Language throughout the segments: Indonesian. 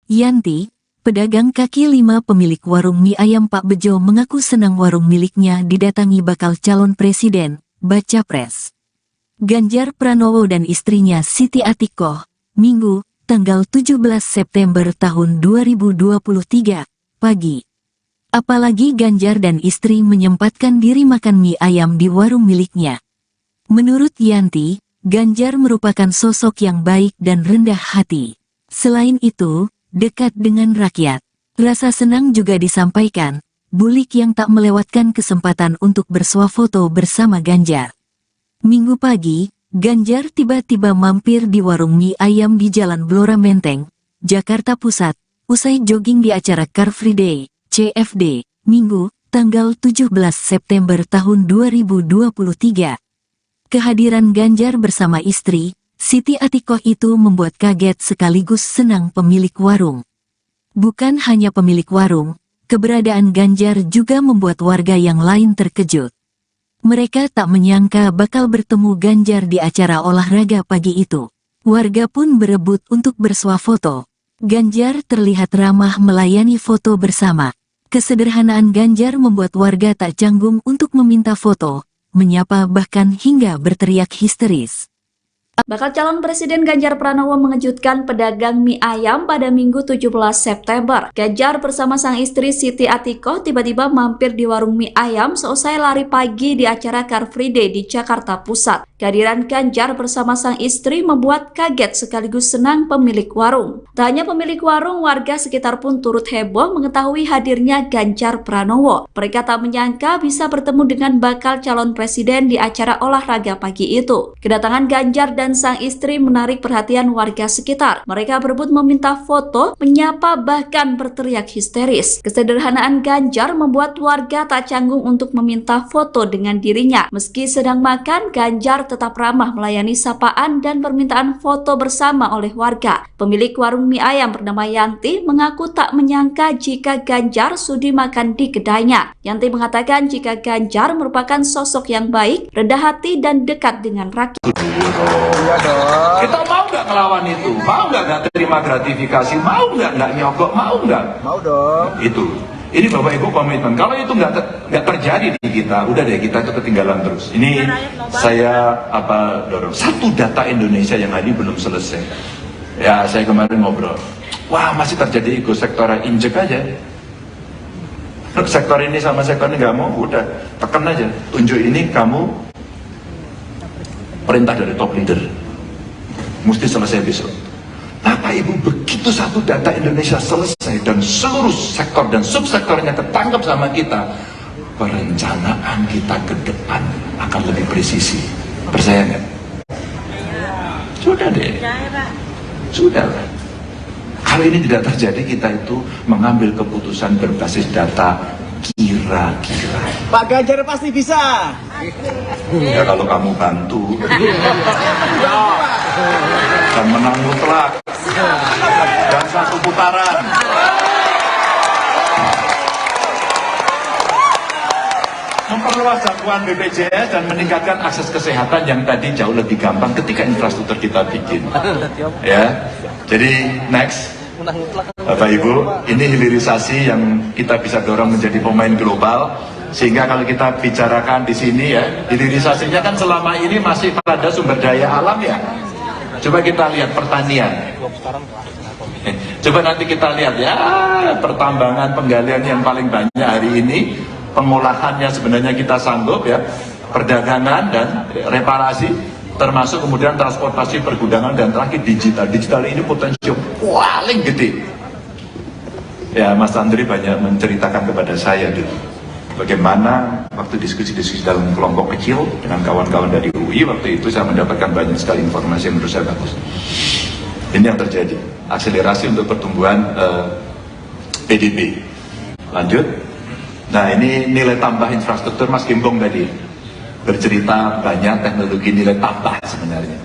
Yanti, pedagang kaki lima pemilik warung mie ayam Pak Bejo mengaku senang warung miliknya didatangi bakal calon presiden, baca pres. Ganjar Pranowo dan istrinya Siti Atikoh, Minggu, tanggal 17 September tahun 2023, pagi. Apalagi Ganjar dan istri menyempatkan diri makan mie ayam di warung miliknya. Menurut Yanti, Ganjar merupakan sosok yang baik dan rendah hati. Selain itu, dekat dengan rakyat. Rasa senang juga disampaikan, Bulik yang tak melewatkan kesempatan untuk bersuah foto bersama Ganjar. Minggu pagi, Ganjar tiba-tiba mampir di warung mie ayam di Jalan Blora Menteng, Jakarta Pusat, usai jogging di acara Car Free Day, CFD, Minggu, tanggal 17 September tahun 2023. Kehadiran Ganjar bersama istri, Siti Atikoh itu membuat kaget sekaligus senang pemilik warung. Bukan hanya pemilik warung, keberadaan Ganjar juga membuat warga yang lain terkejut. Mereka tak menyangka bakal bertemu Ganjar di acara olahraga pagi itu. Warga pun berebut untuk bersuah foto. Ganjar terlihat ramah melayani foto bersama. Kesederhanaan Ganjar membuat warga tak canggung untuk meminta foto, menyapa bahkan hingga berteriak histeris. Bakal calon Presiden Ganjar Pranowo mengejutkan pedagang mie ayam pada Minggu 17 September. Ganjar bersama sang istri Siti Atikoh tiba-tiba mampir di warung mie ayam seusai lari pagi di acara Car Free Day di Jakarta Pusat. Kehadiran Ganjar bersama sang istri membuat kaget sekaligus senang pemilik warung. Tak hanya pemilik warung, warga sekitar pun turut heboh mengetahui hadirnya Ganjar Pranowo. Mereka tak menyangka bisa bertemu dengan bakal calon presiden di acara olahraga pagi itu. Kedatangan Ganjar dan sang istri menarik perhatian warga sekitar. Mereka berebut meminta foto, menyapa bahkan berteriak histeris. Kesederhanaan Ganjar membuat warga tak canggung untuk meminta foto dengan dirinya. Meski sedang makan, Ganjar tetap ramah melayani sapaan dan permintaan foto bersama oleh warga. Pemilik warung mie ayam bernama Yanti mengaku tak menyangka jika Ganjar sudi makan di kedainya. Yanti mengatakan jika Ganjar merupakan sosok yang baik, rendah hati dan dekat dengan rakyat. Iya dong. Kita mau nggak ngelawan itu? Mau nggak terima gratifikasi? Mau nggak nyogok? Mau nggak? Mau dong. Ini Bapak Ibu komitmen. Kalau itu nggak terjadi di kita, udah deh kita itu ketinggalan terus. Ini saya dorong. Satu data Indonesia yang hari belum selesai. Ya saya kemarin ngobrol. Wah masih terjadi ego sektoral, injek aja. Sektor ini sama sektor ini nggak mau, udah tekan aja. Tunjuk ini kamu perintah dari top leader. Mesti selesai besok. Bapak Ibu, begitu satu data Indonesia selesai dan seluruh sektor dan subsektornya ketangkep sama kita, perencanaan kita ke depan akan lebih presisi. Percaya nggak? Sudah deh. Sudah lah. Kalau ini tidak terjadi, kita itu mengambil keputusan berbasis data kira-kira. Pak Ganjar pasti bisa. Ya kalau kamu bantu. Dan menang mutlak. Dan satu putaran. Memperluas jangkauan BPJS dan meningkatkan akses kesehatan yang tadi jauh lebih gampang ketika infrastruktur kita bikin. Ya, jadi next, Bapak Ibu, ini hilirisasi yang kita bisa dorong menjadi pemain global. Sehingga kalau kita bicarakan di sini ya, hilirisasinya kan selama ini masih pada sumber daya alam ya. Coba kita lihat pertanian. Coba nanti kita lihat ya, pertambangan, penggalian yang paling banyak hari ini, pengolahannya sebenarnya kita sanggup ya, perdagangan dan reparasi, termasuk kemudian transportasi, pergudangan, dan terakhir digital. Digital ini potensi paling gede. Ya, Mas Andri banyak menceritakan kepada saya dulu, bagaimana waktu diskusi-diskusi dalam kelompok kecil dengan kawan-kawan dari UI, waktu itu saya mendapatkan banyak sekali informasi yang menurut saya bagus. Ini yang terjadi, akselerasi untuk pertumbuhan PDB. Lanjut. Nah ini nilai tambah infrastruktur, Mas Gimbong tadi bercerita banyak teknologi nilai tambah sebenarnya.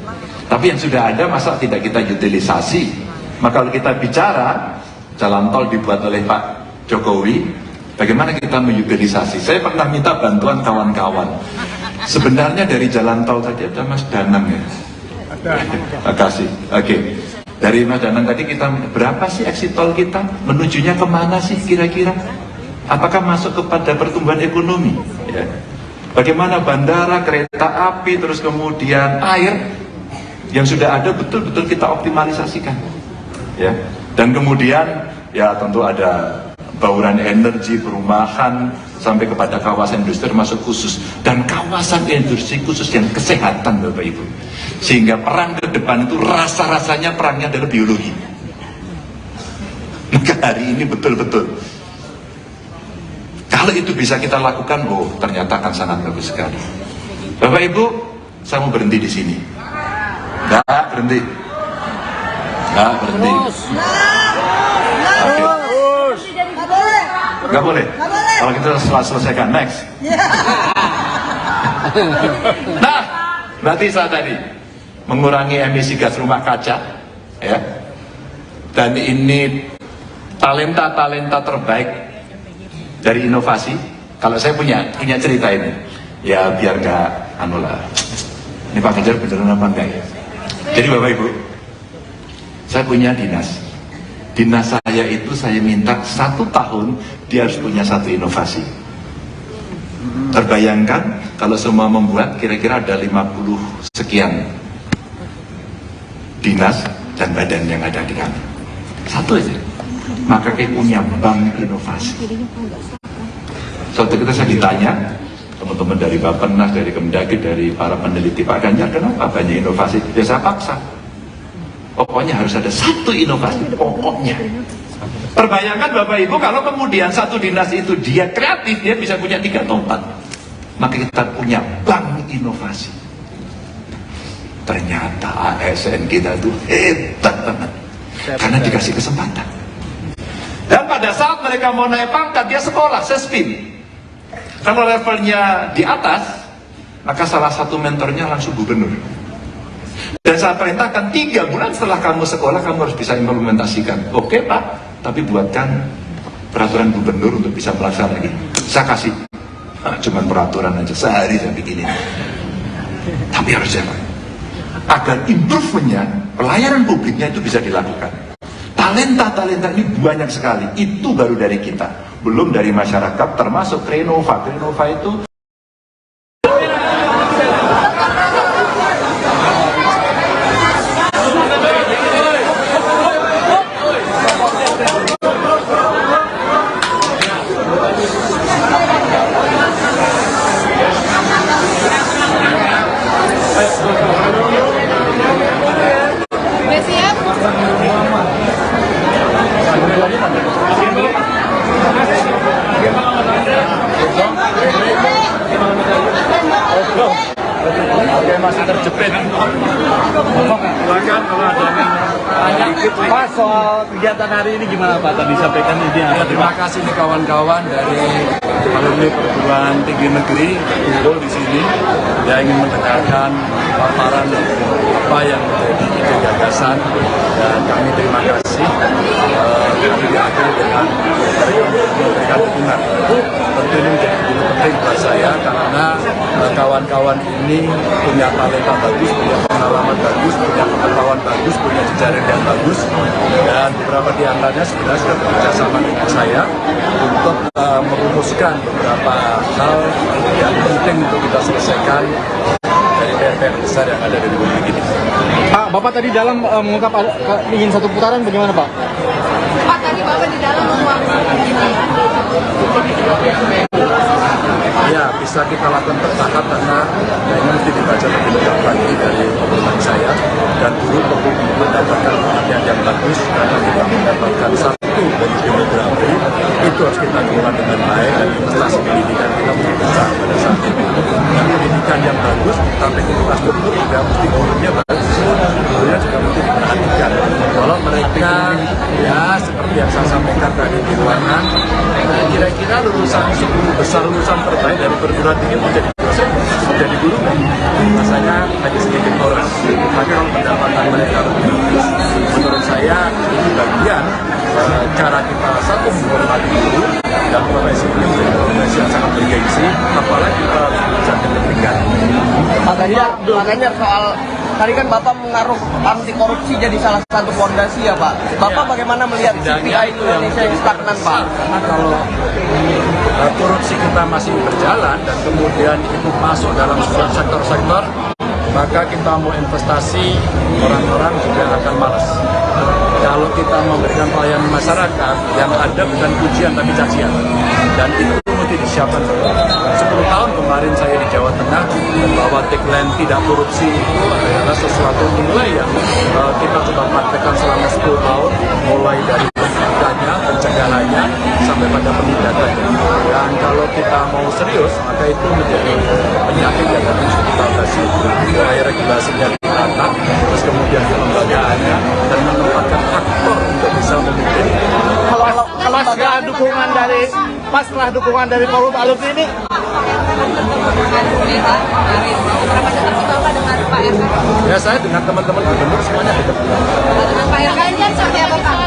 Tapi yang sudah ada masa tidak kita utilisasi. Maka kalau kita bicara jalan tol dibuat oleh Pak Jokowi, bagaimana kita mengutilisasi? Saya pernah minta bantuan kawan-kawan. Sebenarnya dari jalan tol tadi ada Mas Danang ya. Terima kasih. Oke. Dari Mas Danang tadi kita berapa sih exit tol kita? Menujunya kemana sih kira-kira? Apakah masuk kepada pertumbuhan ekonomi? Ya. Bagaimana bandara, kereta api, terus kemudian air yang sudah ada betul-betul kita optimalisasikan. Ya. Dan kemudian ya tentu ada bauran energi, perumahan, sampai kepada kawasan industri termasuk khusus. Dan kawasan industri khusus yang kesehatan Bapak Ibu. Sehingga perang ke depan itu rasa-rasanya perangnya adalah biologi. Maka hari ini betul-betul kalau itu bisa kita lakukan, oh ternyata akan sangat bagus sekali. Bapak Ibu, saya mau berhenti di sini. Nggak berhenti. Nggak berhenti. Oke. Nggak boleh. Kalau kita selesaikan, next. Nah, berarti saya tadi mengurangi emisi gas rumah kaca, ya. Dan ini talenta-talenta terbaik dari inovasi. Kalau saya punya cerita ini, ya biar nggak ini Pak Ganjar beneran apa enggak ya? Jadi Bapak Ibu, saya punya dinas saya itu saya minta 1 tahun dia harus punya 1 inovasi. Terbayangkan kalau semua membuat kira-kira ada 50 sekian dinas dan badan yang ada di kami. 1 aja. Maka kita punya bank inovasi. Suatu ketika saya ditanya, teman-teman dari Bappenas, dari Kemdagri, dari para peneliti Pak Ganjar, kenapa banyak inovasi? Ya saya paksa. Pokoknya harus ada 1 inovasi, pokoknya. Terbayangkan Bapak Ibu kalau kemudian 1 dinas itu dia kreatif, dia bisa punya 3 atau 4. Maka kita punya bank inovasi. Ternyata ASN kita itu hebat banget. Karena dikasih kesempatan. Dan pada saat mereka mau naik pangkat, dia sekolah, sespim. Kalau levelnya di atas, maka salah satu mentornya langsung gubernur. Dan saya perintahkan 3 bulan setelah kamu sekolah, kamu harus bisa implementasikan. Oke Pak, tapi buatkan peraturan gubernur untuk bisa melaksanakan. Saya kasih, cuman peraturan aja, sehari saya bikinin. Tapi harus siapa? Agar improvementnya, pelayanan publiknya itu bisa dilakukan. Talenta-talenta ini banyak sekali, itu baru dari kita. Belum dari masyarakat, termasuk Renova. Renova itu masih terjepit. Silakan kalau ada Pak, soal kegiatan hari ini gimana Pak? Tadi sampaikan ini apa? Terima kasih nih kawan-kawan dari alumni perguruan tinggi negeri kumpul di sini. Dia ingin mendengarkan paparan apa yang menjadi ide gagasan, dan kami terima kasih. Kami diakhiri dengan memberikan dukungan. Tentu ini menjadi penting buat saya karena kawan-kawan ini punya talenta bagus, punya pengalaman bagus, punya pengetahuan bagus, punya jejaring yang bagus, dan beberapa di antaranya sebenarnya sudah bekerja sama dengan saya untuk merumuskan beberapa hal yang penting untuk kita selesaikan dari PR besar yang ada di Republik ini. Pak, Bapak tadi dalam mengungkap ingin 1 putaran, bagaimana Pak? Pak, tadi Bapak di dalam mengungkap ya, bisa kita lakukan bertahap karena ini mesti dibaca lebih lengkap lagi dari omongan saya, dan dulu perlu mendapatkan perhatian yang bagus karena kita mendapatkan 1 dari demografi itu harus kita kelola dengan baik, dan investasi pendidikan kita mesti besar pada saat itu. Dan pendidikan yang bagus tapi infrastruktur juga mesti gurunya bagus, gurunya juga mesti diperhatikan. Kalau mereka ya seperti yang saya sampaikan tadi di ruangan, kira-kira lulusan 10 besar lulusan terbaik dari perguruan tinggi menjadi dosen, menjadi guru, rasanya hanya sedikit orang. Tapi kalau pendapatan mereka lebih bagus, menurut saya ini bagian cara kita satu menghormati guru, dan profesi ini menjadi profesi yang sangat bergengsi, apalagi kita bisa kepentingan. Makanya soal Tadi kan Bapak menaruh anti korupsi jadi salah satu fondasi ya Pak. Bapak bagaimana melihat CPI Indonesia yang stagnan Pak? Karena kalau korupsi kita masih berjalan dan kemudian itu masuk dalam sebuah sektor-sektor, maka kita mau investasi, orang-orang juga akan malas. Kalau kita memberikan pelayanan masyarakat, yang ada bukan pujian tapi cacian. Dan itu mesti disiapkan. 10 tahun kemarin saya di Jawa Tengah, bahwa tagline tidak korupsi itu adalah sesuatu nilai yang kita coba praktekkan selama 10 tahun, mulai dari pencegahannya sampai pada penindakannya. Dan kalau kita mau serius, maka itu menjadi penyakit yang harus kita atasi. Mulai regulasinya ditata, terus kemudian kelembagaannya, dan menempatkan aktor untuk bisa memimpin. Kalau setelah dukungan dari forum alumni ini, ya saya dengan teman-teman gubernur semuanya dekat. Dengan Pak Ganjar seperti apa Pak?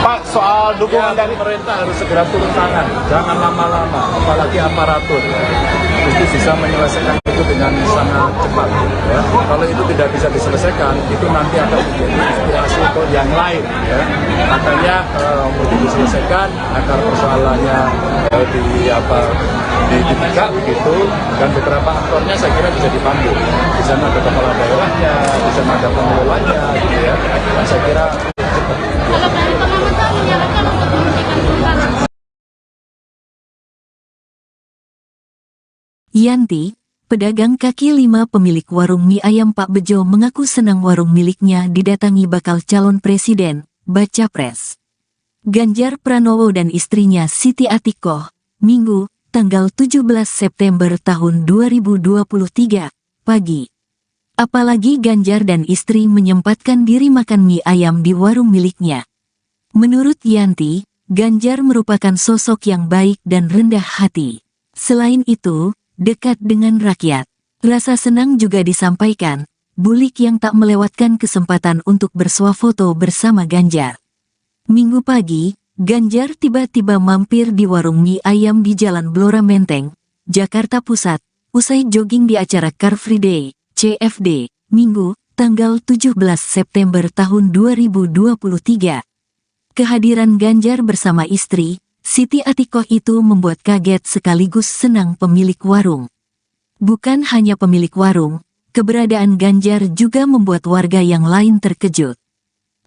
Pak, soal dukungan dari Pemerintah harus segera turun tangan, jangan lama-lama, apalagi aparatur. Itu bisa menyelesaikan itu dengan sangat cepat. Ya. Kalau itu tidak bisa diselesaikan, itu nanti akan menjadi inspirasi untuk yang lain. Ya. Makanya untuk diselesaikan agar persoalannya dibuka begitu, dan beberapa aktornya saya kira bisa dipanggil. Di sana ada kepala daerahnya, di sana ada pengelolanya, gitu ya. Dan saya kira cepat. Kalau dari pengamat menyarankan untuk menghentikan perubahan. Yanti, pedagang kaki lima pemilik warung mie ayam Pak Bejo mengaku senang warung miliknya didatangi bakal calon presiden, baca pres. Ganjar Pranowo dan istrinya Siti Atikoh, Minggu, tanggal 17 September tahun 2023, pagi. Apalagi Ganjar dan istri menyempatkan diri makan mie ayam di warung miliknya. Menurut Yanti, Ganjar merupakan sosok yang baik dan rendah hati. Selain itu, dekat dengan rakyat. Rasa senang juga disampaikan, bulik yang tak melewatkan kesempatan untuk bersuah foto bersama Ganjar. Minggu pagi, Ganjar tiba-tiba mampir di warung mie ayam di Jalan Blora Menteng, Jakarta Pusat, usai jogging di acara Car Free Day, CFD, Minggu, tanggal 17 September tahun 2023. Kehadiran Ganjar bersama istri, Siti Atikoh itu membuat kaget sekaligus senang pemilik warung. Bukan hanya pemilik warung, keberadaan Ganjar juga membuat warga yang lain terkejut.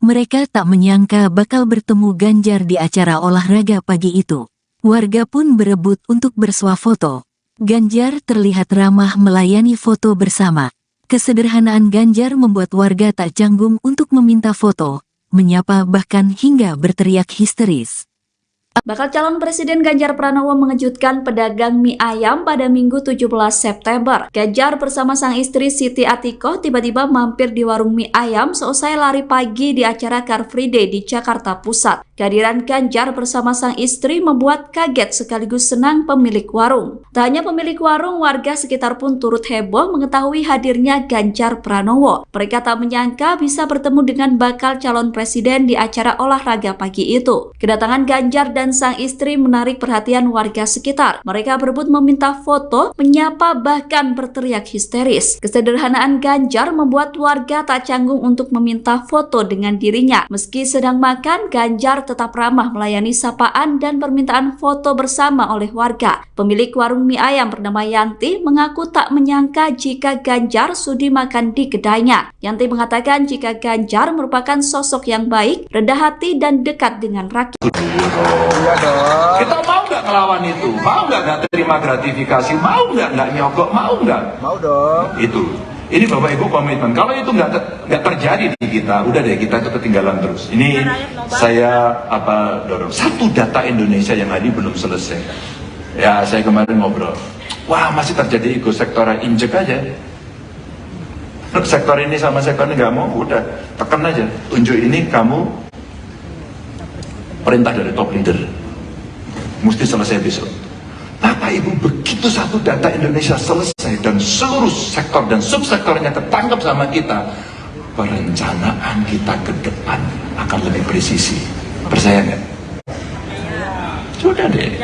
Mereka tak menyangka bakal bertemu Ganjar di acara olahraga pagi itu. Warga pun berebut untuk bersuah foto. Ganjar terlihat ramah melayani foto bersama. Kesederhanaan Ganjar membuat warga tak canggung untuk meminta foto, menyapa bahkan hingga berteriak histeris. Bakal calon Presiden Ganjar Pranowo mengejutkan pedagang mie ayam pada Minggu 17 September. Ganjar bersama sang istri Siti Atikoh tiba-tiba mampir di warung mie ayam seusai lari pagi di acara Car Free Day di Jakarta Pusat. Kehadiran Ganjar bersama sang istri membuat kaget sekaligus senang pemilik warung. Tak hanya pemilik warung, warga sekitar pun turut heboh mengetahui hadirnya Ganjar Pranowo. Mereka tak menyangka bisa bertemu dengan bakal calon presiden di acara olahraga pagi itu. Kedatangan Ganjar dan sang istri menarik perhatian warga sekitar. Mereka berebut meminta foto, menyapa bahkan berteriak histeris. Kesederhanaan Ganjar membuat warga tak canggung untuk meminta foto dengan dirinya. Meski sedang makan, Ganjar tetap ramah melayani sapaan dan permintaan foto bersama oleh warga. Pemilik warung mie ayam bernama Yanti mengaku tak menyangka jika Ganjar sudi makan di kedainya. Yanti mengatakan jika Ganjar merupakan sosok yang baik, rendah hati dan dekat dengan rakyat. Kita mau nggak ngelawan itu? Mau nggak terima gratifikasi? Mau nggak nyogok? Mau nggak? mau dong. Itu. Ini Bapak Ibu komitmen. Kalau itu nggak terjadi di kita, udah deh kita itu ketinggalan terus. Ini saya dorong. Satu data Indonesia yang tadi belum selesai. Ya saya kemarin ngobrol. Wah masih terjadi ekosektoral, injek aja. Sektor ini sama sektor ini nggak mau, udah tekan aja. Tunjuk ini kamu perintah dari top leader. Mesti selesai besok. Bapak Ibu, begitu satu data Indonesia selesai dan seluruh sektor dan subsektornya ketangkap sama kita, perencanaan kita ke depan akan lebih presisi. Percaya nggak? Sudah deh.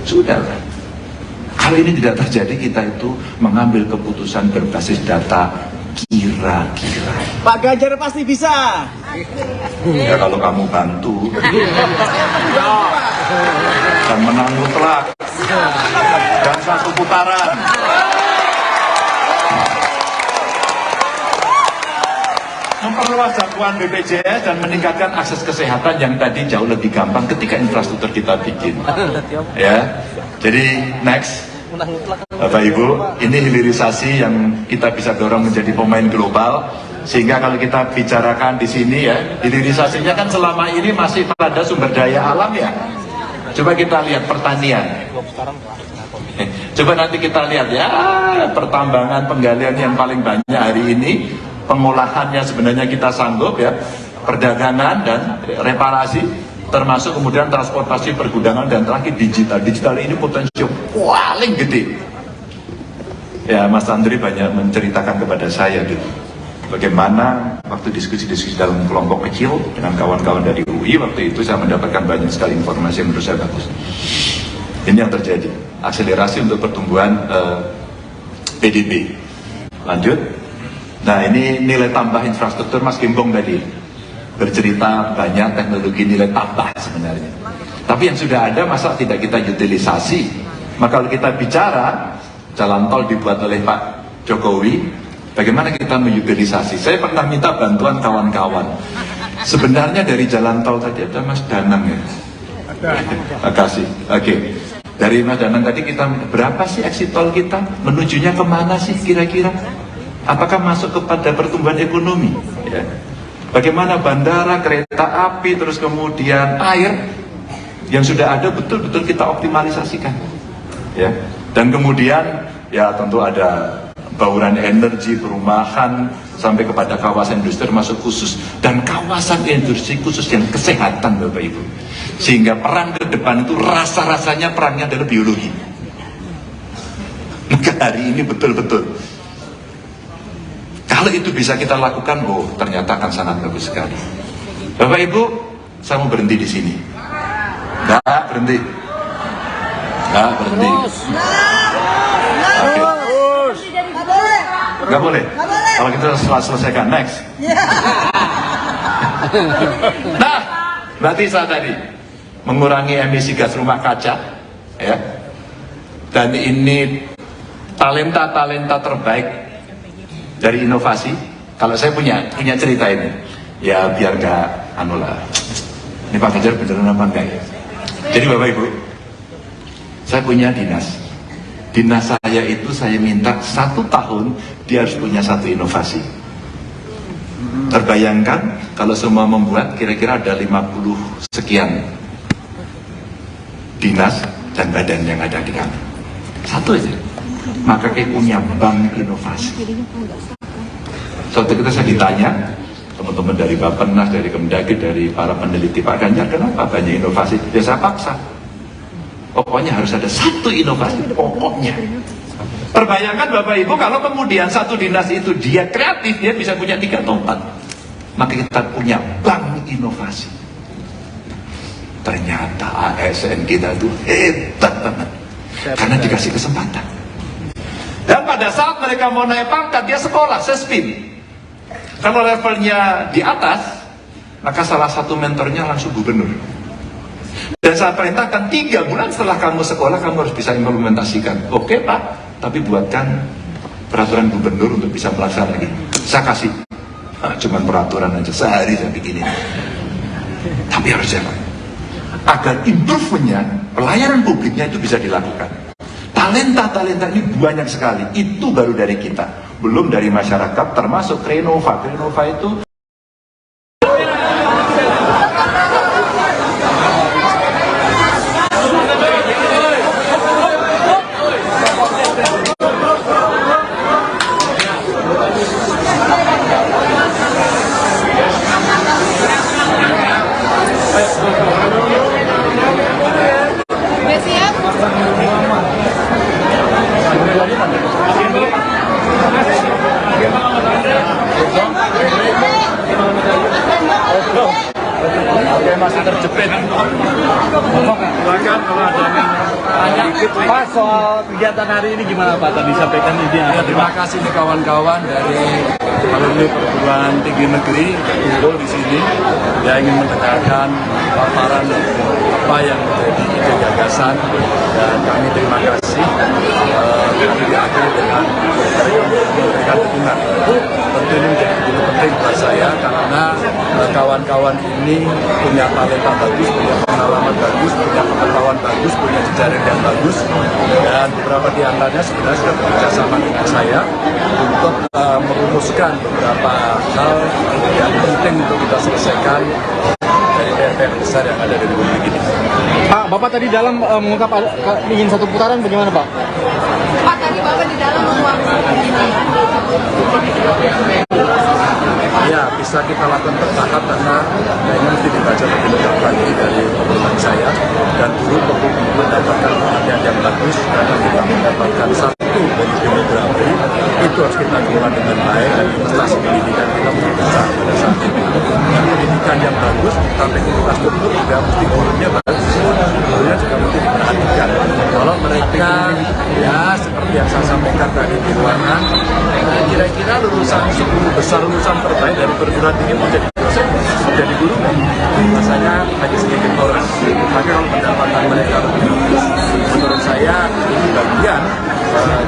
Sudah lah. Kalau ini tidak terjadi, kita itu mengambil keputusan berbasis data kira-kira. Pak Ganjar pasti bisa. Ya kalau kamu bantu dan menang mutlak dan satu putaran. Memperluas jangkauan BPJS dan meningkatkan akses kesehatan yang tadi jauh lebih gampang ketika infrastruktur kita bikin. Ya, jadi next, Bapak Ibu, ini hilirisasi yang kita bisa dorong menjadi pemain global. Sehingga kalau kita bicarakan di sini ya, hilirisasinya kan selama ini masih pada sumber daya alam ya. Coba kita lihat pertanian. Coba nanti kita lihat ya, pertambangan penggalian yang paling banyak hari ini. Pengolahannya sebenarnya kita sanggup ya, perdagangan dan reparasi, termasuk kemudian transportasi, pergudangan, dan terakhir digital. Digital ini potensi paling gede. Ya, Mas Andri banyak menceritakan kepada saya gitu, bagaimana waktu diskusi-diskusi dalam kelompok kecil dengan kawan-kawan dari UI, waktu itu saya mendapatkan banyak sekali informasi yang menurut saya bagus. Ini yang terjadi, akselerasi untuk pertumbuhan PDB. Lanjut. Nah, ini nilai tambah infrastruktur. Mas Gimbong tadi bercerita banyak teknologi nilai tambah sebenarnya. Tapi yang sudah ada masa tidak kita utilisasi? Maka kalau kita bicara jalan tol dibuat oleh Pak Jokowi, bagaimana kita mengutilisasi? Saya pernah minta bantuan kawan-kawan. Sebenarnya dari jalan tol tadi ada Mas Danang ya. Makasih. Oke. Dari Mas Danang tadi kita berapa sih exit tol kita? Menujunya kemana sih kira-kira? Apakah masuk kepada pertumbuhan ekonomi? Ya. Bagaimana bandara, kereta api, terus kemudian air yang sudah ada betul-betul kita optimalisasikan. Ya. Dan kemudian ya tentu ada bauran energi, perumahan, sampai kepada kawasan industri termasuk khusus. Dan kawasan industri khusus yang kesehatan Bapak Ibu. Sehingga perang ke depan itu rasa-rasanya perangnya adalah biologi. Maka hari ini betul-betul kalau itu bisa kita lakukan, oh ternyata akan sangat bagus sekali. Bapak Ibu, saya mau berhenti di sini. Nggak berhenti. Oke. Nggak boleh. Kalau kita selesaikan, next. Nah, berarti saya tadi mengurangi emisi gas rumah kaca, ya. Dan ini talenta terbaik dari inovasi. Kalau saya punya cerita ini, ya biar nggak ini Pak Ganjar beneran apa enggak ya? Jadi Bapak Ibu, saya punya dinas saya itu saya minta 1 tahun dia harus punya 1 inovasi. Terbayangkan kalau semua membuat kira-kira ada 50 sekian dinas dan badan yang ada di kami. 1 aja. Maka kayak punya bank inovasi. Suatu ketika saya ditanya teman-teman dari Bappenas, dari Kemdagri, dari para peneliti, Pak Ganjar kenapa banyak inovasi? Ya saya paksa, pokoknya harus ada 1 inovasi, pokoknya. Terbayangkan Bapak Ibu kalau kemudian 1 dinas itu dia kreatif, dia bisa punya 3 atau 4. Maka kita punya bank inovasi. Ternyata ASN kita itu hebat banget karena dikasih kesempatan. Dan pada saat mereka mau naik pangkat, dia sekolah, sespim. Kalau levelnya di atas, maka salah satu mentornya langsung gubernur. Dan saya perintahkan 3 bulan setelah kamu sekolah, kamu harus bisa implementasikan. Oke Pak, tapi buatkan peraturan gubernur untuk bisa melaksanakan lagi. Saya kasih, cuman peraturan aja, sehari saya bikinin. Tapi harus jalan. Agar improve-nya, pelayanan publiknya itu bisa dilakukan. Talenta ini banyak sekali, itu baru dari kita, belum dari masyarakat, termasuk Renova itu masih terjepit. Silakan kalau ada yang Pak, soal kegiatan hari ini gimana Pak? Tadi sampaikan ide Ya, terima kasih nih kawan-kawan dari alumni perguruan tinggi negeri kumpul di sini. Ya, ingin mendengarkan paparan apa yang menjadi ide gagasan, dan kami terima kasih kami diakhiri dengan memberikan dukungan. Tentu ini menjadi begitu penting buat saya karena kawan-kawan ini punya talenta bagus, punya pengalaman bagus, punya pengetahuan bagus, punya jejaring yang bagus, dan beberapa di antaranya sebenarnya sudah bekerja sama dengan saya untuk merumuskan beberapa hal yang penting untuk kita selesaikan dari PR besar yang ada di Republik ini. Pak, Bapak tadi dalam mengungkap ingin satu putaran bagaimana Pak? Pak, tadi Bapak di dalam menguapkan ini. Ya, bisa kita lakukan bertahap karena kayaknya mesti dibaca lebih lengkap lagi dari pengumuman saya, dan dulu perlu mendapatkan perhatian yang bagus karena kita mendapatkan satu bonus demografi itu harus kita kelola dengan baik, dan investasi pendidikan kita mesti besar pada saat itu. Dan pendidikan yang bagus sampai infrastruktur juga mesti gurunya bagus, gurunya juga mesti diperhatikan. Kalau mereka ya seperti yang saya sampaikan tadi di ruangan, kira-kira lulusan 10 besar lulusan terbaik dari perguruan tinggi menjadi dosen, menjadi guru, rasanya hanya sedikit orang. Tapi kalau pendapatan mereka lebih bagus, menurut saya ini bagian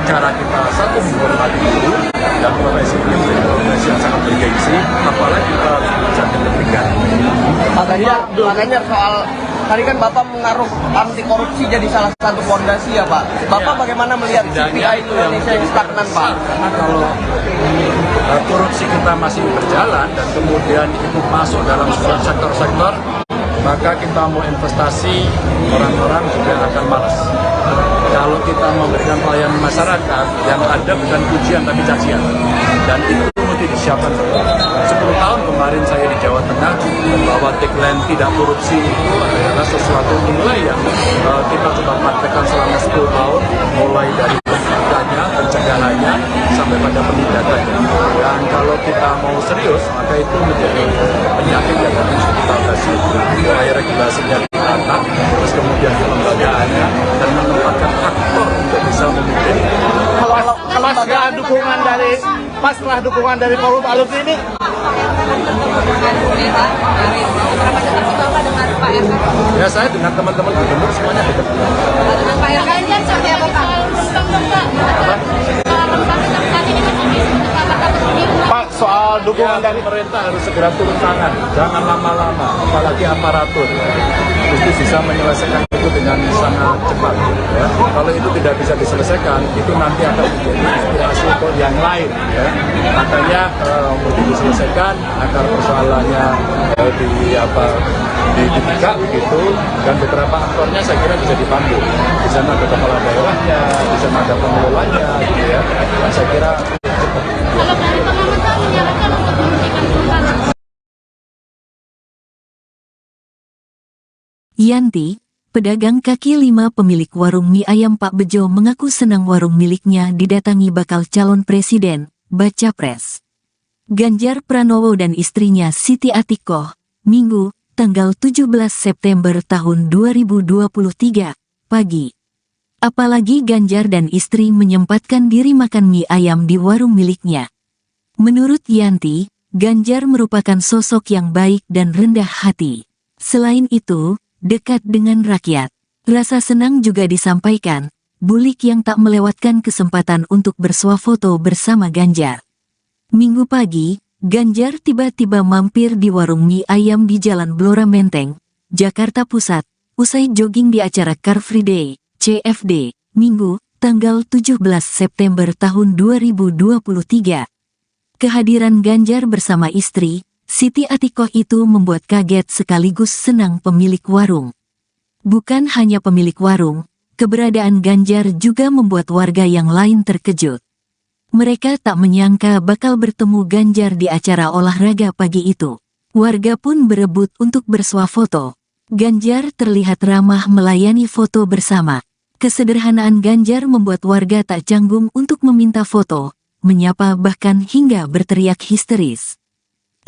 cara kita satu menghormati guru, dan profesi ini menjadi profesi yang sangat bergengsi, apalagi kita jadi pendidikan. Pak Ganjar, soal tadi kan Bapak menaruh anti korupsi jadi salah satu fondasi ya Pak. Bapak bagaimana melihat KPI Indonesia yang stagnan Pak? Karena kalau korupsi kita masih berjalan dan kemudian itu masuk dalam sebuah sektor-sektor, maka kita mau investasi, orang-orang juga akan malas. Kalau kita memberikan pelayanan masyarakat, yang ada bukan pujian tapi cacian, dan itu mesti disiapkan. 10 tahun kemarin saya di Jawa Tengah membawa tagline tidak korupsi itu adalah sesuatu nilai yang kita coba praktekkan selama 10 tahun, mulai dari pencegahannya sampai pada penindakannya. Dan kalau kita mau serius, maka itu menjadi penyakit yang harus kita atasi. Mulai regulasinya ditata, terus kemudian kelembagaannya, dan menempatkan aktor untuk bisa memimpin. Kalau setelah dukungan dari forum alumni ini, ya saya dengan teman-teman gubernur semuanya dekat. Dengan Pak Ganjar seperti apa Pak? Pak, soal dukungan dari Pemerintah harus segera turun tangan, jangan lama-lama, apalagi aparatur. Mesti bisa menyelesaikan itu dengan sangat cepat. Ya. Kalau itu tidak bisa diselesaikan, itu nanti akan menjadi inspirasi untuk yang lain. Ya. Makanya mesti diselesaikan agar persoalannya dibuka begitu, dan beberapa aktornya saya kira bisa dipanggil. Di sana ada kepala daerahnya, di sana ada pengelolanya, gitu ya. Dan saya kira cepat. Kalau dari pengamatan menyarankan untuk menghentikan perubahan. Yanti, pedagang kaki lima pemilik warung mie ayam Pak Bejo mengaku senang warung miliknya didatangi bakal calon presiden, baca pres. Ganjar Pranowo dan istrinya Siti Atikoh, Minggu, tanggal 17 September tahun 2023, pagi. Apalagi Ganjar dan istri menyempatkan diri makan mie ayam di warung miliknya. Menurut Yanti, Ganjar merupakan sosok yang baik dan rendah hati. Selain itu, dekat dengan rakyat. Rasa senang juga disampaikan, Bulik yang tak melewatkan kesempatan untuk bersuah foto bersama Ganjar. Minggu pagi, Ganjar tiba-tiba mampir di warung mie ayam di Jalan Blora Menteng, Jakarta Pusat, usai jogging di acara Car Free Day, CFD, Minggu, tanggal 17 September tahun 2023. Kehadiran Ganjar bersama istri, Siti Atikoh itu membuat kaget sekaligus senang pemilik warung. Bukan hanya pemilik warung, keberadaan Ganjar juga membuat warga yang lain terkejut. Mereka tak menyangka bakal bertemu Ganjar di acara olahraga pagi itu. Warga pun berebut untuk bersuah foto. Ganjar terlihat ramah melayani foto bersama. Kesederhanaan Ganjar membuat warga tak canggung untuk meminta foto, menyapa bahkan hingga berteriak histeris.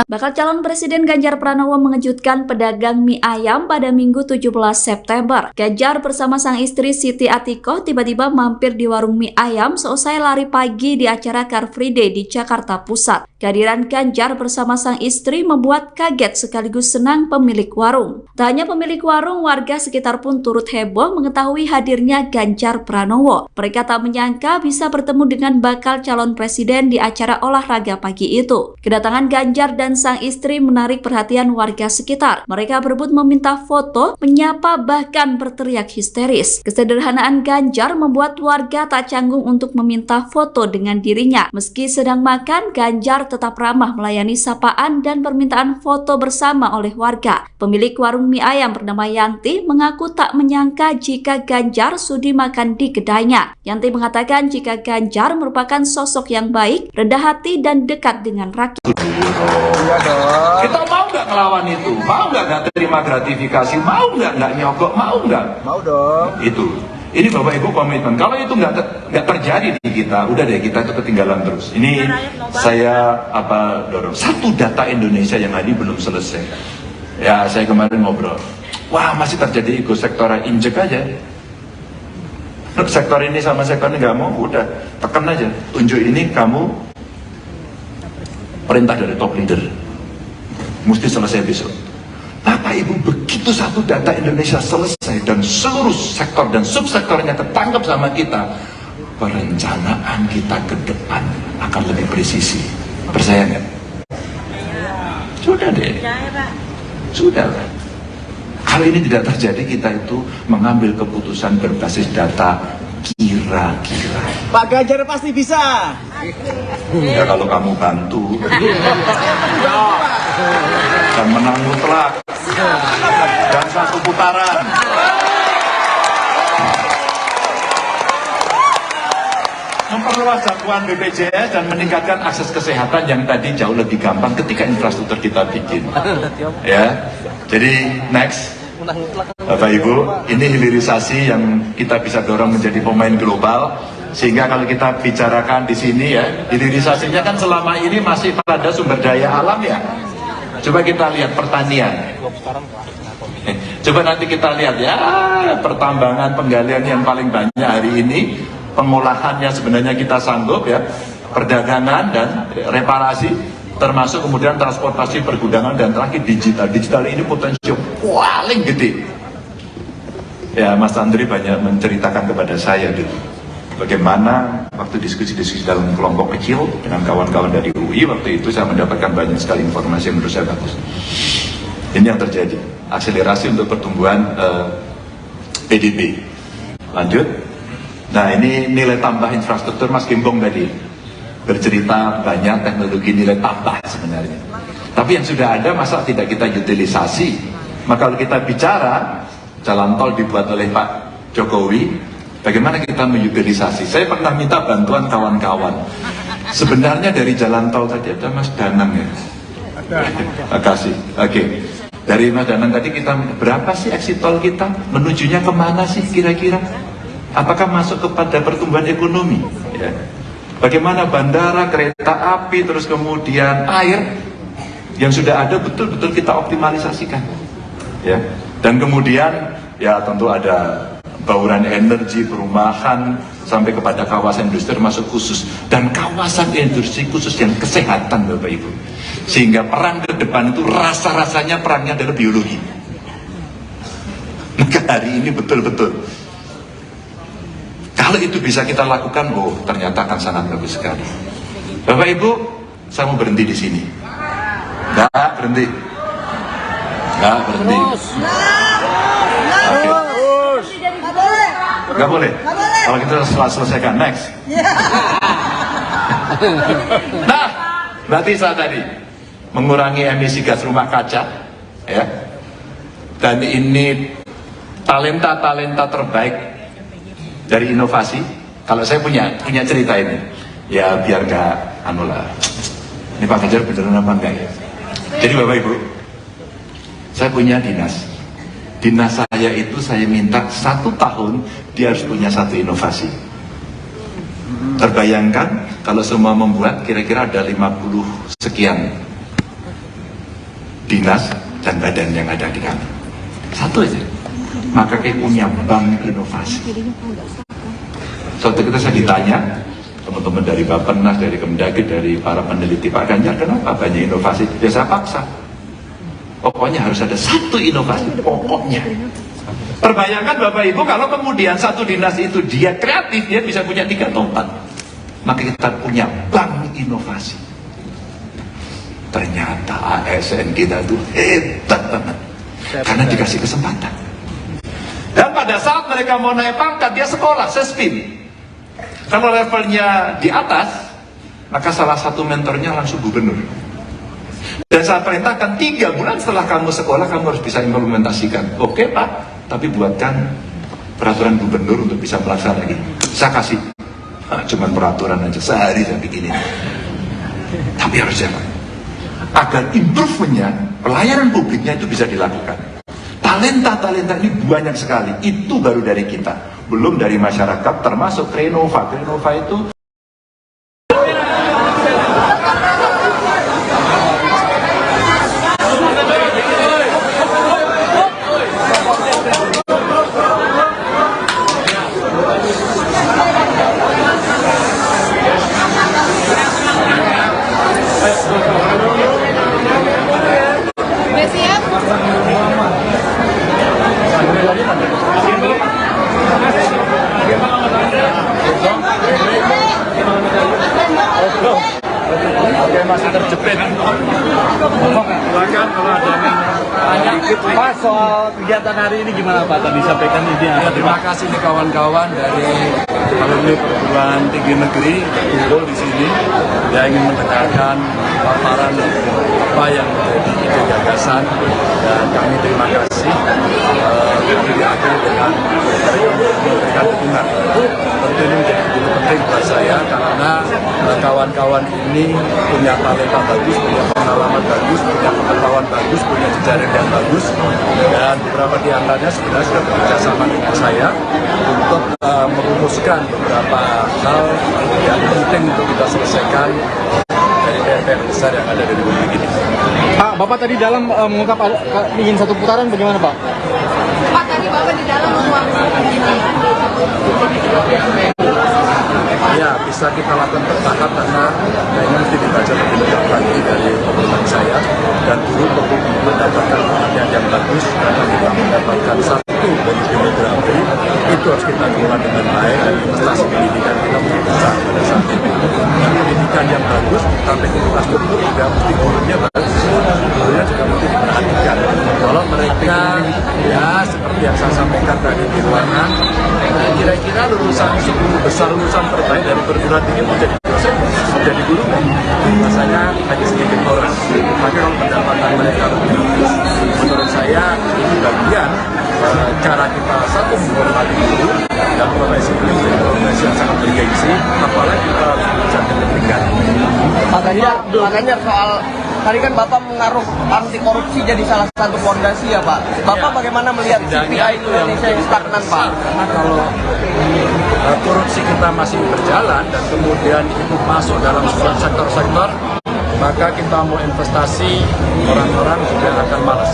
Bakal calon Presiden Ganjar Pranowo mengejutkan pedagang mie ayam pada Minggu 17 September. Ganjar bersama sang istri Siti Atikoh tiba-tiba mampir di warung mie ayam seusai lari pagi di acara Car Free Day di Jakarta Pusat. Kehadiran Ganjar bersama sang istri membuat kaget sekaligus senang pemilik warung. Tak hanya pemilik warung, warga sekitar pun turut heboh mengetahui hadirnya Ganjar Pranowo. Mereka tak menyangka bisa bertemu dengan bakal calon presiden di acara olahraga pagi itu. Kedatangan Ganjar dan sang istri menarik perhatian warga sekitar. Mereka berebut meminta foto, menyapa, bahkan berteriak histeris. Kesederhanaan Ganjar membuat warga tak canggung untuk meminta foto dengan dirinya. Meski sedang makan, Ganjar tetap ramah melayani sapaan dan permintaan foto bersama oleh warga. Pemilik warung mie ayam bernama Yanti mengaku tak menyangka jika Ganjar sudi makan di kedainya. Yanti mengatakan jika Ganjar merupakan sosok yang baik, rendah hati, dan dekat dengan rakyat. Kita mau nggak ngelawan itu? Mau nggak terima gratifikasi? Mau nggak nyogok? Mau nggak? Mau dong. Itu. Ini Bapak Ibu komitmen. Kalau itu nggak terjadi di kita, udah deh kita itu ketinggalan terus. Ini saya dorong. Satu data Indonesia yang tadi belum selesai. Ya saya kemarin ngobrol. Wah masih terjadi ego sektoral, injek aja. Sektor ini sama sektor ini nggak mau, udah tekan aja. Tunjuk ini kamu perintah dari top leader. Mesti selesai besok. Bapak Ibu, begitu satu data Indonesia selesai dan seluruh sektor dan subsektornya ketangkep sama kita, perencanaan kita ke depan akan lebih presisi. Percaya nggak? Sudah deh. Sudah lah. Kalau ini tidak terjadi, kita itu mengambil keputusan berbasis data kira-kira. Pak Ganjar pasti bisa. Ya kalau kamu bantu. Dan menang mutlak. Dan satu putaran. Memperluas jangkauan BPJS dan meningkatkan akses kesehatan yang tadi jauh lebih gampang ketika infrastruktur kita bikin. Ya, jadi next, Bapak Ibu, ini hilirisasi yang kita bisa dorong menjadi pemain global. Sehingga kalau kita bicarakan di sini ya, hilirisasinya kan selama ini masih pada sumber daya alam ya. Coba kita lihat pertanian. Coba nanti kita lihat ya, pertambangan, penggalian yang paling banyak hari ini, pengolahannya sebenarnya kita sanggup ya, perdagangan dan reparasi, termasuk kemudian transportasi, pergudangan, dan terakhir digital. Digital ini potensi paling gede. Ya, Mas Andri banyak menceritakan kepada saya dulu, bagaimana waktu diskusi-diskusi dalam kelompok kecil dengan kawan-kawan dari UI, waktu itu saya mendapatkan banyak sekali informasi yang menurut saya bagus. Ini yang terjadi, akselerasi untuk pertumbuhan PDB. Lanjut. Nah ini nilai tambah infrastruktur, Mas Gembong tadi bercerita banyak teknologi nilai tambah sebenarnya. Tapi yang sudah ada masa tidak kita utilisasi. Maka kalau kita bicara jalan tol dibuat oleh Pak Jokowi, bagaimana kita mengutilisasi? Saya pernah minta bantuan kawan-kawan. Sebenarnya dari jalan tol tadi ada Mas Danang ya. Terima kasih. Oke. Dari Mas Danang tadi kita berapa sih exit tol kita? Menujunya kemana sih kira-kira? Apakah masuk kepada pertumbuhan ekonomi? Ya. Bagaimana bandara, kereta api, terus kemudian air yang sudah ada betul-betul kita optimalisasikan. Ya. Dan kemudian ya tentu ada bauran energi, perumahan, sampai kepada kawasan industri termasuk khusus. Dan kawasan industri khusus yang kesehatan Bapak Ibu. Sehingga perang ke depan itu rasa-rasanya perangnya adalah biologi. Maka hari ini betul-betul. Kalau itu bisa kita lakukan, oh ternyata akan sangat bagus sekali. Bapak Ibu, saya mau berhenti di sini. Nggak berhenti. Nggak berhenti. Oke. Nggak boleh. Kalau kita selesaikan, next. Nah, berarti saya tadi mengurangi emisi gas rumah kaca, ya. Dan ini talenta-talenta terbaik dari inovasi. Kalau saya punya cerita ini, ya biar nggak ini Pak Ganjar beneran apa enggak ya? Jadi Bapak Ibu, saya punya dinas saya itu saya minta 1 tahun dia harus punya 1 inovasi. Terbayangkan kalau semua membuat kira-kira ada 50 sekian dinas dan badan yang ada di kami. Satu aja. Maka kita punya bank inovasi. Suatu ketika saya ditanya, teman-teman dari Bappenas, dari Kemdagri, dari para peneliti, Pak Ganjar, kenapa banyak inovasi? Ya saya paksa. Pokoknya harus ada satu inovasi, pokoknya. Terbayangkan Bapak Ibu kalau kemudian satu dinas itu dia kreatif, dia bisa punya 3 atau 4. Maka kita punya bank inovasi. Ternyata ASN kita itu hebat banget. Karena dikasih kesempatan. Dan pada saat mereka mau naik pangkat, dia sekolah, sespin. Kalau levelnya di atas, maka salah satu mentornya langsung gubernur. Dan saya perintahkan 3 bulan setelah kamu sekolah, kamu harus bisa implementasikan. Oke Pak, tapi buatkan peraturan gubernur untuk bisa melaksanakan. Saya kasih, cuman peraturan aja, sehari saya bikinin. Tapi harus siapa? Agar improvementnya, pelayanan publiknya itu bisa dilakukan. Talenta ini banyak sekali, itu baru dari kita, belum dari masyarakat, termasuk Renova. Renova itu masih terjepit. Silakan kalau ada yang Pak, soal kegiatan hari ini gimana Pak? Tadi sampaikan ini apa? terima kasih nih kawan-kawan dari alumni perguruan tinggi negeri kumpul di sini. Dia ingin mendengarkan paparan apa yang menjadi ide gagasan, dan kami terima kasih. Kami diakhiri dengan memberikan dukungan. Tentu ini menjadi penting buat saya karena kawan-kawan ini punya talenta bagus, punya pengalaman bagus, punya pengetahuan bagus, punya jejaring yang bagus, dan beberapa di antaranya sebenarnya sudah bekerja sama dengan saya untuk merumuskan beberapa hal yang penting untuk kita selesaikan dari PR besar yang ada di Republik ini. Pak, Bapak tadi dalam mengungkap ingin 1 putaran, bagaimana Pak? Pak, tadi Bapak di dalam Ya, bisa kita lakukan bertahap karena kayaknya mesti dibaca lebih lengkap lagi dari pengumuman saya, dan dulu perlu mendapatkan perhatian yang bagus karena kita mendapatkan 1 dari demografi itu harus kita kelola dengan baik, dan investasi pendidikan kita mesti besar pada saat itu. Dan pendidikan yang bagus sampai ke infrastruktur juga mesti gurunya bagus, gurunya juga mesti diperhatikan. Kalau mereka ya seperti yang saya sampaikan tadi di ruangan, kira-kira lulusan 10 besar lulusan terbaik dari perguruan tinggi menjadi dosen, menjadi guru, rasanya hanya sedikit orang. Tapi kalau pendapatan mereka lebih bagus, menurut saya ini bagian cara kita satu menghormati guru, dan profesi ini menjadi profesi yang sangat bergengsi, apalagi kita bisa pendidikan. Pak Ganjar, soal tadi kan Bapak menaruh anti korupsi jadi salah satu fondasi ya Pak. Bapak bagaimana melihat CPI Indonesia yang stagnan Pak? Karena kalau korupsi kita masih berjalan dan kemudian itu masuk dalam sebuah sektor-sektor, maka kita mau investasi, orang-orang juga akan malas.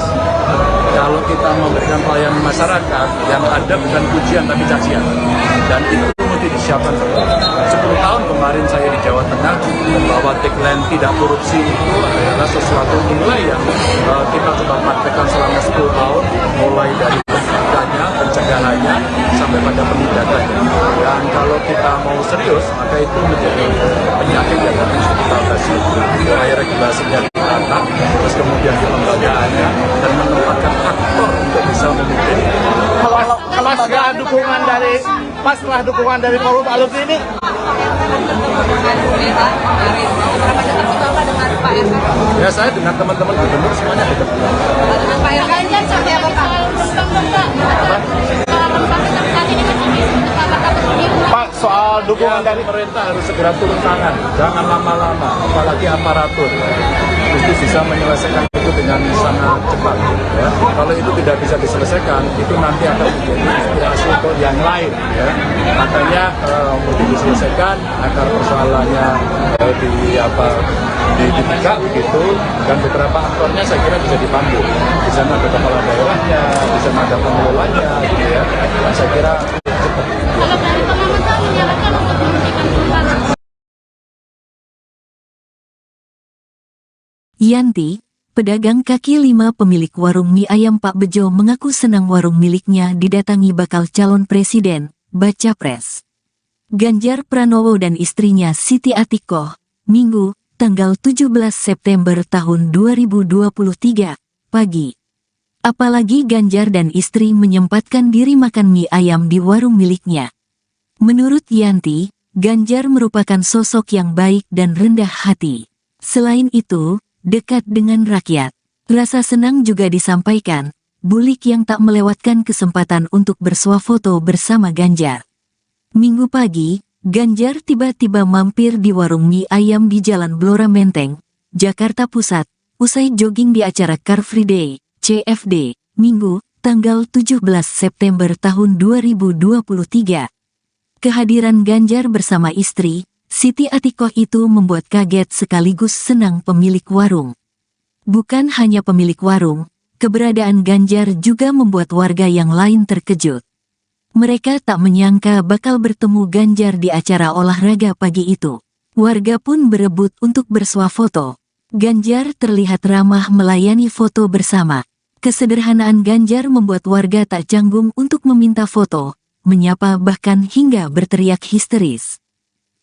Kalau kita memberikan pelayanan masyarakat, yang ada bukan pujian tapi cacian, dan itu mesti disiapkan. 10 tahun kemarin saya di Jawa Tengah membawa tagline tidak korupsi itu adalah sesuatu nilai yang kita coba praktekkan selama 10 tahun, mulai dari pencegahannya sampai pada penindakannya. Dan kalau kita mau serius, maka itu menjadi penyakit yang harus kita atasi. Mulai regulasinya ditata, terus kemudian kelembagaannya, dan menempatkan aktor untuk bisa memimpin. Kalau setelah dukungan dari forum alumni ini, ya saya dengan teman-teman gubernur semuanya dekat. Pak Ganjar seperti apa Pak? Pak, soal dukungan dari pemerintah harus segera turun tangan, jangan lama-lama, apalagi aparatur. Mesti bisa menyelesaikan itu dengan sangat cepat. Ya. Kalau itu tidak bisa diselesaikan, itu nanti akan menjadi inspirasi untuk yang lain. Ya. Makanya mesti diselesaikan agar persoalannya dibuka begitu, dan beberapa aktornya saya kira bisa dipandu. Di sana ada kepala daerahnya, di sana ada pengelolanya, gitu ya. Dan saya kira cepat. Kalau dari pengamatan menyarankan untuk menghentikan perubahan. Yanti, pedagang kaki lima pemilik warung mie ayam Pak Bejo mengaku senang warung miliknya didatangi bakal calon presiden, baca pres. Ganjar Pranowo dan istrinya Siti Atikoh, Minggu, tanggal 17 September tahun 2023, pagi. Apalagi Ganjar dan istri menyempatkan diri makan mie ayam di warung miliknya. Menurut Yanti, Ganjar merupakan sosok yang baik dan rendah hati. Selain itu, dekat dengan rakyat. Rasa senang juga disampaikan, Bulik yang tak melewatkan kesempatan untuk bersuah foto bersama Ganjar. Minggu pagi, Ganjar tiba-tiba mampir di warung mie ayam di Jalan Blora Menteng, Jakarta Pusat, usai jogging di acara Car Free Day, CFD, Minggu, tanggal 17 September tahun 2023. Kehadiran Ganjar bersama istri, Siti Atikoh itu membuat kaget sekaligus senang pemilik warung. Bukan hanya pemilik warung, keberadaan Ganjar juga membuat warga yang lain terkejut. Mereka tak menyangka bakal bertemu Ganjar di acara olahraga pagi itu. Warga pun berebut untuk bersuah foto. Ganjar terlihat ramah melayani foto bersama. Kesederhanaan Ganjar membuat warga tak canggung untuk meminta foto, menyapa bahkan hingga berteriak histeris.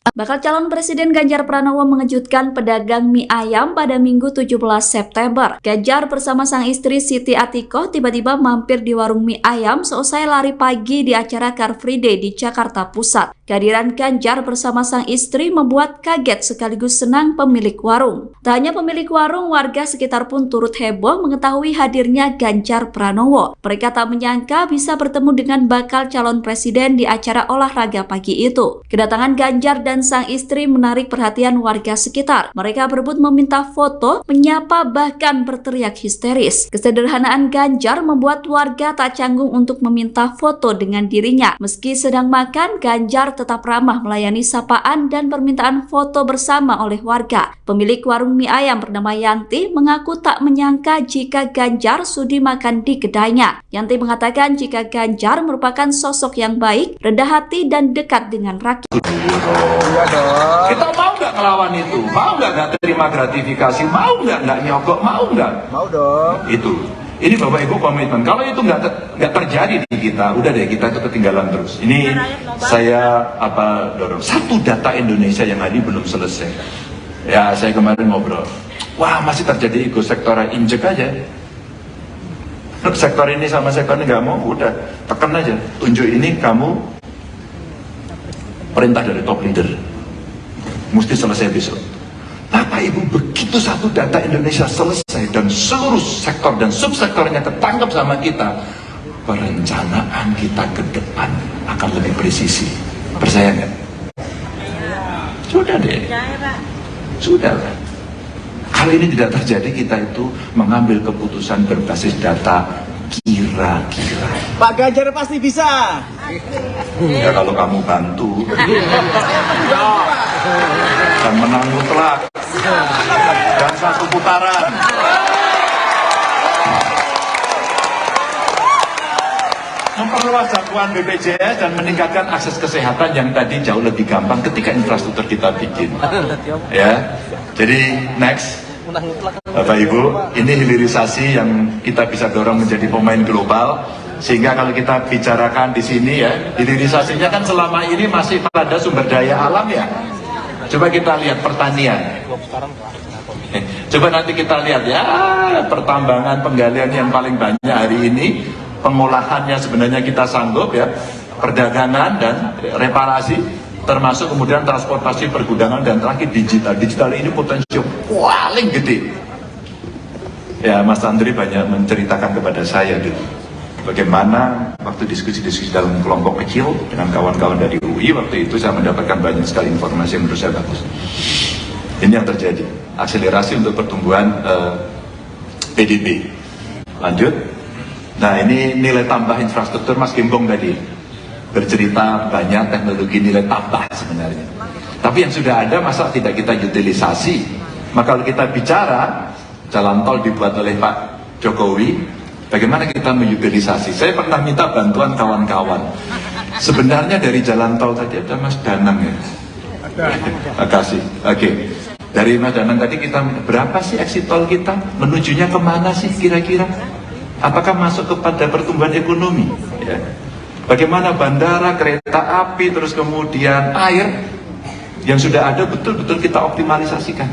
Bakal calon Presiden Ganjar Pranowo mengejutkan pedagang mie ayam pada Minggu 17 September. Ganjar bersama sang istri Siti Atikoh tiba-tiba mampir di warung mie ayam seusai lari pagi di acara Car Free Day di Jakarta Pusat. Kehadiran Ganjar bersama sang istri membuat kaget sekaligus senang pemilik warung. Tak hanya pemilik warung, warga sekitar pun turut heboh mengetahui hadirnya Ganjar Pranowo. Mereka tak menyangka bisa bertemu dengan bakal calon presiden di acara olahraga pagi itu. Kedatangan Ganjar dan sang istri menarik perhatian warga sekitar. Mereka berebut meminta foto, menyapa bahkan berteriak histeris. Kesederhanaan Ganjar membuat warga tak canggung untuk meminta foto dengan dirinya. Meski sedang makan, Ganjar tetap ramah melayani sapaan dan permintaan foto bersama oleh warga. Pemilik warung mie ayam bernama Yanti mengaku tak menyangka jika Ganjar sudi makan di kedainya. Yanti mengatakan jika Ganjar merupakan sosok yang baik, rendah hati dan dekat dengan rakyat. Kita mau nggak ngelawan itu? Mau nggak terima gratifikasi? Mau nggak nyogok? Mau nggak? Mau dong. Itu. Ini Bapak Ibu komitmen. Kalau itu nggak terjadi di kita, udah deh kita itu ketinggalan terus. Ini saya dorong. Satu data Indonesia yang hari belum selesai. Ya saya kemarin ngobrol. Wah masih terjadi ego sektoral, injek aja. Sektor ini sama sektor ini nggak mau, udah tekan aja. Tunjuk ini kamu perintah dari top leader. Mesti selesai besok. Bapak Ibu, begitu satu data Indonesia selesai dan seluruh sektor dan subsektornya ketangkep sama kita, perencanaan kita ke depan akan lebih presisi. Percaya nggak? Sudah deh. Sudah lah. Kali ini tidak terjadi, kita itu mengambil keputusan berbasis data kira-kira. Pak Ganjar pasti bisa. Ya kalau kamu bantu dan menang mutlak dan satu putaran. Memperluas jangkauan BPJS dan meningkatkan akses kesehatan yang tadi jauh lebih gampang ketika infrastruktur kita bikin. Ya, jadi next. Bapak Ibu, ini hilirisasi yang kita bisa dorong menjadi pemain global, sehingga kalau kita bicarakan di sini ya, hilirisasinya kan selama ini masih pada sumber daya alam ya. Coba kita lihat pertanian. Coba nanti kita lihat ya, pertambangan penggalian yang paling banyak hari ini, pengolahannya sebenarnya kita sanggup ya, perdagangan dan reparasi, termasuk kemudian transportasi, pergudangan, dan terakhir digital. Digital ini potensi paling gede. Ya, Mas Andri banyak menceritakan kepada saya dulu bagaimana waktu diskusi-diskusi dalam kelompok kecil dengan kawan-kawan dari UI, waktu itu saya mendapatkan banyak sekali informasi yang menurut saya bagus. Ini yang terjadi, akselerasi untuk pertumbuhan PDB. Lanjut. Nah, ini nilai tambah infrastruktur Mas Gembong tadi bercerita banyak teknologi nilai tambah sebenarnya. Tapi yang sudah ada masa tidak kita utilisasi? Maka kalau kita bicara jalan tol dibuat oleh Pak Jokowi, bagaimana kita mengutilisasi? Saya pernah minta bantuan kawan-kawan. Sebenarnya dari jalan tol tadi ada Mas Danang ya. Makasih. Oke. Dari Mas Danang tadi kita berapa sih exit tol kita? Menujunya kemana sih kira-kira? Apakah masuk kepada pertumbuhan ekonomi? Ya. Bagaimana bandara, kereta api, terus kemudian air yang sudah ada betul-betul kita optimalisasikan.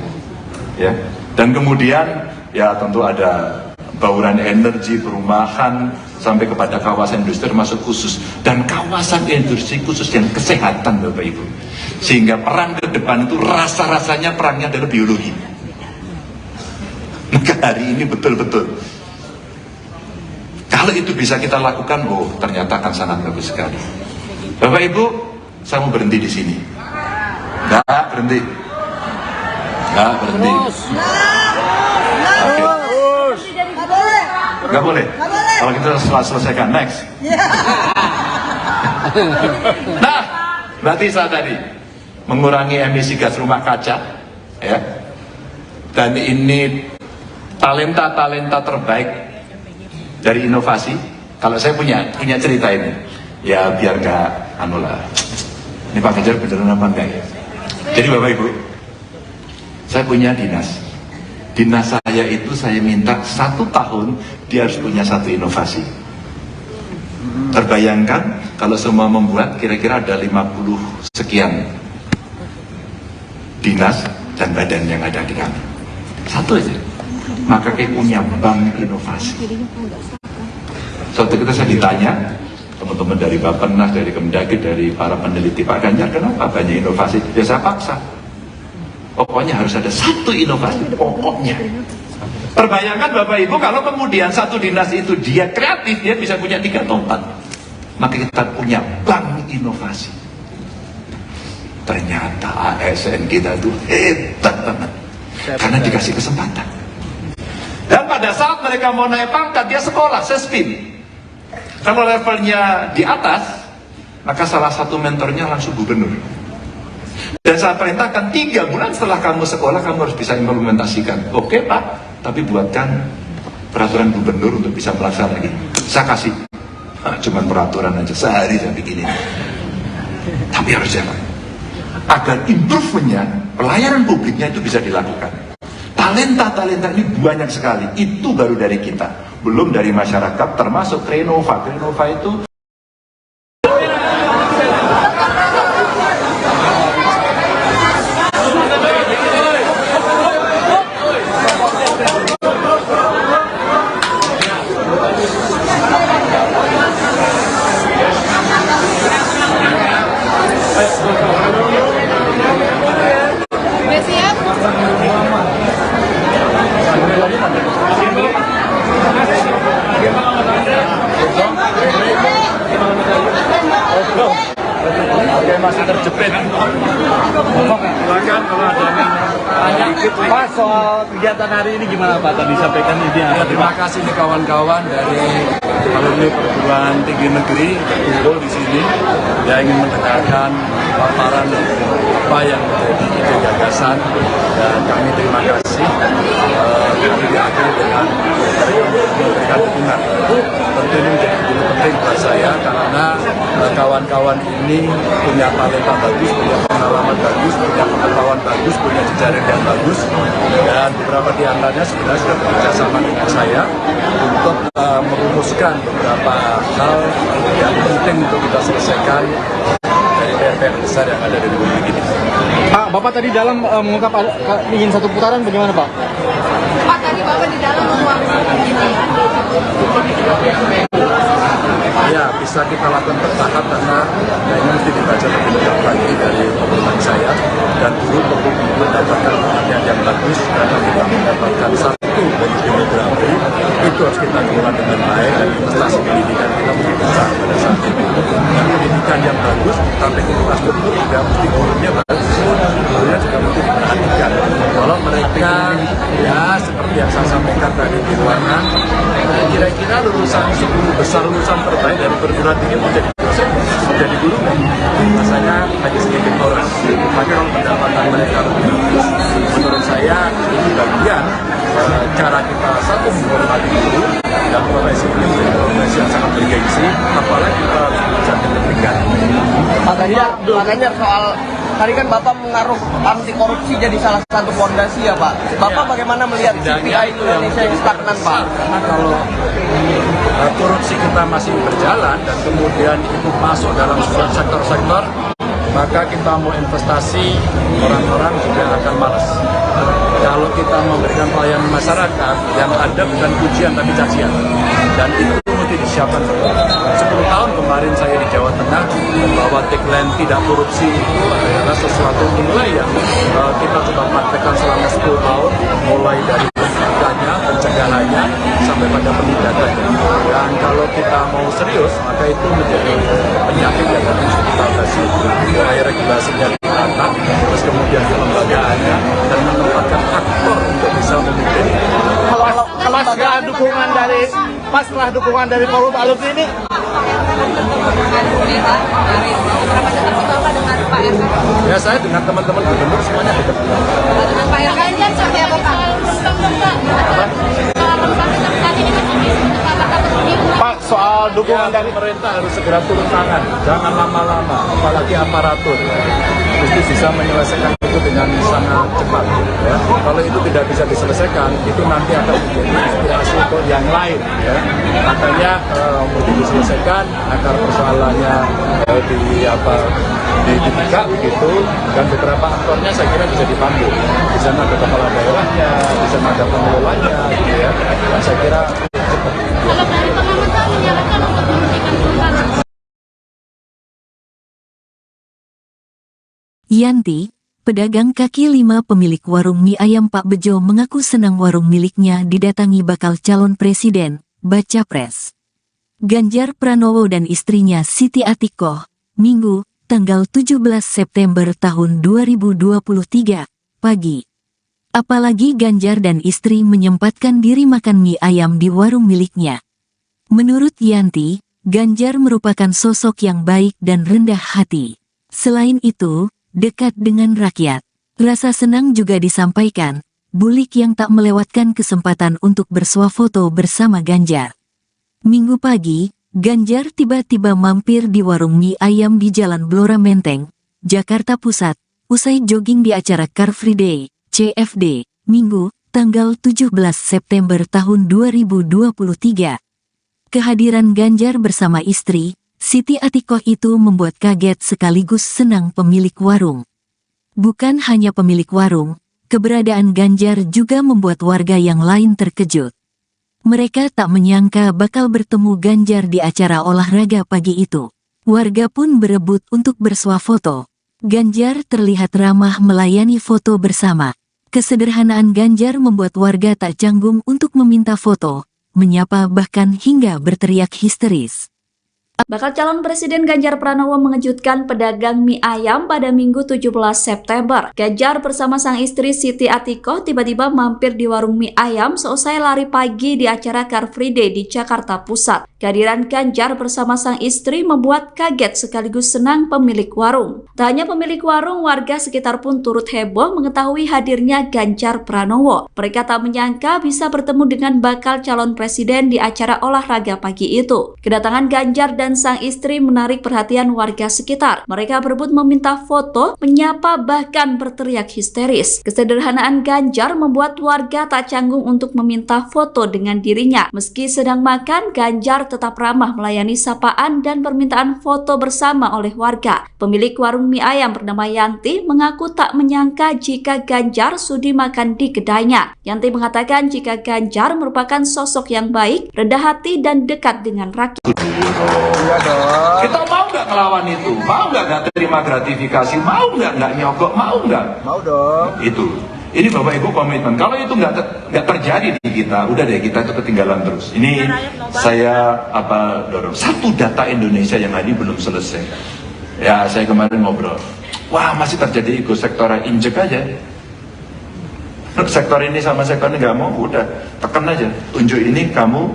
Ya. Dan kemudian ya tentu ada bauran energi, perumahan, sampai kepada kawasan industri termasuk khusus, dan kawasan industri khusus yang kesehatan Bapak Ibu. Sehingga perang ke depan itu rasa-rasanya perangnya adalah biologi. Maka hari ini betul-betul kalau itu bisa kita lakukan, oh ternyata akan sangat bagus sekali. Bapak Ibu, saya mau berhenti di sini. Nggak berhenti. Nggak boleh. Kalau kita selesaikan, next. Nah, berarti saya tadi mengurangi emisi gas rumah kaca, ya. Dan ini talenta terbaik dari inovasi. Kalau saya punya cerita ini, ya biar nggak lah. Ini Pak Ganjar beneran apa enggak ya? Jadi Bapak Ibu, saya punya dinas. Dinas saya itu saya minta 1 tahun dia harus punya 1 inovasi. Terbayangkan kalau semua membuat kira-kira ada 50 sekian dinas dan badan yang ada di kami. 1 aja. Maka kayak punya bank inovasi. Suatu ketika saya ditanya, teman-teman dari Bappenas, dari Kemdagri, dari para peneliti Pak Ganjar, kenapa banyak inovasi? Ya saya paksa. Pokoknya harus ada 1 inovasi, pokoknya. Terbayangkan Bapak Ibu kalau kemudian 1 dinas itu dia kreatif, dia bisa punya 3 atau 4. Maka kita punya bank inovasi. Ternyata ASN kita itu hebat banget. Karena dikasih kesempatan. Dan pada saat mereka mau naik pangkat, dia sekolah, sespim. Kalau levelnya di atas, maka salah satu mentornya langsung gubernur. Dan saya perintahkan 3 bulan setelah kamu sekolah, kamu harus bisa implementasikan. Oke Pak, tapi buatkan peraturan gubernur untuk bisa melaksanakan. Saya kasih, cuman peraturan aja, sehari saya bikin ini. Tapi harus jalan. Agar improve-nya, pelayanan publiknya itu bisa dilakukan. Talenta ini banyak sekali, itu baru dari kita. Belum dari masyarakat, termasuk Renova. Renova itu masih terjepit. Silakan kalau ada yang Pak, soal kegiatan hari ini gimana Pak? Tadi sampaikan ini apa? Terima kasih nih kawan-kawan dari alumni perguruan tinggi negeri kumpul di sini. Dia ingin mendengarkan paparan apa yang menjadi ide gagasan, dan kami terima kasih. Kami diakhiri dengan memberikan dukungan. Tentu ini menjadi penting buat saya karena kawan-kawan ini punya talenta bagus, punya pengalaman bagus, punya pengetahuan bagus, punya jejaring yang bagus, dan beberapa di antaranya sebenarnya sudah bekerja sama dengan saya untuk merumuskan beberapa hal yang penting untuk kita selesaikan dari PR besar yang ada di Republik ini. Pak, Bapak tadi dalam mengungkap ingin 1 putaran, bagaimana Pak? Pak, tadi Bapak di dalam ruang ini. Ya, bisa kita lakukan bertahap karena ini mesti dibaca lebih lengkap lagi dari pengumuman saya, dan dulu perlu mendapatkan perhatian yang bagus karena kita mendapatkan 1 bonus demografi itu harus kita kelola dengan baik, dan investasi pendidikan kita mesti besar pada saat itu. Dan pendidikan yang bagus sampai infrastruktur juga mesti gurunya bagus, gurunya juga mesti diperhatikan. Kalau mereka ya seperti yang saya sampaikan tadi di ruangan, kira-kira lulusan 10 besar lulusan terbaik dari perguruan tinggi menjadi dosen. jadi guru rasanya hanya sedikit boros. Tapi kalau pendapatan mereka lebih bagus, menurut saya ini bagian cara kita satu menghormati guru dan profesi ini menjadi profesi yang sangat bergengsi, apalagi kita harus bekerja di negeri kan. Pak Ganjar, soal tadi kan Bapak mengaruh anti korupsi jadi salah satu fondasi ya Pak. Bapak bagaimana melihat CPI Indonesia yang stagnan Pak? Karena kalau korupsi kita masih berjalan dan kemudian itu masuk dalam sebuah sektor-sektor, maka kita mau investasi, orang-orang juga akan malas. Kalau kita memberikan pelayanan masyarakat, yang ada bukan pujian tapi cacian, dan itu mesti disiapkan. 10 tahun kemarin saya di Jawa Tengah membawa tagline tidak korupsi itu adalah sesuatu nilai yang kita coba praktekkan selama 10 tahun, mulai dari pencegahannya sampai pada penindakannya. Dan kalau kita mau serius, maka itu menjadi penyakit yang harus kita atasi. Mulai regulasinya ditata, terus kemudian kelembagaannya, dan menempatkan aktor untuk bisa memimpin. Kalau setelah dukungan dari Forum Alumni ini, ya saya dengan teman-teman gubernur semuanya dekat. Dengan Pak Ganjar seperti apa Pak? Pak, soal dukungan dari Pemerintah harus segera turun tangan, jangan lama-lama, apalagi aparatur. Mesti bisa menyelesaikan itu dengan sangat cepat. Ya. Kalau itu tidak bisa diselesaikan, itu nanti akan menjadi inspirasi untuk yang lain. Ya. Makanya mesti diselesaikan agar persoalannya dibuka begitu, dan beberapa aktornya saya kira bisa dipanggil. Di sana ada kepala daerahnya, di sana ada pengelolanya, gitu ya. Dan saya kira cepat. Kalau dari pengamat kan menyarankan untuk menghentikan perubahan. Yanti, pedagang kaki lima pemilik warung mie ayam Pak Bejo mengaku senang warung miliknya didatangi bakal calon presiden, baca pres. Ganjar Pranowo dan istrinya Siti Atikoh, Minggu, tanggal 17 September tahun 2023, pagi. Apalagi Ganjar dan istri menyempatkan diri makan mie ayam di warung miliknya. Menurut Yanti, Ganjar merupakan sosok yang baik dan rendah hati. Selain itu, dekat dengan rakyat. Rasa senang juga disampaikan, Bulik yang tak melewatkan kesempatan untuk bersuah foto bersama Ganjar. Minggu pagi, Ganjar tiba-tiba mampir di warung mie ayam di Jalan Blora Menteng, Jakarta Pusat, usai jogging di acara Car Free Day, CFD, Minggu, tanggal 17 September tahun 2023. Kehadiran Ganjar bersama istri, Siti Atikoh itu membuat kaget sekaligus senang pemilik warung. Bukan hanya pemilik warung, keberadaan Ganjar juga membuat warga yang lain terkejut. Mereka tak menyangka bakal bertemu Ganjar di acara olahraga pagi itu. Warga pun berebut untuk bersuah foto. Ganjar terlihat ramah melayani foto bersama. Kesederhanaan Ganjar membuat warga tak canggung untuk meminta foto, menyapa bahkan hingga berteriak histeris. Bakal calon Presiden Ganjar Pranowo mengejutkan pedagang mie ayam pada Minggu 17 September. Ganjar bersama sang istri Siti Atikoh tiba-tiba mampir di warung mie ayam seusai lari pagi di acara Car Free Day di Jakarta Pusat. Kehadiran Ganjar bersama sang istri membuat kaget sekaligus senang pemilik warung. Tak hanya pemilik warung, warga sekitar pun turut heboh mengetahui hadirnya Ganjar Pranowo. Mereka tak menyangka bisa bertemu dengan bakal calon presiden di acara olahraga pagi itu. Kedatangan Ganjar dan sang istri menarik perhatian warga sekitar. Mereka berebut meminta foto, menyapa bahkan berteriak histeris. Kesederhanaan Ganjar membuat warga tak canggung untuk meminta foto dengan dirinya. Meski sedang makan, Ganjar tetap ramah melayani sapaan dan permintaan foto bersama oleh warga. Pemilik warung mie ayam bernama Yanti mengaku tak menyangka jika Ganjar sudi makan di kedainya. Yanti mengatakan jika Ganjar merupakan sosok yang baik, rendah hati dan dekat dengan rakyat. Kita mau nggak melawan itu? Mau nggak terima gratifikasi? Mau nggak nyogok? Mau nggak? mau dong. Itu. Ini Bapak Ibu komitmen. Kalau itu nggak terjadi di kita, udah deh kita itu ketinggalan terus. Ini saya dorong. Satu data Indonesia yang tadi belum selesai. Ya saya kemarin ngobrol. Wah masih terjadi ego sektoral, injek aja. Sektor ini sama sektor ini nggak mau, udah tekan aja. Tunjuk ini kamu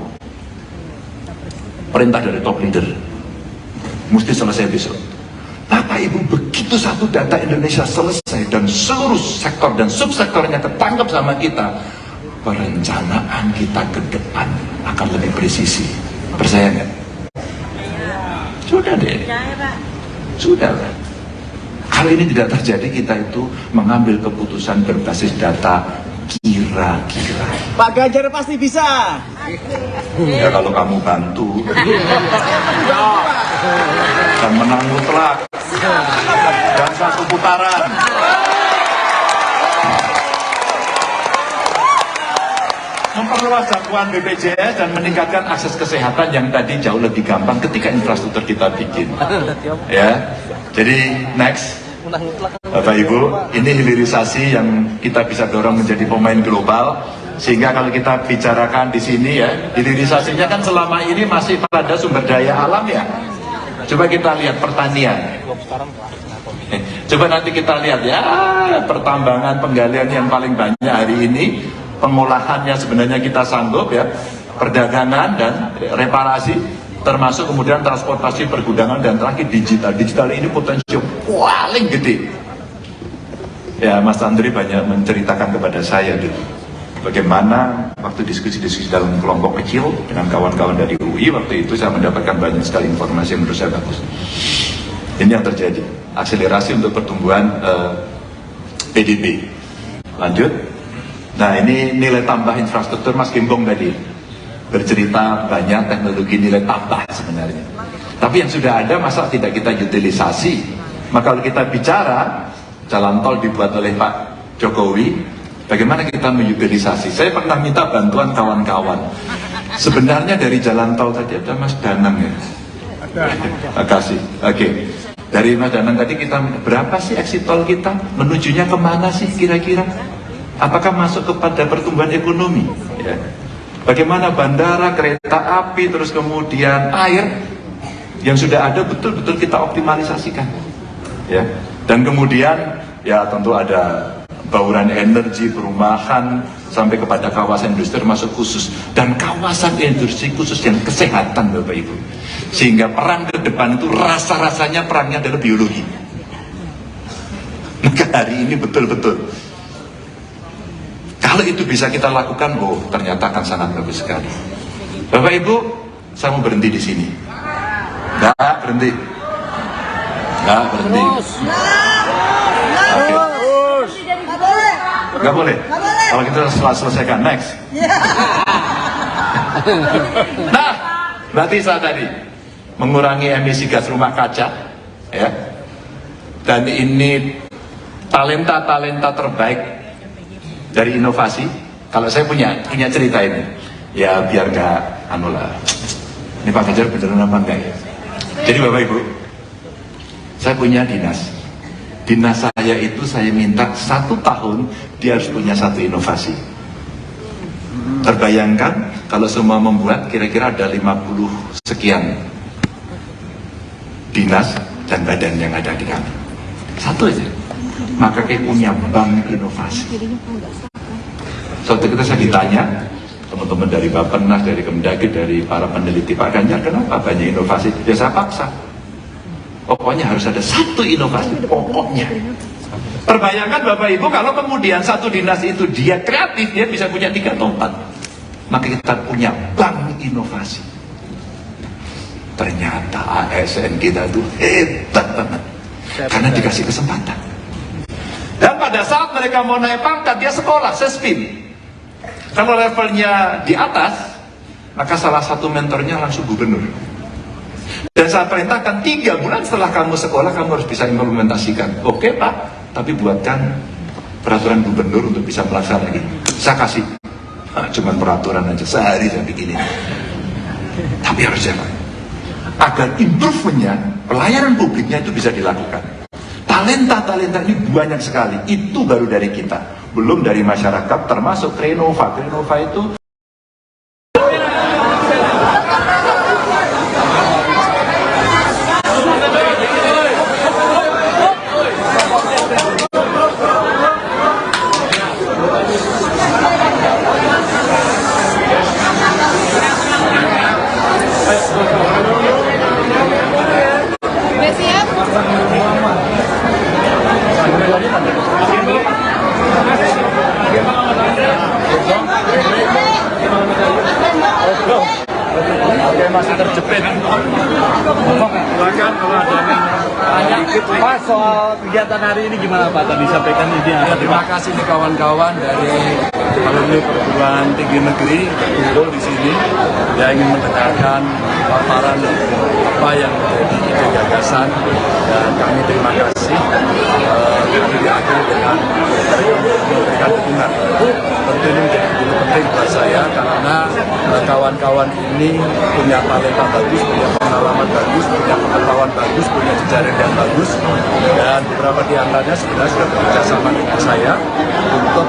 perintah dari top leader. mesti selesai besok. Bapak Ibu, begitu satu data Indonesia selesai dan seluruh sektor dan subsektornya ketangkep sama kita, perencanaan kita ke depan akan lebih presisi. Percaya nggak? Sudah deh. Sudah lah. Kalau ini tidak terjadi, kita itu mengambil keputusan berbasis data kira-kira. Pak Ganjar pasti bisa. Ya kalau kamu bantu. Dan menang mutlak. Dan satu putaran. Memperluas jangkauan BPJS dan meningkatkan akses kesehatan yang tadi jauh lebih gampang ketika infrastruktur kita bikin. Ya, jadi next, Bapak Ibu, ini hilirisasi yang kita bisa dorong menjadi pemain global. Sehingga kalau kita bicarakan di sini ya, hilirisasinya kan selama ini masih pada sumber daya alam ya. Coba kita lihat pertanian. Coba nanti kita lihat ya, pertambangan penggalian yang paling banyak hari ini. Pengolahannya sebenarnya kita sanggup ya, perdagangan dan reparasi, termasuk kemudian transportasi, pergudangan, dan terakhir digital. Digital ini potensi paling gede. Ya, Mas Andri banyak menceritakan kepada saya dulu, bagaimana waktu diskusi-diskusi dalam kelompok kecil dengan kawan-kawan dari UI, waktu itu saya mendapatkan banyak sekali informasi yang menurut saya bagus. Ini yang terjadi, akselerasi untuk pertumbuhan PDB. Lanjut. Nah, ini nilai tambah infrastruktur. Mas Gembong tadi bercerita banyak teknologi nilai tambah sebenarnya. Tapi yang sudah ada masa tidak kita utilisasi? Maka kalau kita bicara jalan tol dibuat oleh Pak Jokowi, bagaimana kita mengutilisasi? Saya pernah minta bantuan kawan-kawan. Sebenarnya dari jalan tol tadi ada Mas Danang ya. Makasih. Oke. Dari Mas Danang tadi kita berapa sih exit tol kita? Menujunya kemana sih kira-kira? Apakah masuk kepada pertumbuhan ekonomi? Ya. Bagaimana bandara, kereta api, terus kemudian air yang sudah ada betul-betul kita optimalisasikan. Ya. Dan kemudian ya tentu ada bauran energi, perumahan, sampai kepada kawasan industri masuk khusus. Dan kawasan industri khusus yang kesehatan Bapak Ibu. Sehingga perang ke depan itu rasa-rasanya perangnya adalah biologi. Maka hari ini betul-betul kalau itu bisa kita lakukan, oh ternyata akan sangat bagus sekali. Bapak Ibu, saya mau berhenti di sini. Nggak berhenti. Nggak berhenti. Oke. Nggak boleh. Kalau kita selesaikan, next. Nah, berarti saya tadi mengurangi emisi gas rumah kaca, ya. Dan ini talenta-talenta terbaik dari inovasi. Kalau saya punya cerita ini, ya biar nggak ini Pak Ganjar beneran apa enggak ya? Jadi Bapak Ibu, saya punya dinas saya itu saya minta 1 tahun dia harus punya 1 inovasi. Terbayangkan kalau semua membuat, kira-kira ada 50 sekian dinas dan badan yang ada di kami. 1 aja. Maka kayak punya bank inovasi. Suatu ketika saya ditanya, teman-teman dari Bappenas, dari Kemdagri, dari para peneliti, Pak Ganjar, kenapa banyak inovasi? Ya saya paksa. Pokoknya harus ada 1 inovasi, pokoknya. Terbayangkan Bapak Ibu, kalau kemudian 1 dinas itu dia kreatif, dia bisa punya 3 atau 4. Maka kita punya bank inovasi. Ternyata ASN kita itu hebat banget. Karena dikasih kesempatan. Dan pada saat mereka mau naik pangkat, dia sekolah, sespim. Kalau levelnya di atas, maka salah satu mentornya langsung gubernur. Dan saya perintahkan 3 bulan setelah kamu sekolah, kamu harus bisa implementasikan. Oke Pak, tapi buatkan peraturan gubernur untuk bisa melaksanakan. Saya kasih, cuman peraturan aja, sehari saya bikinin. Tapi harus siapa? Agar improvementnya, pelayanan publiknya itu bisa dilakukan. Talenta-talenta ini banyak sekali, itu baru dari kita, belum dari masyarakat, termasuk Renova. Renova itu masih terjepit. Silakan kalau ada yang tanya. Pak, soal kegiatan hari ini gimana Pak? Tadi sampaikan ide Ya, apa? terima kasih nih kawan-kawan dari alumni perguruan tinggi negeri kumpul di sini. Dia ingin mendengarkan paparan apa yang menjadi ide gagasan, dan kami terima kasih. Kami diakhiri dengan memberikan dukungan. Tentu ini menjadi penting buat saya karena kawan-kawan ini punya talenta bagus, punya pengalaman bagus, punya pengetahuan bagus, punya jejaring yang bagus, dan beberapa di antaranya sebenarnya sudah bekerja sama dengan saya untuk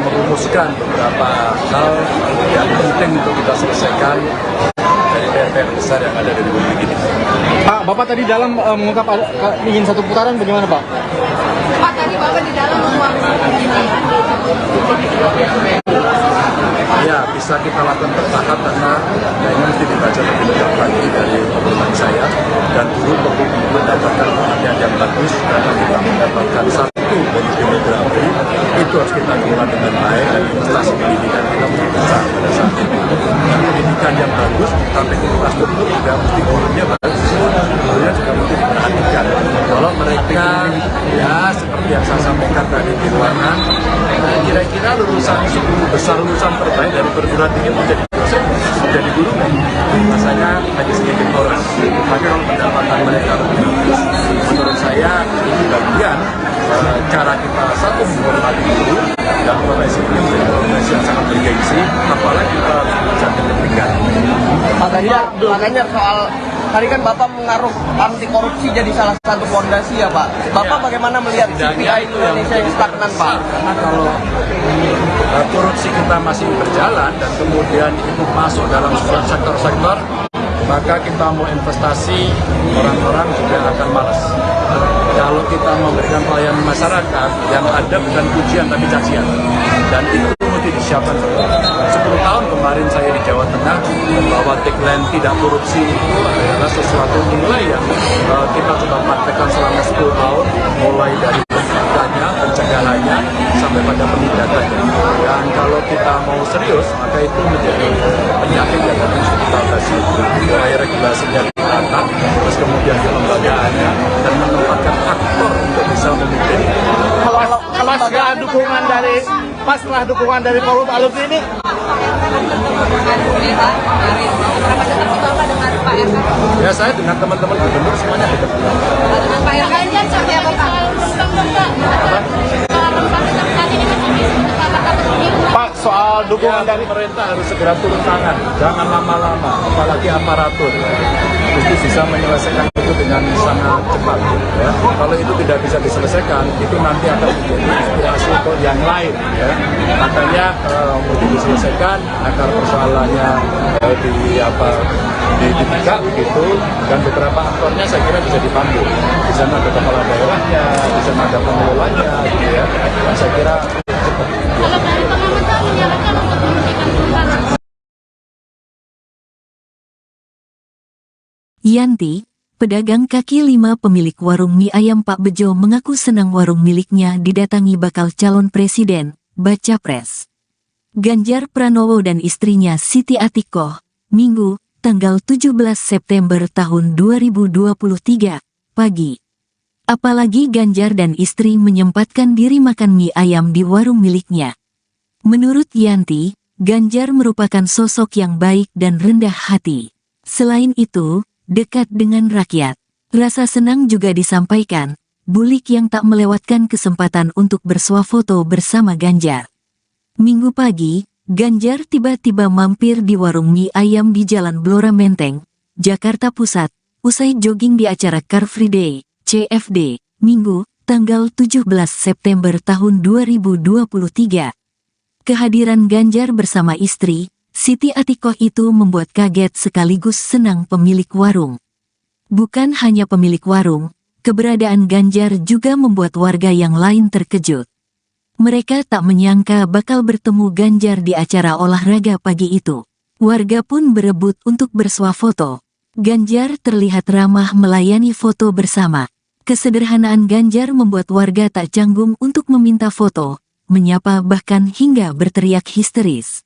merumuskan beberapa hal yang penting untuk kita selesaikan dari PR besar yang ada di Republik ini. Pak, Bapak tadi dalam mengungkap ingin satu putaran bagaimana Pak? Pak, tadi Bapak di dalam Ya, bisa kita lakukan bertahap karena kayaknya mesti dibaca lebih lengkap lagi dari obrolan saya, dan dulu perlu mendapatkan perhatian yang bagus karena kita mendapatkan satu bonus demografi itu harus kita kelola dengan baik, dan investasi pendidikan kita mesti besar pada saat itu. Dan pendidikan yang bagus sampai infrastruktur juga mesti gurunya bagus, gurunya juga mesti diperhatikan. Kalau mereka ya seperti yang saya sampaikan tadi di ruangan, kira-kira lulusan 10 besar lulusan terbaik dari perguruan tinggi menjadi dosen, menjadi guru, rasanya hanya sedikit orang. Tapi kalau pendapatan mereka lebih bagus, menurut saya ini bagian cara kita satu menghormati guru, dan profesi ini menjadi profesi yang sangat bergengsi, apalagi kita harus belajar pendidikan. Pak Ganjar, soal tadi kan Bapak mengaruh anti korupsi jadi salah satu fondasi ya Pak. Bapak bagaimana melihat CPI Indonesia yang stagnan Pak? Karena kalau korupsi kita masih berjalan dan kemudian itu masuk dalam sebuah sektor-sektor, maka kita mau investasi, orang-orang juga akan malas. Kalau kita memberikan pelayanan masyarakat, yang ada bukan pujian tapi cacian, dan itu mesti disiapkan. 10 tahun kemarin saya di Jawa Tengah membawa tagline tidak korupsi itu adalah sesuatu nilai yang kita coba praktekkan selama 10 tahun, mulai dari pencegahannya sampai pada penindakannya. Dan kalau kita mau serius, maka itu menjadi penyakit yang harus kita atasi. Mulai regulasinya ditata, terus kemudian kelembagaannya, dan menempatkan aktor untuk bisa memimpin. Kalau setelah dukungan dari forum alumni ini, Ya, saya dengan teman-teman gubernur semuanya dekat. Pak Ganjar seperti apa Pak? Pak, soal dukungan dari Pemerintah harus segera turun tangan, jangan lama-lama, apalagi aparatur. Mesti bisa menyelesaikan itu dengan sangat cepat. Ya. Kalau itu tidak bisa diselesaikan, itu nanti akan menjadi inspirasi untuk yang lain. Ya. Makanya mesti diselesaikan agar persoalannya dibuka begitu, dan beberapa aktornya saya kira bisa dipandu. Di sana ada kepala daerahnya, di sana ada pengelolanya, gitu ya. Dan saya kira cepat. Kalau dari pengamat menyarankan untuk menghentikan perubahan. Yanti, pedagang kaki lima pemilik warung mie ayam Pak Bejo mengaku senang warung miliknya didatangi bakal calon presiden, baca pres. Ganjar Pranowo dan istrinya Siti Atikoh, Minggu, tanggal 17 September tahun 2023, pagi. Apalagi Ganjar dan istri menyempatkan diri makan mie ayam di warung miliknya. Menurut Yanti, Ganjar merupakan sosok yang baik dan rendah hati. Selain itu, dekat dengan rakyat. Rasa senang juga disampaikan, Bulik yang tak melewatkan kesempatan untuk bersuah foto bersama Ganjar. Minggu pagi, Ganjar tiba-tiba mampir di warung mie ayam di Jalan Blora Menteng, Jakarta Pusat, usai jogging di acara Car Free Day, CFD, Minggu, tanggal 17 September tahun 2023. Kehadiran Ganjar bersama istri, Siti Atikoh itu membuat kaget sekaligus senang pemilik warung. Bukan hanya pemilik warung, keberadaan Ganjar juga membuat warga yang lain terkejut. Mereka tak menyangka bakal bertemu Ganjar di acara olahraga pagi itu. Warga pun berebut untuk bersuah foto. Ganjar terlihat ramah melayani foto bersama. Kesederhanaan Ganjar membuat warga tak canggung untuk meminta foto, menyapa bahkan hingga berteriak histeris.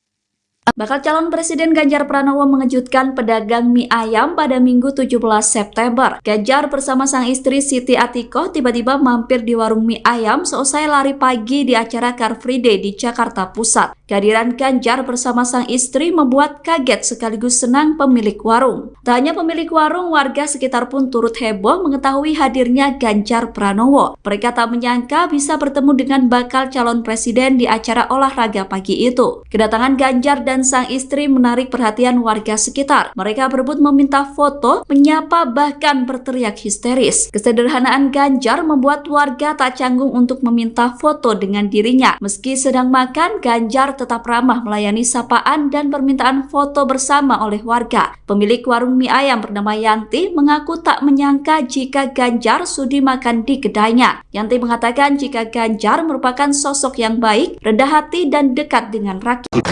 Bakal calon Presiden Ganjar Pranowo mengejutkan pedagang mie ayam pada Minggu 17 September. Ganjar bersama sang istri Siti Atikoh tiba-tiba mampir di warung mie ayam seusai lari pagi di acara Car Free Day di Jakarta Pusat. Kehadiran Ganjar bersama sang istri membuat kaget sekaligus senang pemilik warung. Tak hanya pemilik warung, warga sekitar pun turut heboh mengetahui hadirnya Ganjar Pranowo. Mereka tak menyangka bisa bertemu dengan bakal calon presiden di acara olahraga pagi itu. Kedatangan Ganjar dan sang istri menarik perhatian warga sekitar. Mereka berebut meminta foto, menyapa, bahkan berteriak histeris. Kesederhanaan Ganjar membuat warga tak canggung untuk meminta foto dengan dirinya. Meski sedang makan, Ganjar tetap ramah melayani sapaan dan permintaan foto bersama oleh warga. Pemilik warung mie ayam bernama Yanti mengaku tak menyangka jika Ganjar sudi makan di kedainya. Yanti mengatakan jika Ganjar merupakan sosok yang baik, rendah hati dan dekat dengan rakyat.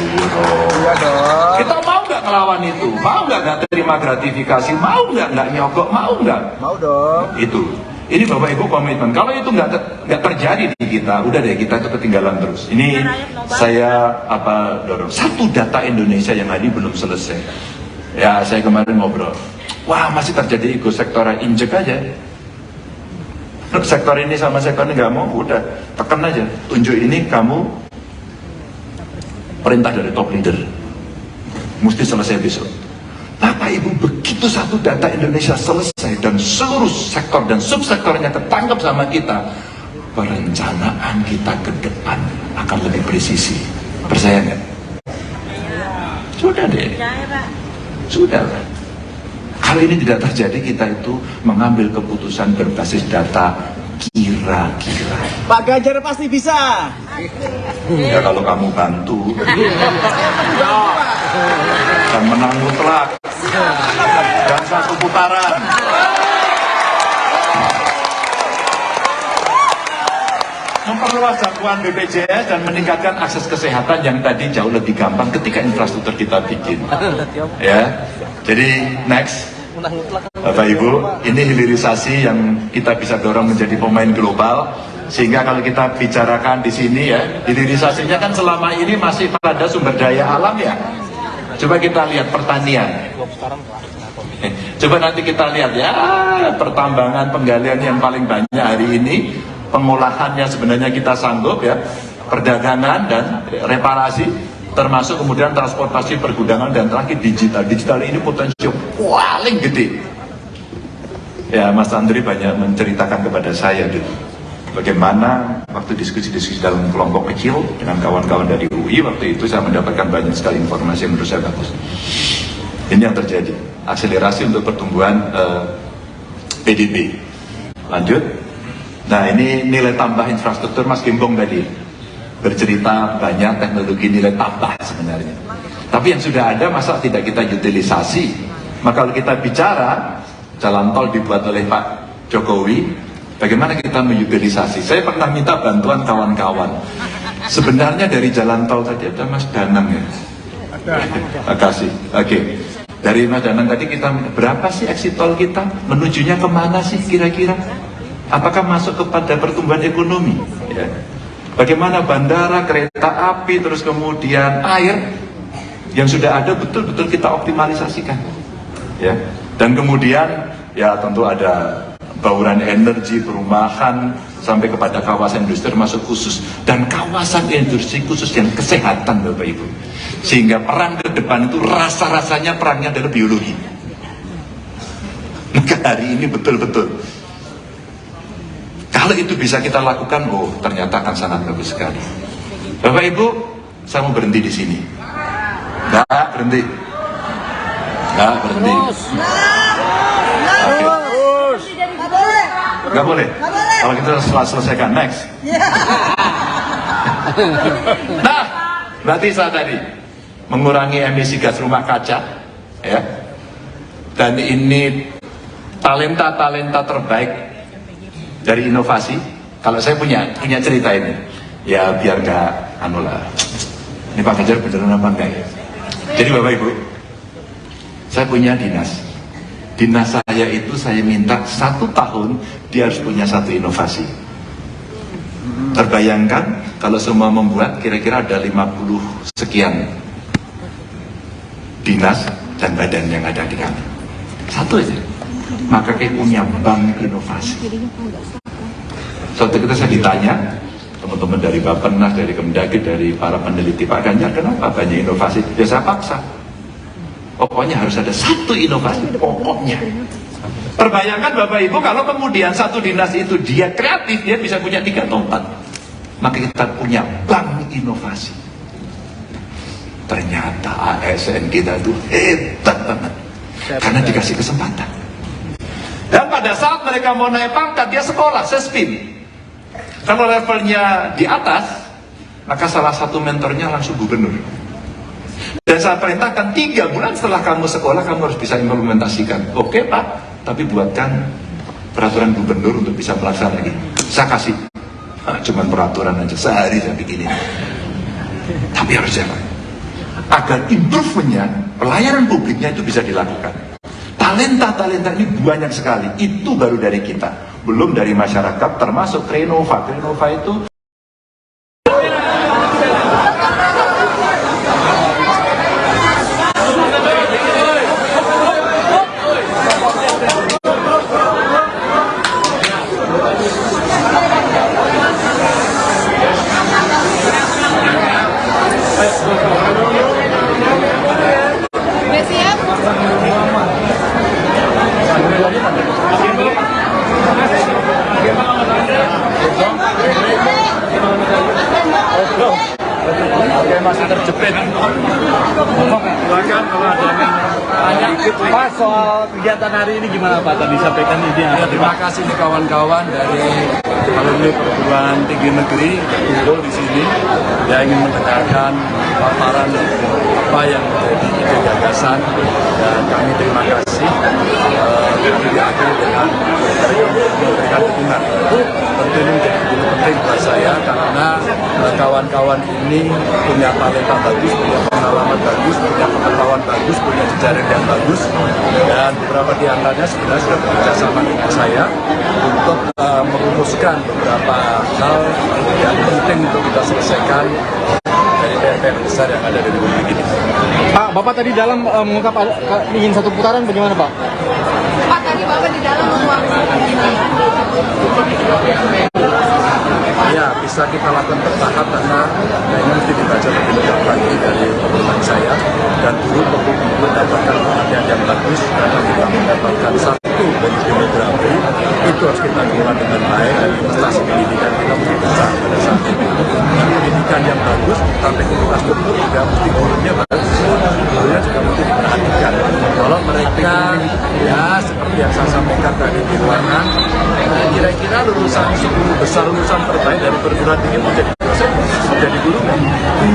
Kita mau nggak ngelawan itu? Mau nggak terima gratifikasi? Mau nggak nyogok? Mau nggak? Mau dong. Itu. Ini Bapak Ibu komitmen. Kalau itu nggak terjadi di kita, udah deh kita itu ketinggalan terus. Ini saya dorong. Satu data Indonesia yang tadi belum selesai. Ya saya kemarin ngobrol. Wah masih terjadi ego sektoral, injek aja. Sektor ini sama sektor ini nggak mau, udah tekan aja. Tunjuk ini kamu perintah dari top leader. Mesti selesai besok. Bapak Ibu, begitu satu data Indonesia selesai dan seluruh sektor dan subsektornya ketangkap sama kita, perencanaan kita ke depan akan lebih presisi. Percaya nggak? Sudah deh. Sudah. Kalau ini tidak terjadi, kita itu mengambil keputusan berbasis data kira-kira. Pak Ganjar pasti bisa. Ya kalau kamu bantu dan menang mutlak dan satu putaran. Memperluas jangkauan BPJS dan meningkatkan akses kesehatan yang tadi jauh lebih gampang ketika infrastruktur kita bikin. Ya, jadi next. Bapak Ibu, ini hilirisasi yang kita bisa dorong menjadi pemain global, sehingga kalau kita bicarakan di sini ya, hilirisasinya kan selama ini masih pada sumber daya alam ya. Coba kita lihat pertanian. Coba nanti kita lihat ya, pertambangan penggalian yang paling banyak hari ini, pengolahannya sebenarnya kita sanggup ya, perdagangan dan reparasi, termasuk kemudian transportasi, pergudangan, dan terakhir digital. Digital ini potensi paling gede. Ya, Mas Andri banyak menceritakan kepada saya dulu bagaimana waktu diskusi-diskusi dalam kelompok kecil dengan kawan-kawan dari UI, waktu itu saya mendapatkan banyak sekali informasi yang menurut saya bagus. Ini yang terjadi, akselerasi untuk pertumbuhan PDB. Lanjut. Nah, ini nilai tambah infrastruktur Mas Gembong tadi bercerita banyak teknologi nilai tambah sebenarnya. Tapi yang sudah ada masa tidak kita utilisasi? Maka kalau kita bicara jalan tol dibuat oleh Pak Jokowi, bagaimana kita mengutilisasi? Saya pernah minta bantuan kawan-kawan. Sebenarnya dari jalan tol tadi ada Mas Danang ya. Makasih. Oke. Dari Mas Danang tadi kita berapa sih exit tol kita? Menujunya kemana sih kira-kira? Apakah masuk kepada pertumbuhan ekonomi? Ya. Bagaimana bandara, kereta api, terus kemudian air yang sudah ada betul-betul kita optimalisasikan, ya. Dan kemudian ya tentu ada bauran energi, perumahan, sampai kepada kawasan industri termasuk khusus, dan kawasan industri khusus yang kesehatan Bapak Ibu. Sehingga perang ke depan itu rasa-rasanya perangnya adalah biologi. Maka hari ini betul-betul kalau itu bisa kita lakukan, oh ternyata akan sangat bagus sekali. Bapak Ibu, saya mau berhenti di sini. Nggak berhenti. Nggak berhenti. Oke. Nggak boleh. Kalau kita selesaikan, next. Nah, berarti saya tadi mengurangi emisi gas rumah kaca, ya. Dan ini talenta-talenta terbaik dari inovasi. Kalau saya punya cerita ini, ya biar gak ini Pak Ganjar beneran apa enggak ya? Jadi Bapak Ibu, saya punya dinas saya itu saya minta 1 tahun dia harus punya 1 inovasi. Terbayangkan kalau semua membuat kira-kira ada 50 sekian dinas dan badan yang ada di kami. Satu aja. Maka kayak punya bank inovasi. Suatu ketika saya ditanya, teman-teman dari Bappenas, dari Kemdagri, dari para peneliti, Pak Ganjar, kenapa banyak inovasi? Ya saya paksa. Pokoknya harus ada satu inovasi, pokoknya. Perbayangkan Bapak Ibu kalau kemudian satu dinas itu dia kreatif, dia bisa punya 3 atau 4. Maka kita punya bank inovasi. Ternyata ASN kita itu hebat banget. Karena dikasih kesempatan. Dan pada saat mereka mau naik pangkat, dia sekolah, sespim. Kalau levelnya di atas, maka salah satu mentornya langsung gubernur. Dan saya perintahkan 3 bulan setelah kamu sekolah, kamu harus bisa implementasikan. Oke Pak, tapi buatkan peraturan gubernur untuk bisa melaksanakan lagi. Saya kasih, cuman peraturan aja, sehari saya bikinin. Tapi harus jalan. Agar improvementnya, pelayanan publiknya itu bisa dilakukan. Talenta-talenta ini banyak sekali, itu baru dari kita. Belum dari masyarakat, termasuk Renova. Renova itu masih terjepit. Silakan kalau ada yang tanya. Pak, soal kegiatan hari ini gimana Pak? Tadi sampaikan ide. Terima kasih nih kawan-kawan dari alumni perguruan tinggi negeri kumpul di sini yang ingin mendengarkan paparan apa yang menjadi ide gagasan, dan kami terima kasih kami diakhiri dengan memberikan dukungan. Tentu ini menjadi penting buat saya karena kawan-kawan ini punya talenta bagus, punya pengalaman bagus, punya pengetahuan bagus, punya jejaring yang bagus, dan beberapa di antaranya sebenarnya sudah bekerja sama dengan saya untuk merumuskan beberapa hal yang penting untuk kita selesaikan dari PR besar yang ada di Republik ini. Pak, Bapak tadi dalam mengungkap ingin satu putaran, bagaimana Pak? Pak, tadi Bapak di dalam menguangkan ini. Ya, bisa kita lakukan bertahap karena ini mesti dibaca lebih lengkap lagi dari pengumuman saya, dan dulu perlu mendapatkan perhatian yang bagus karena kita mendapatkan satu dari demografi itu harus kita kelola dengan baik, dan investasi pendidikan kita mesti besar pada saat itu. Dan pendidikan yang bagus sampai ke infrastruktur juga mesti gurunya bagus, gurunya juga mesti diperhatikan. Kalau mereka ya seperti yang saya sampaikan tadi di ruangan, kira-kira lulusan 10 besar lulusan terbaik dari perguruan tinggi menjadi dosen, menjadi guru,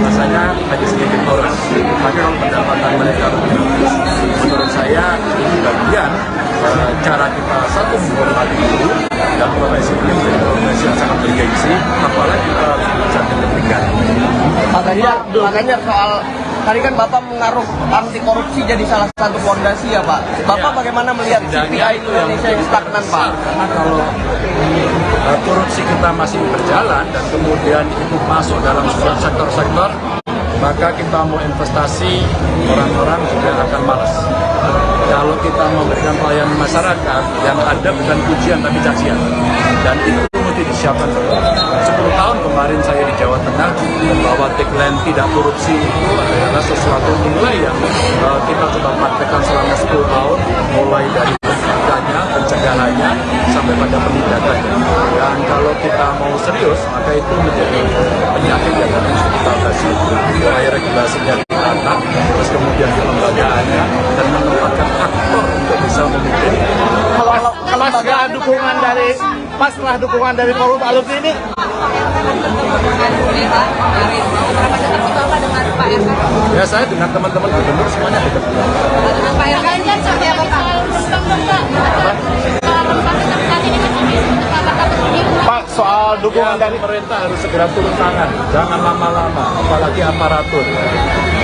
rasanya hanya sedikit orang. Tapi kalau pendapatan mereka lebih bagus, menurut saya ini bagian cara kita satu menghormati guru, dan profesi ini menjadi profesi yang sangat bergengsi, apalagi kita bisa pendidikan. Pak Ganjar, soal tadi kan Bapak mengaruh anti korupsi jadi salah satu fondasi ya Pak. Bapak bagaimana melihat CPI Indonesia yang stagnan Pak? Karena kalau korupsi kita masih berjalan dan kemudian itu masuk dalam sebuah sektor-sektor, maka kita mau investasi, orang-orang juga akan malas. Kalau kita memberikan pelayanan masyarakat, yang ada bukan pujian tapi cacian, dan itu mesti disiapkan. 10 tahun kemarin saya di Jawa Tengah membawa tagline tidak korupsi itu adalah sesuatu nilai yang kita coba praktekkan selama 10 tahun, mulai dari pencegahannya sampai pada penindakannya. Dan kalau kita mau serius, maka itu menjadi penyakit yang harus kita atasi. Mulai regulasinya ditata, terus kemudian kelembagaannya, dan menempatkan aktor untuk bisa memimpin. Kalau setelah dukungan dari forum alumni ini, ya saya dengan teman-teman gubernur semuanya dekat. Dengan Pak Ganjar seperti apa Pak? Pak, soal dukungan dari pemerintah harus segera turun tangan, jangan lama-lama, apalagi aparatur.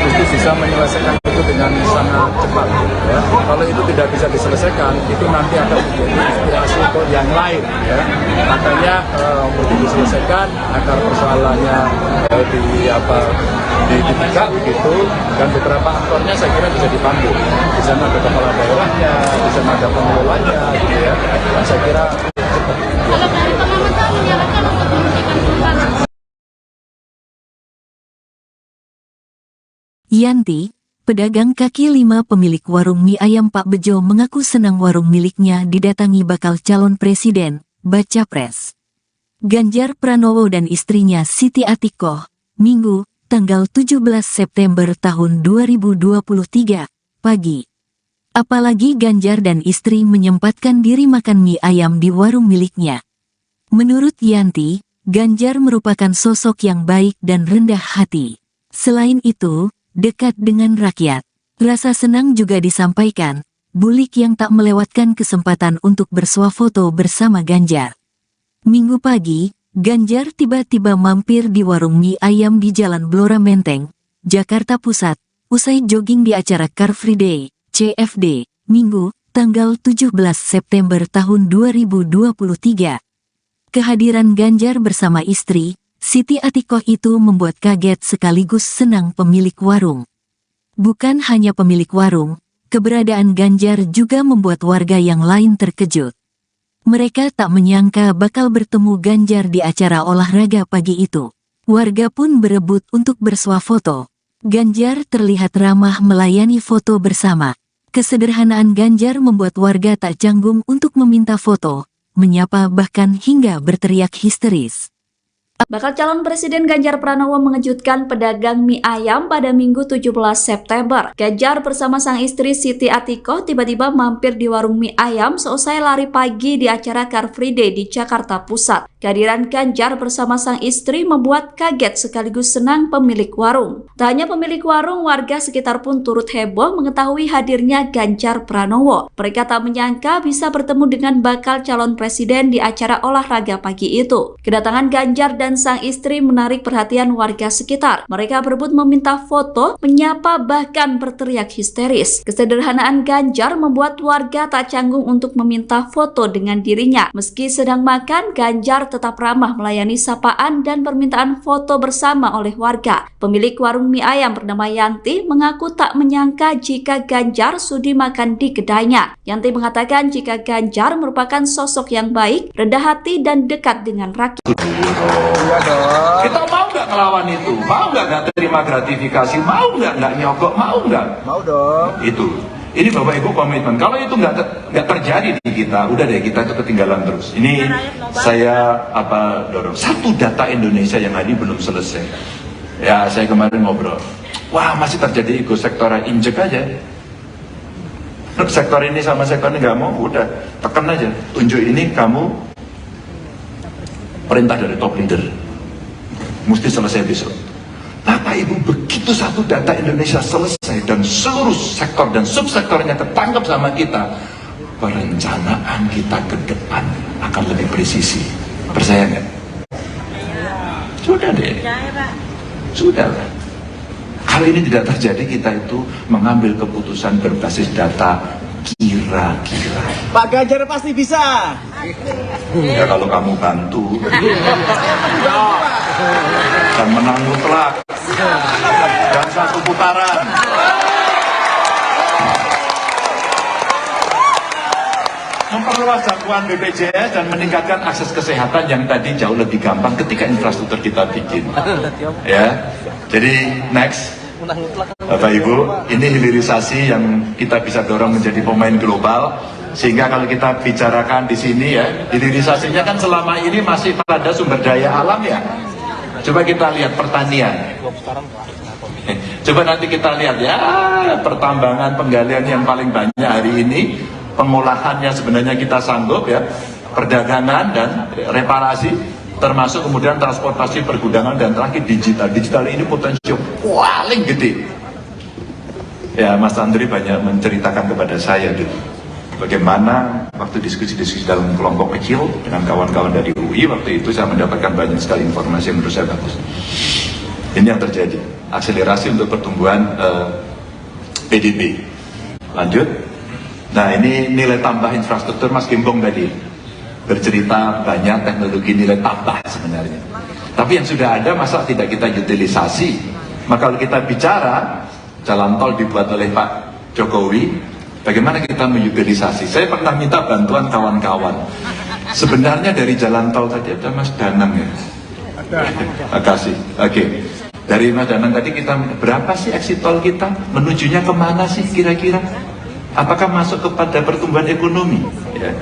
Mesti bisa menyelesaikan itu dengan sangat cepat. Ya. Kalau itu tidak bisa diselesaikan, itu nanti akan menjadi inspirasi untuk yang lain. Ya. Makanya mesti diselesaikan agar persoalannya dibuka begitu, dan beberapa aktornya saya kira bisa dipandu. Di sana ada kepala daerahnya, di sana ada pengelolanya, gitu ya. Dan saya kira Kalau dari pengamatan menyarankan untuk menghentikan kerumunan. Yanti, pedagang kaki lima pemilik warung mie ayam Pak Bejo mengaku senang warung miliknya didatangi bakal calon presiden, baca pres. Ganjar Pranowo dan istrinya Siti Atikoh, Minggu, tanggal 17 September tahun 2023, pagi. Apalagi Ganjar dan istri menyempatkan diri makan mie ayam di warung miliknya. Menurut Yanti, Ganjar merupakan sosok yang baik dan rendah hati. Selain itu, dekat dengan rakyat. Rasa senang juga disampaikan, Bulik yang tak melewatkan kesempatan untuk bersuah foto bersama Ganjar. Minggu pagi, Ganjar tiba-tiba mampir di warung mie ayam di Jalan Blora Menteng, Jakarta Pusat, usai jogging di acara Car Free Day, CFD, Minggu, tanggal 17 September tahun 2023. Kehadiran Ganjar bersama istri, Siti Atikoh itu membuat kaget sekaligus senang pemilik warung. Bukan hanya pemilik warung, keberadaan Ganjar juga membuat warga yang lain terkejut. Mereka tak menyangka bakal bertemu Ganjar di acara olahraga pagi itu. Warga pun berebut untuk bersuah foto. Ganjar terlihat ramah melayani foto bersama. Kesederhanaan Ganjar membuat warga tak canggung untuk meminta foto, menyapa bahkan hingga berteriak histeris. Bakal calon Presiden Ganjar Pranowo mengejutkan pedagang mie ayam pada Minggu 17 September. Ganjar bersama sang istri Siti Atikoh tiba-tiba mampir di warung mie ayam seusai lari pagi di acara Car Free Day di Jakarta Pusat. Kehadiran Ganjar bersama sang istri membuat kaget sekaligus senang pemilik warung. Tak hanya pemilik warung, warga sekitar pun turut heboh mengetahui hadirnya Ganjar Pranowo. Mereka tak menyangka bisa bertemu dengan bakal calon presiden di acara olahraga pagi itu. Kedatangan Ganjar dan sang istri menarik perhatian warga sekitar. Mereka berebut meminta foto, menyapa bahkan berteriak histeris. Kesederhanaan Ganjar membuat warga tak canggung untuk meminta foto dengan dirinya. Meski sedang makan, Ganjar tetap ramah melayani sapaan dan permintaan foto bersama oleh warga. Pemilik warung mie ayam bernama Yanti mengaku tak menyangka jika Ganjar sudi makan di kedainya. Yanti mengatakan jika Ganjar merupakan sosok yang baik, rendah hati dan dekat dengan rakyat. Kita mau nggak ngelawan itu? Mau nggak terima gratifikasi? Mau nggak nyogok? Mau nggak? Mau dong. Itu. Ini Bapak Ibu komitmen. Kalau itu nggak terjadi di kita, udah deh kita itu ketinggalan terus. Ini saya dorong. Satu data Indonesia yang tadi belum selesai. Ya saya kemarin ngobrol. Wah masih terjadi ego sektoral, injek aja. Sektor ini sama sektor ini nggak mau, udah tekan aja. Tunjuk ini kamu perintah dari top leader. Mesti selesai besok. Bapak Ibu, begitu satu data Indonesia selesai dan seluruh sektor dan subsektornya ketangkep sama kita, perencanaan kita ke depan akan lebih presisi. Percaya nggak? Sudah deh. Sudah lah. Kalau ini tidak terjadi, kita itu mengambil keputusan berbasis data kira-kira. Pak Ganjar pasti bisa. Ya kalau kamu bantu. Dan menang mutlak. Dan satu putaran. Memperluas jangkauan BPJS dan meningkatkan akses kesehatan yang tadi jauh lebih gampang ketika infrastruktur kita bikin. Ya, jadi next, Bapak Ibu, ini hilirisasi yang kita bisa dorong menjadi pemain global. Sehingga kalau kita bicarakan di sini ya, hilirisasinya kan selama ini masih pada sumber daya alam ya. Coba kita lihat pertanian. Coba nanti kita lihat ya, pertambangan, penggalian yang paling banyak hari ini, pengolahannya sebenarnya kita sanggup ya, perdagangan dan reparasi, termasuk kemudian transportasi, pergudangan, dan terakhir digital. Digital ini potensi paling gede. Ya, Mas Andri banyak menceritakan kepada saya dulu, bagaimana waktu diskusi-diskusi dalam kelompok kecil dengan kawan-kawan dari UI, waktu itu saya mendapatkan banyak sekali informasi yang menurut saya bagus. Ini yang terjadi, akselerasi untuk pertumbuhan PDB. Lanjut. Nah ini nilai tambah infrastruktur, Mas Gimbong tadi bercerita banyak teknologi nilai tambah sebenarnya. Tapi yang sudah ada masa tidak kita utilisasi? Maka kalau kita bicara jalan tol dibuat oleh Pak Jokowi, bagaimana kita mengutilisasi? Saya pernah minta bantuan kawan-kawan. Sebenarnya dari jalan tol tadi ada Mas Danang ya. Makasih. Oke. Dari Mas Danang tadi kita berapa sih exit tol kita? Menujunya kemana sih kira-kira? Apakah masuk kepada pertumbuhan ekonomi? Ya.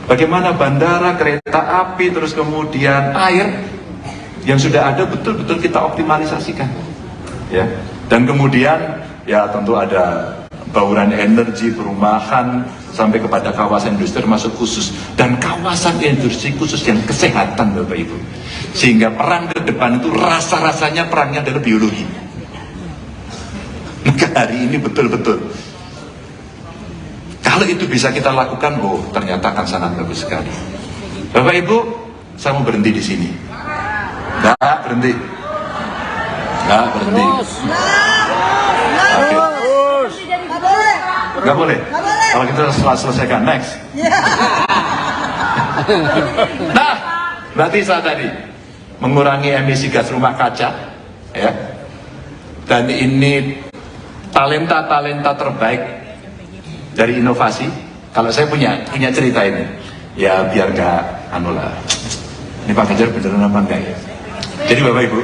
Bagaimana bandara, kereta api, terus kemudian air yang sudah ada betul-betul kita optimalisasikan. Ya. Dan kemudian ya tentu ada bauran energi, perumahan, sampai kepada kawasan industri masuk khusus. Dan kawasan industri khusus yang kesehatan Bapak Ibu. Sehingga perang ke depan itu rasa-rasanya perangnya adalah biologi. Maka hari ini betul-betul. Kalau itu bisa kita lakukan, oh ternyata akan sangat bagus sekali. Bapak Ibu, saya mau berhenti di sini. Nggak berhenti. Nggak berhenti. Oke. Nggak boleh. Kalau kita selesaikan, next. Nah, berarti saya tadi mengurangi emisi gas rumah kaca, ya. Dan ini talenta-talenta terbaik dari inovasi. Kalau saya punya cerita ini, ya biar nggak ini Pak Ganjar beneran apa enggak ya? Jadi Bapak Ibu,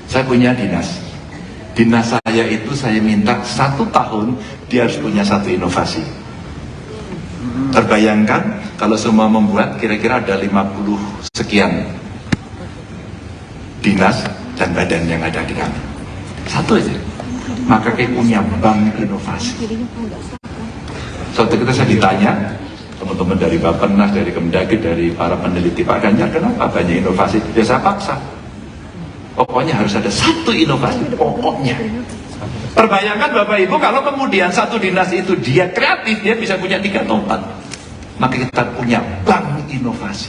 saya punya dinas saya itu saya minta 1 tahun dia harus punya 1 inovasi. Terbayangkan kalau semua membuat kira-kira ada 50 sekian dinas dan badan yang ada di kami. 1 aja. Maka kayak punya bank inovasi. Suatu ketika saya ditanya teman-teman dari Bappenas, dari Kemdagri, dari para peneliti, Pak Ganjar kenapa banyak inovasi? Ya saya paksa. Pokoknya harus ada 1 inovasi, pokoknya. Terbayangkan Bapak Ibu kalau kemudian 1 dinas itu dia kreatif, dia bisa punya 3 atau 4. Maka kita punya bank inovasi.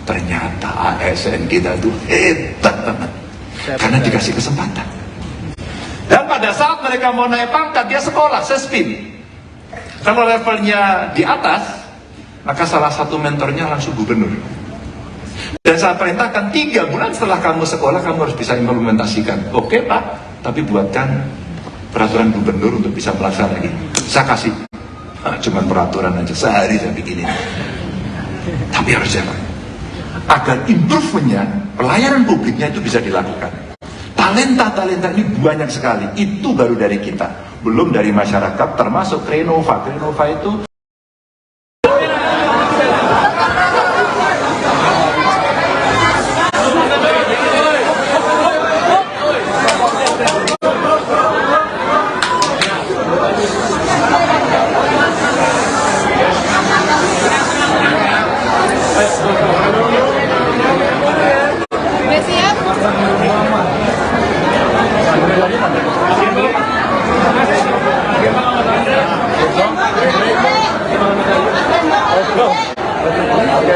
Ternyata ASN kita itu hebat banget. Karena dikasih kesempatan. Dan pada saat mereka mau naik pangkat, dia sekolah, sespin. Kalau levelnya di atas, maka salah satu mentornya langsung gubernur. Dan saya perintahkan 3 bulan setelah kamu sekolah, kamu harus bisa implementasikan. Oke Pak, tapi buatkan peraturan gubernur untuk bisa melaksanakan. Saya kasih, cuman peraturan aja, sehari saya bikinin. Tapi harus jalan. Agar improvementnya, pelayanan publiknya itu bisa dilakukan. Talenta-talenta ini banyak sekali, itu baru dari kita. Belum dari masyarakat, termasuk Renova. Renova itu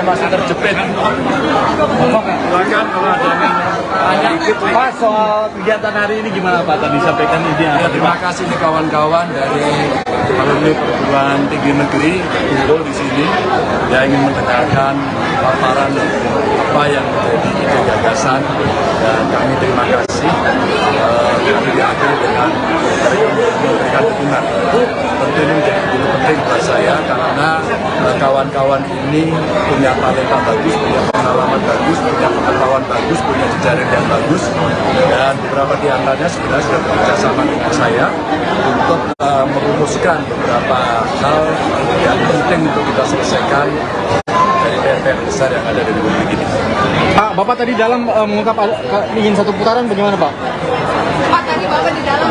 masih terjepit. Silakan kalau ada Pak, soal kegiatan hari ini gimana Pak? Tadi sampaikan ide apa? terima kasih nih kawan-kawan dari alumni perguruan tinggi negeri kumpul di sini. Dia ingin mendengarkan paparan apa yang menjadi ide gagasan, dan kami terima kasih. Kami diakhiri dengan memberikan dukungan. Tentu ini menjadi penting buat saya karena kawan-kawan ini punya talenta bagus, punya pengalaman bagus, punya pengetahuan bagus, punya jejaring yang bagus, dan beberapa di antaranya sebenarnya sudah bekerja sama dengan saya untuk merumuskan beberapa hal yang penting untuk kita selesaikan dari PR besar yang ada di Republik ini. Pak, Bapak tadi dalam mengungkap ingin 1 putaran bagaimana Pak? Pak, tadi Bapak di dalam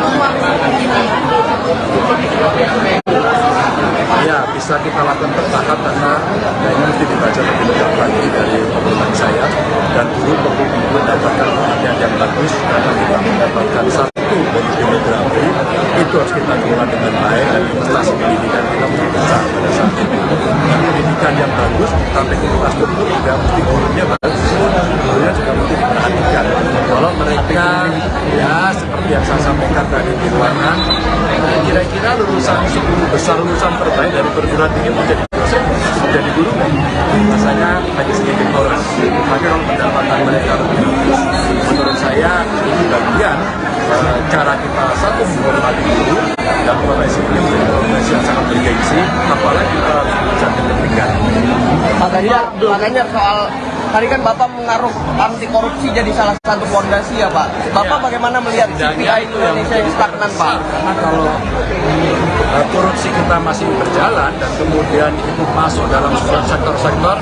Ya, bisa kita lakukan bertahap karena ini mesti dibaca lebih lengkap lagi dari pengumuman saya, dan dulu perlu mendapatkan perhatian yang bagus karena kita mendapatkan 1 bonus demografi itu harus kita kelola dengan baik, dan investasi pendidikan kita mesti besar pada saat itu. Dan pendidikan yang bagus sampai ke infrastruktur juga mesti gurunya bagus, gurunya juga mesti diperhatikan. Kalau mereka ya seperti yang saya sampaikan tadi di ruangan, kira-kira lulusan 10 besar lulusan terbaik dari perguruan tinggi menjadi dosen. jadi guru kan rasanya hanya sedikit boros. Tapi kalau pendapatan mereka lebih bagus, menurut saya ini bagian cara kita satu menghormati guru dan profesi ini menjadi profesi yang sangat bergengsi, apalagi kita bisa kepentingan. Makanya soal tadi kan Bapak menaruh anti korupsi jadi salah satu fondasi ya Pak. Bapak bagaimana melihat CPI Indonesia yang stagnan Pak? Karena kalau korupsi kita masih berjalan dan kemudian itu masuk dalam sebuah sektor-sektor,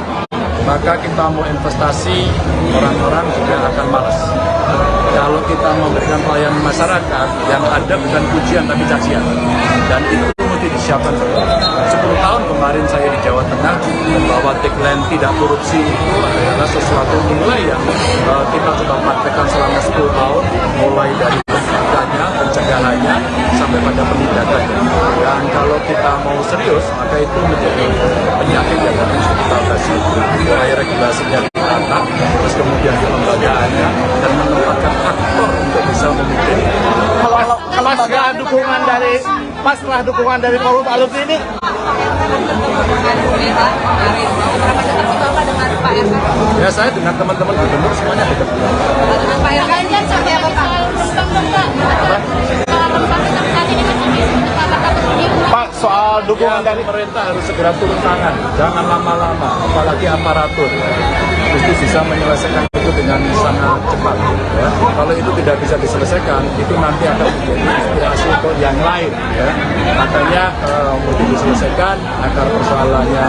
maka kita mau investasi, orang-orang juga akan malas. Kalau kita memberikan pelayanan masyarakat, yang ada bukan pujian tapi cacian, dan itu mesti disiapkan. 10 tahun kemarin saya di Jawa Tengah, bahwa tagline tidak korupsi itu adalah sesuatu mulai yang kita coba praktekkan selama 10 tahun, mulai dari pencegahannya sampai pada penindakannya. Dan kalau kita mau serius, maka itu menjadi penyakit yang harus kita atasi. Mulai regulasinya ditata, terus kemudian kelembagaannya, dan menempatkan aktor untuk bisa memimpin. Kalau setelah dukungan dari Forum Alumni ini, ya saya dengan teman-teman gubernur semuanya dekat. Pak Ganjar seperti apa Pak? Pak, soal dukungan dari Pemerintah harus segera turun tangan, jangan lama-lama, apalagi aparatur. Mesti bisa menyelesaikan itu dengan sangat cepat. Ya. Kalau itu tidak bisa diselesaikan, itu nanti akan menjadi inspirasi untuk yang lain. Ya. Makanya mesti diselesaikan agar persoalannya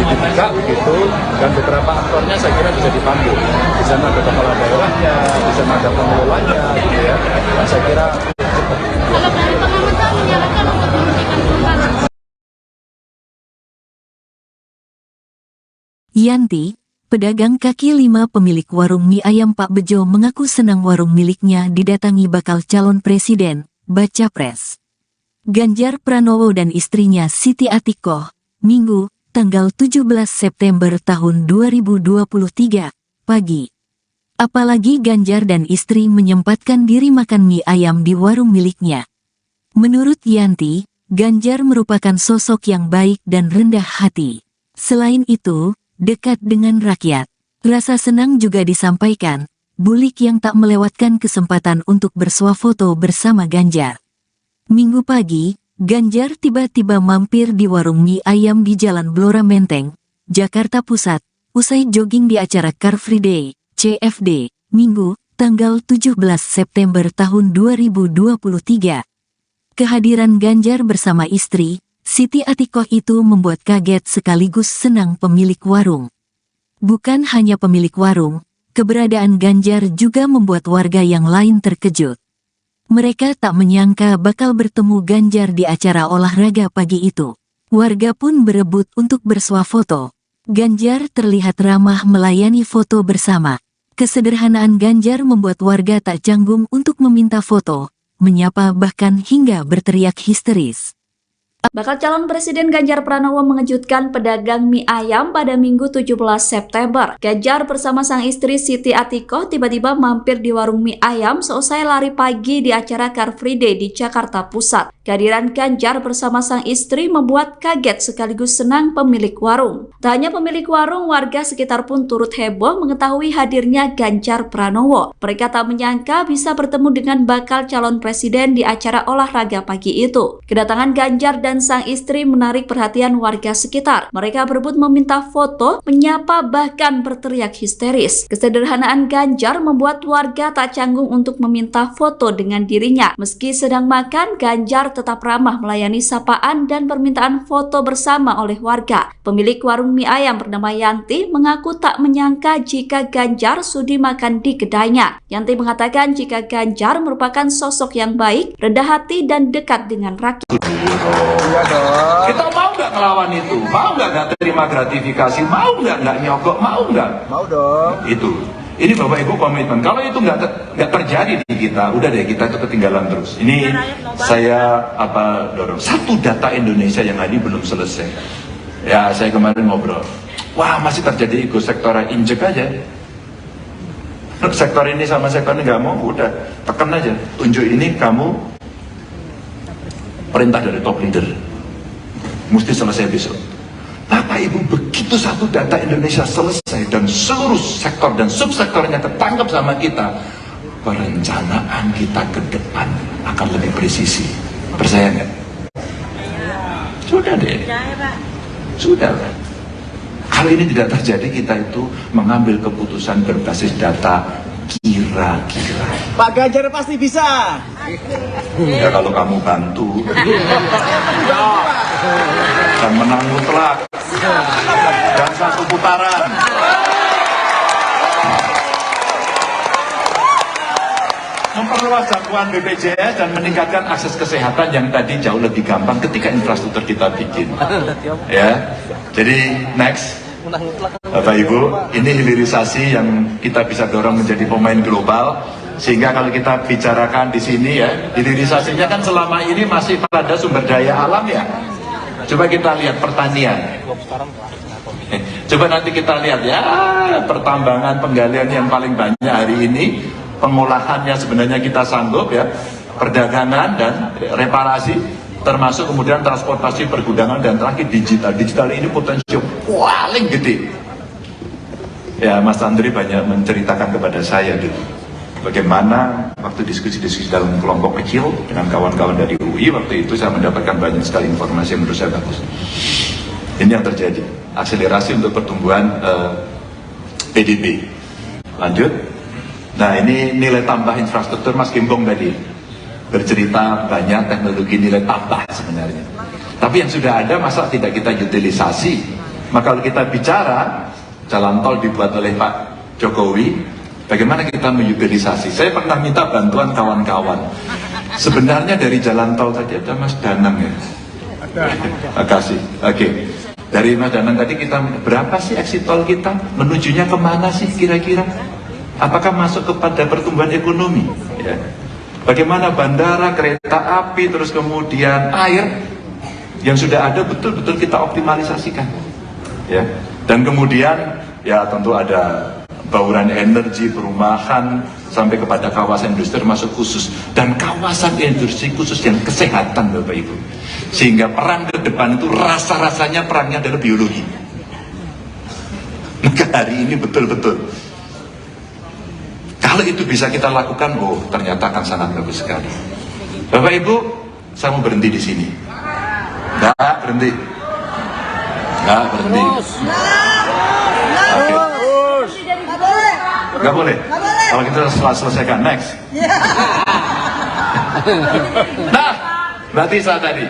dibuka begitu, dan beberapa aktornya saya kira bisa dipanggil. Di sana ada kepala daerahnya, di sana ada pengelolanya, gitu ya. Dan saya kira Kalau dari pengamatan menyarankan untuk menghentikan perubahan. Yanti, pedagang kaki lima pemilik warung mie ayam Pak Bejo mengaku senang warung miliknya didatangi bakal calon presiden, baca pres. Ganjar Pranowo dan istrinya Siti Atikoh, Minggu, tanggal 17 September tahun 2023, pagi. Apalagi Ganjar dan istri menyempatkan diri makan mie ayam di warung miliknya. Menurut Yanti, Ganjar merupakan sosok yang baik dan rendah hati. Selain itu, dekat dengan rakyat. Rasa senang juga disampaikan, Bulik yang tak melewatkan kesempatan untuk bersuah foto bersama Ganjar. Minggu pagi, Ganjar tiba-tiba mampir di warung mie ayam di Jalan Blora Menteng, Jakarta Pusat, usai jogging di acara Car Free Day, CFD, Minggu, tanggal 17 September tahun 2023. Kehadiran Ganjar bersama istri, Siti Atikoh itu membuat kaget sekaligus senang pemilik warung. Bukan hanya pemilik warung, keberadaan Ganjar juga membuat warga yang lain terkejut. Mereka tak menyangka bakal bertemu Ganjar di acara olahraga pagi itu. Warga pun berebut untuk bersuah foto. Ganjar terlihat ramah melayani foto bersama. Kesederhanaan Ganjar membuat warga tak canggung untuk meminta foto, menyapa bahkan hingga berteriak histeris. Bakal calon Presiden Ganjar Pranowo mengejutkan pedagang mie ayam pada Minggu 17 September. Ganjar bersama sang istri Siti Atikoh tiba-tiba mampir di warung mie ayam seusai lari pagi di acara Car Free Day di Jakarta Pusat. Kehadiran Ganjar bersama sang istri membuat kaget sekaligus senang pemilik warung. Tak hanya pemilik warung, warga sekitar pun turut heboh mengetahui hadirnya Ganjar Pranowo. Mereka tak menyangka bisa bertemu dengan bakal calon presiden di acara olahraga pagi itu. Kedatangan Ganjar dan sang istri menarik perhatian warga sekitar. Mereka berebut meminta foto, menyapa bahkan berteriak histeris. Kesederhanaan Ganjar membuat warga tak canggung untuk meminta foto dengan dirinya. Meski sedang makan, Ganjar tetap ramah melayani sapaan dan permintaan foto bersama oleh warga. Pemilik warung mie ayam bernama Yanti mengaku tak menyangka jika Ganjar sudi makan di kedainya. Yanti mengatakan jika Ganjar merupakan sosok yang baik, rendah hati dan dekat dengan rakyat. Kita mau nggak ngelawan itu? Mau nggak terima gratifikasi? Mau nggak nyogok? Mau nggak? Mau dong. Itu. Ini Bapak Ibu komitmen. Kalau itu nggak terjadi di kita, udah deh kita itu ketinggalan terus. Ini saya dorong. Satu data Indonesia yang tadi belum selesai. Ya saya kemarin ngobrol. Wah masih terjadi ekosektoral, injek aja. Sektor ini sama sektor ini nggak mau, udah tekan aja. Tunjuk ini kamu perintah dari top leader. mesti selesai besok. Bapak Ibu, begitu satu data Indonesia selesai dan seluruh sektor dan subsektornya ketangkep sama kita, perencanaan kita ke depan akan lebih presisi. Percaya nggak? Sudah deh. Sudah. Kalau ini tidak terjadi, kita itu mengambil keputusan berbasis data kira-kira. Pak Ganjar pasti bisa. Ya kalau kamu bantu dan menang mutlak dan satu putaran. Memperluas jangkauan BPJS dan meningkatkan akses kesehatan yang tadi jauh lebih gampang ketika infrastruktur kita bikin. Ya, jadi next. Bapak Ibu, ini hilirisasi yang kita bisa dorong menjadi pemain global, sehingga kalau kita bicarakan di sini ya, hilirisasinya kan selama ini masih pada sumber daya alam ya. Coba kita lihat pertanian. Coba nanti kita lihat ya, pertambangan penggalian yang paling banyak hari ini, pengolahannya sebenarnya kita sanggup ya, perdagangan dan reparasi, termasuk kemudian transportasi, pergudangan, dan terakhir digital. Digital ini potensi paling gede. Ya, Mas Andri banyak menceritakan kepada saya dulu bagaimana waktu diskusi-diskusi dalam kelompok kecil dengan kawan-kawan dari UI, waktu itu saya mendapatkan banyak sekali informasi yang menurut saya bagus. Ini yang terjadi, akselerasi untuk pertumbuhan PDB. Lanjut. Nah, ini nilai tambah infrastruktur Mas Gembong tadi bercerita banyak teknologi nilai tambah sebenarnya. Tapi yang sudah ada masa tidak kita utilisasi? Maka kalau kita bicara jalan tol dibuat oleh Pak Jokowi, bagaimana kita mengutilisasi? Saya pernah minta bantuan kawan-kawan. Sebenarnya dari jalan tol tadi ada Mas Danang ya. Makasih. Oke. Dari Mas Danang tadi kita berapa sih exit tol kita? Menujunya kemana sih kira-kira? Apakah masuk kepada pertumbuhan ekonomi? Ya. Bagaimana bandara, kereta api, terus kemudian air yang sudah ada betul-betul kita optimalisasikan, ya. Dan kemudian ya tentu ada bauran energi, perumahan, sampai kepada kawasan industri termasuk khusus, dan kawasan industri khusus yang kesehatan, Bapak Ibu. Sehingga perang ke depan itu rasa-rasanya perangnya adalah biologi. Maka hari ini betul-betul kalau itu bisa kita lakukan, oh ternyata akan sangat bagus sekali. Bapak Ibu, saya mau berhenti di sini. Nggak berhenti. Oke. Nggak boleh. Kalau kita selesaikan, next. Nah, berarti saya tadi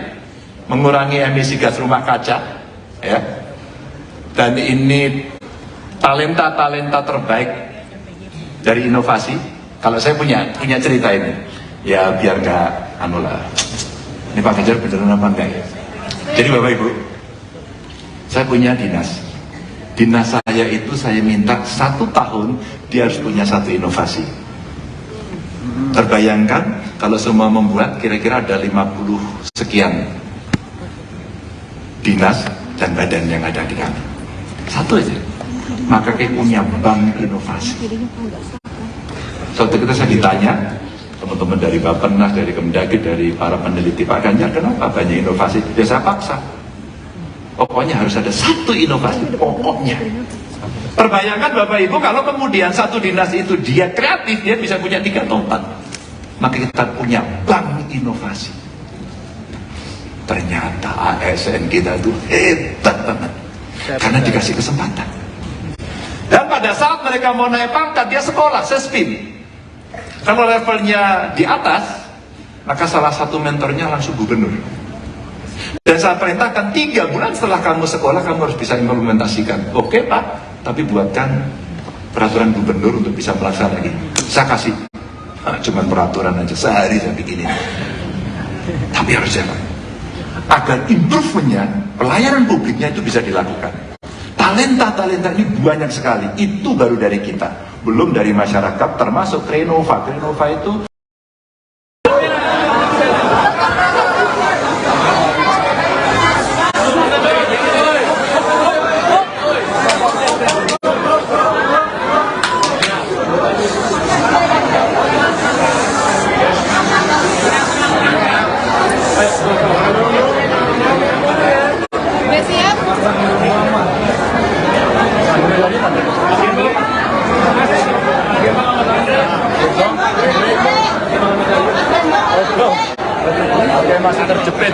mengurangi emisi gas rumah kaca, ya. Dan ini talenta-talenta terbaik dari inovasi. Kalau saya punya cerita ini, ya biar nggak ini Pak Ganjar beneran apa enggak ya? Jadi Bapak Ibu, saya punya dinas saya itu saya minta 1 tahun dia harus punya 1 inovasi. Terbayangkan kalau semua membuat, kira-kira ada 50 sekian dinas dan badan yang ada di kami. 1 aja. Maka kayak punya bank inovasi. Suatu ketika saya ditanya teman-teman dari Bappenas, dari Kemdagri, dari para peneliti, Pak Ganjar kenapa banyak inovasi? Ya saya paksa, pokoknya harus ada 1 inovasi, pokoknya. Terbayangkan Bapak Ibu kalau kemudian 1 dinas itu dia kreatif, dia bisa punya 3 atau 4. Maka kita punya bank inovasi. Ternyata ASN kita itu hebat banget karena dikasih kesempatan. Dan pada saat mereka mau naik pangkat, dia sekolah, sespim. Kalau levelnya di atas, maka salah satu mentornya langsung gubernur. Dan saya perintahkan 3 bulan setelah kamu sekolah, kamu harus bisa implementasikan. Oke Pak, tapi buatkan peraturan gubernur untuk bisa melaksanakan. Saya kasih, cuman peraturan aja, sehari saya bikinin. Tapi harus jalan. Agar improvementnya, pelayanan publiknya itu bisa dilakukan. Talenta-talenta ini banyak sekali, itu baru dari kita, belum dari masyarakat, termasuk Renova. Renova itu Oke, masih terjepit.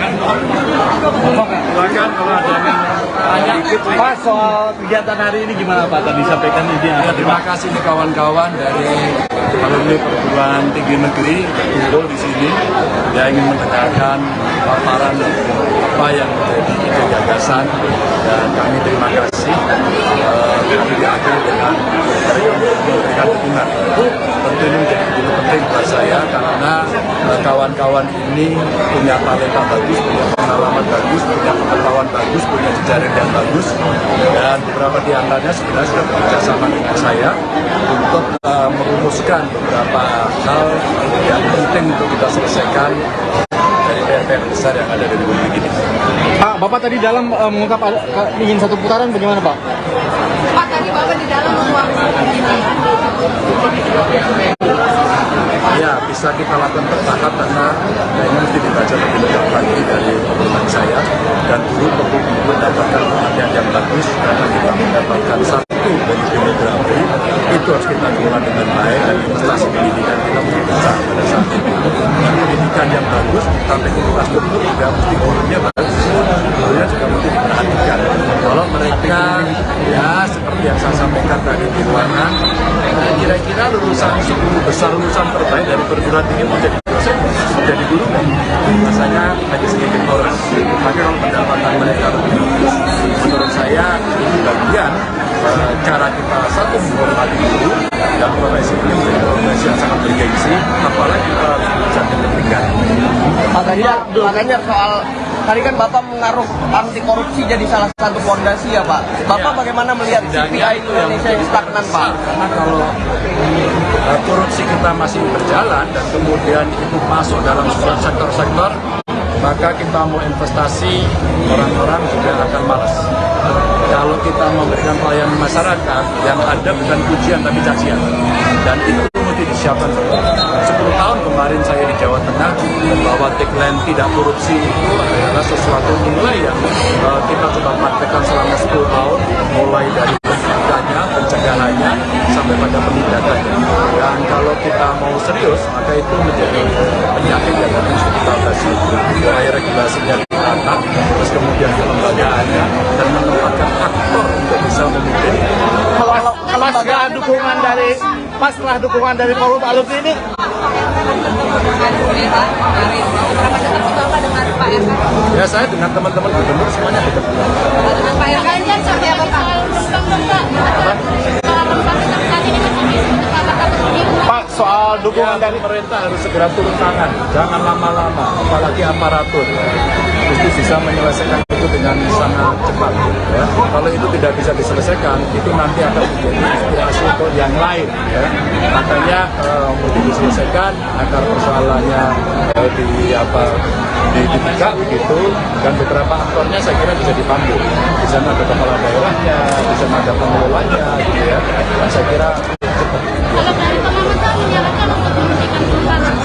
Silakan kalau ada yang tanya. Pak, soal kegiatan hari ini gimana Pak? Tadi sampaikan ide. Ya, terima kasih nih kawan-kawan dari alumni perguruan tinggi negeri kumpul di sini. Dia ingin mendengarkan paparan apa yang menjadi ide gagasan, dan kami terima kasih. Kami diakhiri dengan memberikan dukungan. Tentu ini menjadi begitu penting buat saya karena kawan-kawan ini punya talenta bagus, punya pengalaman bagus, punya pengetahuan bagus, punya jejaring yang bagus, dan beberapa di antaranya sebenarnya sudah bekerja sama dengan saya untuk merumuskan beberapa hal yang penting untuk kita selesaikan dari PR besar yang ada di Republik ini. Pak, Bapak tadi dalam mengungkap ingin satu putaran, bagaimana Pak? Pak, tadi Bapak di dalam ruang Ya, bisa kita lakukan bertahap karena ini mesti dibaca lebih lengkap lagi dari obrolan saya, dan dulu perlu mendapatkan perhatian yang bagus karena kita mendapatkan satu dari demografi itu harus kita kelola dengan baik, dan investasi pendidikan kita mesti besar pada saat itu. Dan pendidikan yang bagus sampai ke infrastruktur juga mesti gurunya bagus, gurunya juga mesti diperhatikan. Kalau mereka ya seperti yang saya sampaikan tadi di ruangan, kira-kira lulusan 10 besar lulusan terbaik dari perguruan tinggi mau jadi dosen, mau jadi guru kan? Rasanya hanya sedikit orang. Tapi kalau pendapatan mereka lebih bagus, menurut saya ini bagian cara kita satu menghormati guru, dan profesi ini menjadi profesi yang sangat bergengsi, apalagi kita bisa kepentingan. Pak Ganjar, soal tadi kan Bapak mengaruh anti korupsi jadi salah satu fondasi ya Pak. Bapak bagaimana melihat CPI Indonesia yang stagnan Pak? Karena kalau korupsi kita masih berjalan dan kemudian itu masuk dalam sebuah sektor-sektor, maka kita mau investasi, orang-orang juga akan malas. Kalau kita memberikan pelayanan masyarakat, yang ada bukan pujian tapi cacian, dan itu mesti disiapkan. 10 tahun kemarin saya di Jawa Tengah membawa tagline tidak korupsi itu adalah sesuatu nilai yang kita coba praktekkan selama 10 tahun, mulai dari pencegahannya sampai pada penindakannya. Dan kalau kita mau serius, maka itu menjadi penyakit yang harus kita atasi. Mulai regulasinya ditata, terus kemudian kelembagaannya, dan menempatkan aktor untuk bisa memimpin. Kalau setelah dukungan dari forum alumni ini, ya saya dengan teman-teman gubernur semuanya dekat. dengan Pak Ganjar seperti apa Pak? Pak, soal dukungan dari Pemerintah harus segera turun tangan, jangan lama-lama, apalagi aparatur. Mesti bisa menyelesaikan itu dengan sangat cepat. Ya. Kalau itu tidak bisa diselesaikan, itu nanti akan menjadi inspirasi untuk yang lain. Ya. Makanya mesti diselesaikan agar persoalannya dibuka begitu, dan beberapa aktornya saya kira bisa dipanggil. Di sana ada kepala daerahnya, di sana ada pengelolanya, gitu ya. Dan saya kira cepat. Kalau dari pengamatan menyarankan untuk menghentikan perubahan.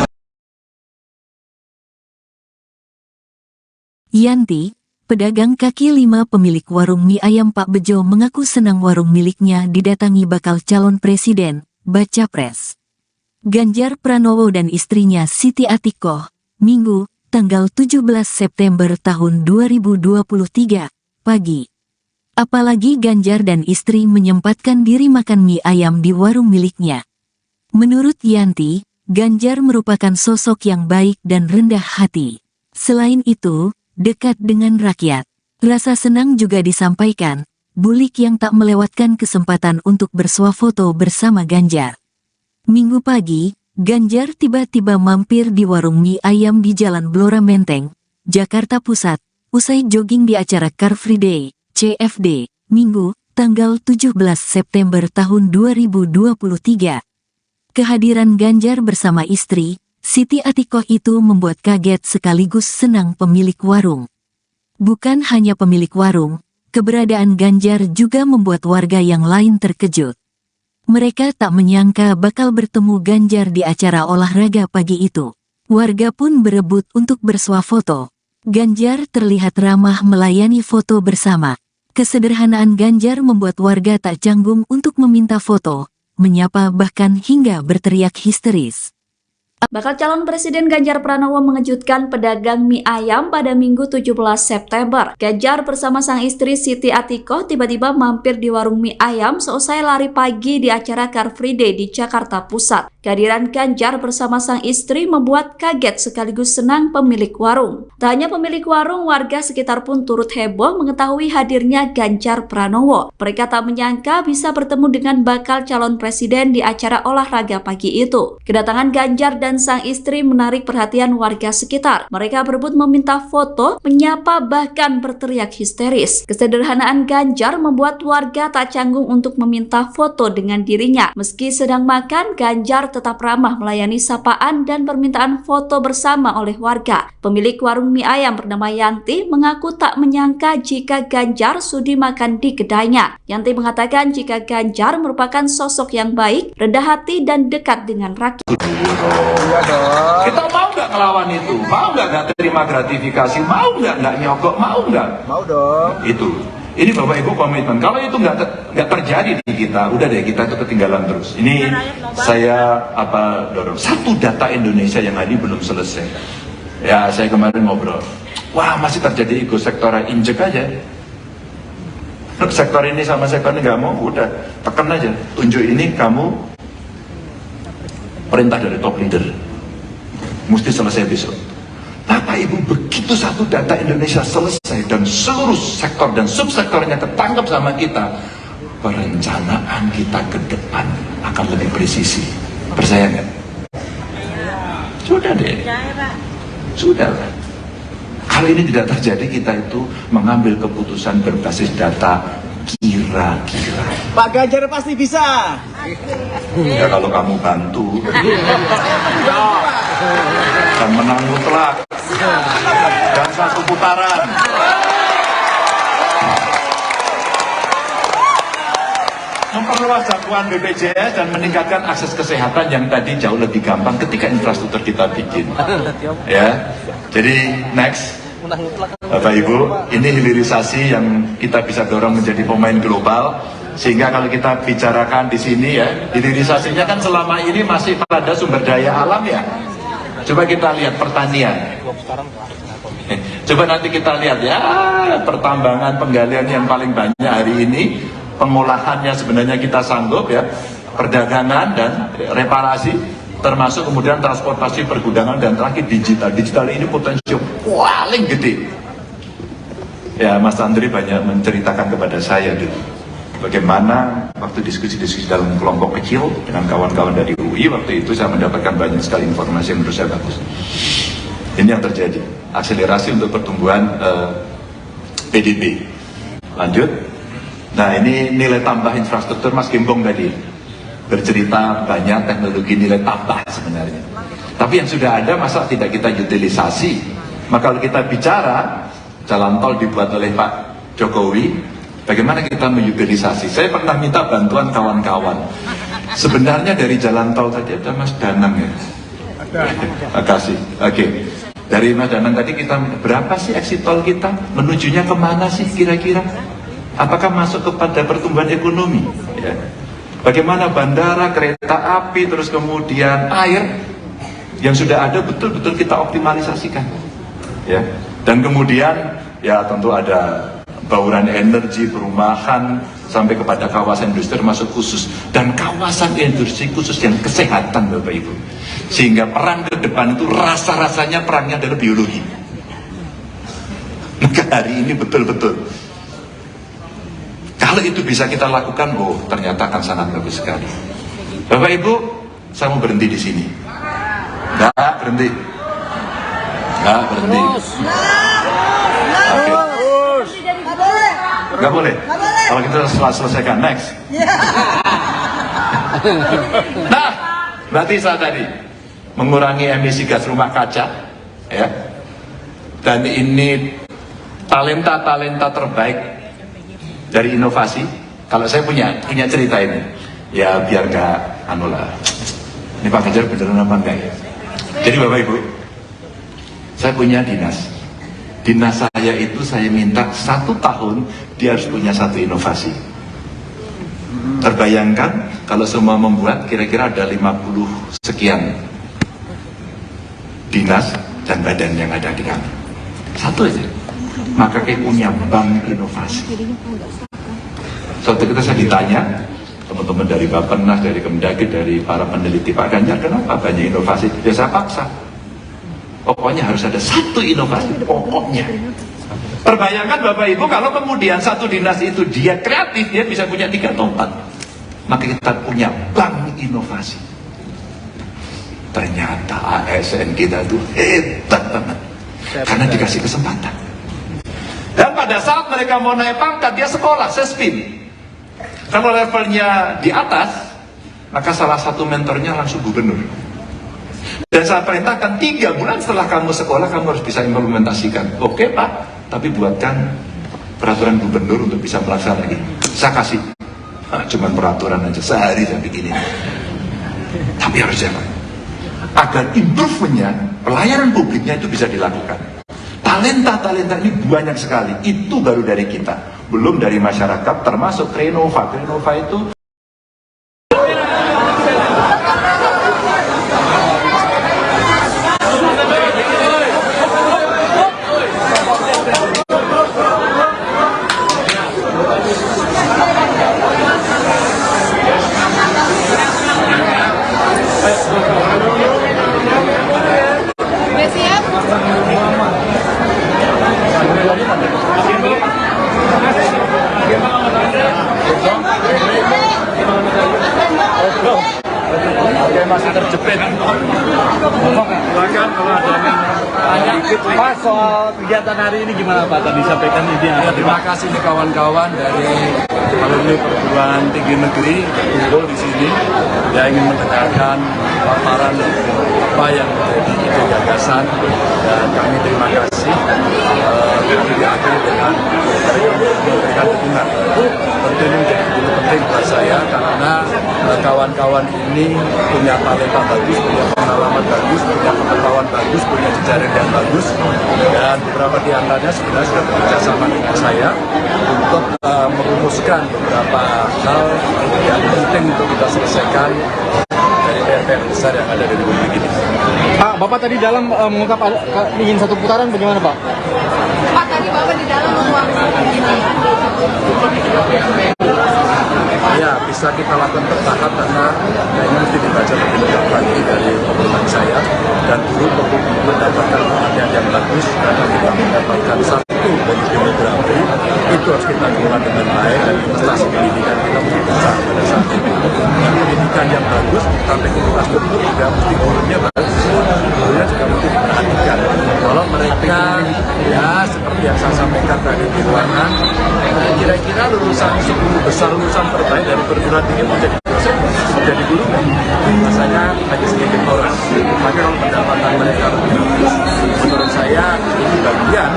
Yanti, pedagang kaki lima pemilik warung mie ayam Pak Bejo mengaku senang warung miliknya didatangi bakal calon presiden, baca pres. Ganjar Pranowo dan istrinya Siti Atikoh, Minggu, tanggal 17 September tahun 2023, pagi. Apalagi Ganjar dan istri menyempatkan diri makan mie ayam di warung miliknya. Menurut Yanti, Ganjar merupakan sosok yang baik dan rendah hati. Selain itu, dekat dengan rakyat. Rasa senang juga disampaikan, Bulik yang tak melewatkan kesempatan untuk bersuah foto bersama Ganjar. Minggu pagi, Ganjar tiba-tiba mampir di warung mie ayam di Jalan Blora Menteng, Jakarta Pusat, usai jogging di acara Car Free Day, CFD, Minggu, tanggal 17 September tahun 2023. Kehadiran Ganjar bersama istri, Siti Atikoh itu membuat kaget sekaligus senang pemilik warung. Bukan hanya pemilik warung, keberadaan Ganjar juga membuat warga yang lain terkejut. Mereka tak menyangka bakal bertemu Ganjar di acara olahraga pagi itu. Warga pun berebut untuk bersuah foto. Ganjar terlihat ramah melayani foto bersama. Kesederhanaan Ganjar membuat warga tak canggung untuk meminta foto, menyapa bahkan hingga berteriak histeris. Bakal calon Presiden Ganjar Pranowo mengejutkan pedagang mie ayam pada Minggu 17 September. Ganjar bersama sang istri Siti Atikoh tiba-tiba mampir di warung mie ayam seusai lari pagi di acara Car Free Day di Jakarta Pusat. Kehadiran Ganjar bersama sang istri membuat kaget sekaligus senang pemilik warung. Tak hanya pemilik warung, warga sekitar pun turut heboh mengetahui hadirnya Ganjar Pranowo. Mereka tak menyangka bisa bertemu dengan bakal calon presiden di acara olahraga pagi itu. Kedatangan Ganjar dan sang istri menarik perhatian warga sekitar. Mereka berebut meminta foto, menyapa, bahkan berteriak histeris. Kesederhanaan Ganjar membuat warga tak canggung untuk meminta foto dengan dirinya. Meski sedang makan, Ganjar tetap ramah melayani sapaan dan permintaan foto bersama oleh warga. Pemilik warung mie ayam bernama Yanti mengaku tak menyangka jika Ganjar sudi makan di kedainya. Yanti mengatakan jika Ganjar merupakan sosok yang baik, rendah hati, dan dekat dengan rakyat. Kita mau nggak ngelawan itu? Mau nggak terima gratifikasi? Mau nggak nyogok? Mau nggak? Mau dong. Itu. Ini Bapak Ibu komitmen. Kalau itu nggak terjadi di kita, udah deh kita itu ketinggalan terus. Ini saya dorong. Satu data Indonesia yang tadi belum selesai. Ya saya kemarin ngobrol. Wah masih terjadi ego sektoral, injek aja. Sektor ini sama sektor ini nggak mau, udah tekan aja. Tunjuk ini kamu perintah dari top leader. Mesti selesai besok. Bapak Ibu, begitu satu data Indonesia selesai dan seluruh sektor dan subsektornya ketangkap sama kita, perencanaan kita ke depan akan lebih presisi. Percaya nggak? Sudah deh. Sudah lah. Kalau ini tidak terjadi, kita itu mengambil keputusan berbasis data kira-kira. Pak Ganjar pasti bisa. Ya kalau kamu bantu dan menang mutlak dan satu putaran. Memperluas jangkauan BPJS dan meningkatkan akses kesehatan yang tadi jauh lebih gampang ketika infrastruktur kita bikin. Ya, jadi next, Bapak Ibu, ini hilirisasi yang kita bisa dorong menjadi pemain global. Sehingga kalau kita bicarakan di sini ya, hilirisasinya kan selama ini masih pada sumber daya alam ya. Coba kita lihat pertanian. Coba nanti kita lihat ya, pertambangan, penggalian yang paling banyak hari ini, pengolahannya sebenarnya kita sanggup ya, perdagangan dan reparasi, termasuk kemudian transportasi, pergudangan, dan terakhir digital. Digital ini potensi paling gede. Ya, Mas Andri banyak menceritakan kepada saya dulu, bagaimana waktu diskusi-diskusi dalam kelompok kecil dengan kawan-kawan dari UI, waktu itu saya mendapatkan banyak sekali informasi yang menurut saya bagus. Ini yang terjadi, akselerasi untuk pertumbuhan PDB. Lanjut. Nah, ini nilai tambah infrastruktur, Mas Gembong tadi bercerita banyak teknologi nilai tambah sebenarnya. Tapi yang sudah ada masa tidak kita utilisasi? Maka kalau kita bicara jalan tol dibuat oleh Pak Jokowi, bagaimana kita mengutilisasi? Saya pernah minta bantuan kawan-kawan. Sebenarnya dari jalan tol tadi ada Mas Danang ya. Makasih. Oke. Dari Mas Danang tadi kita berapa sih exit tol kita? Menujunya kemana sih kira-kira? Apakah masuk kepada pertumbuhan ekonomi? Ya. Bagaimana bandara, kereta api, terus kemudian air yang sudah ada betul-betul kita optimalisasikan, ya. Dan kemudian ya tentu ada bauran energi, perumahan, sampai kepada kawasan industri masuk khusus, dan kawasan industri khusus yang kesehatan, Bapak Ibu. Sehingga peran ke depan itu rasa-rasanya perannya adalah biologi. Maka hari ini betul-betul kalau itu bisa kita lakukan, oh ternyata akan sangat bagus sekali. Bapak Ibu, saya mau berhenti di sini. Nggak berhenti. Nggak berhenti. Oke. Nggak boleh. Kalau kita selesaikan, next. Nah, berarti saya tadi mengurangi emisi gas rumah kaca, ya. Dan ini talenta-talenta terbaik dari inovasi. Kalau saya punya cerita ini, ya biar gak ini Pak Ganjar beneran apa enggak ya? Jadi Bapak Ibu, saya punya dinas saya itu saya minta 1 tahun dia harus punya 1 inovasi. Terbayangkan kalau semua membuat kira-kira ada 50 sekian dinas dan badan yang ada di kami. Satu aja. Maka kita punya bank inovasi. Suatu ketika saya ditanya, teman-teman dari Bappenas, dari Kemdagri, dari para peneliti, Pak Ganjar, kenapa banyak inovasi? Ya saya paksa. Pokoknya harus ada satu inovasi, pokoknya. Perbayangkan Bapak Ibu, kalau kemudian satu dinas itu dia kreatif, dia bisa punya 3 atau 4. Maka kita punya bank inovasi. Ternyata ASN kita itu hebat banget. Karena dikasih kesempatan. Dan pada saat mereka mau naik pangkat, dia sekolah, sespim. Kalau levelnya di atas, maka salah satu mentornya langsung gubernur. Dan saya perintahkan 3 bulan setelah kamu sekolah, kamu harus bisa implementasikan. Oke Pak, tapi buatkan peraturan gubernur untuk bisa melaksanakan. Saya kasih, cuman peraturan aja, sehari saya bikinin. Tapi harus siapa? Agar improvementnya, pelayanan publiknya itu bisa dilakukan. Talenta ini banyak sekali, itu baru dari kita, belum dari masyarakat, termasuk Renova. Renova itu masih terjepit. Silakan kalau ada yang Pak, soal kegiatan hari ini gimana Pak? Tadi sampaikan ide apa? terima kasih nih kawan-kawan dari alumni perguruan tinggi negeri kumpul di sini. Dia ingin mendengarkan paparan apa yang menjadi ide gagasan, dan kami terima kasih. Kami diakhiri dengan memberikan dukungan. Tentu ini menjadi penting buat saya karena kawan-kawan ini punya talenta bagus, punya pengalaman bagus, punya pengetahuan bagus, punya jejaring yang bagus, dan beberapa di antaranya sebenarnya sudah bekerja sama dengan saya untuk merumuskan beberapa hal yang penting untuk kita selesaikan dari PR besar yang ada di Republik ini. Pak, Bapak tadi dalam mengungkap ingin 1 putaran, bagaimana Pak? Pak, tadi Bapak di dalam Ya, bisa kita lakukan bertahap karena ini mesti dibaca lebih lengkap lagi dari pengumuman saya, dan dulu perlu mendapatkan perhatian yang bagus karena kita mendapatkan satu dari demografi itu harus kita kelola dengan baik, dan investasi pendidikan kita mesti besar pada saat itu. Dan pendidikan yang bagus sampai ke infrastruktur juga mesti gurunya bagus, gurunya juga mesti diperhatikan. Kalau mereka ya seperti yang saya sampaikan tadi di ruangan, kira-kira lulusan 10 besar lulusan terbaik dari perguruan tinggi menjadi dosen, menjadi guru, rasanya hanya sedikit orang. Maka kalau pendapatan mereka lebih bagus, menurut saya ini bagian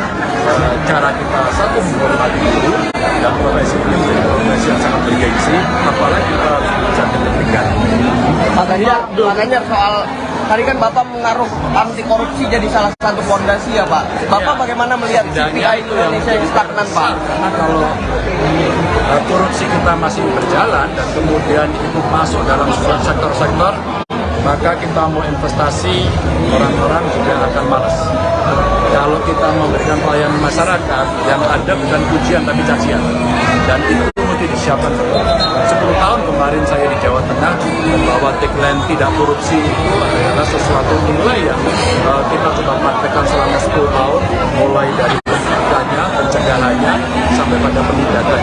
cara kita satu menghormati guru, dan profesi ini menjadi profesi yang sangat bergengsi, apalagi kita bisa pendidikan. Pak Ganjar, soal tadi kan Bapak mengaruh anti korupsi jadi salah satu fondasi ya Pak. Bapak bagaimana melihat CPI Indonesia yang stagnan Pak? Karena kalau korupsi kita masih berjalan dan kemudian itu masuk dalam sebuah sektor-sektor, maka kita mau investasi, orang-orang juga akan malas. Kalau kita memberikan pelayanan masyarakat, yang ada bukan pujian tapi cacian, dan itu mesti disiapkan. 10 tahun kemarin saya di Jawa Tengah bahwa tagline tidak korupsi itu adalah sesuatu nilai yang kita coba praktekkan selama 10 tahun, mulai dari pencegahannya sampai pada penindakan.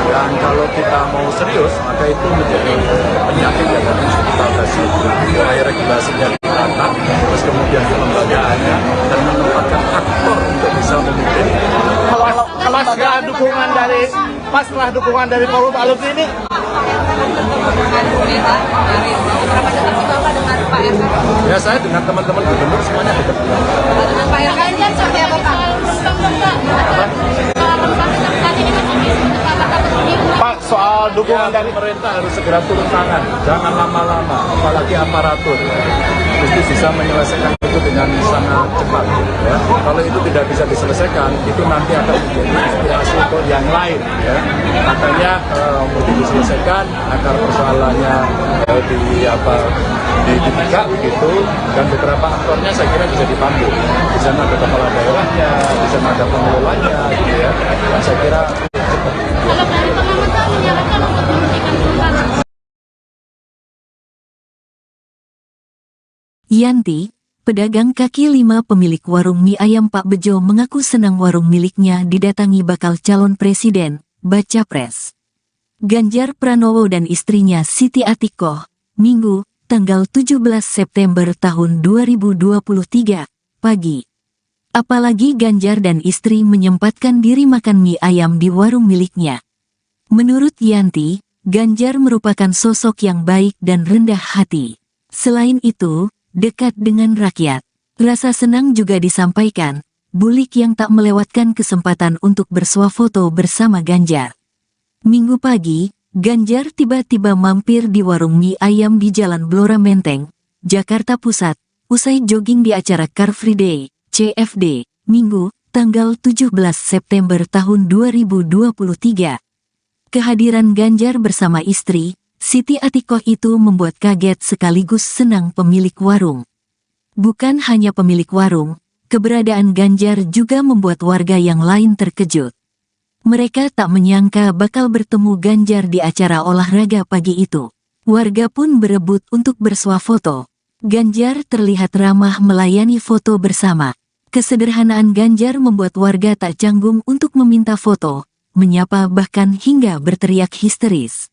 Dan kalau kita mau serius, maka itu menjadi penyakit yang harus kita atasi. Mulai regulasinya ditata, terus kemudian kelembagaannya, dan menempatkan aktor untuk bisa memimpin. Kalau setelah dukungan dari forum alumni ini, ya saya dengan teman-teman gubernur semuanya dekat. Pak Ganjar seperti apa Pak? Pak, soal dukungan dari pemerintah harus segera turun tangan, jangan lama-lama, apalagi aparatur. mesti bisa menyelesaikan itu dengan sangat cepat. Ya. Kalau itu tidak bisa diselesaikan, itu nanti akan menjadi inspirasi untuk yang lain. Ya. Makanya mesti diselesaikan agar persoalannya ditegak begitu, dan beberapa aktornya saya kira bisa dipandu. Di sana ada kepala daerahnya, di sana ada pengelolanya, gitu ya. Dan saya kira Kalau dari pengamatan menyarankan untuk menghentikan perubahan. Yanti, pedagang kaki lima pemilik warung mie ayam Pak Bejo mengaku senang warung miliknya didatangi bakal calon presiden, baca pres. Ganjar Pranowo dan istrinya Siti Atikoh, Minggu, tanggal 17 September tahun 2023, pagi. Apalagi Ganjar dan istri menyempatkan diri makan mie ayam di warung miliknya. Menurut Yanti, Ganjar merupakan sosok yang baik dan rendah hati. Selain itu, dekat dengan rakyat. Rasa senang juga disampaikan, Bulik yang tak melewatkan kesempatan untuk bersuah foto bersama Ganjar. Minggu pagi, Ganjar tiba-tiba mampir di warung mie ayam di Jalan Blora Menteng, Jakarta Pusat, usai jogging di acara Car Free Day, CFD, Minggu, tanggal 17 September tahun 2023. Kehadiran Ganjar bersama istri, Siti Atikoh itu membuat kaget sekaligus senang pemilik warung. Bukan hanya pemilik warung, keberadaan Ganjar juga membuat warga yang lain terkejut. Mereka tak menyangka bakal bertemu Ganjar di acara olahraga pagi itu. Warga pun berebut untuk bersuah foto. Ganjar terlihat ramah melayani foto bersama. Kesederhanaan Ganjar membuat warga tak canggung untuk meminta foto, menyapa bahkan hingga berteriak histeris.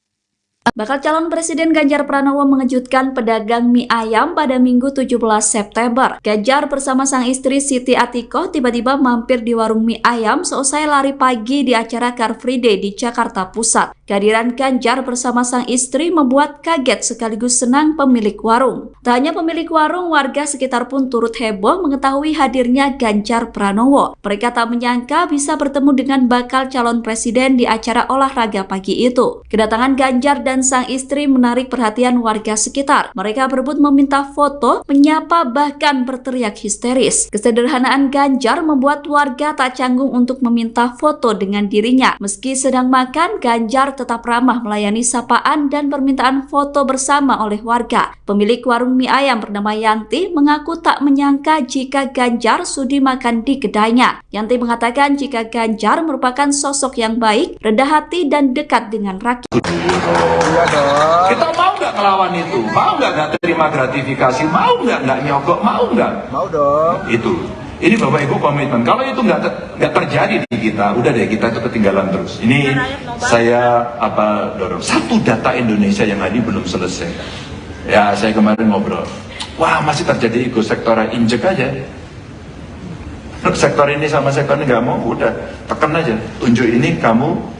Bakal calon Presiden Ganjar Pranowo mengejutkan pedagang mie ayam pada Minggu 17 September. Ganjar bersama sang istri Siti Atikoh tiba-tiba mampir di warung mie ayam seusai lari pagi di acara Car Free Day di Jakarta Pusat. Kehadiran Ganjar bersama sang istri membuat kaget sekaligus senang pemilik warung. Tak hanya pemilik warung, warga sekitar pun turut heboh mengetahui hadirnya Ganjar Pranowo. Mereka tak menyangka bisa bertemu dengan bakal calon presiden di acara olahraga pagi itu. Kedatangan Ganjar dan sang istri menarik perhatian warga sekitar. Mereka berebut meminta foto, menyapa bahkan berteriak histeris. Kesederhanaan Ganjar membuat warga tak canggung untuk meminta foto dengan dirinya. Meski sedang makan, Ganjar tetap ramah melayani sapaan dan permintaan foto bersama oleh warga. Pemilik warung mie ayam bernama Yanti mengaku tak menyangka jika Ganjar sudi makan di kedainya. Yanti mengatakan jika Ganjar merupakan sosok yang baik, rendah hati dan dekat dengan rakyat. Kita mau nggak ngelawan itu? Mau nggak terima gratifikasi? Mau nggak nyogok? Mau nggak? Mau dong. Itu. Ini Bapak Ibu komitmen. Kalau itu nggak terjadi di kita, udah deh kita itu ketinggalan terus. Ini saya dorong. Satu data Indonesia yang tadi belum selesai. Ya saya kemarin ngobrol. Wah masih terjadi ego sektoral, injek aja. Sektor ini sama sektor ini nggak mau, udah tekan aja. Tunjuk ini kamu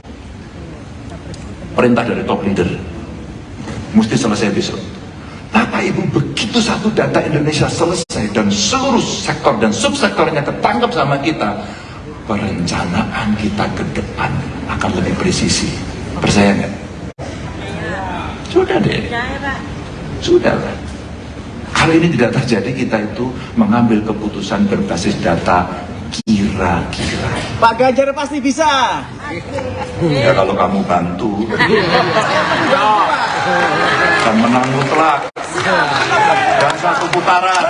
perintah dari top leader. Mesti selesai besok. Bapak Ibu, begitu satu data Indonesia selesai dan seluruh sektor dan subsektornya ketangkap sama kita, perencanaan kita ke depan akan lebih presisi. Percaya nggak? Sudah deh. Sudah lah. Kalau ini tidak terjadi, kita itu mengambil keputusan berbasis data kira-kira. Pak Ganjar pasti bisa. Ya kalau kamu bantu dan menang mutlak dan satu putaran.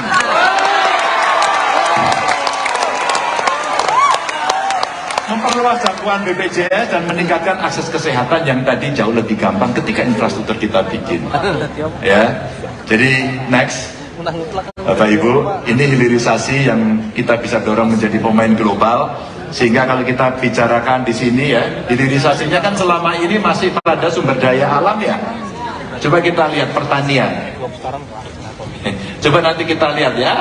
Memperluas jangkauan BPJS dan meningkatkan akses kesehatan yang tadi jauh lebih gampang ketika infrastruktur kita bikin. Ya, jadi next. Bapak Ibu, ini hilirisasi yang kita bisa dorong menjadi pemain global, sehingga kalau kita bicarakan di sini ya, hilirisasinya kan selama ini masih pada sumber daya alam ya. Coba kita lihat pertanian. Coba nanti kita lihat ya,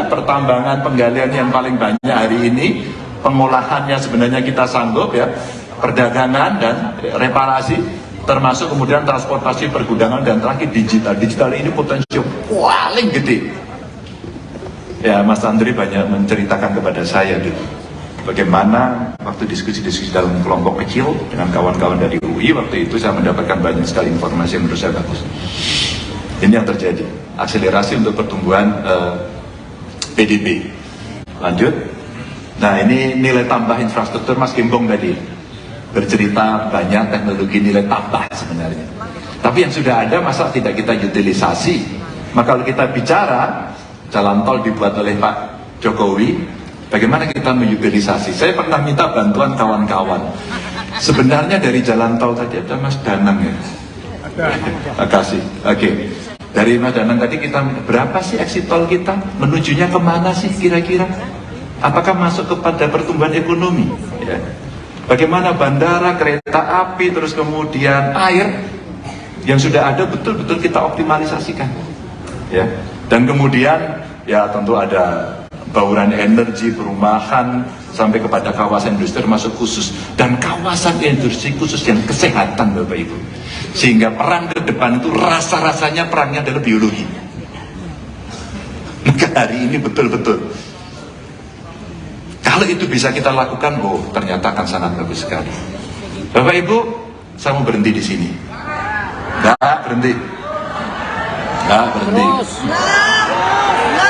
pertambangan penggalian yang paling banyak hari ini, pengolahannya sebenarnya kita sanggup ya, perdagangan dan reparasi, termasuk kemudian transportasi, pergudangan, dan terakhir digital. Digital ini potensi paling gede. Ya, Mas Andri banyak menceritakan kepada saya dulu bagaimana waktu diskusi-diskusi dalam kelompok kecil dengan kawan-kawan dari UI, waktu itu saya mendapatkan banyak sekali informasi yang menurut saya bagus. Ini yang terjadi, akselerasi untuk pertumbuhan PDB. Lanjut. Nah, ini nilai tambah infrastruktur. Mas Gembong tadi bercerita banyak teknologi nilai tambah sebenarnya. Tapi yang sudah ada masa tidak kita utilisasi? Maka kalau kita bicara jalan tol dibuat oleh Pak Jokowi, bagaimana kita mengutilisasi? Saya pernah minta bantuan kawan-kawan. Sebenarnya dari jalan tol tadi ada Mas Danang ya. Makasih. Oke. Dari Mas Danang tadi kita berapa sih exit tol kita? Menujunya kemana sih kira-kira? Apakah masuk kepada pertumbuhan ekonomi? Ya. Bagaimana bandara, kereta api, terus kemudian air yang sudah ada betul-betul kita optimalisasikan. Ya. Dan kemudian ya tentu ada bauran energi, perumahan, sampai kepada kawasan industri termasuk khusus, dan kawasan industri khusus yang kesehatan Bapak Ibu. Sehingga perang ke depan itu rasa-rasanya perangnya adalah biologi. Maka hari ini betul-betul kalau itu bisa kita lakukan, oh ternyata akan sangat bagus sekali. Bapak Ibu, saya mau berhenti di sini. Nggak berhenti.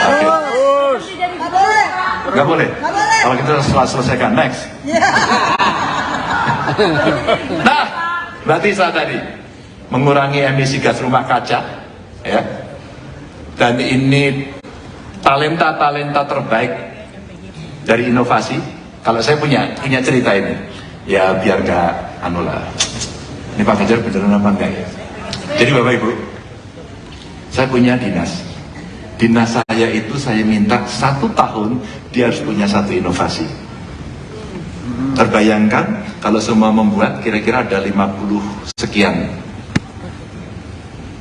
Oke. Nggak boleh. Kalau kita selesaikan, next. Nah, berarti saya tadi mengurangi emisi gas rumah kaca, ya. Dan ini talenta terbaik dari inovasi. Kalau saya punya cerita ini, ya biar nggak ini Pak Ganjar beneran apa enggak ya? Jadi Bapak Ibu, saya punya dinas saya itu saya minta 1 tahun dia harus punya 1 inovasi. Terbayangkan kalau semua membuat kira-kira ada 50 sekian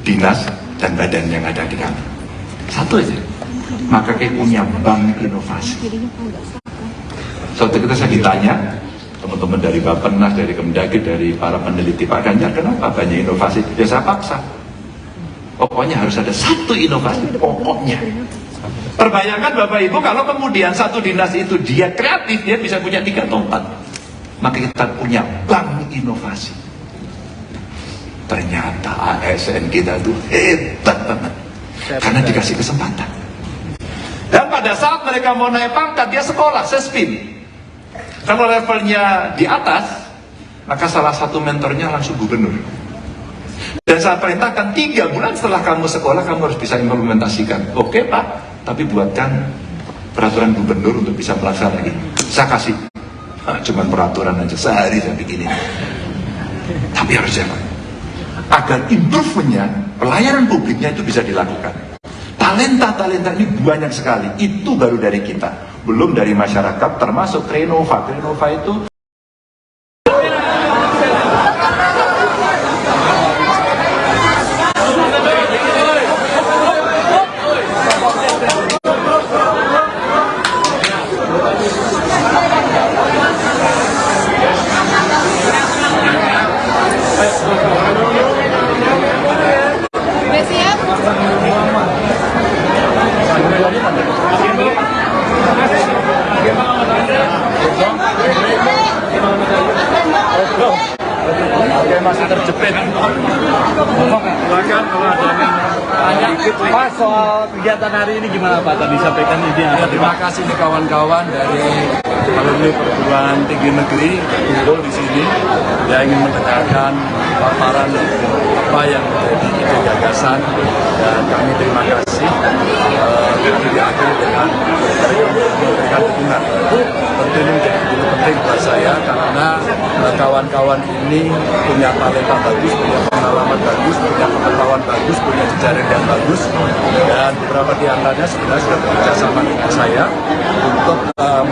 dinas dan badan yang ada di kami. 1 aja. Maka kayak punya bank inovasi. Suatu ketika saya ditanya teman-teman dari Bappenas, dari Kemdagri, dari para peneliti Pak Ganjar, kenapa banyak inovasi? Ya saya paksa. Pokoknya harus ada 1 inovasi, pokoknya. Terbayangkan Bapak Ibu kalau kemudian 1 dinas itu dia kreatif, dia bisa punya 3 atau 4. Maka kita punya bank inovasi. Ternyata ASN kita itu hebat banget. Karena dikasih kesempatan. Dan pada saat mereka mau naik pangkat, dia sekolah, sespin. Kalau levelnya di atas, maka salah satu mentornya langsung gubernur. Dan saya perintahkan 3 bulan setelah kamu sekolah, kamu harus bisa implementasikan. Oke Pak, tapi buatkan peraturan gubernur untuk bisa melaksanakan ini. Saya kasih, cuman peraturan aja, sehari saya bikin ini. Tapi harus jalan. Agar improve-nya, pelayanan publiknya itu bisa dilakukan. Talenta ini banyak sekali, itu baru dari kita. Belum dari masyarakat, termasuk Renova itu masih terjepit. Silakan kalau ada yang Pak, soal kegiatan hari ini gimana Pak? Tadi sampaikan ide apa? terima kasih nih kawan-kawan dari alumni perguruan tinggi negeri kumpul di sini yang ingin mendengarkan paparan apa yang menjadi ide gagasan, dan kami terima kasih. Kami diakhiri dengan memberikan dukungan. Tentu ini menjadi begitu penting buat saya karena kawan-kawan ini punya talenta bagus, punya pengalaman bagus, punya pengetahuan bagus, punya jejaring yang bagus, dan beberapa di antaranya sebenarnya sudah bekerja sama dengan saya untuk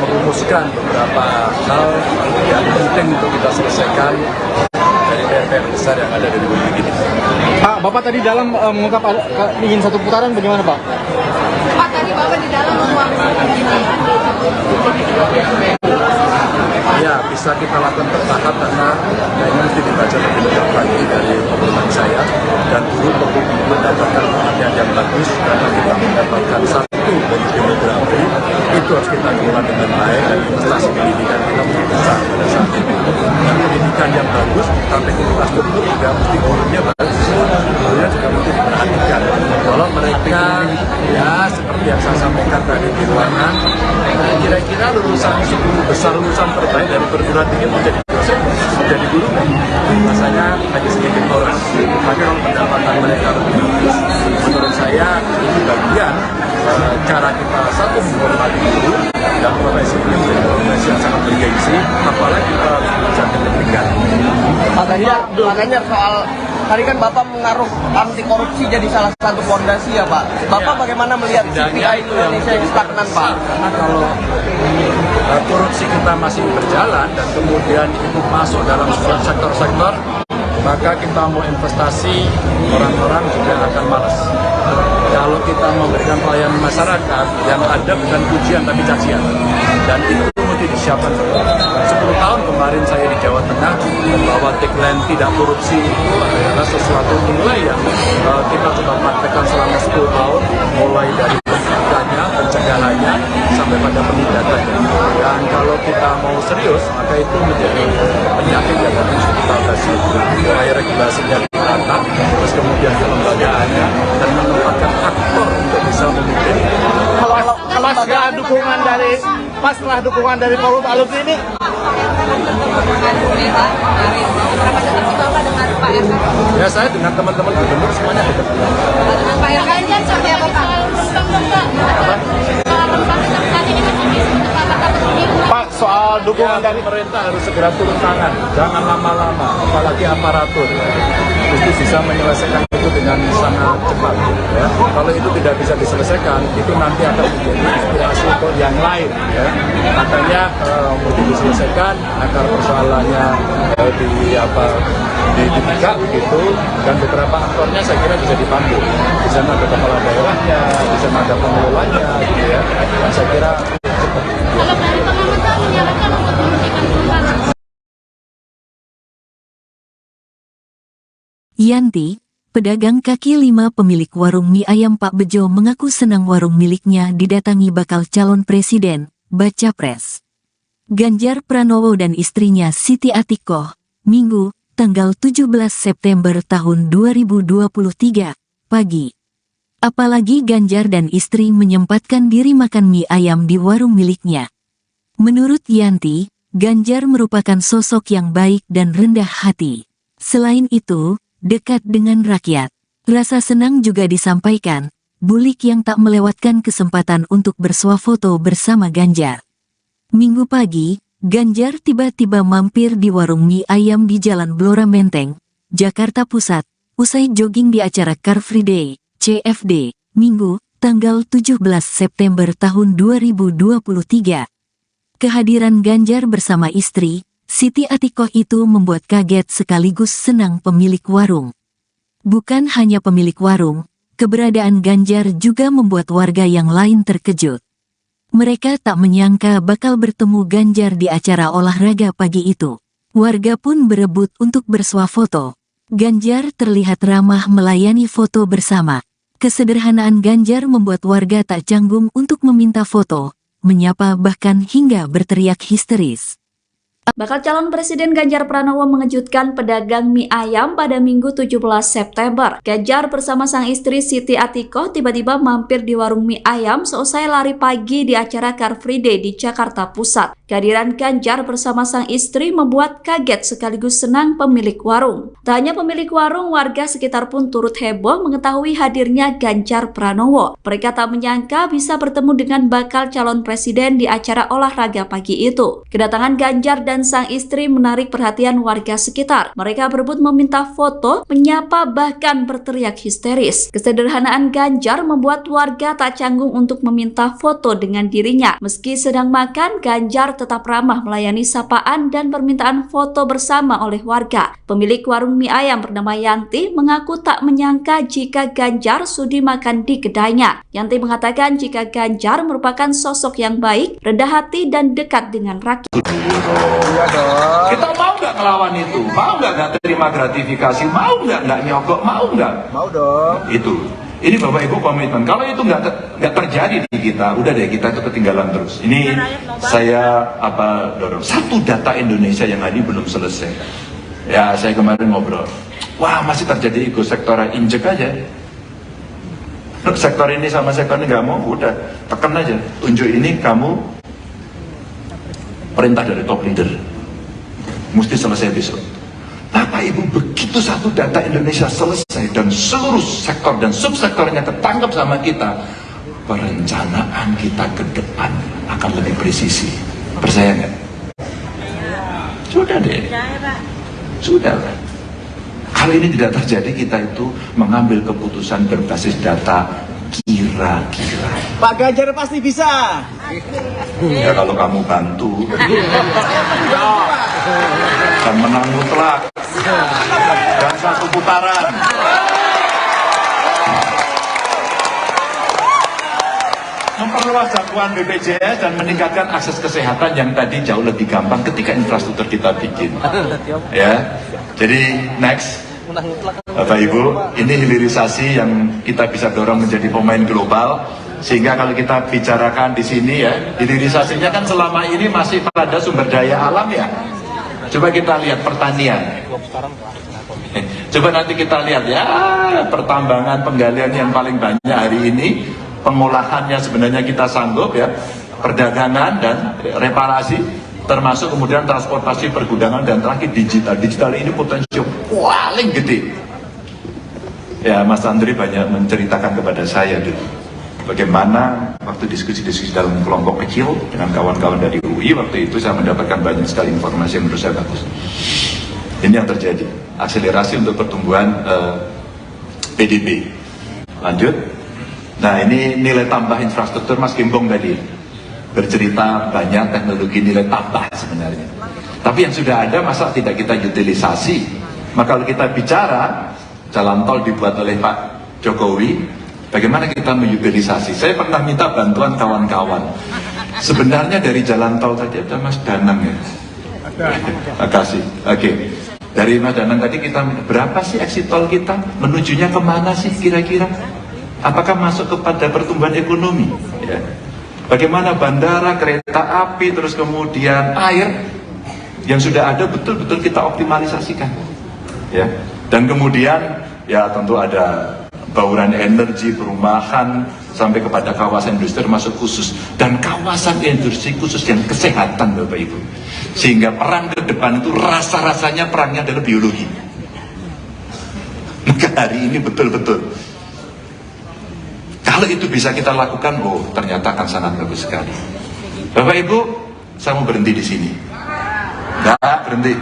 merumuskan beberapa hal yang penting untuk kita selesaikan dari PR besar yang ada di Republik ini. Pak, Bapak tadi dalam mengungkap ingin 1 putaran, bagaimana Pak? Pak, tadi Bapak di dalam Ya, bisa kita lakukan bertahap karena ini mesti dibaca lebih lengkap lagi dari pengumuman saya, dan dulu perlu mendapatkan perhatian yang bagus karena kita mendapatkan 1 dari demografi itu harus kita kelola dengan baik, dan investasi pendidikan kita mesti besar pada saat itu. Dan pendidikan yang bagus sampai infrastruktur juga mesti gurunya bagus, gurunya juga mesti diperhatikan. Kalau mereka ya seperti yang saya sampaikan tadi di ruangan, kira-kira lulusan 10 besar lulusan terbaik dari perguruan tinggi menjadi dosen, menjadi guru, rasanya hanya sedikit orang. Tapi kalau pendapatan mereka lebih bagus, menurut saya ini bagian cara kita satu menghormati guru dan profesi ini menjadi profesi yang sangat bergengsi, apalagi kalau bisa kepentingan. Makanya soal tadi kan Bapak mengaruh anti korupsi jadi salah satu fondasi ya Pak. Bapak bagaimana melihat CPI Indonesia yang stagnan Pak? Karena kalau korupsi kita masih berjalan dan kemudian itu masuk dalam sebuah sektor-sektor, maka kita mau investasi, orang-orang juga akan malas. Kalau kita memberikan pelayanan masyarakat, yang ada bukan pujian tapi cacian. Dan itu mesti disiapkan. 10 tahun kemarin saya di Jawa Tengah bahwa tagline tidak korupsi itu adalah sesuatu nilai yang kita coba praktekkan selama 10 tahun, mulai dari pencegahannya sampai pada penindakannya. Dan kalau kita mau serius, maka itu menjadi penyakit yang harus kita atasi. Mulai regulasinya ditata, terus kemudian kelembagaannya, dan menempatkan aktor untuk bisa memimpin. Kalau setelah dukungan dari forum alumni ini, ya saya dengan teman-teman gubernur semuanya dekat. Dengan Pak Ganjar seperti apa Pak? Pak, soal dukungan dari Pemerintah harus segera turun tangan, jangan lama-lama, apalagi aparatur. Mesti bisa menyelesaikan itu dengan sangat cepat. Ya. Kalau itu tidak bisa diselesaikan, itu nanti akan menjadi inspirasi untuk yang lain. Ya. Makanya mesti diselesaikan agar persoalannya dibuka begitu, dan beberapa aktornya saya kira bisa dipanggil. Di sana ada kepala daerahnya, di sana ada pengelolanya, gitu ya. Dan saya kira cepat. Kalau dari pengamatan menyarankan untuk menghentikan perubahan. Yanti, pedagang kaki lima pemilik warung mie ayam Pak Bejo mengaku senang warung miliknya didatangi bakal calon presiden, baca pres. Ganjar Pranowo dan istrinya Siti Atikoh, Minggu, tanggal 17 September tahun 2023, pagi. Apalagi Ganjar dan istri menyempatkan diri makan mie ayam di warung miliknya. Menurut Yanti, Ganjar merupakan sosok yang baik dan rendah hati. Selain itu, dekat dengan rakyat. Rasa senang juga disampaikan, Bulik yang tak melewatkan kesempatan untuk bersuah foto bersama Ganjar. Minggu pagi, Ganjar tiba-tiba mampir di warung mie ayam di Jalan Blora Menteng, Jakarta Pusat, usai jogging di acara Car Free Day, CFD, Minggu, tanggal 17 September tahun 2023. Kehadiran Ganjar bersama istri, Siti Atikoh itu membuat kaget sekaligus senang pemilik warung. Bukan hanya pemilik warung, keberadaan Ganjar juga membuat warga yang lain terkejut. Mereka tak menyangka bakal bertemu Ganjar di acara olahraga pagi itu. Warga pun berebut untuk bersuah foto. Ganjar terlihat ramah melayani foto bersama. Kesederhanaan Ganjar membuat warga tak canggung untuk meminta foto, menyapa bahkan hingga berteriak histeris. Bakal calon Presiden Ganjar Pranowo mengejutkan pedagang mie ayam pada Minggu 17 September. Ganjar bersama sang istri Siti Atikoh tiba-tiba mampir di warung mie ayam seusai lari pagi di acara Car Free Day di Jakarta Pusat. Kehadiran Ganjar bersama sang istri membuat kaget sekaligus senang pemilik warung. Tak hanya pemilik warung, warga sekitar pun turut heboh mengetahui hadirnya Ganjar Pranowo. Mereka tak menyangka bisa bertemu dengan bakal calon presiden di acara olahraga pagi itu. Kedatangan Ganjar dan sang istri menarik perhatian warga sekitar. Mereka berebut meminta foto, menyapa bahkan berteriak histeris. Kesederhanaan Ganjar membuat warga tak canggung untuk meminta foto dengan dirinya. Meski sedang makan, Ganjar tetap ramah melayani sapaan dan permintaan foto bersama oleh warga. Pemilik warung mie ayam bernama Yanti mengaku tak menyangka jika Ganjar sudi makan di kedainya. Yanti mengatakan jika Ganjar merupakan sosok yang baik, rendah hati dan dekat dengan rakyat. Kita mau nggak melawan itu? Mau nggak terima gratifikasi? Mau nggak nyogok? Mau nggak? mau dong. Itu. Ini Bapak Ibu komitmen. Kalau itu nggak terjadi di kita, udah deh kita itu ketinggalan terus. Ini saya dorong. Satu data Indonesia yang tadi belum selesai. Ya saya kemarin ngobrol. Wah masih terjadi ego sektoral, injek aja. sektor ini sama sektor ini nggak mau, udah tekan aja, tunjuk ini kamu perintah dari top leader, mesti selesai besok. Bapak Ibu, begitu satu data Indonesia selesai dan seluruh sektor dan subsektornya ketangkep sama kita, perencanaan kita ke depan akan lebih presisi. Percaya nggak? Sudah deh, sudah lah. Kalau ini tidak terjadi, kita itu mengambil keputusan berbasis data kira-kira. Pak Ganjar pasti bisa. Ya kalau kamu bantu. Dan menang mutlak. Dan satu putaran. Memperluas jangkauan BPJS dan meningkatkan akses kesehatan yang tadi jauh lebih gampang ketika infrastruktur kita bikin. Ya, jadi next. Bapak Ibu, ini hilirisasi yang kita bisa dorong menjadi pemain global, sehingga kalau kita bicarakan di sini ya, hilirisasinya kan selama ini masih pada sumber daya alam ya. Coba kita lihat pertanian. Coba nanti kita lihat ya, pertambangan, penggalian yang paling banyak hari ini, pengolahannya sebenarnya kita sanggup ya, perdagangan dan reparasi, termasuk kemudian transportasi, pergudangan, dan terakhir digital. Digital ini potensi paling gede. Ya, Mas Andri banyak menceritakan kepada saya dulu bagaimana waktu diskusi-diskusi dalam kelompok kecil dengan kawan-kawan dari UI, waktu itu saya mendapatkan banyak sekali informasi yang menurut saya bagus. Ini yang terjadi, akselerasi untuk pertumbuhan PDB. Lanjut. Nah, ini nilai tambah infrastruktur Mas Gembong tadi bercerita banyak teknologi nilai tambah sebenarnya. Tapi yang sudah ada masa tidak kita utilisasi? Maka kalau kita bicara jalan tol dibuat oleh Pak Jokowi, bagaimana kita mengutilisasi? Saya pernah minta bantuan kawan-kawan. Sebenarnya dari jalan tol tadi ada Mas Danang ya. Makasih. Oke. Dari Mas Danang tadi kita berapa sih exit tol kita? Menujunya kemana sih kira-kira? Apakah masuk kepada pertumbuhan ekonomi? Ya. Bagaimana bandara, kereta api, terus kemudian air yang sudah ada betul-betul kita optimalisasikan, ya. Dan kemudian ya tentu ada bauran energi, perumahan, sampai kepada kawasan industri masuk khusus, dan kawasan industri khusus yang kesehatan, Bapak Ibu. Sehingga perang ke depan itu rasa-rasanya perangnya adalah biologi. Maka hari ini betul-betul kalau itu bisa kita lakukan, oh ternyata akan sangat bagus sekali. Bapak Ibu, saya mau berhenti di sini. Nggak berhenti.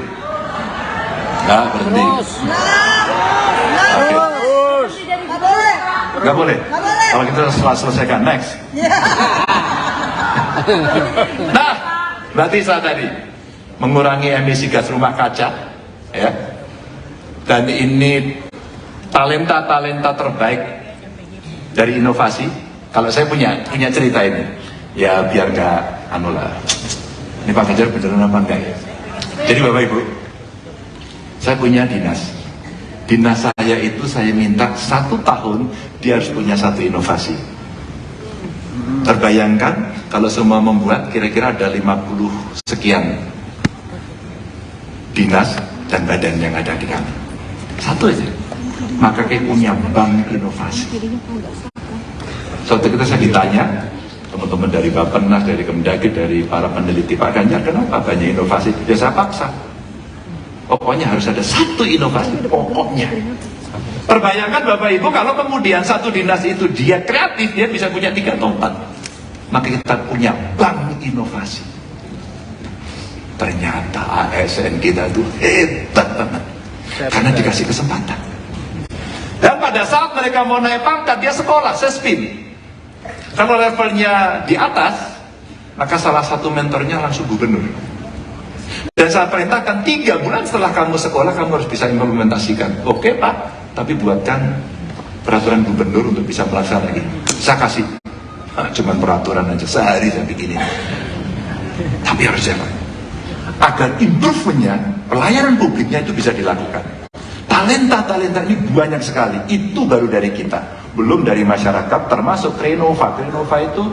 Nggak berhenti. Oke. Nggak boleh. Kalau kita selesaikan, next. Nah, berarti saya tadi mengurangi emisi gas rumah kaca, ya. Dan ini talenta-talenta terbaik dari inovasi. Kalau saya punya cerita ini, ya biar nggak ini Pak Ganjar beneran apa enggak ya? Jadi Bapak Ibu, saya punya dinas saya itu saya minta 1 tahun dia harus punya 1 inovasi. Terbayangkan kalau semua membuat, kira-kira ada 50 sekian dinas dan badan yang ada di kami. 1 aja. Maka kayak punya bank inovasi. Suatu ketika saya ditanya, teman-teman dari Bappenas, dari Kemdagri, dari para peneliti, Pak Ganjar, kenapa banyak inovasi? Ya saya paksa. Pokoknya harus ada 1 inovasi, pokoknya. Terbayangkan Bapak Ibu, kalau kemudian 1 dinas itu dia kreatif, dia bisa punya 3 atau 4. Maka kita punya bank inovasi. Ternyata ASN kita itu hebat banget. Karena dikasih kesempatan. Dan pada saat mereka mau naik pangkat, dia sekolah, sespin. Kalau levelnya di atas, maka salah satu mentornya langsung gubernur. Dan saya perintahkan 3 bulan setelah kamu sekolah, kamu harus bisa implementasikan. Oke Pak, tapi buatkan peraturan gubernur untuk bisa melaksanakan. Saya kasih, cuman peraturan aja, sehari saya bikinin. Tapi harus siapa? Agar improvementnya, pelayanan publiknya itu bisa dilakukan. Talenta-talenta ini banyak sekali, itu baru dari kita, belum dari masyarakat, termasuk Renova. Renova itu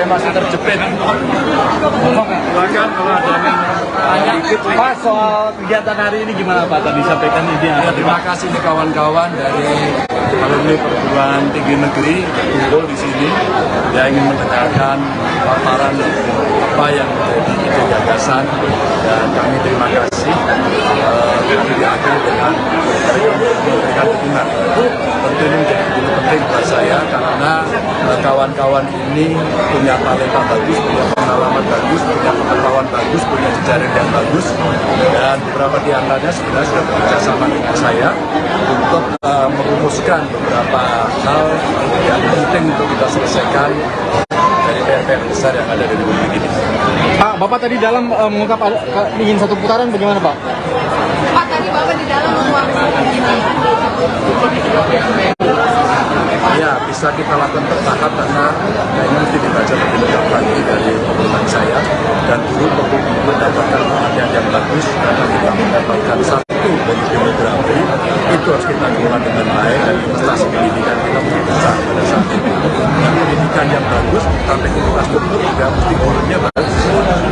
masih terjepit. Silakan kalau ada yang Pak, soal kegiatan hari ini gimana Pak? Tadi sampaikan ide ya, apa? terima kasih nih kawan-kawan dari alumni perguruan tinggi negeri kumpul di sini. Dia ingin mendengarkan paparan apa yang menjadi ide gagasan, dan kami terima kasih. Kami diakhiri dengan memberikan dukungan. Tentu ini menjadi penting buat saya karena kawan-kawan ini punya talenta bagus, punya pengalaman bagus, punya pengetahuan bagus, punya jejaring yang bagus, dan beberapa di antaranya sebenarnya sudah bekerja sama dengan saya untuk merumuskan beberapa hal yang penting untuk kita selesaikan dari PR besar yang ada di Republik ini. Pak, Bapak tadi dalam mengungkap ingin satu putaran, bagaimana Pak? Pak, tadi Bapak di dalam Ya, bisa kita lakukan bertahap karena ini mesti dibaca lebih lengkap lagi dari pengumuman saya, dan dulu perlu mendapatkan perhatian yang bagus karena kita mendapatkan satu dari demografi itu harus kita kelola dengan baik, dan investasi pendidikan kita mesti besar pada saat itu. Dan pendidikan yang bagus sampai infrastruktur juga mesti gurunya bagus,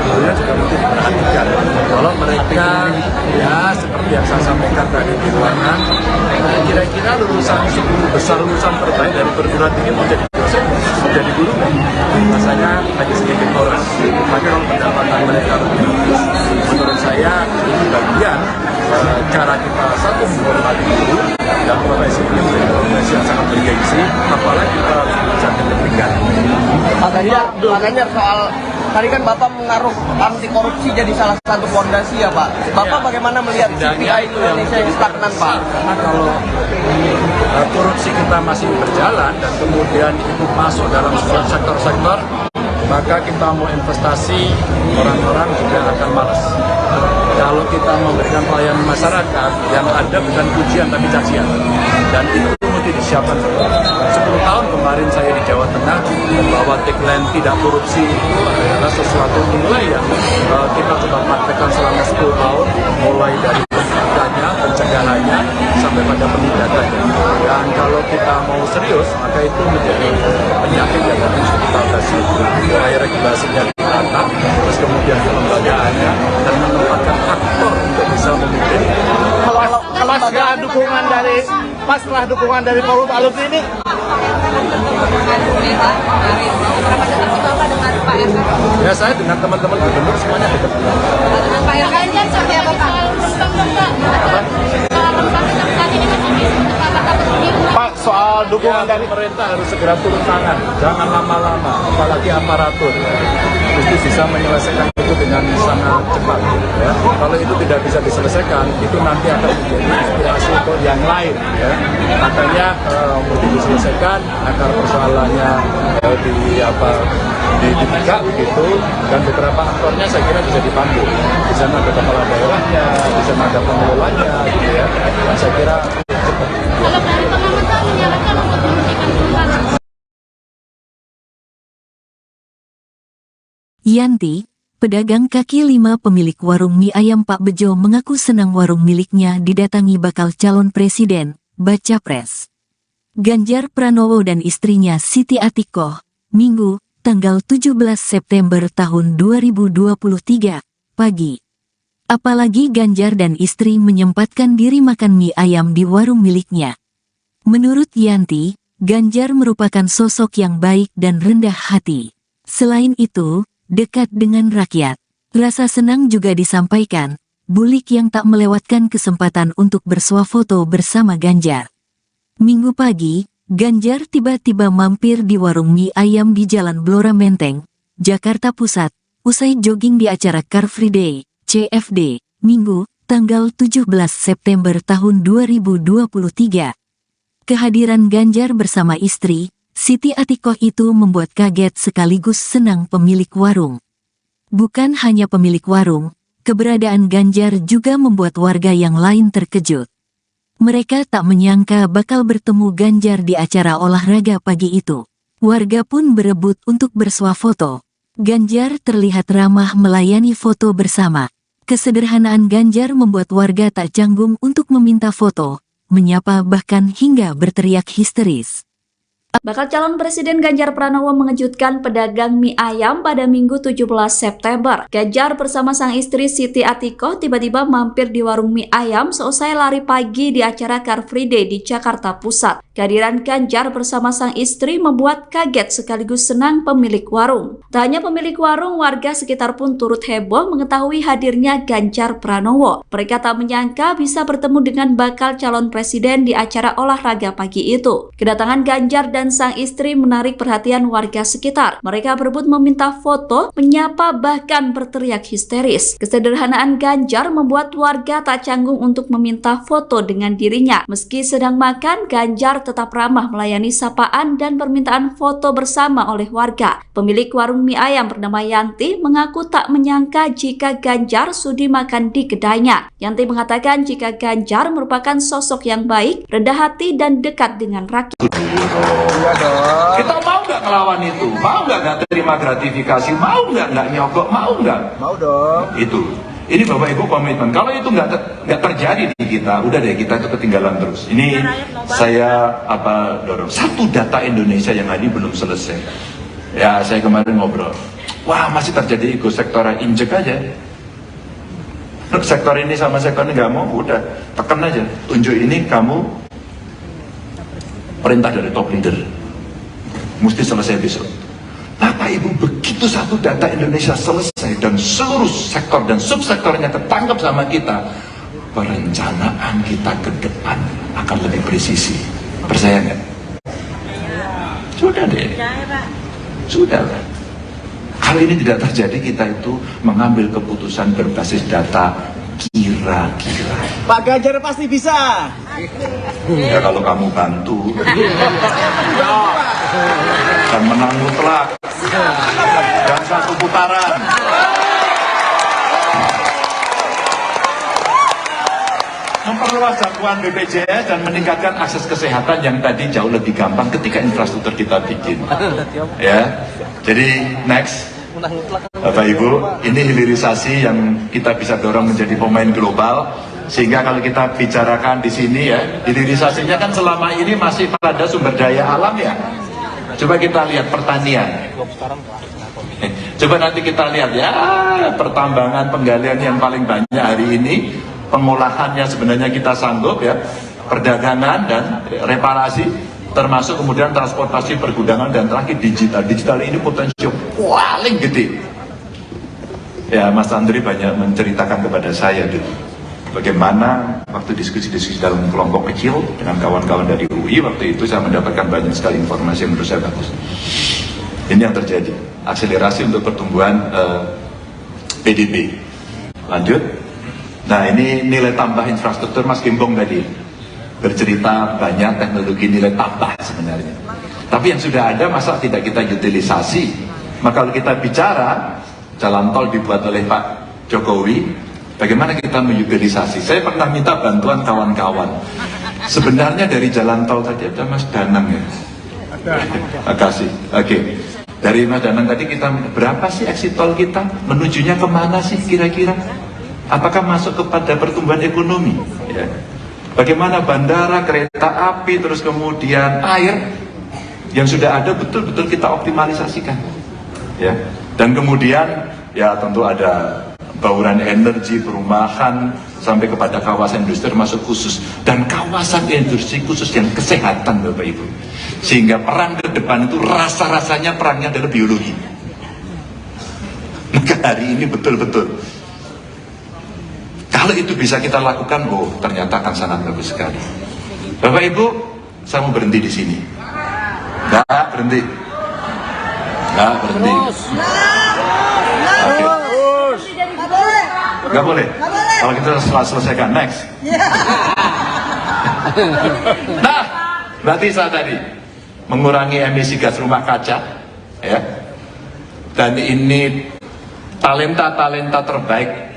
gurunya juga mesti diperhatikan. Kalau mereka ya seperti yang saya sampaikan tadi di ruangan, kira-kira lulusan 10 besar lulusan terbaik dari perguruan tinggi mau jadi dosen, mau jadi guru, rasanya hanya sedikit orang. Maka kalau pendapatan mereka lebih bagus, menurut saya ini bagian cara kita satu menghormati guru, dan profesi ini menjadi profesi yang sangat bergengsi, apalagi kita harus belajar kepentingan. Pak Ganjar, soal tadi kan Bapak menaruh anti korupsi jadi salah satu fondasi ya Pak. Bapak bagaimana melihat CPI Indonesia yang stagnan Pak? Karena kalau korupsi kita masih berjalan dan kemudian itu masuk dalam sebuah sektor-sektor, maka kita mau investasi, orang-orang juga akan malas. Kalau kita memberikan pelayanan masyarakat yang ada bukan pujian tapi cacian, dan itu mesti disiapkan. 10 tahun kemarin saya di Jawa Tengah membawa tagline tidak korupsi itu adalah sesuatu nilai yang kita coba praktekkan selama 10 tahun, mulai dari pencegahannya sampai pada penindakannya. Dan kalau kita mau serius, maka itu menjadi penyakit yang harus kita atasi. Mulai regulasinya ditata, terus kemudian kelembagaannya, dan menempatkan aktor untuk bisa memimpin. Kalau setelah dukungan dari forum alumni ini, ya saya dengan teman-teman gubernur semuanya dekat. Pak Ganjar seperti apa Pak? Pak, soal dukungan dari Pemerintah harus segera turun tangan, jangan lama-lama, apalagi aparatur. Mesti bisa menyelesaikan itu dengan sangat cepat. Ya. Kalau itu tidak bisa diselesaikan, itu nanti akan menjadi inspirasi untuk yang lain. Ya. Makanya mesti diselesaikan agar persoalannya dibuka begitu, dan beberapa aktornya saya kira bisa dipandu. Di sana ada kepala daerahnya, di sana ada pengelolanya, gitu ya. Dan saya kira cepat. Kalau dari pengamat menyarankan untuk menghentikan perubahan. Yanti, pedagang kaki lima pemilik warung mie ayam Pak Bejo mengaku senang warung miliknya didatangi bakal calon presiden, baca pres. Ganjar Pranowo dan istrinya Siti Atikoh, Minggu, tanggal 17 September tahun 2023, pagi. Apalagi Ganjar dan istri menyempatkan diri makan mie ayam di warung miliknya. Menurut Yanti, Ganjar merupakan sosok yang baik dan rendah hati. Selain itu, dekat dengan rakyat. Rasa senang juga disampaikan, Bulik yang tak melewatkan kesempatan untuk bersuah foto bersama Ganjar. Minggu pagi, Ganjar tiba-tiba mampir di warung mie ayam di Jalan Blora Menteng, Jakarta Pusat, usai jogging di acara Car Free Day, CFD, Minggu, tanggal 17 September tahun 2023. Kehadiran Ganjar bersama istri, Siti Atikoh itu membuat kaget sekaligus senang pemilik warung. Bukan hanya pemilik warung, keberadaan Ganjar juga membuat warga yang lain terkejut. Mereka tak menyangka bakal bertemu Ganjar di acara olahraga pagi itu. Warga pun berebut untuk bersuah foto. Ganjar terlihat ramah melayani foto bersama. Kesederhanaan Ganjar membuat warga tak canggung untuk meminta foto, menyapa bahkan hingga berteriak histeris. Bakal calon Presiden Ganjar Pranowo mengejutkan pedagang mie ayam pada Minggu 17 September. Ganjar bersama sang istri Siti Atikoh tiba-tiba mampir di warung mie ayam seusai lari pagi di acara Car Free Day di Jakarta Pusat. Kehadiran Ganjar bersama sang istri membuat kaget sekaligus senang pemilik warung. Tak hanya pemilik warung, warga sekitar pun turut heboh mengetahui hadirnya Ganjar Pranowo. Mereka tak menyangka bisa bertemu dengan bakal calon presiden di acara olahraga pagi itu. Kedatangan Ganjar dan sang istri menarik perhatian warga sekitar. Mereka berebut meminta foto, menyapa, bahkan berteriak histeris. Kesederhanaan Ganjar membuat warga tak canggung untuk meminta foto dengan dirinya. Meski sedang makan, Ganjar tetap ramah melayani sapaan dan permintaan foto bersama oleh warga. Pemilik warung mie ayam bernama Yanti mengaku tak menyangka jika Ganjar sudi makan di kedainya. Yanti mengatakan jika Ganjar merupakan sosok yang baik, rendah hati dan dekat dengan rakyat. Kita mau nggak ngelawan itu? Mau nggak terima gratifikasi? Mau nggak nyogok? Mau nggak? Mau dong. Itu. Ini Bapak Ibu komitmen. Kalau itu nggak terjadi di kita, udah deh kita itu ketinggalan terus. Ini saya dorong. Satu data Indonesia yang tadi belum selesai. Ya saya kemarin ngobrol. Wah masih terjadi ego sektoral, injek aja. Sektor ini sama sektor ini nggak mau, udah tekan aja. Tunjuk ini kamu perintah dari top leader. Mesti selesai besok. Bapak Ibu, begitu satu data Indonesia selesai dan seluruh sektor dan subsektornya ketangkap sama kita, perencanaan kita ke depan akan lebih presisi. Percaya nggak? Sudah deh. Sudah lah. Kalau ini tidak terjadi, kita itu mengambil keputusan berbasis data kira-kira. Pak Ganjar pasti bisa. Ya kalau kamu bantu dan menang mutlak dan satu putaran. Memperluas jangkauan BPJS dan meningkatkan akses kesehatan yang tadi jauh lebih gampang ketika infrastruktur kita bikin. Ya, jadi next. Bapak Ibu, ini hilirisasi yang kita bisa dorong menjadi pemain global, sehingga kalau kita bicarakan di sini ya, hilirisasinya kan selama ini masih pada sumber daya alam ya. Coba kita lihat pertanian. Coba nanti kita lihat ya, pertambangan penggalian yang paling banyak hari ini, pengolahannya sebenarnya kita sanggup ya, perdagangan dan reparasi, termasuk kemudian transportasi, pergudangan, dan terakhir digital. Digital ini potensi paling gede. Ya, Mas Andri banyak menceritakan kepada saya dulu bagaimana waktu diskusi-diskusi dalam kelompok kecil dengan kawan-kawan dari UI, waktu itu saya mendapatkan banyak sekali informasi yang menurut saya bagus. Ini yang terjadi, akselerasi untuk pertumbuhan PDB. Lanjut. Nah, ini nilai tambah infrastruktur Mas Gimbong tadi bercerita banyak teknologi nilai tambah sebenarnya. Tapi yang sudah ada masa tidak kita utilisasi? Maka kalau kita bicara jalan tol dibuat oleh Pak Jokowi, bagaimana kita mengutilisasi? Saya pernah minta bantuan kawan-kawan. Sebenarnya dari jalan tol tadi ada Mas Danang ya. Makasih. Oke. Dari Mas Danang tadi kita berapa sih exit tol kita? Menujunya kemana sih kira-kira? Apakah masuk kepada pertumbuhan ekonomi? Ya. Bagaimana bandara, kereta api, terus kemudian air yang sudah ada betul-betul kita optimalisasikan, ya. Dan kemudian ya tentu ada bauran energi, perumahan, sampai kepada kawasan industri termasuk khusus, dan kawasan industri khusus yang kesehatan Bapak Ibu. Sehingga perang ke depan itu rasa-rasanya perangnya adalah biologi. Maka hari ini betul-betul kalau itu bisa kita lakukan, oh ternyata akan sangat bagus sekali. Bapak Ibu, saya mau berhenti di sini. Nggak berhenti. Oke. Nggak boleh. Kalau kita selesaikan, next. Nah, berarti saya tadi mengurangi emisi gas rumah kaca, ya. Dan ini talenta-talenta terbaik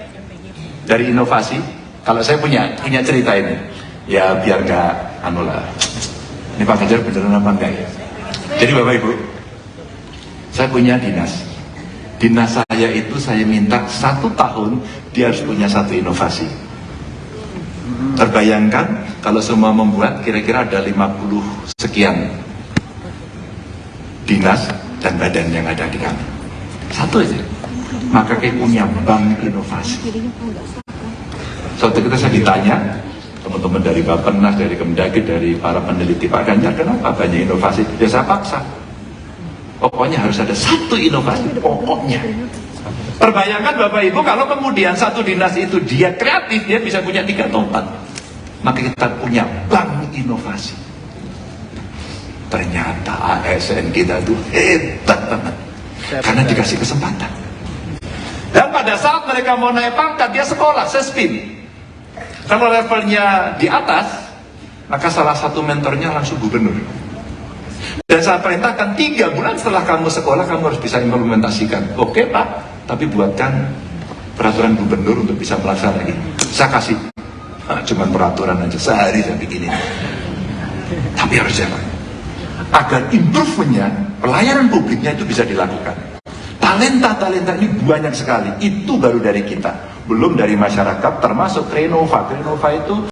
dari inovasi. Kalau saya punya cerita ini, ya biar nggak ini Pak Ganjar beneran apa enggak ya? Jadi Bapak Ibu, saya punya dinas saya itu saya minta 1 tahun dia harus punya 1 inovasi. Terbayangkan kalau semua membuat kira-kira ada 50 sekian dinas dan badan yang ada di kami. Satu aja. Maka kayak punya bank inovasi. Suatu ketika saya ditanya, teman-teman dari Bappenas, dari Kemdagri, dari para peneliti Pak Ganjar, kenapa banyak inovasi? Ya saya paksa. Pokoknya harus ada satu inovasi, pokoknya. Perbayangkan Bapak Ibu kalau kemudian satu dinas itu dia kreatif, dia bisa punya 3 atau 4. Maka kita punya bank inovasi. Ternyata ASN kita itu hebat banget. Karena dikasih kesempatan. Dan pada saat mereka mau naik pangkat, dia sekolah, sespim. Kalau levelnya di atas, maka salah satu mentornya langsung gubernur. Dan saya perintahkan 3 bulan setelah kamu sekolah, kamu harus bisa implementasikan. Oke Pak, tapi buatkan peraturan gubernur untuk bisa melaksanakan ini. Saya kasih, cuman peraturan aja, sehari saya bikin ini. Tapi harus jalan. Agar improvementnya, pelayanan publiknya itu bisa dilakukan. Talenta-talenta ini banyak sekali, itu baru dari kita. Belum dari masyarakat, termasuk Renova. Renova itu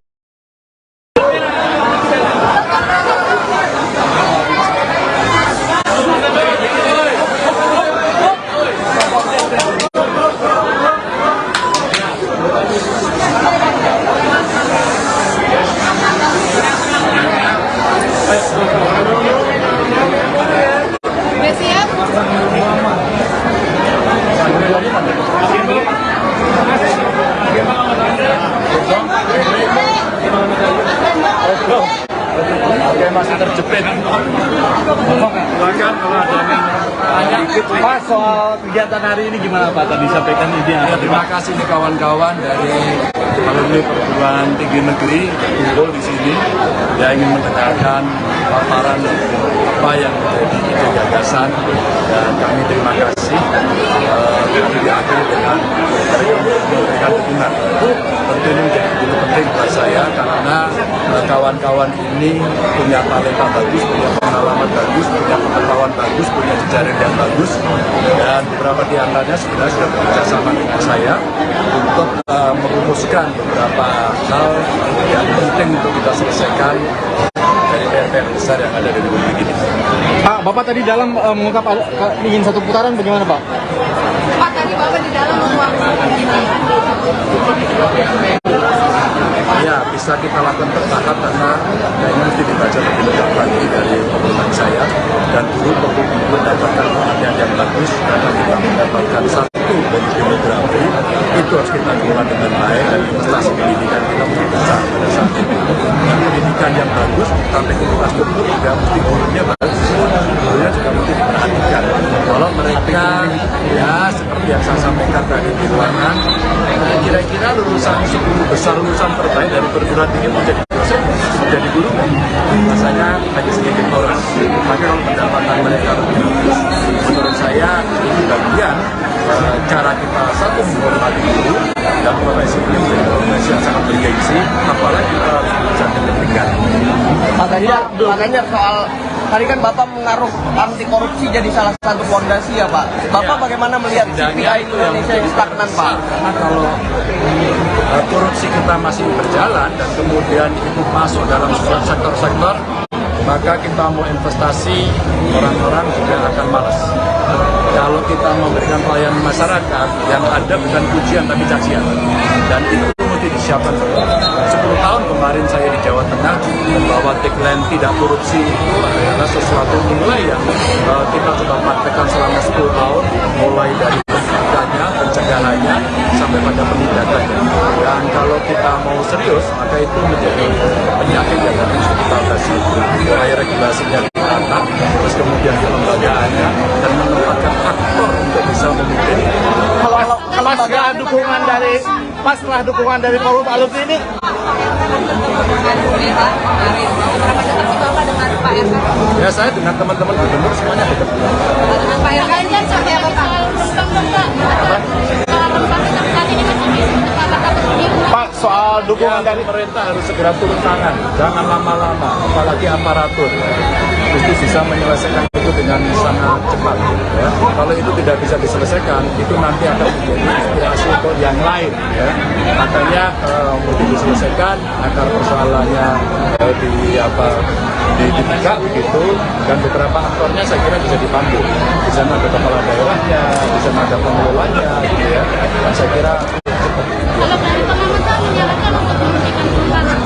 masih terjepit. Silakan kalau ada yang Pak, soal kegiatan hari ini gimana Pak? Tadi sampaikan ide. terima kasih nih kawan-kawan dari alumni perguruan tinggi negeri kumpul di sini yang ingin mendengarkan paparan apa yang menjadi ide gagasan, dan kami terima kasih kami diakhiri dengan memberikan dukungan. Tentu ini menjadi begitu penting buat saya karena kawan-kawan ini punya talenta bagus, punya pengalaman bagus, punya pengetahuan bagus, punya jejaring yang bagus, dan beberapa di antaranya sebenarnya sudah bekerja sama dengan saya untuk merumuskan beberapa hal yang penting untuk kita selesaikan dari PR besar yang ada di Republik ini. Pak, Bapak tadi dalam mengungkap ingin 1 putaran, bagaimana Pak? Pak, tadi Bapak di dalam menguapkan ini. Ya, bisa kita lakukan bertahap karena ini mesti dibaca lebih lengkap lagi dari pengumuman saya, dan dulu perlu mendapatkan perhatian yang bagus karena kita mendapatkan satu dari demografi itu harus kita kelola dengan baik, dan investasi pendidikan kita mesti besar pada saat itu. Dan pendidikan yang bagus sampai ke infrastruktur juga mesti gurunya bagus, gurunya juga mesti diperhatikan. Kalau mereka ya seperti yang saya sampaikan tadi di ruangan, kira-kira lulusan 10 besar lulusan terbaik dari perguruan tinggi menjadi dosen, menjadi guru, rasanya hanya sedikit orang. Maka kalau pendapatan mereka lebih bagus, menurut saya ini bagian cara kita satu menghormati guru, dan profesi ini menjadi profesi yang sangat bergengsi, apalagi kita bisa diberikan. Pak Ganjar, soal tadi kan Bapak mengaruh anti korupsi jadi salah satu fondasi ya Pak. Bapak bagaimana melihat CPI Indonesia yang stagnan Pak? Karena kalau korupsi kita masih berjalan dan kemudian itu masuk dalam sebuah sektor-sektor, maka kita mau investasi, orang-orang juga akan malas. Kalau kita memberikan pelayanan masyarakat, yang ada bukan pujian tapi cacian, dan itu mesti disiapkan. 10 tahun kemarin saya di Jawa Tengah membawa tagline tidak korupsi itu adalah sesuatu nilai yang kita coba praktekkan selama 10 tahun, mulai dari pencegahannya sampai pada penindakannya. Dan kalau kita mau serius, maka itu menjadi penyakit yang harus kita atasi. Mulai regulasinya ditata, terus kemudian kelembagaannya, dan menempatkan aktor untuk bisa memimpin. Kalau setelah dukungan dari Mas, setelah dukungan dari forum alumni ini, ya saya dengan teman-teman gubernur semuanya dekat. Dengan Pak Ganjar seperti apa Pak? Pak, soal dukungan dari Pemerintah harus segera turun tangan, jangan lama-lama, apalagi aparatur, mesti bisa menyelesaikan itu dengan sangat cepat. Ya. Kalau itu tidak bisa diselesaikan, itu nanti akan menjadi inspirasi untuk yang lain. Ya. Makanya untuk diselesaikan agar persoalannya dibuka begitu, dan beberapa aktornya saya kira bisa dipanggil. Di sana ada kepala daerahnya, di sana ada pengelolanya, gitu ya. Dan saya kira Kalau dari pengamatan menyarankan untuk menghentikan perubahan.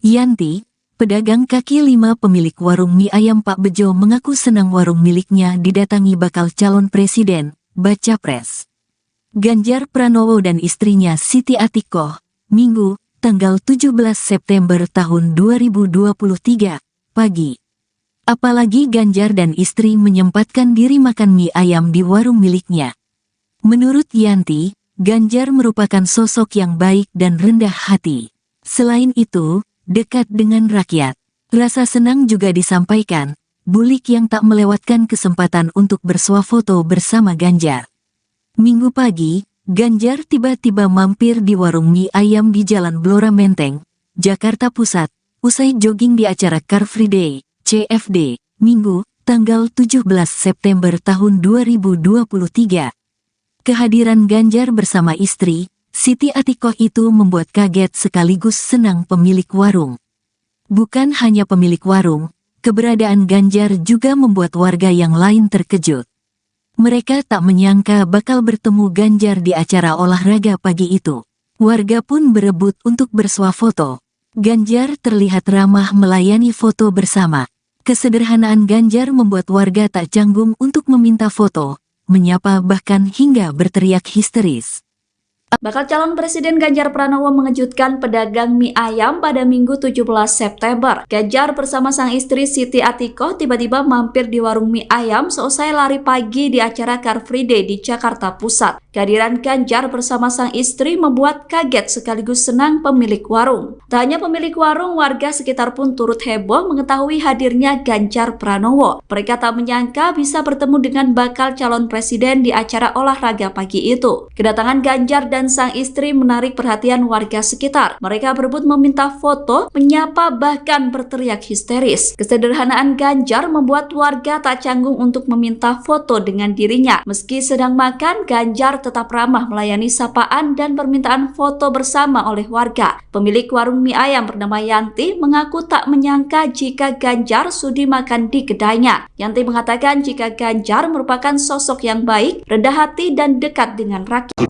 Yanti, pedagang kaki lima pemilik warung mie ayam Pak Bejo mengaku senang warung miliknya didatangi bakal calon presiden, baca pres. Ganjar Pranowo dan istrinya Siti Atikoh, Minggu, tanggal 17 September tahun 2023, pagi. Apalagi Ganjar dan istri menyempatkan diri makan mie ayam di warung miliknya. Menurut Yanti, Ganjar merupakan sosok yang baik dan rendah hati. Selain itu, dekat dengan rakyat. Rasa senang juga disampaikan, Bulik yang tak melewatkan kesempatan untuk bersuah foto bersama Ganjar. Minggu pagi, Ganjar tiba-tiba mampir di warung mie ayam di Jalan Blora Menteng, Jakarta Pusat, usai jogging di acara Car Free Day, CFD, Minggu, tanggal 17 September tahun 2023. Kehadiran Ganjar bersama istri, Siti Atikoh itu membuat kaget sekaligus senang pemilik warung. Bukan hanya pemilik warung, keberadaan Ganjar juga membuat warga yang lain terkejut. Mereka tak menyangka bakal bertemu Ganjar di acara olahraga pagi itu. Warga pun berebut untuk bersuah foto. Ganjar terlihat ramah melayani foto bersama. Kesederhanaan Ganjar membuat warga tak canggung untuk meminta foto, menyapa bahkan hingga berteriak histeris. Bakal calon Presiden Ganjar Pranowo mengejutkan pedagang mie ayam pada Minggu 17 September. Ganjar bersama sang istri Siti Atikoh tiba-tiba mampir di warung mie ayam seusai lari pagi di acara Car Free Day di Jakarta Pusat. Kehadiran Ganjar bersama sang istri membuat kaget sekaligus senang pemilik warung. Tak hanya pemilik warung, warga sekitar pun turut heboh mengetahui hadirnya Ganjar Pranowo. Mereka tak menyangka bisa bertemu dengan bakal calon presiden di acara olahraga pagi itu. Kedatangan Ganjar dan sang istri menarik perhatian warga sekitar. Mereka berebut meminta foto, menyapa bahkan berteriak histeris. Kesederhanaan Ganjar membuat warga tak canggung untuk meminta foto dengan dirinya. Meski sedang makan, Ganjar tetap ramah melayani sapaan dan permintaan foto bersama oleh warga. Pemilik warung mie ayam bernama Yanti mengaku tak menyangka jika Ganjar sudi makan di kedainya. Yanti mengatakan jika Ganjar merupakan sosok yang baik, rendah hati dan dekat dengan rakyat.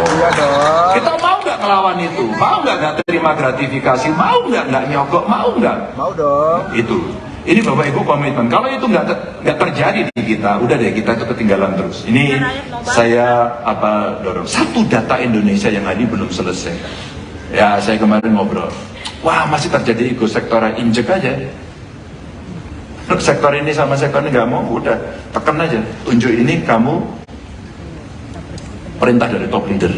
Kita mau nggak ngelawan itu? Mau nggak terima gratifikasi? Mau nggak nyogok? Mau nggak? Mau dong. Itu. Ini Bapak Ibu komitmen. Kalau itu nggak terjadi di kita, udah deh kita itu ketinggalan terus. Ini saya dorong. Satu data Indonesia yang tadi belum selesai. Ya saya kemarin ngobrol. Wah masih terjadi ego sektoral, injek aja. Sektor ini sama sektor ini nggak mau, udah tekan aja. Tunjuk ini kamu perintah dari top leader.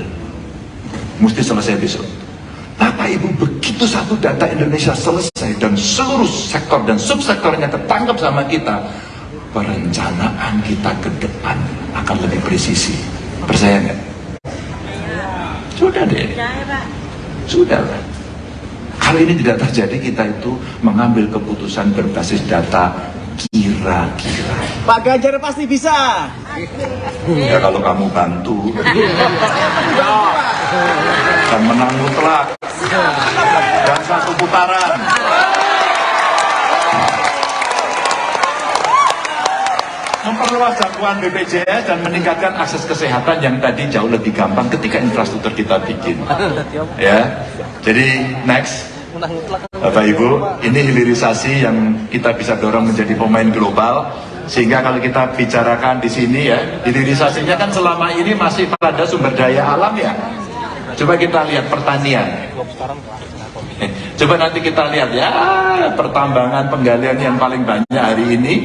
Mesti selesai besok. Bapak Ibu, begitu satu data Indonesia selesai dan seluruh sektor dan subsektornya ketangkap sama kita, perencanaan kita ke depan akan lebih presisi. Percaya nggak? Sudah deh. Sudah lah. Kalau ini tidak terjadi, kita itu mengambil keputusan berbasis data kira-kira. Pak Ganjar pasti bisa. Ya kalau kamu bantu dan menang mutlak dan satu putaran. Memperluas jangkauan BPJS dan meningkatkan akses kesehatan yang tadi jauh lebih gampang ketika infrastruktur kita bikin. Ya, jadi next, Bapak Ibu, ini hilirisasi yang kita bisa dorong menjadi pemain global. Sehingga kalau kita bicarakan di sini ya, hilirisasinya kan selama ini masih pada sumber daya alam ya. Coba kita lihat pertanian. Coba nanti kita lihat ya, pertambangan, penggalian yang paling banyak hari ini.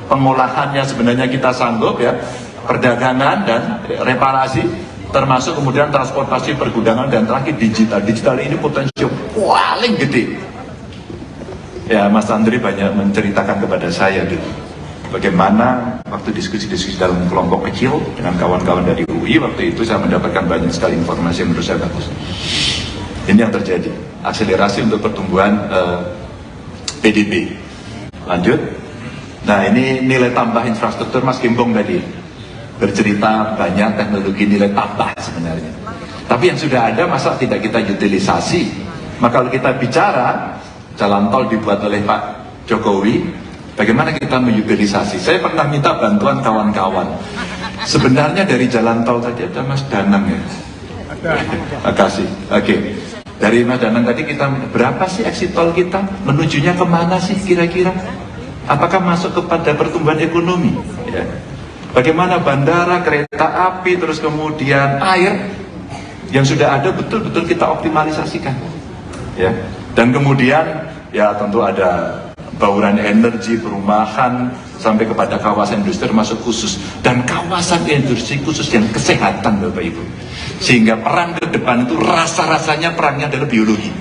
Pengolahannya sebenarnya kita sanggup ya, perdagangan dan reparasi, termasuk kemudian transportasi, pergudangan, dan terakhir digital. Digital ini potensi paling gede. Ya Mas Andri banyak menceritakan kepada saya dulu, bagaimana waktu diskusi-diskusi dalam kelompok kecil dengan kawan-kawan dari UI, waktu itu saya mendapatkan banyak sekali informasi yang menurut saya bagus. Ini yang terjadi, akselerasi untuk pertumbuhan PDB. Lanjut. Nah, ini nilai tambah infrastruktur Mas Gembong tadi bercerita banyak teknologi nilai tambah sebenarnya. Tapi yang sudah ada masa tidak kita utilisasi? Maka kalau kita bicara jalan tol dibuat oleh Pak Jokowi, bagaimana kita mengutilisasi? Saya pernah minta bantuan kawan-kawan. Sebenarnya dari jalan tol tadi ada Mas Danang ya. Makasih. Oke. Dari Mas Danang tadi kita berapa sih exit tol kita? Menujunya kemana sih kira-kira? Apakah masuk kepada pertumbuhan ekonomi? Ya. Bagaimana bandara, kereta api, terus kemudian air yang sudah ada betul-betul kita optimalisasikan. Ya. Dan kemudian ya tentu ada bauran energi, perumahan, sampai kepada kawasan industri masuk khusus. Dan kawasan industri khusus yang kesehatan Bapak Ibu. Sehingga peran ke depan itu rasa-rasanya perannya adalah biologi.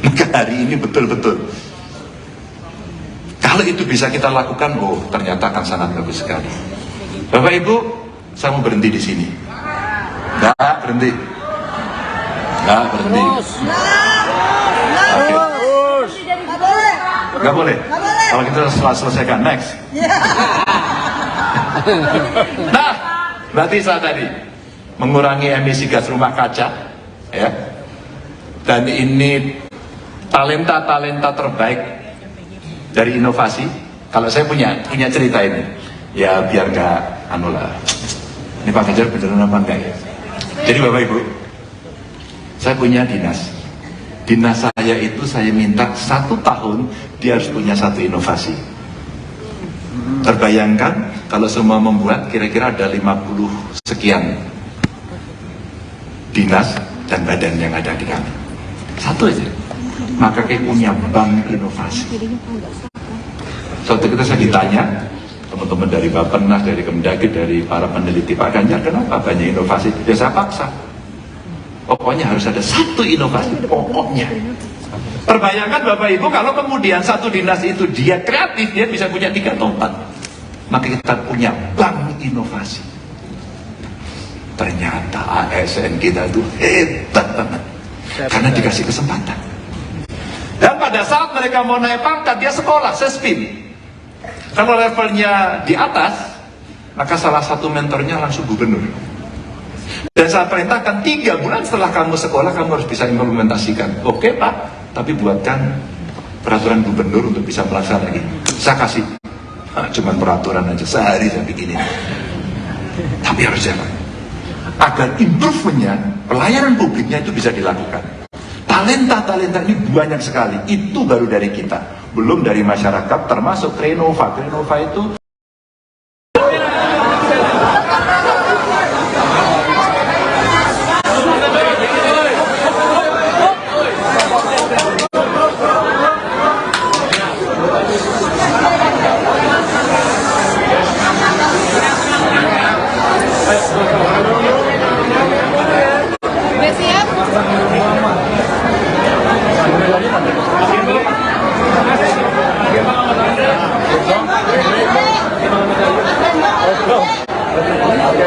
Maka hari ini betul-betul kalau itu bisa kita lakukan, oh ternyata akan sangat bagus sekali. Bapak Ibu, saya mau berhenti di sini. Nggak berhenti. Nggak berhenti. Oke. Nggak boleh. Kalau kita selesaikan, next. Nah, berarti saya tadi mengurangi emisi gas rumah kaca, ya. Dan ini talenta-talenta terbaik dari inovasi. Kalau saya punya cerita ini, ya biar nggak lah. Ini Pak Ganjar beneran apa enggak ya? Jadi Bapak Ibu, saya punya dinas. Dinas saya itu saya minta 1 tahun dia harus punya 1 inovasi. Terbayangkan kalau semua membuat kira-kira ada 50 sekian dinas dan badan yang ada di kami. 1 aja. Maka kayak punya bank inovasi. Suatu ketika saya ditanya, teman-teman dari Bappenas, dari Kemdagri, dari para peneliti, Pak Ganjar, kenapa banyak inovasi? Ya saya paksa. Pokoknya harus ada 1 inovasi, pokoknya. Terbayangkan Bapak Ibu, kalau kemudian 1 dinas itu dia kreatif, dia bisa punya 3 atau 4. Maka kita punya bank inovasi. Ternyata ASN kita itu hebat banget. Karena dikasih kesempatan. Dan pada saat mereka mau naik pangkat, dia sekolah, sespim. Kalau levelnya di atas, maka salah satu mentornya langsung gubernur. Dan saya perintahkan 3 bulan setelah kamu sekolah, kamu harus bisa implementasikan. Oke Pak, tapi buatkan peraturan gubernur untuk bisa melaksanakan. Saya kasih, cuman peraturan aja, sehari saya bikinin. Tapi harus jalan. Agar improve-nya, pelayanan publiknya itu bisa dilakukan. Talenta-talenta ini banyak sekali. Itu baru dari kita. Belum dari masyarakat, termasuk Renova. Renova itu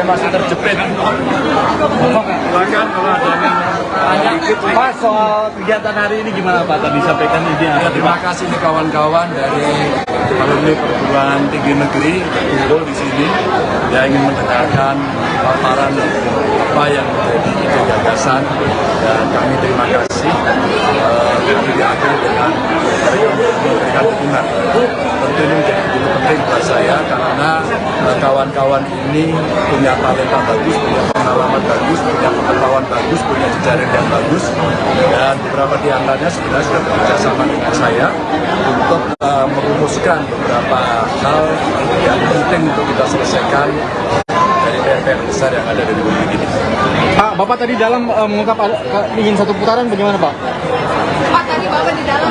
masih terjepit. Silakan kalau ada Pak, soal kegiatan hari ini gimana Pak? Tadi sampaikan ini ya, terima kasih nih kawan-kawan dari alumni perguruan tinggi negeri kumpul di sini. Dia ingin mendengarkan paparan apa yang menjadi ide gagasan, dan kami terima kasih. Kami diakhiri dengan memberikan dukungan. Tentu ini menjadi penting buat saya karena kawan-kawan ini punya talenta bagus, punya pengalaman bagus, punya pengetahuan bagus, punya jejaring yang bagus, dan beberapa di antaranya sebenarnya sudah bekerja sama dengan saya untuk merumuskan beberapa hal yang penting untuk kita selesaikan dari PR besar yang ada di Republik ini. Pak, Bapak tadi dalam mengungkap ingin 1 putaran, bagaimana Pak? Pak, tadi Bapak di dalam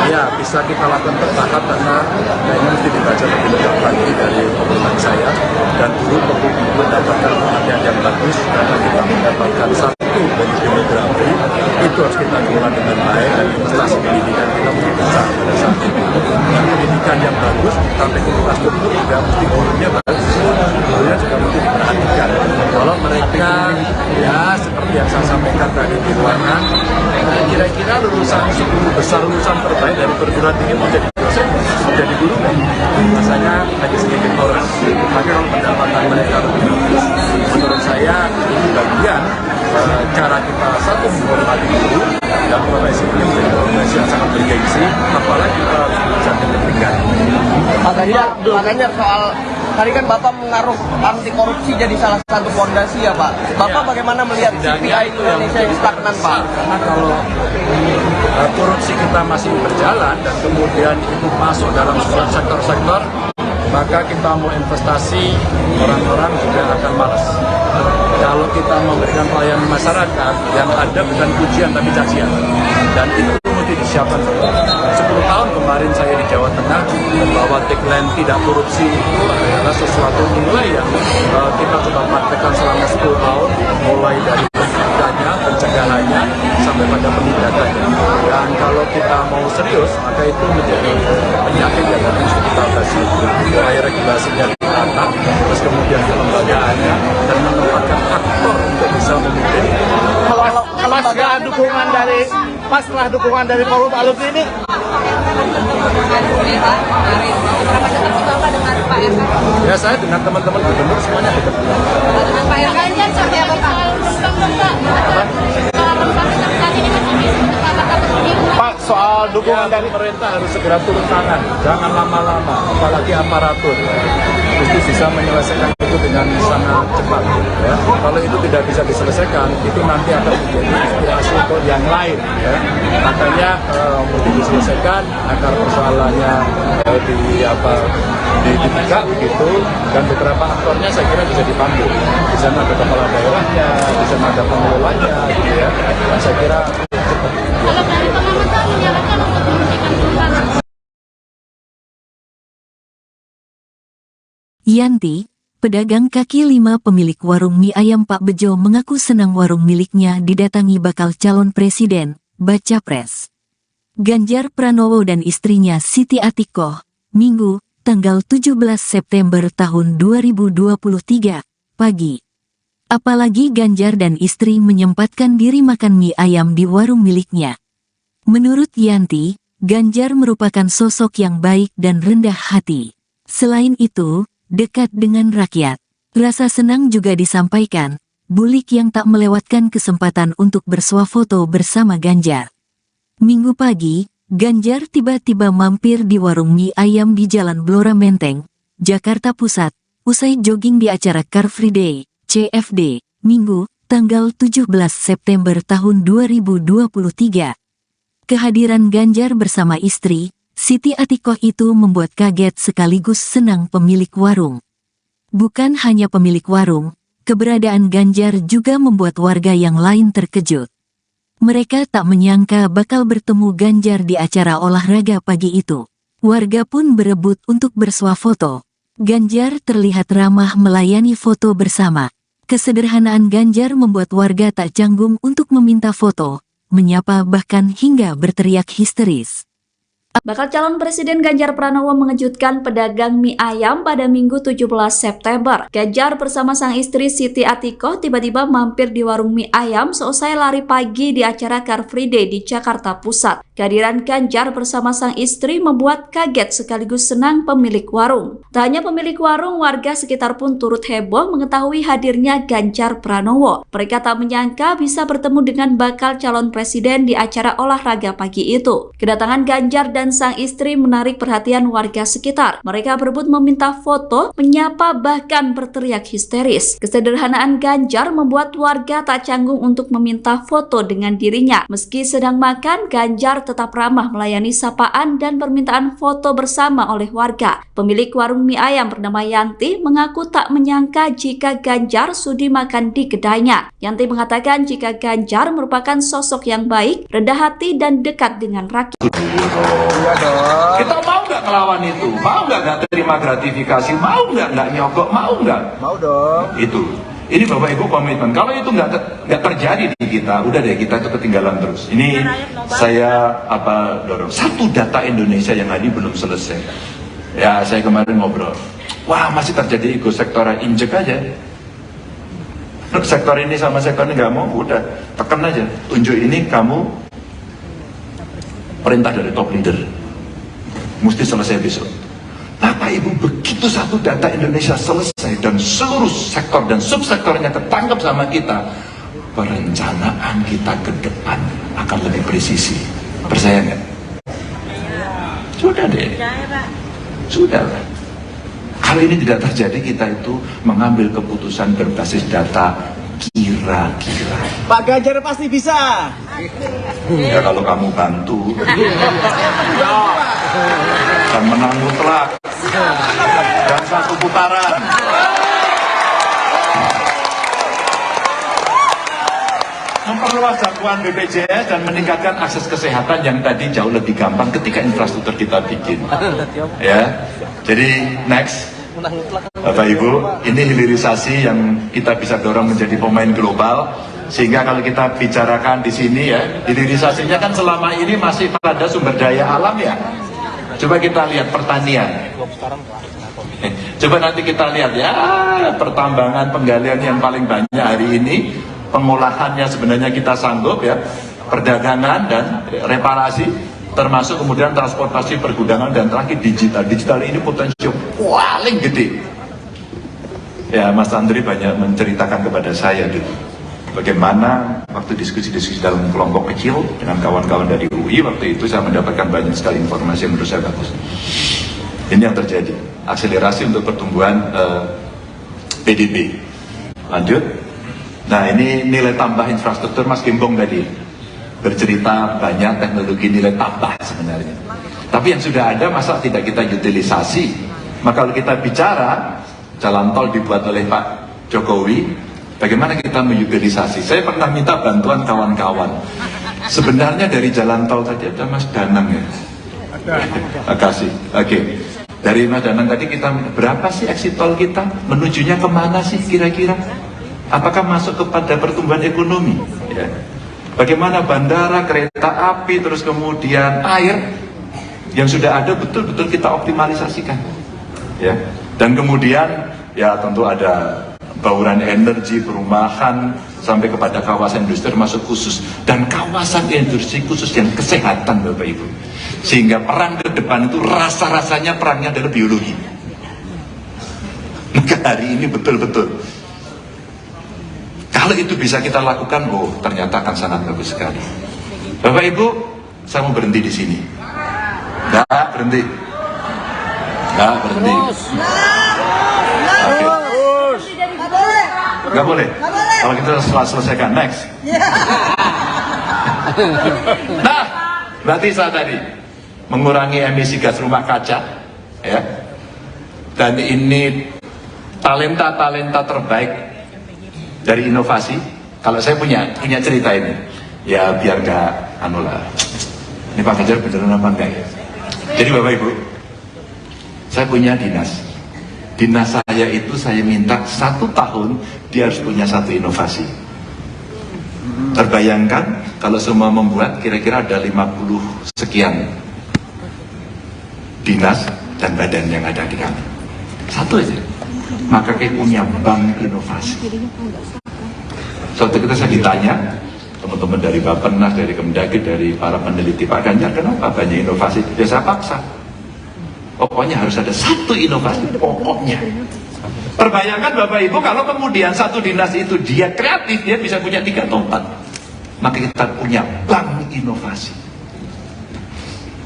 Ya, bisa kita lakukan bertahap karena ini mesti dibaca lebih lengkap lagi dari pengumuman saya, dan dulu perlu mendapatkan perhatian yang bagus karena kita mendapatkan 1 dari demografi itu harus kita kelola dengan baik, dan investasi pendidikan kita mesti besar pada saat itu. Dan pendidikan yang bagus sampai infrastruktur juga mesti gurunya bagus, gurunya juga mesti diperhatikan. Kalau mereka ya seperti yang saya sampaikan tadi di ruangan, kira-kira lulusan 10 besar lulusan terbaik dari perguruan tinggi menjadi dosen, menjadi guru, rasanya hanya sedikit orang. Tapi kalau pendapatan mereka lebih bagus, menurut saya ini bagian cara kita satu menghormati guru dan profesi ini menjadi profesi yang sangat bergengsi, apalagi kalau sertifikat. Makanya soal tadi kan Bapak mengaruh anti korupsi jadi salah satu fondasi ya Pak. Bapak bagaimana melihat CPI Indonesia yang stagnan Pak? Karena kalau korupsi kita masih berjalan dan kemudian itu masuk dalam sebuah sektor-sektor, maka kita mau investasi, orang-orang juga akan malas. Kalau kita memberikan pelayanan masyarakat yang ada bukan pujian tapi cacian, dan itu mesti disiapkan. 10 tahun kemarin saya di Jawa Tengah bahwa tagline tidak korupsi itu adalah sesuatu nilai yang kita coba praktekkan selama 10 tahun, mulai dari pencegahannya sampai pada penindakannya. Dan kalau kita mau serius, maka itu menjadi penyakit yang harus kita atasi. Mulai regulasinya ditata, terus kemudian kelembagaannya, dan menempatkan aktor untuk bisa memimpin. Kalau setelah dukungan dari Forum Alumni ini, ya saya dengan teman-teman gubernur semuanya dekat. Dengan Pak Ganjar seperti apa Pak? Pak, soal dukungan dari Pemerintah harus segera turun tangan, jangan lama-lama, apalagi aparatur. Itu bisa menyelesaikan itu dengan sangat cepat. Ya. Kalau itu tidak bisa diselesaikan, itu nanti akan menjadi inspirasi untuk yang lain. Ya. Makanya mesti diselesaikan agar persoalannya dibuka begitu, dan beberapa aktornya saya kira bisa dipanggil. Di sana ada kepala daerahnya, di sana ada pengelolanya, gitu ya. Dan saya kira cepat. Kalau dari pengamatan menyarankan untuk menghentikan perubahan. Yanti, pedagang kaki lima pemilik warung mie ayam Pak Bejo mengaku senang warung miliknya didatangi bakal calon presiden, baca pres. Ganjar Pranowo dan istrinya Siti Atikoh, Minggu, tanggal 17 September tahun 2023, pagi. Apalagi Ganjar dan istri menyempatkan diri makan mie ayam di warung miliknya. Menurut Yanti, Ganjar merupakan sosok yang baik dan rendah hati. Selain itu, dekat dengan rakyat. Rasa senang juga disampaikan, bulik yang tak melewatkan kesempatan untuk bersuah foto bersama Ganjar. Minggu pagi, Ganjar tiba-tiba mampir di warung mie ayam di Jalan Blora Menteng, Jakarta Pusat, usai jogging di acara Car Free Day, CFD, Minggu, tanggal 17 September tahun 2023. Kehadiran Ganjar bersama istri, Siti Atikoh itu membuat kaget sekaligus senang pemilik warung. Bukan hanya pemilik warung, keberadaan Ganjar juga membuat warga yang lain terkejut. Mereka tak menyangka bakal bertemu Ganjar di acara olahraga pagi itu. Warga pun berebut untuk bersuah foto. Ganjar terlihat ramah melayani foto bersama. Kesederhanaan Ganjar membuat warga tak canggung untuk meminta foto, menyapa bahkan hingga berteriak histeris. Bakal calon Presiden Ganjar Pranowo mengejutkan pedagang mie ayam pada Minggu 17 September. Ganjar bersama sang istri Siti Atikoh tiba-tiba mampir di warung mie ayam seusai lari pagi di acara Car Free Day di Jakarta Pusat. Kehadiran Ganjar bersama sang istri membuat kaget sekaligus senang pemilik warung. Tak hanya pemilik warung, warga sekitar pun turut heboh mengetahui hadirnya Ganjar Pranowo. Mereka tak menyangka bisa bertemu dengan bakal calon presiden di acara olahraga pagi itu. Kedatangan Ganjar dan sang istri menarik perhatian warga sekitar. Mereka berebut meminta foto, menyapa bahkan berteriak histeris. Kesederhanaan Ganjar membuat warga tak canggung untuk meminta foto dengan dirinya. Meski sedang makan, Ganjar tetap ramah melayani sapaan dan permintaan foto bersama oleh warga. Pemilik warung mie ayam bernama Yanti mengaku tak menyangka jika Ganjar sudi makan di kedainya. Yanti mengatakan jika Ganjar merupakan sosok yang baik, rendah hati dan dekat dengan rakyat. Kita mau nggak ngelawan itu? Mau nggak terima gratifikasi? Mau nggak nyogok? Mau nggak? mau dong. Itu. Ini Bapak Ibu komitmen. Kalau itu nggak terjadi di kita, udah deh kita itu ketinggalan terus. Ini saya dorong. Satu data Indonesia yang tadi belum selesai. Ya saya kemarin ngobrol. Wah masih terjadi ego sektoral injek aja. sektor ini sama sektor ini nggak mau, udah tekan aja, tunjuk ini kamu perintah dari top leader, mesti selesai besok. Bapak Ibu, begitu satu data Indonesia selesai dan seluruh sektor dan subsektornya ketangkep sama kita, perencanaan kita ke depan akan lebih presisi. Percaya nggak? Sudah deh, sudah lah. Kalau ini tidak terjadi, kita itu mengambil keputusan berbasis data kira-kira. Pak Ganjar pasti bisa. Ya kalau kamu bantu dan menang mutlak dan satu putaran. Memperluas jangkauan BPJS dan meningkatkan akses kesehatan yang tadi jauh lebih gampang ketika infrastruktur kita bikin. Ya, jadi next. Bapak Ibu, ini hilirisasi yang kita bisa dorong menjadi pemain global, sehingga kalau kita bicarakan di sini ya, hilirisasinya kan selama ini masih pada sumber daya alam ya. Coba kita lihat pertanian. Coba nanti kita lihat ya, pertambangan penggalian yang paling banyak hari ini, pengolahannya sebenarnya kita sanggup ya, perdagangan dan reparasi, termasuk kemudian transportasi, pergudangan, dan terakhir digital. Digital ini potensi paling gede. Ya, Mas Andri banyak menceritakan kepada saya dulu bagaimana waktu diskusi-diskusi dalam kelompok kecil dengan kawan-kawan dari UI, waktu itu saya mendapatkan banyak sekali informasi yang menurut saya bagus. Ini yang terjadi, akselerasi untuk pertumbuhan PDB. Lanjut. Nah, ini nilai tambah infrastruktur Mas Gembong tadi bercerita banyak teknologi nilai tambah sebenarnya. Tapi yang sudah ada masa tidak kita utilisasi? Maka kalau kita bicara jalan tol dibuat oleh Pak Jokowi, bagaimana kita mengutilisasi? Saya pernah minta bantuan kawan-kawan. Sebenarnya dari jalan tol tadi ada Mas Danang ya. Makasih. Oke. Dari Mas Danang tadi kita berapa sih exit tol kita? Menujunya kemana sih kira-kira? Apakah masuk kepada pertumbuhan ekonomi? Ya. Bagaimana bandara, kereta api, terus kemudian air yang sudah ada betul-betul kita optimalisasikan, ya. Dan kemudian ya tentu ada bauran energi, perumahan, sampai kepada kawasan industri masuk khusus, dan kawasan industri khusus yang kesehatan, Bapak Ibu. Sehingga perang ke depan itu rasa-rasanya perangnya adalah biologi. Maka hari ini betul-betul kalau itu bisa kita lakukan, oh ternyata akan sangat bagus sekali. Bapak Ibu, saya mau berhenti di sini. Nggak berhenti. Nggak berhenti. Oke. Nggak boleh. Kalau kita selesaikan, next. Nah, berarti saya tadi mengurangi emisi gas rumah kaca, ya. Dan ini talenta-talenta terbaik dari inovasi. Kalau saya punya cerita ini, ya biar nggak lah. Ini Pak Ganjar beneran apa enggak ya? Jadi Bapak Ibu, saya punya dinas. Dinas saya itu saya minta 1 tahun dia harus punya 1 inovasi. Terbayangkan kalau semua membuat kira-kira ada 50 sekian dinas dan badan yang ada di kami. 1 aja. Maka kayak punya bank inovasi. Suatu ketika saya ditanya, teman-teman dari Bappenas, dari Kemdagri, dari para peneliti, Pak Ganjar, kenapa banyak inovasi? Ya saya paksa. Pokoknya harus ada 1 inovasi, pokoknya. Perbayangkan Bapak Ibu, kalau kemudian 1 dinas itu dia kreatif, dia bisa punya 3 atau 4. Maka kita punya bank inovasi.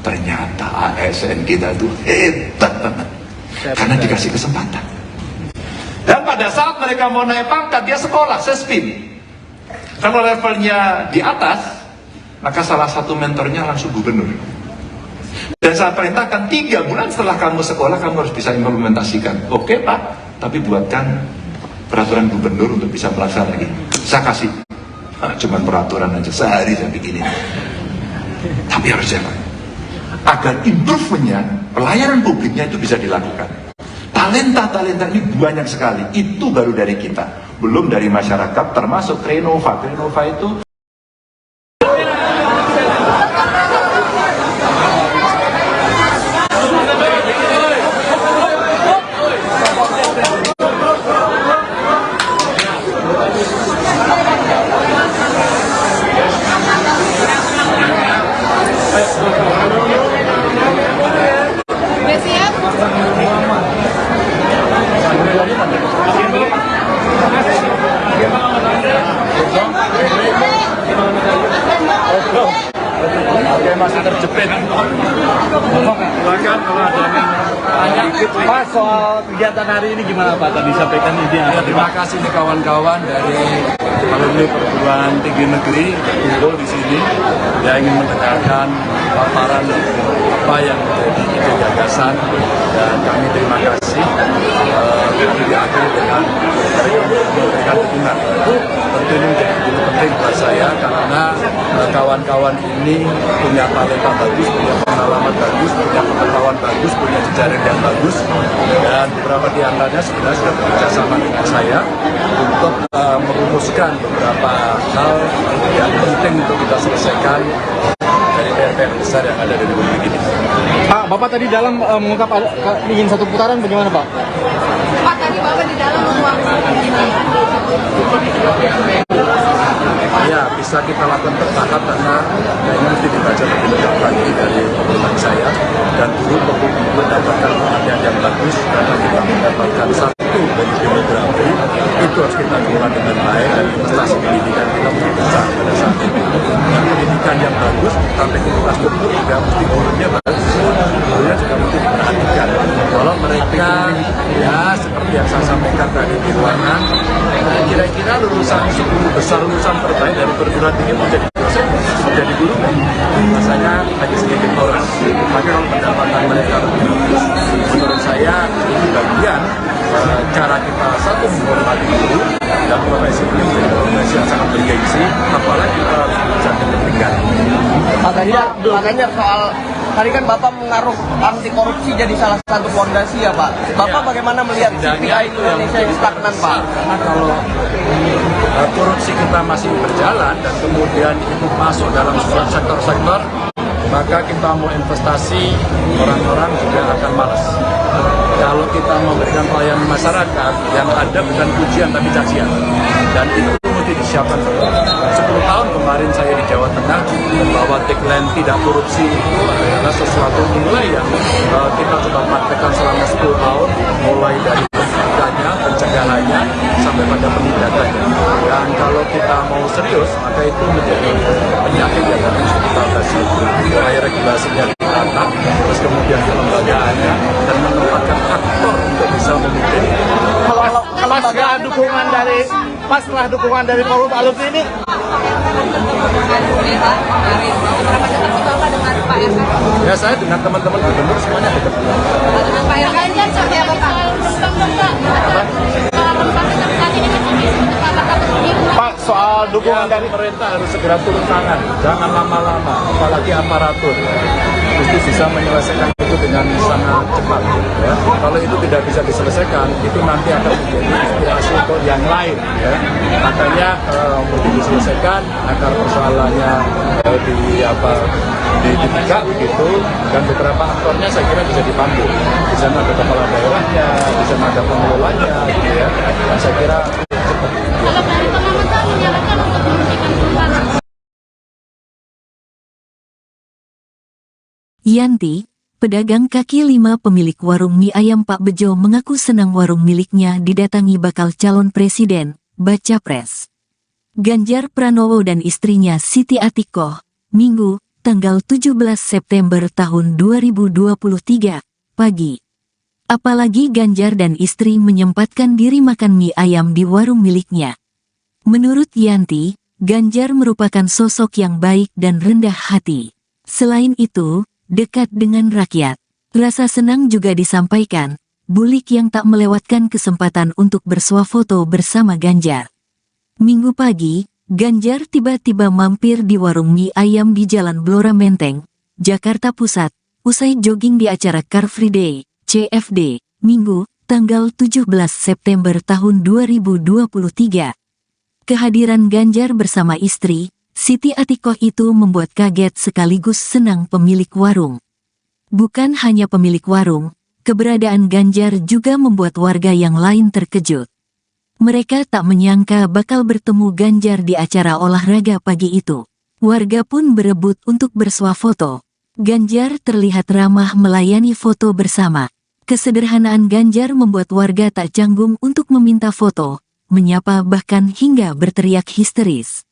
Ternyata ASN kita itu hebat banget. Karena dikasih kesempatan. Dan pada saat mereka mau naik pangkat, dia sekolah, sespim. Kalau levelnya di atas, maka salah satu mentornya langsung gubernur. Dan saya perintahkan 3 bulan setelah kamu sekolah, kamu harus bisa implementasikan. Oke Pak, tapi buatkan peraturan gubernur untuk bisa melaksanakan lagi. Saya kasih, cuman peraturan aja, sehari saya bikinin. Tapi harus jalan. Agar improve-nya, pelayanan publiknya itu bisa dilakukan. Talenta-talenta ini banyak sekali, itu baru dari kita. Belum dari masyarakat, termasuk Renova. Renova itu Oke, masih terjepit. Silakan kalau ada yang tanya. Pak, soal kegiatan hari ini gimana Pak? Tadi sampaikan ide Ya, terima kasih nih kawan-kawan dari alumni perguruan tinggi negeri kumpul di sini yang ingin mendengarkan paparan apa yang menjadi ide gagasan, dan kami terima kasih kami diakhiri dengan memberikan dukungan. Tentu ini menjadi begitu penting buat saya karena kawan-kawan ini punya talenta bagus, punya pengalaman bagus, punya pengetahuan bagus, punya jejaring yang bagus, dan beberapa di antaranya sebenarnya sudah bekerja sama dengan saya untuk merumuskan beberapa hal yang penting untuk kita selesaikan dari PR besar yang ada di Republik ini. Pak, Bapak tadi dalam mengungkap ingin satu putaran bagaimana Pak? Pak, tadi Bapak di dalam menuangkan ini. Ya, bisa kita lakukan bertahap karena ini mesti dibaca lebih lengkap lagi dari pengumuman saya, dan dulu perlu mendapatkan perhatian yang bagus karena kita mendapatkan satu dari demografi itu harus kita kelola dengan baik, dan investasi pendidikan kita mesti besar pada saat itu. Dan pendidikan yang bagus sampai ke infrastruktur juga mesti gurunya bagus, gurunya juga mesti diperhatikan. Kalau mereka ya seperti yang saya sampaikan tadi di ruangan, kira-kira lulusan 10 besar lulusan terbaik dari perguruan tinggi menjadi dosen, menjadi guru, rasanya hanya sedikit orang. Tapi kalau pendapatan mereka lebih bagus, menurut saya ini bagian cara kita satu menghormati guru, dan profesi ini menjadi profesi yang sangat bergengsi, apalagi kita harus bisa kepentingan. Pak Ganjar, soal tadi kan Bapak mengaruh anti korupsi jadi salah satu fondasi ya Pak. Bapak bagaimana melihat CPI Indonesia yang stagnan Pak? Karena kalau korupsi kita masih berjalan dan kemudian itu masuk dalam sebuah sektor-sektor, maka kita mau investasi, orang-orang juga akan malas. Kalau kita memberikan pelayanan masyarakat, yang ada bukan pujian tapi cacian, dan itu mesti disiapkan. 10 tahun kemarin saya di Jawa Tengah membawa tagline tidak korupsi itu adalah sesuatu nilai yang kita coba praktekkan selama 10 tahun, mulai dari pencegahannya sampai pada penindakannya. Dan kalau kita mau serius, maka itu menjadi penyakit yang harus kita atasi. Mulai regulasinya ditata, terus kemudian kelembagaannya, dan menempatkan aktor untuk bisa memimpin. Kalau setelah dukungan dari forum alumni ini, ya saya dengan teman-teman gubernur semuanya dekat. Dengan Pak Ganjar seperti apa Pak? Pak, soal dukungan dari Pemerintah harus segera turun tangan, jangan lama-lama, apalagi aparatur. Mesti bisa menyelesaikan itu dengan sangat cepat. Ya. Kalau itu tidak bisa diselesaikan, itu nanti akan menjadi inspirasi untuk yang lain. Ya. Makanya mesti diselesaikan agar persoalannya dibuka begitu, dan beberapa aktornya saya kira bisa dipanggil. Di sana ada kepala daerahnya, di sana ada pengelolanya, gitu ya. Dan saya kira cepat. Kalau dari pengamatan menyarankan untuk menghentikan perubahan. Yanti, pedagang kaki lima pemilik warung mie ayam Pak Bejo mengaku senang warung miliknya didatangi bakal calon presiden, baca pres. Ganjar Pranowo dan istrinya Siti Atikoh, Minggu, tanggal 17 September tahun 2023, pagi. Apalagi Ganjar dan istri menyempatkan diri makan mie ayam di warung miliknya. Menurut Yanti, Ganjar merupakan sosok yang baik dan rendah hati. Selain itu, dekat dengan rakyat. Rasa senang juga disampaikan, Bulik yang tak melewatkan kesempatan untuk bersuah foto bersama Ganjar. Minggu pagi, Ganjar tiba-tiba mampir di warung mie ayam di Jalan Blora Menteng, Jakarta Pusat, usai jogging di acara Car Free Day, CFD, Minggu, tanggal 17 September tahun 2023. Kehadiran Ganjar bersama istri, Siti Atikoh itu membuat kaget sekaligus senang pemilik warung. Bukan hanya pemilik warung, keberadaan Ganjar juga membuat warga yang lain terkejut. Mereka tak menyangka bakal bertemu Ganjar di acara olahraga pagi itu. Warga pun berebut untuk bersuah foto. Ganjar terlihat ramah melayani foto bersama. Kesederhanaan Ganjar membuat warga tak canggung untuk meminta foto, menyapa bahkan hingga berteriak histeris.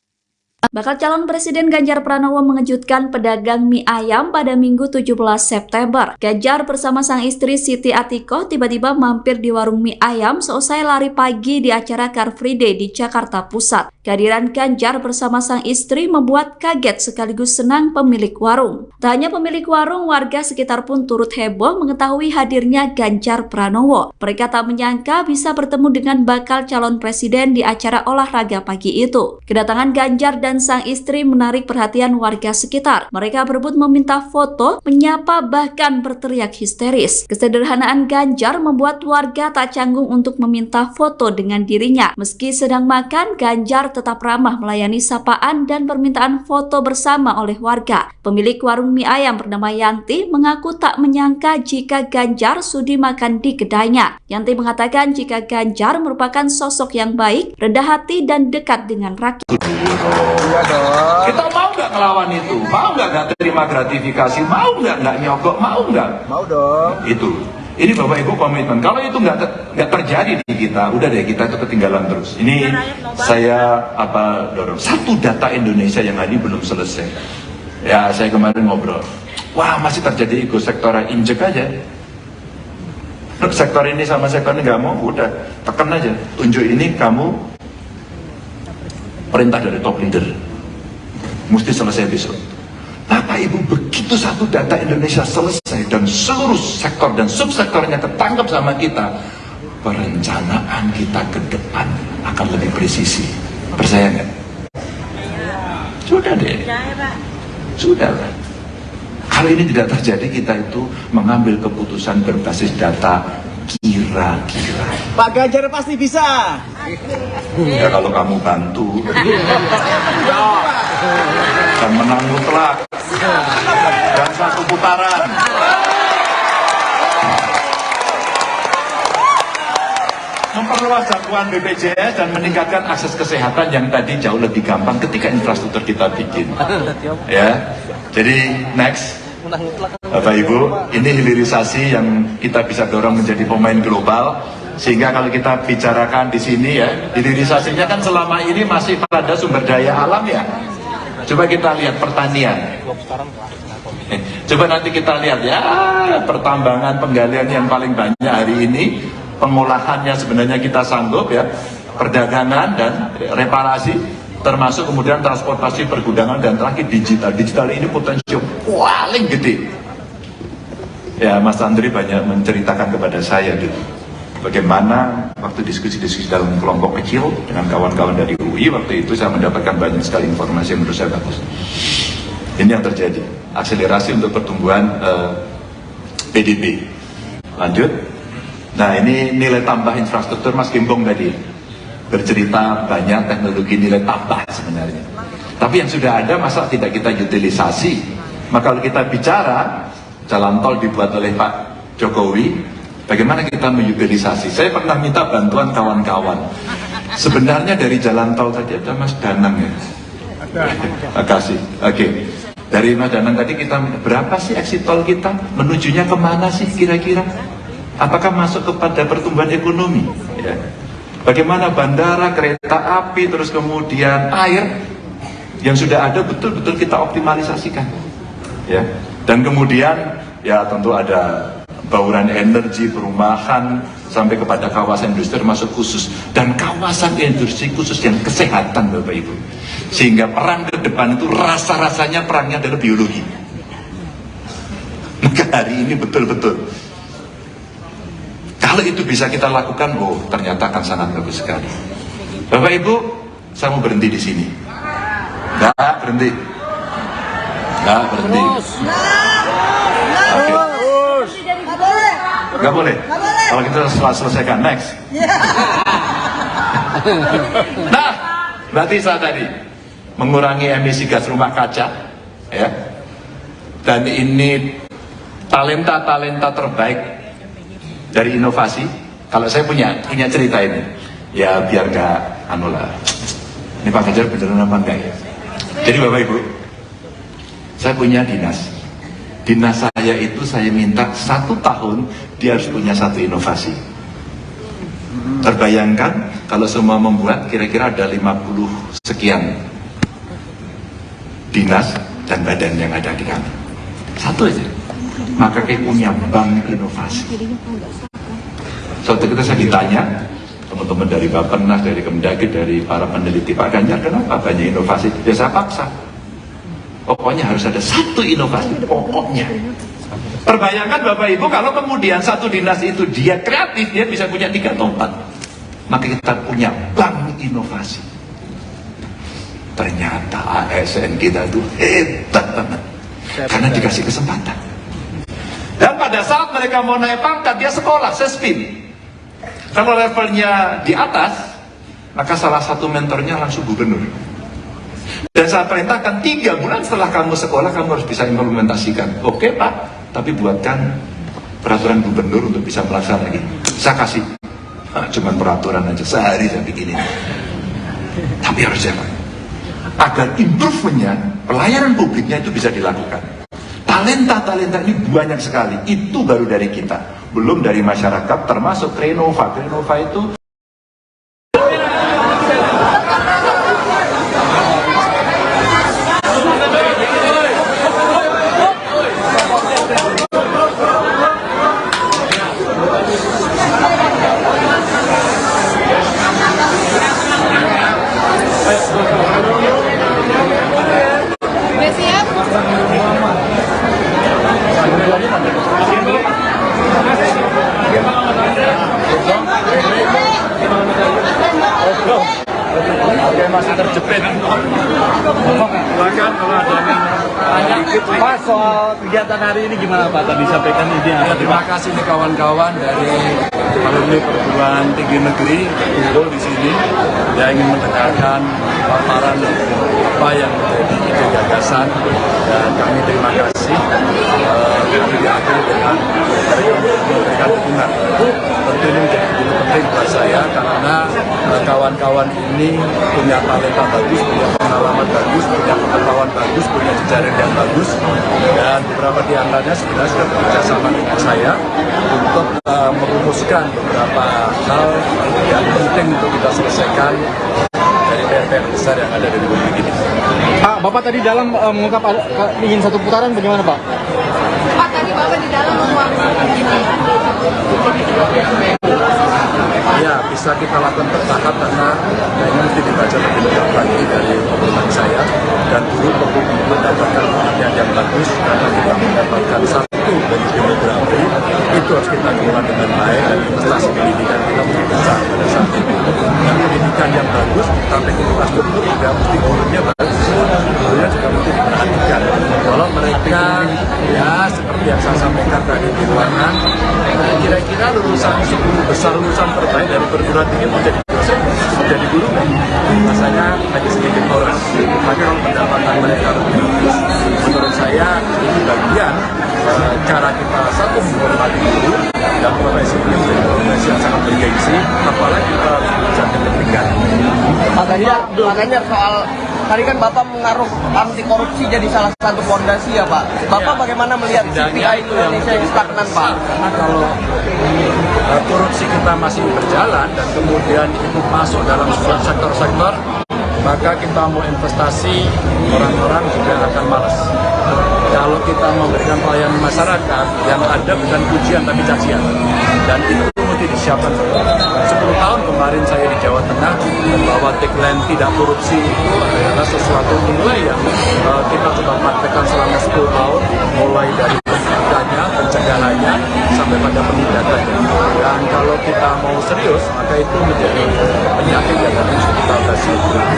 Bakal calon Presiden Ganjar Pranowo mengejutkan pedagang mie ayam pada Minggu 17 September. Ganjar bersama sang istri Siti Atikoh tiba-tiba mampir di warung mie ayam seusai lari pagi di acara Car Free Day di Jakarta Pusat. Kehadiran Ganjar bersama sang istri membuat kaget sekaligus senang pemilik warung. Tak hanya pemilik warung, warga sekitar pun turut heboh mengetahui hadirnya Ganjar Pranowo. Mereka tak menyangka bisa bertemu dengan bakal calon presiden di acara olahraga pagi itu. Kedatangan Ganjar dan sang istri menarik perhatian warga sekitar. Mereka berebut meminta foto, menyapa, bahkan berteriak histeris. Kesederhanaan Ganjar membuat warga tak canggung untuk meminta foto dengan dirinya. Meski sedang makan, Ganjar tetap ramah melayani sapaan dan permintaan foto bersama oleh warga. Pemilik warung mie ayam bernama Yanti mengaku tak menyangka jika Ganjar sudi makan di kedainya. Yanti mengatakan jika Ganjar merupakan sosok yang baik, rendah hati dan dekat dengan rakyat. Kita mau nggak ngelawan itu? Mau nggak terima gratifikasi? Mau nggak nyogok? Mau nggak? Mau dong. Itu. Ini Bapak Ibu komitmen. Kalau itu nggak terjadi di kita, udah deh kita itu ketinggalan terus. Ini saya dorong. Satu data Indonesia yang tadi belum selesai. Ya saya kemarin ngobrol. Wah masih terjadi ego sektoral, injek aja. Sektor ini sama sektor ini nggak mau, udah tekan aja. Tunjuk ini kamu perintah dari top leader. Mesti selesai besok. Bapak Ibu, begitu satu data Indonesia selesai dan seluruh sektor dan subsektornya ketangkep sama kita, perencanaan kita ke depan akan lebih presisi. Percaya nggak? Sudah deh. Sudah lah. Kalau ini tidak terjadi, kita itu mengambil keputusan berbasis data kira-kira. Pak Ganjar pasti bisa. Ya kalau kamu bantu. Dan menang mutlak. Dan satu putaran. Memperluas jangkauan BPJS dan meningkatkan akses kesehatan yang tadi jauh lebih gampang ketika infrastruktur kita bikin. Ya, jadi next, Bapak Ibu, ini hilirisasi yang kita bisa dorong menjadi pemain global. Sehingga kalau kita bicarakan di sini ya, hilirisasinya kan selama ini masih pada sumber daya alam ya. Coba kita lihat pertanian. Coba nanti kita lihat ya, pertambangan, penggalian yang paling banyak hari ini, pengolahannya sebenarnya kita sanggup ya, perdagangan dan reparasi, termasuk kemudian transportasi, pergudangan, dan terakhir digital. Digital ini potensi paling gede. Ya, Mas Andri banyak menceritakan kepada saya gitu, bagaimana waktu diskusi-diskusi dalam kelompok kecil dengan kawan-kawan dari UI, waktu itu saya mendapatkan banyak sekali informasi yang menurut saya bagus. Ini yang terjadi, akselerasi untuk pertumbuhan PDB. Lanjut. Nah ini nilai tambah infrastruktur, Mas Gembong tadi bercerita banyak teknologi nilai tambah sebenarnya. Tapi yang sudah ada masa tidak kita utilisasi. Maka kalau kita bicara jalan tol dibuat oleh Pak Jokowi, bagaimana kita mengutilisasi? Saya pernah minta bantuan kawan-kawan. Sebenarnya dari jalan tol tadi ada Mas Danang ya. Makasih. Oke. Dari Mas Danang tadi kita berapa sih exit tol kita? Menujunya kemana sih kira-kira? Apakah masuk kepada pertumbuhan ekonomi? Ya. Bagaimana bandara, kereta api, terus kemudian air yang sudah ada betul-betul kita optimalisasikan. Ya. Dan kemudian ya tentu ada bauran energi, perumahan, sampai kepada kawasan industri termasuk khusus, dan kawasan industri khusus yang kesehatan Bapak Ibu. Sehingga perang ke depan itu rasa-rasanya perangnya adalah biologi. Maka hari ini betul-betul kalau itu bisa kita lakukan, oh ternyata akan sangat bagus sekali. Bapak Ibu, saya mau berhenti di sini. Nggak berhenti. Nggak berhenti. Oke. Nggak boleh. Kalau kita selesaikan, next. Nah, berarti saya tadi mengurangi emisi gas rumah kaca, ya. Dan ini talenta-talenta terbaik dari inovasi. Kalau saya punya cerita ini, ya biar nggak ini Pak Ganjar beneran apa enggak ya? Jadi Bapak Ibu, saya punya dinas saya itu saya minta 1 tahun dia harus punya 1 inovasi. Terbayangkan kalau semua membuat kira-kira ada 50 sekian dinas dan badan yang ada di kami. Satu aja. Maka kita punya bank inovasi. Suatu ketika saya ditanya, teman-teman dari Bappenas, dari Kemdagri, dari para peneliti Pak Ganjar, kenapa banyak inovasi? Ya saya paksa. Pokoknya harus ada satu inovasi, pokoknya. Terbayangkan Bapak Ibu kalau kemudian satu dinas itu dia kreatif, dia bisa punya 3 atau 4. Maka kita punya bank inovasi. Ternyata ASN kita itu hebat banget. Karena dikasih kesempatan. Dan pada saat mereka mau naik pangkat, dia sekolah, sespim. Kalau levelnya di atas, maka salah satu mentornya langsung gubernur. Dan saya perintahkan 3 bulan setelah kamu sekolah, kamu harus bisa implementasikan. Oke Pak, tapi buatkan peraturan gubernur untuk bisa melaksanakan. Saya kasih, cuman peraturan aja, sehari saya bikinin. Tapi harus siapa? Agar improvementnya, pelayanan publiknya itu bisa dilakukan. Talenta ini banyak sekali, itu baru dari kita, belum dari masyarakat, termasuk Renova. Renova itu masih terjepit. Silakan kalau ada Pak, soal kegiatan hari ini gimana Pak? Tadi sampaikan ide apa? terima kasih nih kawan-kawan dari alumni perguruan tinggi negeri kumpul di sini. Dia ingin mendengarkan paparan apa yang menjadi ide gagasan, dan kami terima kasih. Kami diakhiri dengan memberikan dukungan. Tentu ini menjadi penting buat saya karena kawan-kawan ini punya talenta bagus, punya pengalaman bagus, punya pengetahuan bagus, punya jejaring yang bagus, dan beberapa di antaranya sebenarnya sudah bekerja sama dengan saya untuk merumuskan beberapa hal yang penting untuk kita selesaikan dari PR besar yang ada di Republik ini. Pak, Bapak tadi dalam mengungkap ingin satu putaran, bagaimana Pak? Pak, tadi Bapak di dalam Ya, bisa kita lakukan bertahap karena ini mesti dibaca lebih lengkap lagi dari omongan saya, dan dulu perlu mendapatkan pengertian yang bagus karena kita mendapatkan satu dari demografi itu harus kita kelola dengan baik, dan investasi pendidikan kita mesti besar pada saat itu. Dan pendidikan yang bagus sampai ke infrastruktur juga mesti gurunya bagus, gurunya juga mesti diperhatikan. Kalau mereka ya seperti yang saya sampaikan tadi di ruangan, kira-kira lulusan 10 besar lulusan terbaik dari perguruan tinggi menjadi dosen, menjadi guru, rasanya hanya sedikit orang. Maka kalau pendapatan mereka lebih bagus, menurut saya ini bagian cara kita satu menghormati guru, dan profesi ini menjadi profesi yang sangat bergengsi, apalagi kita bisa kepentingan. Pak Ganjar, soal tadi kan Bapak menaruh anti korupsi jadi salah satu fondasi ya Pak. Bapak bagaimana melihat CPI Indonesia yang stagnan Pak? Karena kalau korupsi kita masih berjalan dan kemudian itu masuk dalam sebuah sektor-sektor, maka kita mau investasi, orang-orang juga akan malas. Kalau kita memberikan pelayanan masyarakat, yang ada bukan pujian tapi cacian, dan itu mesti disiapkan. 10 tahun kemarin saya di Jawa Tengah, bahwa tagline tidak korupsi itu adalah sesuatu nilai yang kita coba praktekkan selama 10 tahun, mulai dari pencegahannya sampai pada penindakannya. Dan kalau kita mau serius, maka itu menjadi penyakit yang harus kita atasi.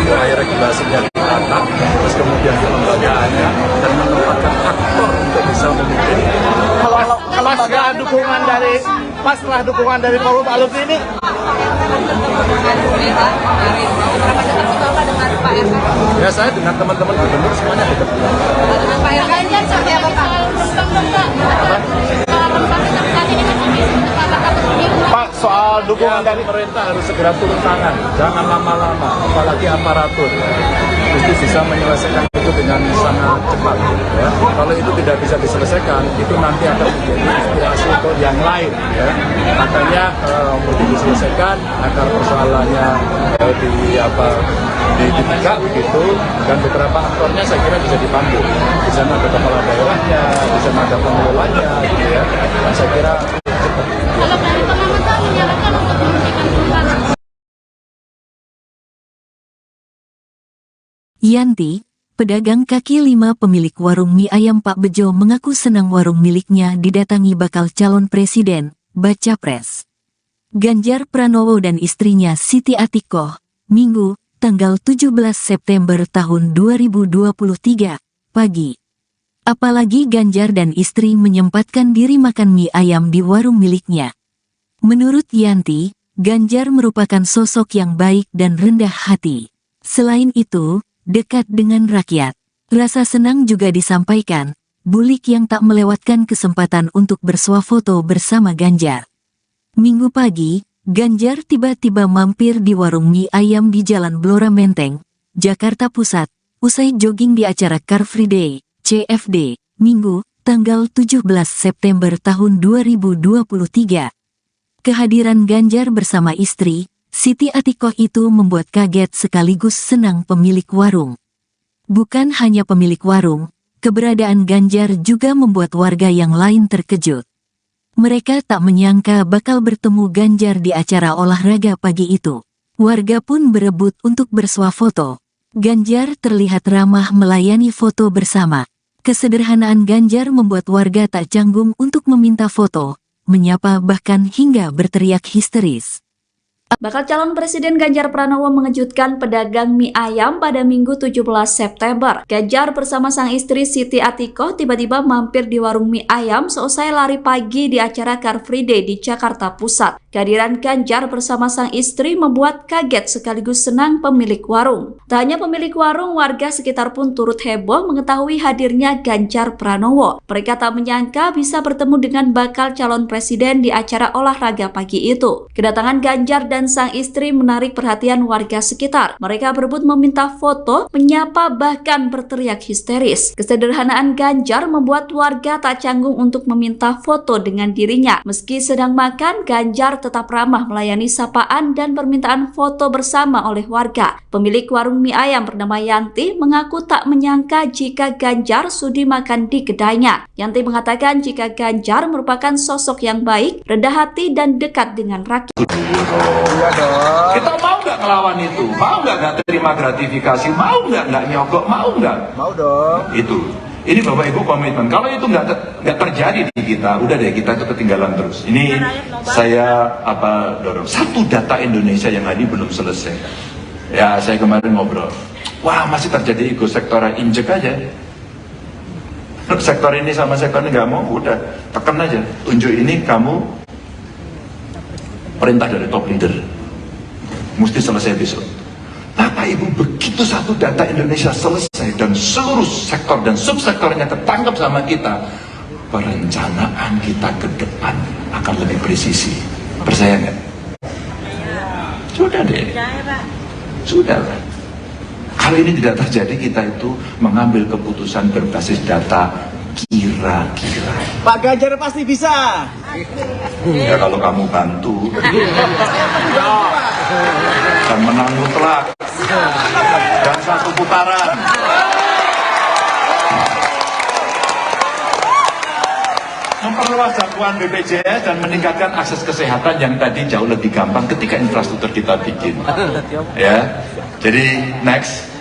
Mulai regulasinya ditata, terus kemudian kelembagaannya, dan menempatkan aktor untuk bisa memimpin. Kalau setelah dukungan dari dukungan dari forum alumni ini, ya saya dengan teman-teman gubernur semuanya dekat. dengan Pak Ganjar seperti apa Pak? Pak, soal dukungan dari Pemerintah harus segera turun tangan, jangan lama-lama, apalagi aparatur. Mesti bisa menyelesaikan itu dengan sangat cepat. Ya. Kalau itu tidak bisa diselesaikan, itu nanti akan menjadi inspirasi untuk yang lain. Ya. Makanya mesti diselesaikan agar persoalannya dibuka begitu, dan beberapa aktornya saya kira bisa dipandu. Di sana ada kepala daerahnya, di sana ada pengelolanya, gitu ya. Dan saya kira Kalau dari pengamatan menyarankan untuk menghentikan perubahan. Yanti, pedagang kaki lima pemilik warung mie ayam Pak Bejo mengaku senang warung miliknya didatangi bakal calon presiden, baca pres. Ganjar Pranowo dan istrinya Siti Atikoh, Minggu, tanggal 17 September tahun 2023, pagi. Apalagi Ganjar dan istri menyempatkan diri makan mie ayam di warung miliknya. Menurut Yanti, Ganjar merupakan sosok yang baik dan rendah hati. Selain itu, dekat dengan rakyat. Rasa senang juga disampaikan, Bulik yang tak melewatkan kesempatan untuk bersuah foto bersama Ganjar. Minggu pagi, Ganjar tiba-tiba mampir di warung mie ayam di Jalan Blora Menteng, Jakarta Pusat, usai jogging di acara Car Free Day, CFD, Minggu, tanggal 17 September tahun 2023. Kehadiran Ganjar bersama istri, Siti Atikoh itu membuat kaget sekaligus senang pemilik warung. Bukan hanya pemilik warung, keberadaan Ganjar juga membuat warga yang lain terkejut. Mereka tak menyangka bakal bertemu Ganjar di acara olahraga pagi itu. Warga pun berebut untuk bersuah foto. Ganjar terlihat ramah melayani foto bersama. Kesederhanaan Ganjar membuat warga tak canggung untuk meminta foto, menyapa bahkan hingga berteriak histeris. Bakal calon Presiden Ganjar Pranowo mengejutkan pedagang mie ayam pada Minggu 17 September. Ganjar bersama sang istri Siti Atikoh tiba-tiba mampir di warung mie ayam seusai lari pagi di acara Car Free Day di Jakarta Pusat. Kehadiran Ganjar bersama sang istri membuat kaget sekaligus senang pemilik warung. Tak hanya pemilik warung, warga sekitar pun turut heboh mengetahui hadirnya Ganjar Pranowo. Mereka tak menyangka bisa bertemu dengan bakal calon presiden di acara olahraga pagi itu. Kedatangan Ganjar dan sang istri menarik perhatian warga sekitar. Mereka berebut meminta foto, menyapa bahkan berteriak histeris. Kesederhanaan Ganjar membuat warga tak canggung untuk meminta foto dengan dirinya. Meski sedang makan, Ganjar tetap ramah melayani sapaan dan permintaan foto bersama oleh warga. Pemilik warung mie ayam bernama Yanti mengaku tak menyangka jika Ganjar sudi makan di kedainya. Yanti mengatakan jika Ganjar merupakan sosok yang baik, rendah hati dan dekat dengan rakyat. Kita mau nggak ngelawan itu? Mau nggak terima gratifikasi? Mau nggak nyogok? Mau nggak? Mau dong. Itu. Ini Bapak Ibu komitmen. Kalau itu nggak terjadi di kita, udah deh kita itu ketinggalan terus. Ini saya dorong. Satu data Indonesia yang tadi belum selesai. Ya saya kemarin ngobrol. Wah masih terjadi ego sektoral, injek aja. Sektor ini sama sektor ini nggak mau, udah tekan aja. Tunjuk ini kamu perintah dari top leader. Mesti selesai besok. Bapak Ibu, begitu satu data Indonesia selesai dan seluruh sektor dan subsektornya ketangkap sama kita, perencanaan kita ke depan akan lebih presisi. Percaya nggak? Sudah deh. Sudah lah. Kalau ini tidak terjadi, kita itu mengambil keputusan berbasis data kira-kira. Pak Ganjar pasti bisa. Ya kalau kamu bantu dan menang mutlak dan satu putaran. Memperluas jangkauan BPJS dan meningkatkan akses kesehatan yang tadi jauh lebih gampang ketika infrastruktur kita bikin. Ya, jadi next.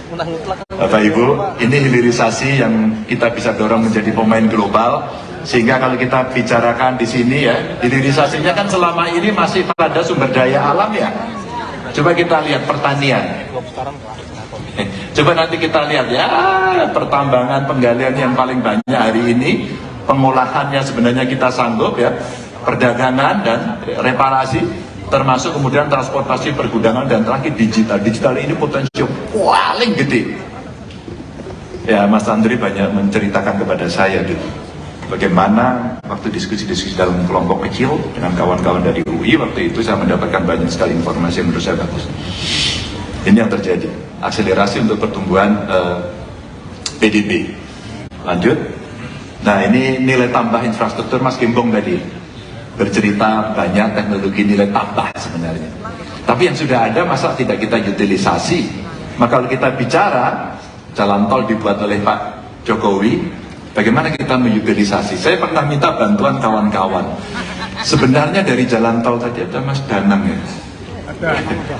Bapak Ibu, ini hilirisasi yang kita bisa dorong menjadi pemain global, sehingga kalau kita bicarakan di sini ya, hilirisasinya kan selama ini masih pada sumber daya alam ya. Coba kita lihat pertanian. Coba nanti kita lihat ya, pertambangan penggalian yang paling banyak hari ini, pengolahannya sebenarnya kita sanggup ya, perdagangan dan reparasi, termasuk kemudian transportasi, pergudangan, dan terakhir digital. Digital ini potensi paling gede. Ya, Mas Andri banyak menceritakan kepada saya dulu bagaimana waktu diskusi-diskusi dalam kelompok kecil dengan kawan-kawan dari UI, waktu itu saya mendapatkan banyak sekali informasi yang menurut saya bagus. Ini yang terjadi, akselerasi untuk pertumbuhan PDB. Lanjut. Nah, ini nilai tambah infrastruktur Mas Gembong tadi bercerita banyak teknologi nilai tambah sebenarnya. Tapi yang sudah ada masa tidak kita utilisasi? Maka kalau kita bicara jalan tol dibuat oleh Pak Jokowi, bagaimana kita mengutilisasi? Saya pernah minta bantuan kawan-kawan. Sebenarnya dari jalan tol tadi ada Mas Danang ya.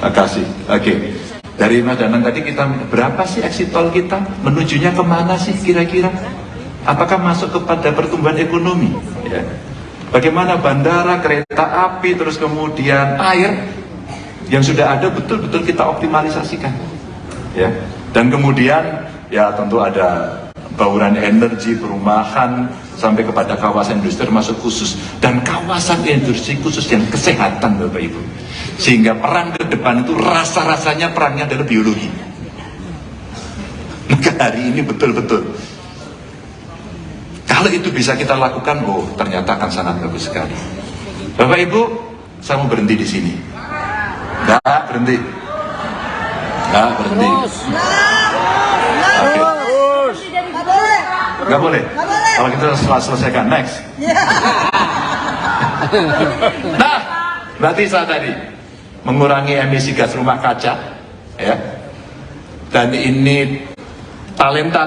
Makasih. Oke. Dari Mas Danang tadi kita berapa sih exit tol kita? Menujunya kemana sih kira-kira? Apakah masuk kepada pertumbuhan ekonomi? Ya. Bagaimana bandara, kereta api, terus kemudian air yang sudah ada betul-betul kita optimalisasikan. Ya. Dan kemudian ya tentu ada bauran energi, perumahan, sampai kepada kawasan industri termasuk khusus, dan kawasan industri khusus yang kesehatan Bapak Ibu. Sehingga perang ke depan itu rasa-rasanya perangnya adalah biologi. Maka hari ini betul-betul kalau itu bisa kita lakukan, oh ternyata akan sangat bagus sekali. Bapak Ibu, saya mau berhenti di sini. Nggak berhenti. Oke. Nggak boleh. Kalau kita selesaikan, next. Nah, berarti saya tadi mengurangi emisi gas rumah kaca, ya. Dan ini talenta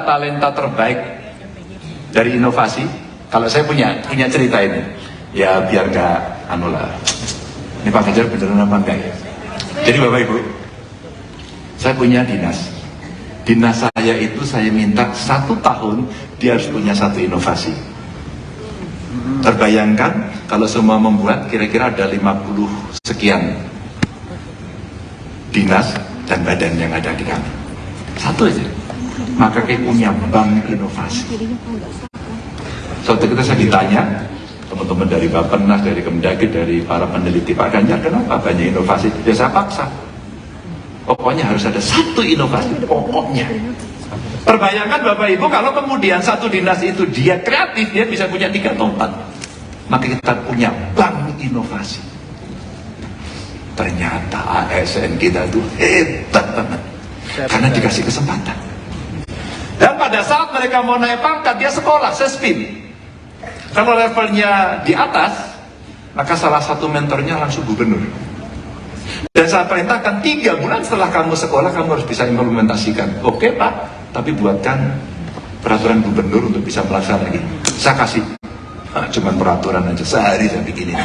terbaik dari inovasi. Kalau saya punya cerita ini, ya biar nggak ini Pak Ganjar beneran apa enggak ya? Jadi Bapak Ibu, saya punya dinas saya itu saya minta 1 tahun dia harus punya 1 inovasi. Terbayangkan kalau semua membuat kira-kira ada 50 sekian dinas dan badan yang ada di kami. 1 aja. Maka kayak punya bank inovasi. Suatu ketika saya ditanya, teman-teman dari Bappenas, dari Kemdagri, dari para peneliti Pak Ganjar, kenapa banyak inovasi? Ya saya paksa. Pokoknya harus ada 1 inovasi, pokoknya. Terbayangkan Bapak Ibu kalau kemudian 1 dinas itu dia kreatif, dia bisa punya 3 atau 4. Maka kita punya bank inovasi. Ternyata ASN kita itu hebat banget. Karena dikasih kesempatan. Dan pada saat mereka mau naik pangkat, dia sekolah, sespim. Kalau levelnya di atas, maka salah satu mentornya langsung gubernur. Dan saya perintahkan 3 bulan setelah kamu sekolah, kamu harus bisa implementasikan. Oke Pak, tapi buatkan peraturan gubernur untuk bisa melaksanakan lagi. Saya kasih, cuman peraturan aja, sehari saya bikinin.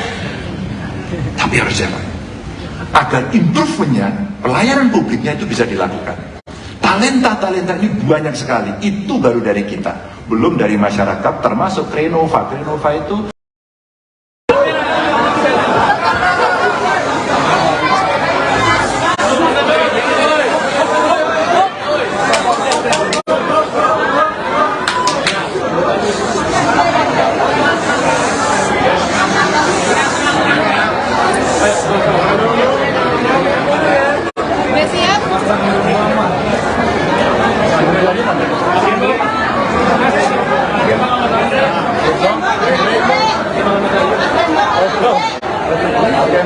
Tapi harus jalan. Agar improve-nya, pelayanan publiknya itu bisa dilakukan. Talenta ini banyak sekali. Itu baru dari kita, belum dari masyarakat, termasuk Renova itu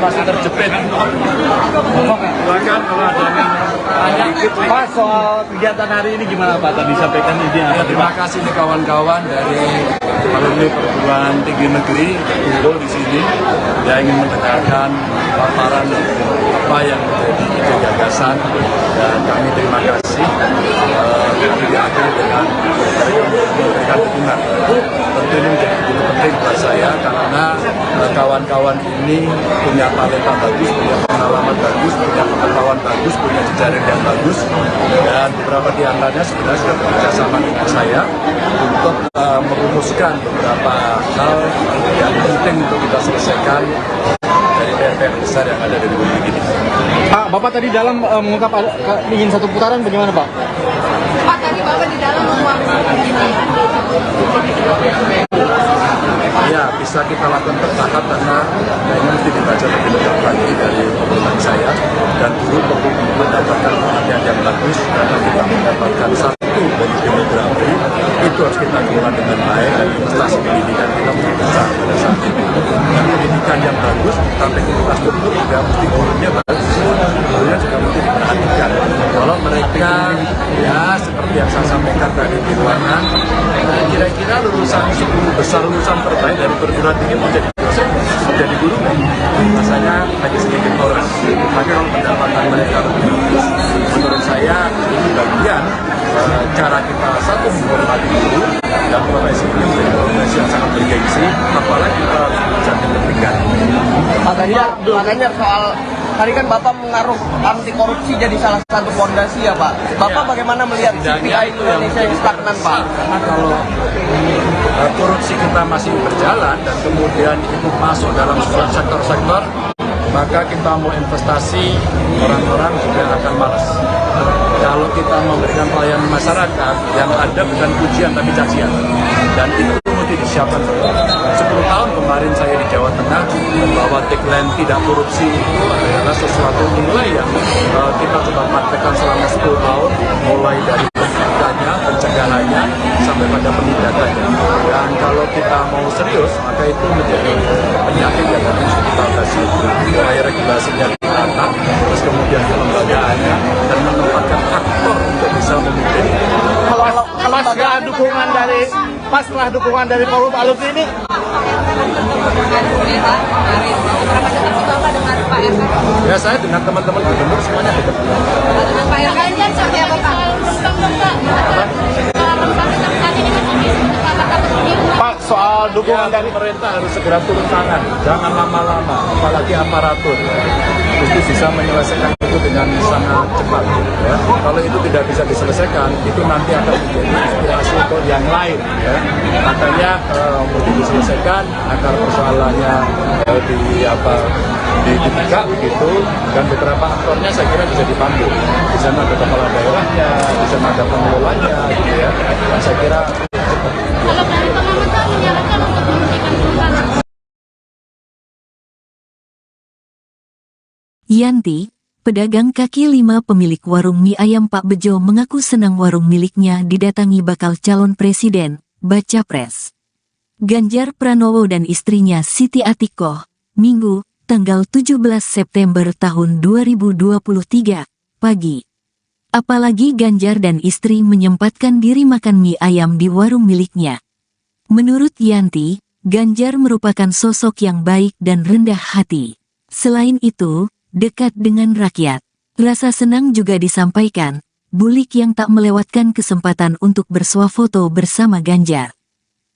masih terjepit. Silakan kalau ada yang Pak, soal kegiatan hari ini gimana Pak? Tadi sampaikan ide. terima kasih nih kawan-kawan dari alumni perguruan tinggi negeri kumpul di sini yang ingin mendengarkan paparan apa yang menjadi ide gagasan, dan kami terima kasih kami diakhiri dengan memberikan dukungan. Tentu ini menjadi begitu penting buat saya karena kawan-kawan ini punya talenta bagus, punya pengalaman bagus, punya pengetahuan bagus, punya jejaring yang bagus, dan beberapa di antaranya sebenarnya sudah bekerja sama dengan saya untuk merumuskan beberapa hal yang penting untuk kita selesaikan dari PR besar yang ada di Republik ini. Pak, Bapak tadi dalam mengungkap ingin 1 putaran, bagaimana Pak? Pak, tadi Bapak di dalam menguapkan Ya, bisa kita lakukan bertahap karena ini mesti dibaca lebih lengkap lagi dari obrolan saya, dan dulu perlu mendapatkan perhatian yang bagus karena kita mendapatkan 1 dari demografi itu harus kita kelola dengan baik, dan investasi pendidikan kita mesti besar pada saat itu. Dan pendidikan yang bagus sampai infrastruktur juga mesti gurunya bagus, gurunya juga mesti diperhatikan. Kalau mereka ya seperti yang saya sampaikan tadi di ruangan, kira-kira lulusan 10 besar lulusan terbaik dari perguruan tinggi menjadi dosen, menjadi guru, rasanya hanya sedikit orang. Maka kalau pendapatan mereka lebih bagus, menurut saya ini bagian cara kita satu menghormati guru dan profesi ini menjadi profesi yang sangat bergengsi, apalagi kita jadi pendidikan. Pak Ganjar, soal tadi kan Bapak mengaruh anti korupsi jadi salah satu fondasi ya Pak. Bapak bagaimana melihat CPI Indonesia yang stagnan Pak? Karena kalau korupsi kita masih berjalan dan kemudian itu masuk dalam sebuah sektor-sektor, maka kita mau investasi, orang-orang juga akan malas. Kalau kita memberikan pelayanan masyarakat, yang ada bukan pujian tapi cacian. Dan itu mesti disiapkan. 10 tahun kemarin saya di Jawa Tengah bahwa tagline tidak korupsi itu adalah sesuatu nilai yang kita coba praktekkan selama 10 tahun, mulai dari pencegahannya sampai pada penindakannya. Dan kalau kita mau serius, maka itu menjadi penyakit yang harus kita atasi. Mulai regulasinya ditata, terus kemudian kelembagaannya, dan menempatkan aktor untuk bisa memimpin. Kalau setelah dukungan dari setelah dukungan dari forum alumni ini, ya saya dengan teman-teman gubernur semuanya dekat. Dengan Pak Ganjar seperti apa Pak? Pak, soal dukungan dari Pemerintah harus segera turun tangan, jangan lama-lama, apalagi aparatur. Mesti bisa menyelesaikan itu dengan sangat cepat. Ya. Kalau itu tidak bisa diselesaikan, itu nanti akan menjadi inspirasi untuk yang lain. Ya. Makanya mesti diselesaikan agar persoalannya dibuka begitu, dan beberapa aktornya saya kira bisa dipanggil. Di sana ada kepala daerahnya, di sana ada pengelolanya, gitu ya. Dan saya kira Kalau dari pengamatan menyarankan untuk menghentikan perubahan. Yanti, pedagang kaki lima pemilik warung mie ayam Pak Bejo mengaku senang warung miliknya didatangi bakal calon presiden, baca pres. Ganjar Pranowo dan istrinya Siti Atikoh, Minggu, tanggal 17 September tahun 2023, pagi. Apalagi Ganjar dan istri menyempatkan diri makan mie ayam di warung miliknya. Menurut Yanti, Ganjar merupakan sosok yang baik dan rendah hati. Selain itu, dekat dengan rakyat. Rasa senang juga disampaikan, Bulik yang tak melewatkan kesempatan untuk bersuah foto bersama Ganjar.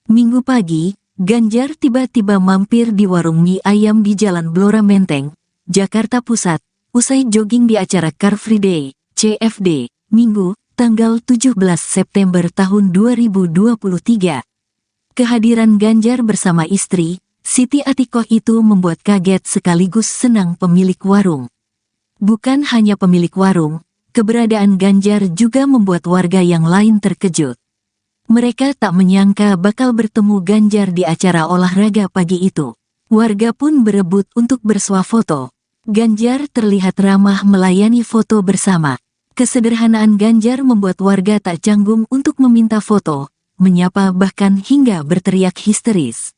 Minggu pagi, Ganjar tiba-tiba mampir di warung mie ayam di Jalan Blora Menteng, Jakarta Pusat, usai jogging di acara Car Free Day, CFD, Minggu, tanggal 17 September tahun 2023. Kehadiran Ganjar bersama istri, Siti Atikoh itu membuat kaget sekaligus senang pemilik warung. Bukan hanya pemilik warung, keberadaan Ganjar juga membuat warga yang lain terkejut. Mereka tak menyangka bakal bertemu Ganjar di acara olahraga pagi itu. Warga pun berebut untuk bersuah foto. Ganjar terlihat ramah melayani foto bersama. Kesederhanaan Ganjar membuat warga tak canggung untuk meminta foto, menyapa bahkan hingga berteriak histeris.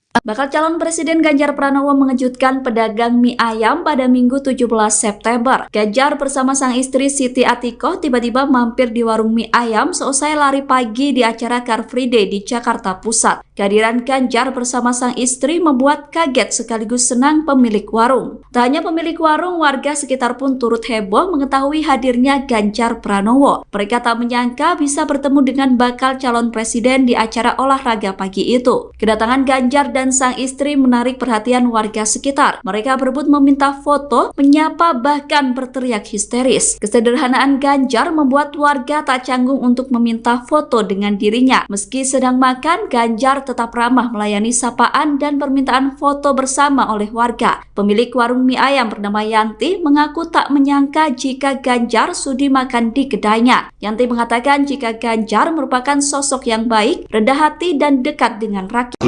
Bakal calon Presiden Ganjar Pranowo mengejutkan pedagang mie ayam pada Minggu 17 September. Ganjar bersama sang istri Siti Atikoh tiba-tiba mampir di warung mie ayam seusai lari pagi di acara Car Free Day di Jakarta Pusat. Kehadiran Ganjar bersama sang istri membuat kaget sekaligus senang pemilik warung. Tak hanya pemilik warung, warga sekitar pun turut heboh mengetahui hadirnya Ganjar Pranowo. Mereka tak menyangka bisa bertemu dengan bakal calon presiden di acara olahraga pagi itu. Kedatangan Ganjar dan sang istri menarik perhatian warga sekitar. Mereka berebut meminta foto, menyapa bahkan berteriak histeris. Kesederhanaan Ganjar membuat warga tak canggung untuk meminta foto dengan dirinya. Meski sedang makan, Ganjar tetap ramah melayani sapaan dan permintaan foto bersama oleh warga. Pemilik warung mie ayam bernama Yanti mengaku tak menyangka jika Ganjar sudi makan di kedainya. Yanti mengatakan jika Ganjar merupakan sosok yang baik, rendah hati dan dekat dengan rakyat.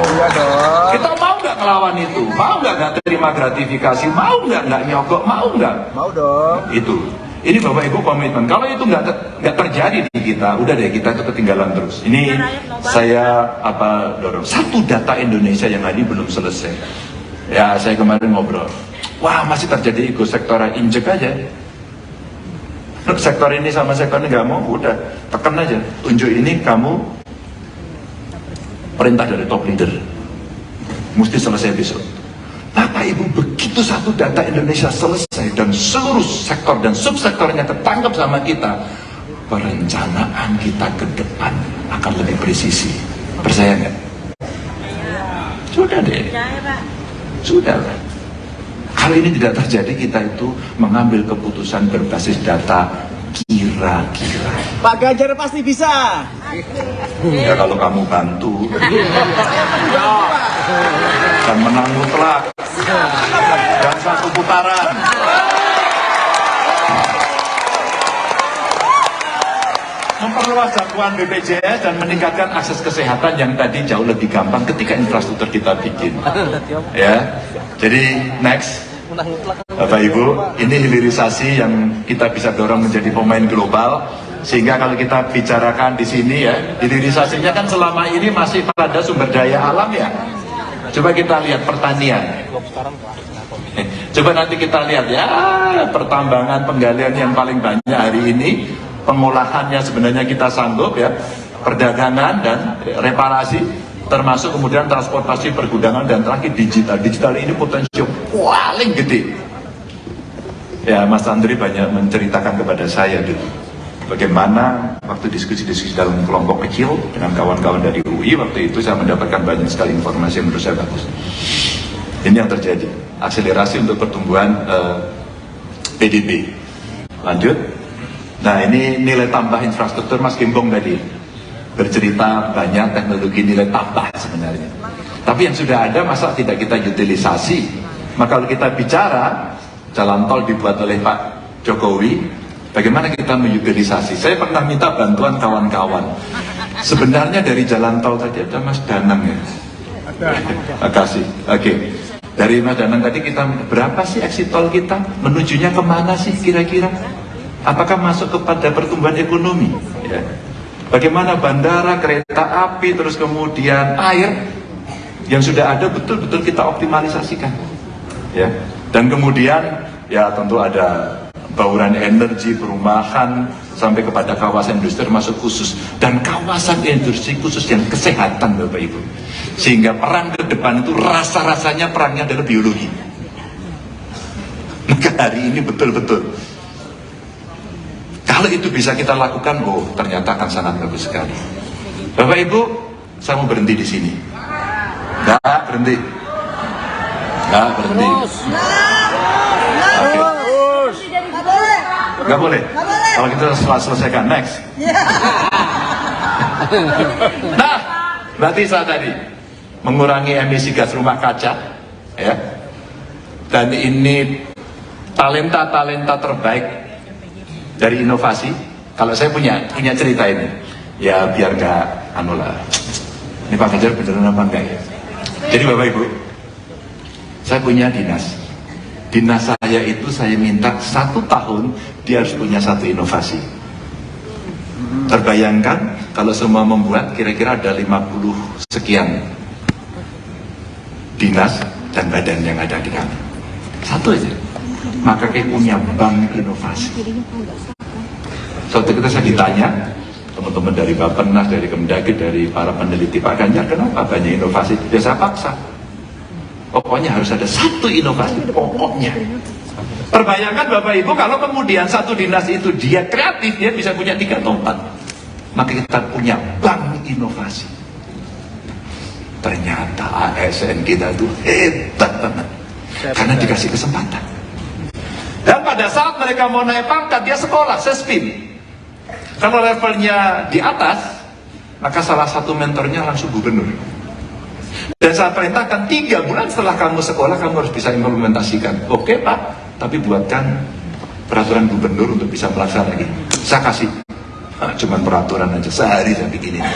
Kita mau nggak ngelawan itu? Mau nggak terima gratifikasi? Mau nggak nyogok? Mau nggak? mau dong. Itu. Ini Bapak Ibu komitmen. Kalau itu nggak terjadi di kita, udah deh kita itu ketinggalan terus. Ini saya dorong. Satu data Indonesia yang tadi belum selesai. Ya saya kemarin ngobrol. Wah masih terjadi ego sektoral, injek aja. Sektor ini sama sektor ini nggak mau, udah tekan aja. Tunjuk ini kamu perintah dari top leader. Mesti selesai besok. Apa Bapak Ibu, begitu satu data Indonesia selesai dan seluruh sektor dan subsektornya ketangkep sama kita, perencanaan kita ke depan akan lebih presisi. Percaya nggak? Sudah deh. Sudah lah. Kalau ini tidak terjadi, kita itu mengambil keputusan berbasis data kira-kira. Pak Ganjar pasti bisa. Ya kalau kamu bantu dan menang mutlak dan satu putaran. Memperluas jangkauan BPJS dan meningkatkan akses kesehatan yang tadi jauh lebih gampang ketika infrastruktur kita bikin. Ya, jadi next, Bapak Ibu, ini hilirisasi yang kita bisa dorong menjadi pemain global. Sehingga kalau kita bicarakan di sini ya, hilirisasinya kan selama ini masih pada sumber daya alam ya. Coba kita lihat pertanian. Coba nanti kita lihat ya, pertambangan, penggalian yang paling banyak hari ini. Pengolahannya sebenarnya kita sanggup ya, perdagangan dan reparasi, termasuk kemudian transportasi, pergudangan, dan terakhir digital. Digital ini potensi paling gede. Ya, Mas Andri banyak menceritakan kepada saya dulu bagaimana waktu diskusi-diskusi dalam kelompok kecil dengan kawan-kawan dari UI, waktu itu saya mendapatkan banyak sekali informasi yang menurut saya bagus. Ini yang terjadi, akselerasi untuk pertumbuhan PDB. Lanjut. Nah, ini nilai tambah infrastruktur. Mas Gembong tadi bercerita banyak teknologi nilai tambah sebenarnya. Tapi yang sudah ada masa tidak kita utilisasi. Maka kalau kita bicara jalan tol dibuat oleh Pak Jokowi, bagaimana kita mengutilisasi? Saya pernah minta bantuan kawan-kawan. Sebenarnya dari jalan tol tadi ada Mas Danang ya. Makasih. Oke. Dari Mas Danang tadi kita berapa sih exit tol kita? Menujunya kemana sih kira-kira? Apakah masuk kepada pertumbuhan ekonomi? Ya. Bagaimana bandara, kereta api, terus kemudian air yang sudah ada betul-betul kita optimalisasikan. Ya. Dan kemudian ya tentu ada bauran energi, perumahan, sampai kepada kawasan industri masuk khusus. Dan kawasan industri khusus yang kesehatan Bapak Ibu. Sehingga perang ke depan itu rasa-rasanya perangnya adalah biologi. Maka hari ini betul-betul kalau itu bisa kita lakukan, oh ternyata akan sangat bagus sekali. Bapak Ibu, saya mau berhenti di sini. Nggak berhenti. Nggak berhenti. Oke. Nggak boleh. Kalau kita selesaikan, next. Nah, berarti saya tadi mengurangi emisi gas rumah kaca, ya. Dan ini talenta-talenta terbaik dari inovasi. Kalau saya punya cerita ini, ya biar gak lah. Ini Pak Ganjar beneran apa enggak ya? Jadi Bapak Ibu, saya punya dinas. Dinas saya itu saya minta 1 tahun dia harus punya 1 inovasi. Terbayangkan kalau semua membuat kira-kira ada 50 sekian dinas dan badan yang ada di kami. 1 aja. Maka kayak punya bank inovasi. Suatu ketika saya ditanya, teman-teman dari Bappenas, dari Kemdagri, dari para peneliti, Pak Ganjar, kenapa banyak inovasi? Ya saya paksa. Pokoknya harus ada 1 inovasi, pokoknya. Terbayangkan Bapak Ibu, kalau kemudian 1 dinas itu dia kreatif, dia bisa punya 3 atau 4. Maka kita punya bank inovasi. Ternyata ASN kita itu hebat banget. Karena dikasih kesempatan. Dan pada saat mereka mau naik pangkat, dia sekolah, sespim. Kalau levelnya di atas, maka salah satu mentornya langsung gubernur. Dan saya perintahkan 3 bulan setelah kamu sekolah, kamu harus bisa implementasikan. Oke Pak, tapi buatkan peraturan gubernur untuk bisa melaksanakan. Saya kasih, cuman peraturan aja, sehari saya bikin ini.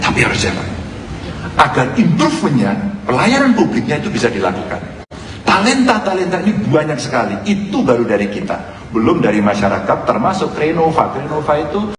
Tapi harus jalan. Agar improve-nya, pelayanan publiknya itu bisa dilakukan. Talenta-talenta ini banyak sekali. Itu baru dari kita. Belum dari masyarakat, termasuk Renova. Renova itu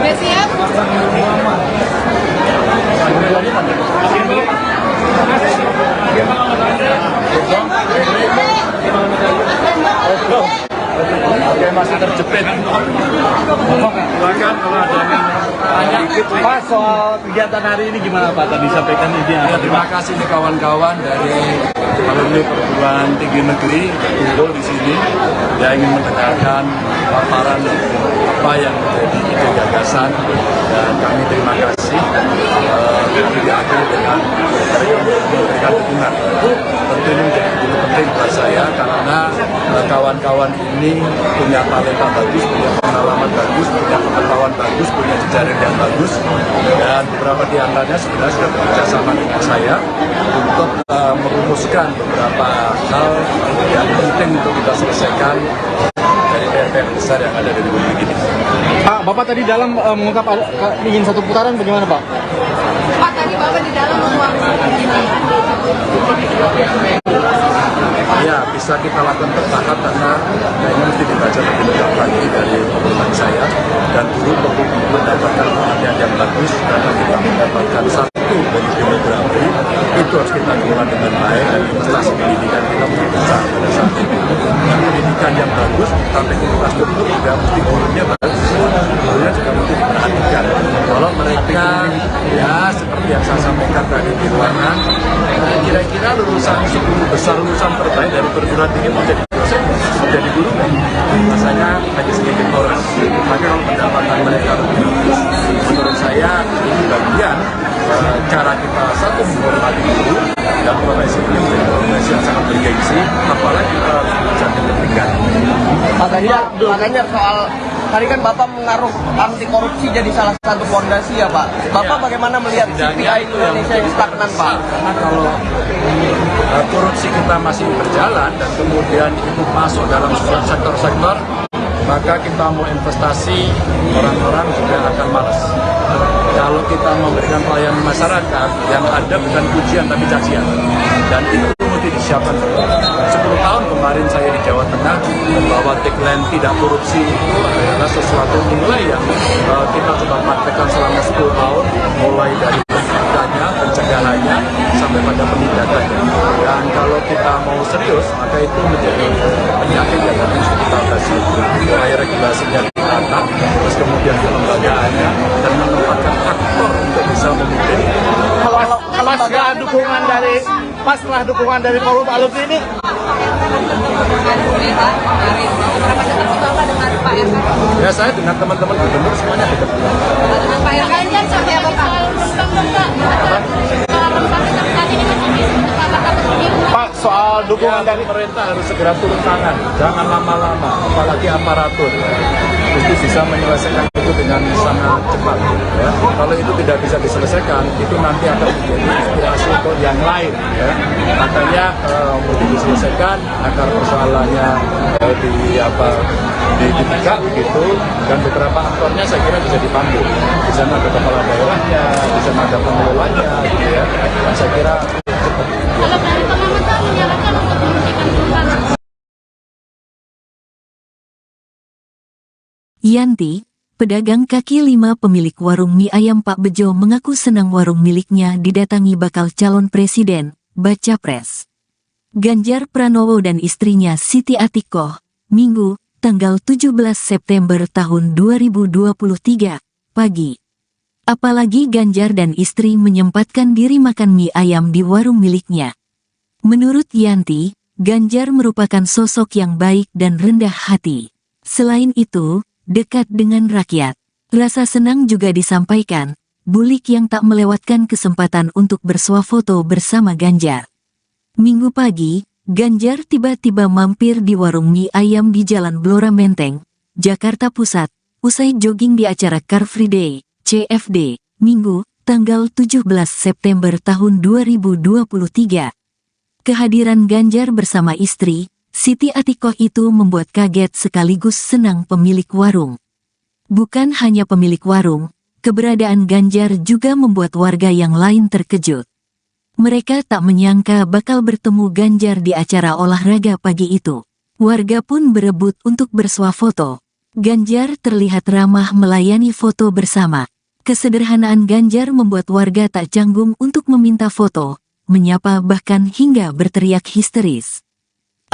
Udah siap? sempit. Silakan kalau ada yang tanya. Pak, soal kegiatan hari ini gimana Pak? Tadi sampaikan ini. Ya, terima kasih nih kawan-kawan dari alumni perguruan tinggi negeri kumpul di sini. Dia ingin mendengarkan paparan apa yang menjadi ide gagasan, dan kami terima kasih. Kami diakhiri dengan memberikan dukungan. Tentu ini menjadi penting buat saya karena kawan-kawan ini punya talenta bagus, punya pengalaman bagus, punya pengetahuan bagus, punya jejaring yang bagus, dan beberapa di antaranya sebenarnya sudah bekerja sama dengan saya untuk merumuskan beberapa hal yang penting untuk kita selesaikan dari PR besar yang ada di Republik ini. Pak, Bapak tadi dalam mengungkap ingin satu putaran, bagaimana Pak? Pak, tadi Bapak di dalam mengungkap Ya, bisa kita lakukan bertahap karena ini mesti dibaca lebih lengkap lagi dari obrolan saya, dan guru perlu mendapatkan perhatian yang bagus karena kita mendapatkan satu dari demografi itu harus kita kelola dengan baik, dan investasi pendidikan kita menjadi besar pada saat itu. Dan pendidikan yang bagus sampai infrastruktur juga mesti gurunya bagus, gurunya juga mesti diperhatikan. Kalau mereka ya seperti yang saya sampaikan tadi di ruangan, kira-kira lulusan 10 besar lulusan terbaik dari perguruan tinggi menjadi dosen, menjadi guru, rasanya hanya sedikit orang. Maka kalau pendapatan mereka lebih bagus, menurut saya ini bagian cara kita satu menghormati guru, dan profesi ini menjadi profesi yang sangat bergengsi, apalagi kita jadi pendidikan. Makanya soal tadi kan Bapak mengaruh anti korupsi jadi salah satu fondasi ya Pak. Bapak bagaimana melihat CPI Indonesia yang stagnan Pak? Karena kalau korupsi kita masih berjalan dan kemudian itu masuk dalam sebuah sektor-sektor, maka kita mau investasi, orang-orang juga akan malas. Kalau kita memberikan pelayanan masyarakat, yang ada bukan pujian tapi cacian, dan itu mesti disiapkan. 10 tahun kemarin saya di Jawa Tengah bahwa tagline tidak korupsi itu adalah sesuatu nilai yang kita coba praktekkan selama 10 tahun, mulai dari pencegahannya sampai pada penindakannya. Dan kalau kita mau serius, maka itu menjadi penyakit yang harus kita atasi. Mulai regulasinya ditata, terus kemudian pelembagaannya, dan menempatkan aktor untuk bisa memimpin. Kalau setelah dukungan dari forum alumni ini, ya saya dengan teman-teman gubernur semuanya dekat. dengan Pak Ganjar sampai apa Pak? Pak, soal dukungan dari Pemerintah harus segera turun tangan, jangan lama-lama, apalagi aparatur. Itu bisa menyelesaikan itu dengan sangat cepat. Ya. Kalau itu tidak bisa diselesaikan, itu nanti akan menjadi inspirasi untuk yang lain. Ya. Makanya untuk diselesaikan agar persoalannya dibuka begitu, dan beberapa aktornya saya kira bisa dipanggil. Di sana ada kepala daerahnya, di sana ada pengelolanya, gitu ya. Dan saya kira cepat. Kalau dari pengamat menyarankan untuk menghentikan perubahan. Yanti, pedagang kaki lima pemilik warung mie ayam Pak Bejo mengaku senang warung miliknya didatangi bakal calon presiden, baca pres. Ganjar Pranowo dan istrinya Siti Atikoh, Minggu, tanggal 17 September tahun 2023, pagi. Apalagi Ganjar dan istri menyempatkan diri makan mie ayam di warung miliknya. Menurut Yanti, Ganjar merupakan sosok yang baik dan rendah hati. Selain itu, dekat dengan rakyat. Rasa senang juga disampaikan, Bulik yang tak melewatkan kesempatan untuk bersuah foto bersama Ganjar. Minggu pagi, Ganjar tiba-tiba mampir di warung mie ayam di Jalan Blora Menteng, Jakarta Pusat, usai jogging di acara Car Free Day, CFD, Minggu, tanggal 17 September tahun 2023. Kehadiran Ganjar bersama istri, Siti Atikoh itu membuat kaget sekaligus senang pemilik warung. Bukan hanya pemilik warung, keberadaan Ganjar juga membuat warga yang lain terkejut. Mereka tak menyangka bakal bertemu Ganjar di acara olahraga pagi itu. Warga pun berebut untuk bersuah foto. Ganjar terlihat ramah melayani foto bersama. Kesederhanaan Ganjar membuat warga tak canggung untuk meminta foto, menyapa bahkan hingga berteriak histeris.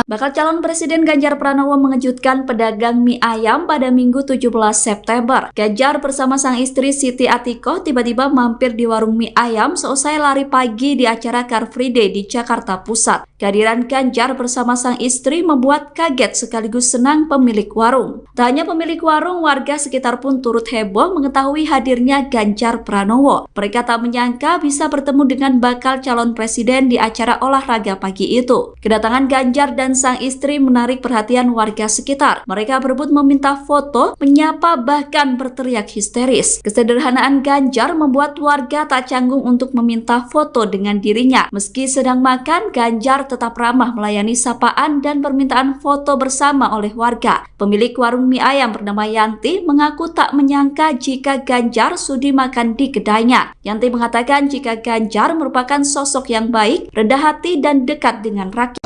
Bakal calon Presiden Ganjar Pranowo mengejutkan pedagang mie ayam pada Minggu 17 September. Ganjar bersama sang istri Siti Atikoh tiba-tiba mampir di warung mie ayam seusai lari pagi di acara Car Free Day di Jakarta Pusat. Kehadiran Ganjar bersama sang istri membuat kaget sekaligus senang pemilik warung. Tak hanya pemilik warung, warga sekitar pun turut heboh mengetahui hadirnya Ganjar Pranowo. Mereka tak menyangka bisa bertemu dengan bakal calon presiden di acara olahraga pagi itu. Kedatangan Ganjar dan sang istri menarik perhatian warga sekitar. Mereka berebut meminta foto, menyapa, bahkan berteriak histeris. Kesederhanaan Ganjar membuat warga tak canggung untuk meminta foto dengan dirinya. Meski sedang makan, Ganjar tetap ramah melayani sapaan dan permintaan foto bersama oleh warga. Pemilik warung mie ayam bernama Yanti mengaku tak menyangka jika Ganjar sudi makan di kedainya. Yanti mengatakan jika Ganjar merupakan sosok yang baik, rendah hati, dan dekat dengan rakyat.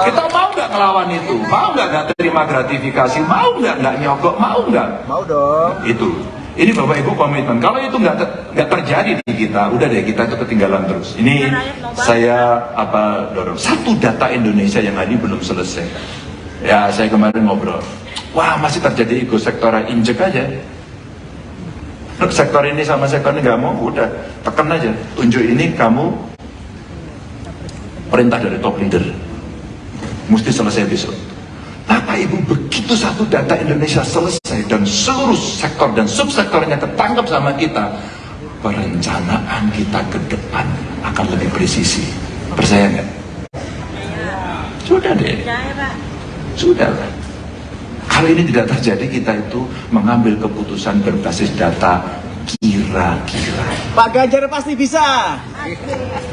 Kita mau nggak ngelawan itu? Mau nggak terima gratifikasi? Mau nggak nyogok? Mau nggak? Mau dong. Itu. Ini Bapak Ibu komitmen. Kalau itu nggak terjadi di kita, udah deh kita itu ketinggalan terus. Ini saya dorong. Satu data Indonesia yang tadi belum selesai. Ya saya kemarin ngobrol. Wah masih terjadi ego sektoral, injek aja. Sektor ini sama sektor ini nggak mau, udah tekan aja. Tunjuk ini kamu perintah dari top leader. Mesti selesai besok. Bapak Ibu, begitu satu data Indonesia selesai dan seluruh sektor dan subsektornya tertangkap sama kita, perencanaan kita ke depan akan lebih presisi. Percaya nggak? Sudah deh. Sudah lah. Kalau ini tidak terjadi, kita itu mengambil keputusan berbasis data kira-kira. Pak Ganjar pasti bisa.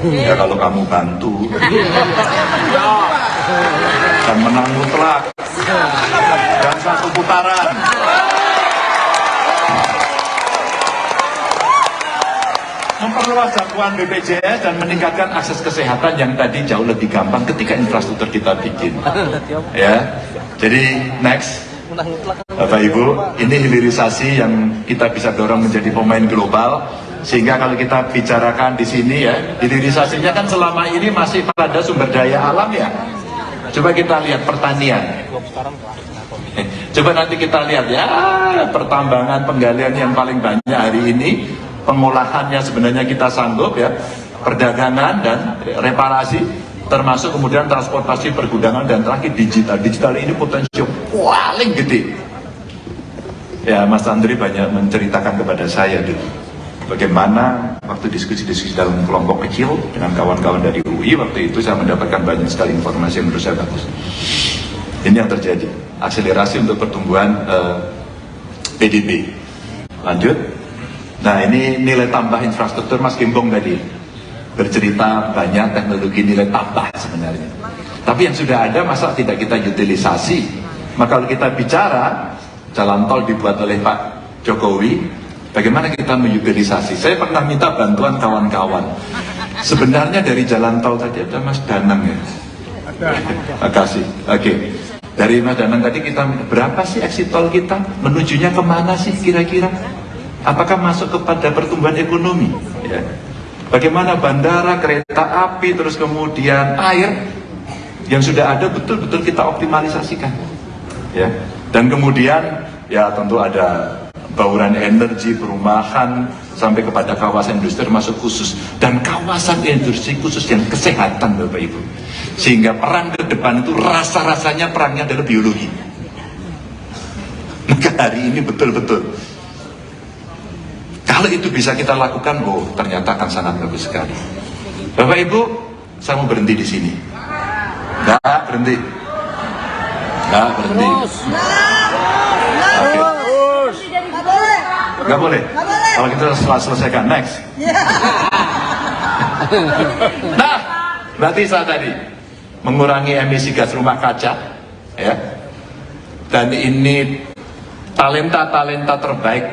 Ya kalau kamu bantu. Dan menang mutlak. Dan satu putaran. Memperluas jangkauan BPJS dan meningkatkan akses kesehatan yang tadi jauh lebih gampang ketika infrastruktur kita bikin. Ya, jadi next, Bapak Ibu, ini hilirisasi yang kita bisa dorong menjadi pemain global. Sehingga kalau kita bicarakan di sini ya, hilirisasinya kan selama ini masih pada sumber daya alam ya. Coba kita lihat pertanian. Coba nanti kita lihat ya, pertambangan, penggalian yang paling banyak hari ini, pengolahannya sebenarnya kita sanggup ya, perdagangan dan reparasi, termasuk kemudian transportasi, pergudangan, dan terakhir digital. Digital ini potensi paling gede. Ya, Mas Andri banyak menceritakan kepada saya dulu, bagaimana waktu diskusi-diskusi dalam kelompok kecil dengan kawan-kawan dari UI, waktu itu saya mendapatkan banyak sekali informasi yang menurut saya bagus. Ini yang terjadi, akselerasi untuk pertumbuhan PDB. Lanjut. Nah ini nilai tambah infrastruktur, Mas Gimbong tadi bercerita banyak teknologi nilai tambah sebenarnya. Tapi yang sudah ada masa tidak kita utilisasi. Maka kalau kita bicara jalan tol dibuat oleh Pak Jokowi, bagaimana kita mengutilisasi? Saya pernah minta bantuan kawan-kawan. Sebenarnya dari jalan tol tadi ada Mas Danang ya. Makasih. Oke. Dari Mas Danang tadi kita berapa sih exit tol kita? Menujunya kemana sih kira-kira? Apakah masuk kepada pertumbuhan ekonomi? Ya. Bagaimana bandara, kereta api, terus kemudian air yang sudah ada betul-betul kita optimalisasikan. Ya. Dan kemudian ya tentu ada bauran energi, perumahan, sampai kepada kawasan industri termasuk khusus, dan kawasan industri khusus yang kesehatan Bapak Ibu. Sehingga perang ke depan itu rasa-rasanya perangnya adalah biologi. Maka hari ini betul-betul kalau itu bisa kita lakukan, oh ternyata akan sangat bagus sekali. Bapak Ibu, saya mau berhenti di sini. Nggak berhenti. Nggak berhenti. Oke. Nggak boleh. Kalau kita selesaikan, next. Nah, berarti saya tadi mengurangi emisi gas rumah kaca, ya. Dan ini talenta-talenta terbaik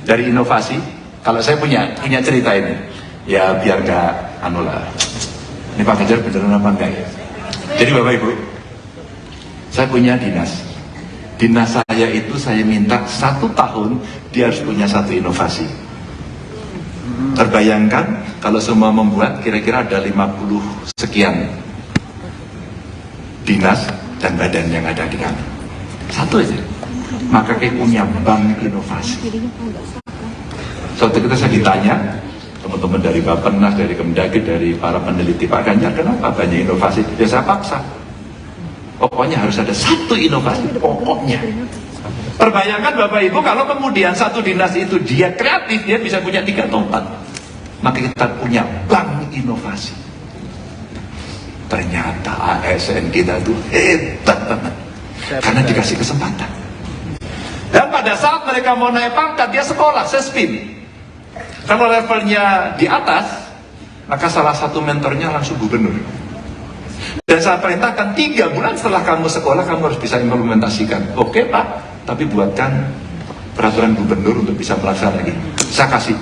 dari inovasi. Kalau saya punya cerita ini, ya biar nggak ini Pak Ganjar beneran apa enggak ya? Jadi Bapak Ibu, saya punya dinas saya itu saya minta 1 tahun dia harus punya 1 inovasi. Terbayangkan kalau semua membuat kira-kira ada 50 sekian dinas dan badan yang ada di kami. Satu aja. Maka kayak punya bank inovasi. Suatu ketika saya ditanya, teman-teman dari Bappenas, dari Kemdagri, dari para peneliti Pak Ganjar, kenapa banyak inovasi? Ya saya paksa. Pokoknya harus ada satu inovasi, pokoknya. Perbayangkan Bapak Ibu, kalau kemudian satu dinas itu dia kreatif, dia bisa punya 3 atau 4. Maka kita punya bank inovasi. Ternyata ASN kita itu hebat banget. Karena dikasih kesempatan. Dan pada saat mereka mau naik pangkat, dia sekolah, sespim. Kalau levelnya di atas, maka salah satu mentornya langsung gubernur. Dan saya perintahkan 3 bulan setelah kamu sekolah, kamu harus bisa implementasikan. Oke Pak, tapi buatkan peraturan gubernur untuk bisa melaksanakan ini. Saya kasih,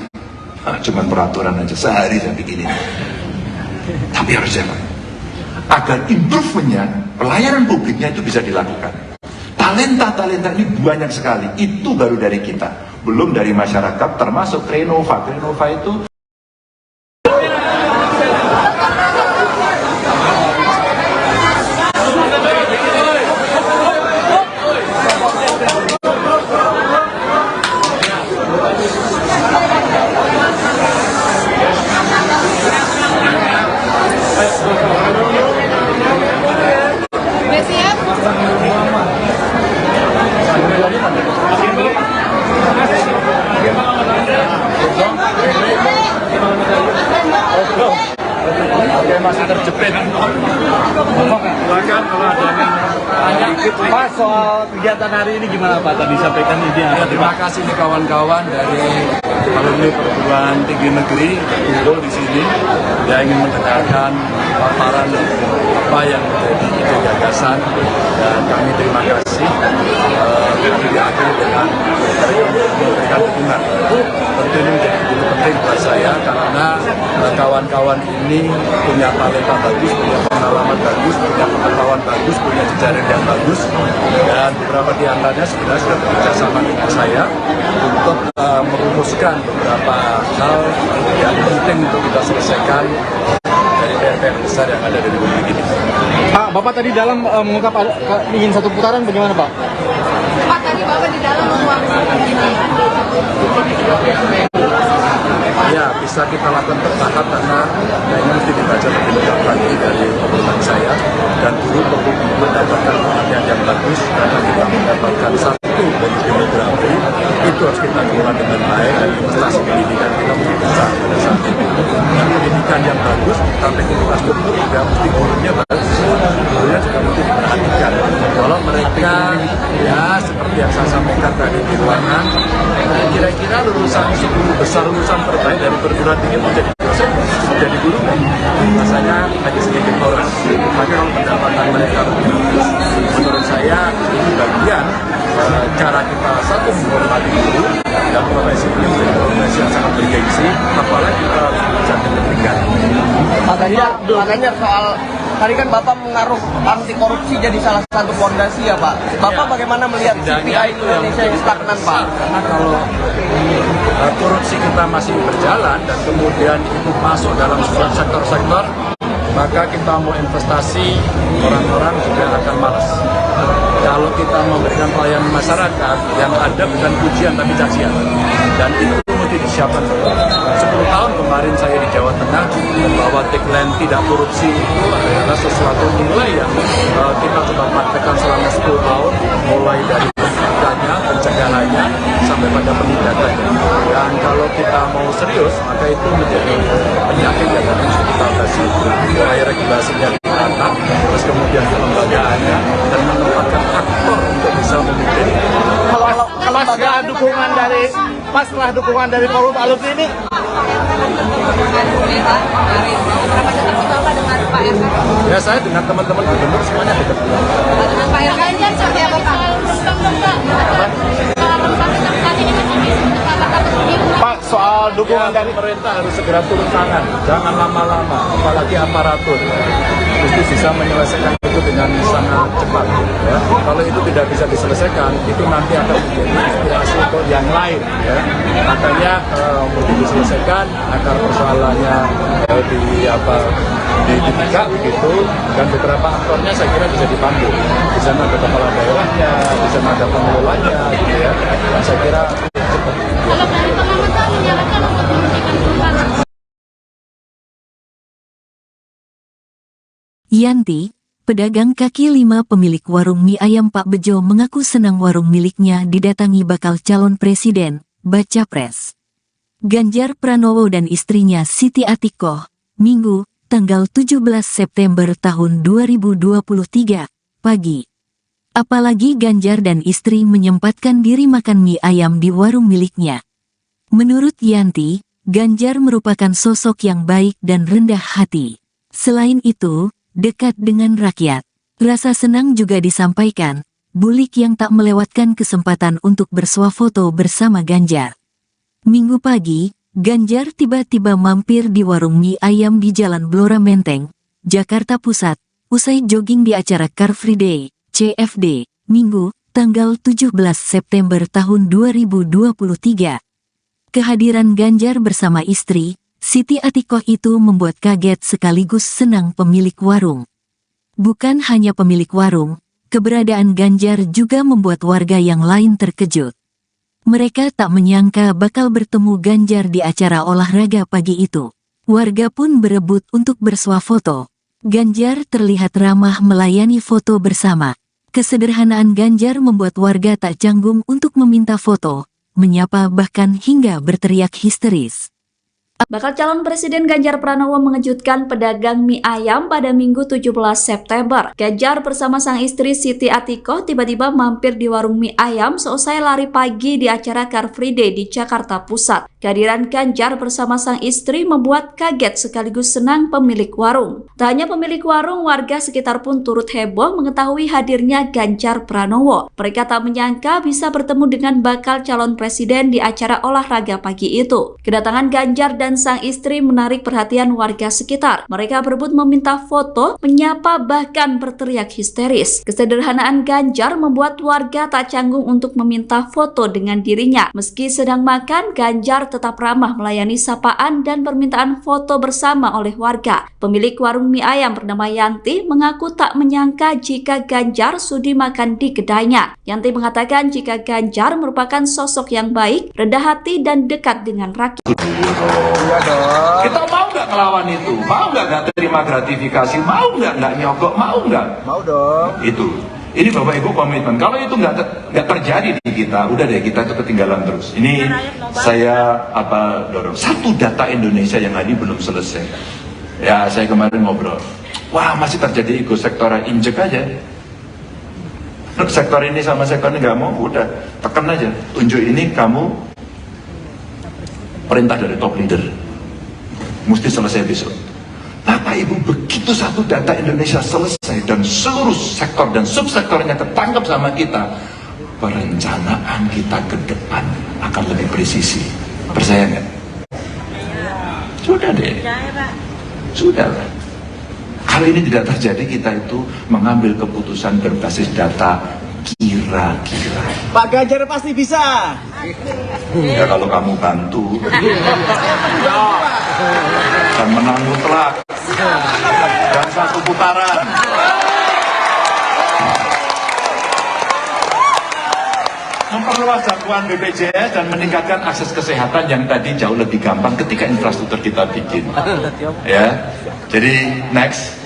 cuman peraturan aja, sehari saya bikinin. Tapi harus jalan. Agar improve-nya, pelayanan publiknya itu bisa dilakukan. Talenta-talenta ini banyak sekali, itu baru dari kita. Belum dari masyarakat, termasuk Renova. Renova itu masih terjepit. Silakan kalau ada yang Pak, soal kegiatan hari ini gimana Pak? Tadi sampaikan ide. Ya, terima kasih nih kawan-kawan dari alumni perguruan tinggi negeri Unggul di sini yang ingin mendengarkan paparan apa yang menjadi ide gagasan, dan kami terima kasih. Kami diakhiri dengan memberikan dukungan. Tentu ini menjadi begitu penting buat saya karena kawan-kawan ini punya talenta bagus, punya pengalaman bagus, punya pengetahuan bagus, punya jejaring yang bagus, dan beberapa di antaranya sebenarnya sudah bekerja sama dengan saya untuk merumuskan beberapa hal yang penting untuk kita selesaikan dari PR besar yang ada di Republik ini. Pak, Bapak tadi dalam mengungkap ingin 1 putaran, bagaimana Pak? Pak, tadi Bapak di dalam Ya, bisa kita lakukan bertahap karena kayaknya mesti dibaca lebih lengkap lagi dari pengumuman saya, dan dulu perlu mendapatkan perhatian yang bagus karena kita mendapatkan satu dari demografi itu harus kita kelola dengan baik, dan investasi pendidikan kita mesti besar pada saat itu. Dan pendidikan yang bagus sampai ke infrastruktur juga mesti gurunya bagus, gurunya juga mesti diperhatikan. Kalau mereka ya seperti yang saya sampaikan tadi di ruangan, kira-kira lulusan 10 besar lulusan terbaik dari perguruan tinggi menjadi dosen, menjadi guru, rasanya hanya sedikit orang. Maka kalau pendapatan mereka lebih bagus, menurut saya ini bagian cara kita satu menghormati guru, dan profesi ini menjadi profesi yang sangat bergengsi, apalagi kita harus belajar dengan tingkat. Pak Ganjar, soal tadi kan Bapak menaruh anti korupsi jadi salah satu fondasi ya Pak. Bapak bagaimana melihat CPI Indonesia yang stagnan Pak? Karena kalau korupsi kita masih berjalan dan kemudian itu masuk dalam sebuah sektor-sektor, maka kita mau investasi, orang-orang juga akan malas. Kalau kita memberikan pelayanan masyarakat, yang ada bukan pujian tapi cacian, dan itu mesti disiapkan. 10 tahun kemarin saya di Jawa Tengah membawa tagline tidak korupsi itu adalah sesuatu nilai yang kita coba praktekkan selama 10 tahun, mulai dari pencegahannya sampai pada penindakannya. Dan kalau kita mau serius, maka itu menjadi penyakit yang harus kita atasi. Mulai regulasinya ditata, terus kemudian kelembagaannya, dan menempatkan aktor untuk bisa memimpin. Kalau setelah dukungan dari forum alumni ini, ya saya dengan teman-teman gubernur semuanya dekat. dengan Pak Ganjar seperti apa Pak? Pak, soal dukungan dari pemerintah harus segera turun tangan, jangan lama-lama, apalagi aparatur. Mesti bisa menyelesaikan itu dengan sangat cepat. Ya. Kalau itu tidak bisa diselesaikan, itu nanti akan menjadi inspirasi untuk yang lain. Ya. Makanya mesti diselesaikan agar persoalannya dibuka begitu, dan beberapa aktornya saya kira bisa dipandu. Di sana ada kepala daerahnya, di sana ada pengelolanya, gitu ya. Dan saya kira Kalau dari pengamatan menyarankan untuk menghentikan perubahan. Yanti, pedagang kaki lima pemilik warung mie ayam Pak Bejo mengaku senang warung miliknya didatangi bakal calon presiden, baca pres. Ganjar Pranowo dan istrinya Siti Atikoh, Minggu, tanggal 17 September tahun 2023, pagi. Apalagi Ganjar dan istri menyempatkan diri makan mie ayam di warung miliknya. Menurut Yanti, Ganjar merupakan sosok yang baik dan rendah hati. Selain itu, dekat dengan rakyat. Rasa senang juga disampaikan, Bulik yang tak melewatkan kesempatan untuk bersuah foto bersama Ganjar. Minggu pagi, Ganjar tiba-tiba mampir di warung mie ayam di Jalan Blora Menteng, Jakarta Pusat, usai jogging di acara Car Free Day, CFD, Minggu, tanggal 17 September tahun 2023. Kehadiran Ganjar bersama istri, Siti Atikoh itu membuat kaget sekaligus senang pemilik warung. Bukan hanya pemilik warung, keberadaan Ganjar juga membuat warga yang lain terkejut. Mereka tak menyangka bakal bertemu Ganjar di acara olahraga pagi itu. Warga pun berebut untuk bersuah foto. Ganjar terlihat ramah melayani foto bersama. Kesederhanaan Ganjar membuat warga tak canggung untuk meminta foto, menyapa bahkan hingga berteriak histeris. Bakal calon Presiden Ganjar Pranowo mengejutkan pedagang mie ayam pada Minggu 17 September. Ganjar bersama sang istri Siti Atikoh tiba-tiba mampir di warung mie ayam seusai lari pagi di acara Car Free Day di Jakarta Pusat. Kehadiran Ganjar bersama sang istri membuat kaget sekaligus senang pemilik warung. Tak hanya pemilik warung, warga sekitar pun turut heboh mengetahui hadirnya Ganjar Pranowo. Mereka tak menyangka bisa bertemu dengan bakal calon presiden di acara olahraga pagi itu. Kedatangan Ganjar dan sang istri menarik perhatian warga sekitar. Mereka berebut meminta foto, menyapa bahkan berteriak histeris. Kesederhanaan Ganjar membuat warga tak canggung untuk meminta foto dengan dirinya. Meski sedang makan, Ganjar tetap ramah melayani sapaan dan permintaan foto bersama oleh warga. Pemilik warung mie ayam bernama Yanti mengaku tak menyangka jika Ganjar sudi makan di kedainya. Yanti mengatakan jika Ganjar merupakan sosok yang baik, rendah hati dan dekat dengan rakyat. Kita mau nggak ngelawan itu? Mau nggak terima gratifikasi? Mau nggak nyogok? Mau nggak? Mau dong. Itu. Ini Bapak Ibu komitmen. Kalau itu nggak terjadi di kita, udah deh kita itu ketinggalan terus. Ini saya dorong. Satu data Indonesia yang tadi belum selesai. Ya saya kemarin ngobrol. Wah masih terjadi ego sektoral, injek aja. Sektor ini sama sektor ini nggak mau, udah tekan aja. Tunjuk ini kamu perintah dari top leader. Mesti selesai besok. Bapak Ibu, begitu satu data Indonesia selesai dan seluruh sektor dan subsektornya ketangkep sama kita, perencanaan kita ke depan akan lebih presisi. Percaya nggak? Sudah deh. Sudah lah. Kalau ini tidak terjadi, kita itu mengambil keputusan berbasis data kira-kira. Pak Ganjar pasti bisa. Ya kalau kamu bantu dan menang mutlak dan satu putaran. Memperluas jangkauan BPJS dan meningkatkan akses kesehatan yang tadi jauh lebih gampang ketika infrastruktur kita bikin. Ya, jadi next.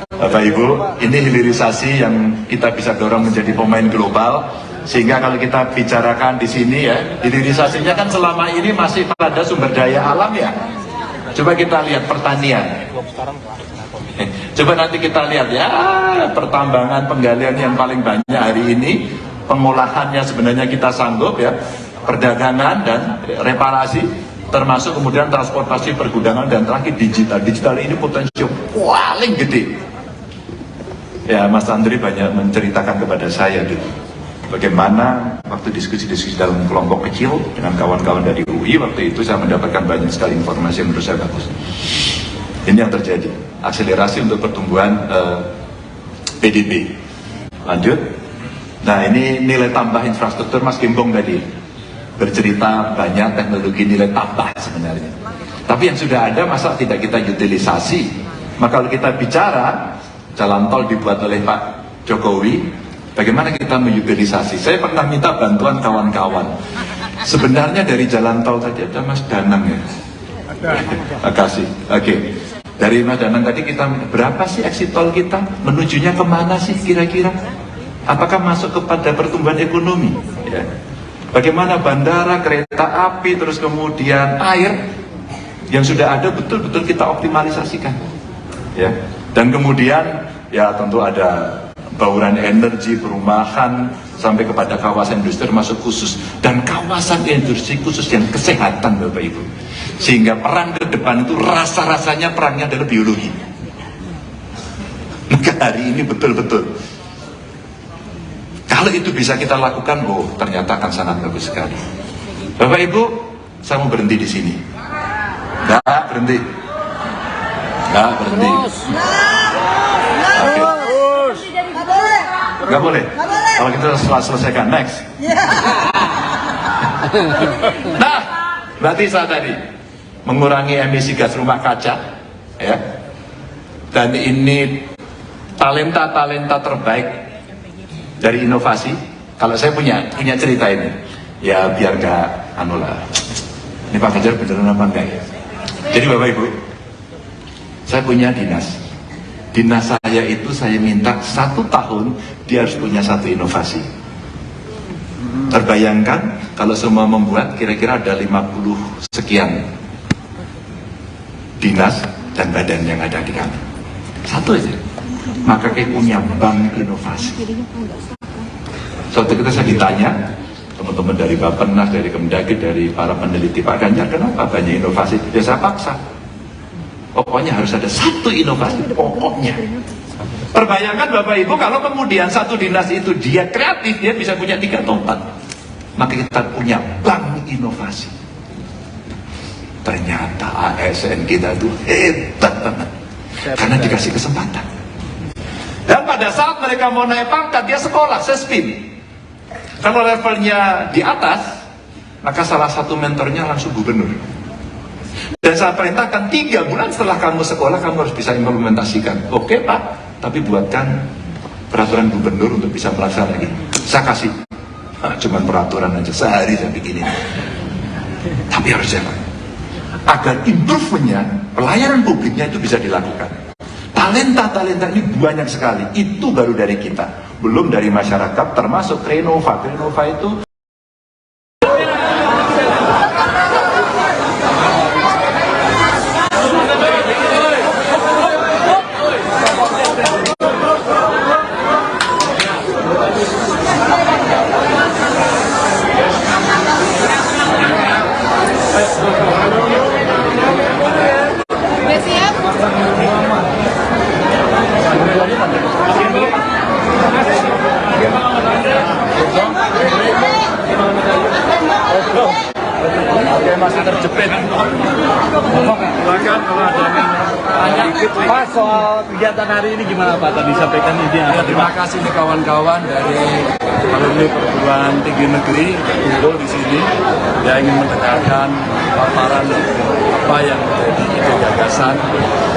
Bapak Ibu, ini hilirisasi yang kita bisa dorong menjadi pemain global, sehingga kalau kita bicarakan di sini ya, hilirisasinya kan selama ini masih pada sumber daya alam ya. Coba kita lihat pertanian. Coba nanti kita lihat ya, pertambangan penggalian yang paling banyak hari ini, pengolahannya sebenarnya kita sanggup ya, perdagangan dan reparasi, termasuk kemudian transportasi, pergudangan, dan terakhir digital. Digital ini potensi paling gede. Ya, Mas Andri banyak menceritakan kepada saya dulu bagaimana waktu diskusi-diskusi dalam kelompok kecil dengan kawan-kawan dari UI, waktu itu saya mendapatkan banyak sekali informasi yang menurut saya bagus. Ini yang terjadi, akselerasi untuk pertumbuhan PDB. Lanjut. Nah, ini nilai tambah infrastruktur Mas Gimbong tadi bercerita banyak teknologi nilai tambah sebenarnya. Tapi yang sudah ada masa tidak kita utilisasi? Maka kalau kita bicara jalan tol dibuat oleh Pak Jokowi, bagaimana kita mobilisasi? Saya pernah minta bantuan kawan-kawan. Sebenarnya dari jalan tol tadi ada Mas Danang ya. Makasih. Oke. Dari Mas Danang tadi kita berapa sih exit tol kita? Menujunya kemana sih kira-kira? Apakah masuk kepada pertumbuhan ekonomi? Ya. Bagaimana bandara, kereta api, terus kemudian air yang sudah ada betul-betul kita optimalisasikan. Ya. Dan kemudian ya tentu ada bauran energi, perumahan, sampai kepada kawasan industri termasuk khusus, dan kawasan industri khusus yang kesehatan Bapak Ibu. Sehingga perang ke depan itu rasa-rasanya perangnya adalah biologi. Maka hari ini betul-betul kalau itu bisa kita lakukan, oh ternyata akan sangat bagus sekali. Bapak Ibu, saya mau berhenti di sini. Nggak berhenti. Nggak berhenti. Oke. Nggak boleh. Kalau kita selesaikan, next. Nah, berarti saya tadi mengurangi emisi gas rumah kaca, ya. Dan ini talenta-talenta terbaik dari inovasi. Kalau saya punya cerita ini, ya biar nggak lah. Ini Pak Ganjar beneran apa enggak ya? Jadi Bapak Ibu, saya punya dinas. Dinas saya itu saya minta 1 tahun dia harus punya 1 inovasi. Terbayangkan kalau semua membuat kira-kira ada 50 sekian dinas dan badan yang ada di kami. 1 aja. Maka kayak punya bank inovasi. Suatu ketika saya ditanya, teman-teman dari Bappenas, dari Kemdagri, dari para peneliti Pak Ganjar, kenapa banyak inovasi? Ya saya paksa. Pokoknya harus ada 1 inovasi, pokoknya. Terbayangkan Bapak Ibu kalau kemudian 1 dinas itu dia kreatif, dia bisa punya 3 atau 4. Maka kita punya bank inovasi. Ternyata ASN kita itu hebat banget. Karena dikasih kesempatan. Dan pada saat mereka mau naik pangkat, dia sekolah, sespim. Kalau levelnya di atas, maka salah satu mentornya langsung gubernur. Dan saya perintahkan 3 bulan setelah kamu sekolah, kamu harus bisa implementasikan. Oke Pak, tapi buatkan peraturan gubernur untuk bisa melaksanakan ini. Saya kasih, cuman peraturan aja, sehari saya bikin ini. Tapi harus jalan. Agar improve-nya, pelayanan publiknya itu bisa dilakukan. Talenta-talenta ini banyak sekali, itu baru dari kita. Belum dari masyarakat, termasuk Renova. Renova itu masih terjepit. Silakan kalau ada Pak, soal kegiatan hari ini gimana Pak? Tadi sampaikan ini. Terima kasih nih kawan-kawan dari alumni perguruan tinggi negeri kumpul di sini. Dia ingin mendengarkan paparan apa yang menjadi ide gagasan,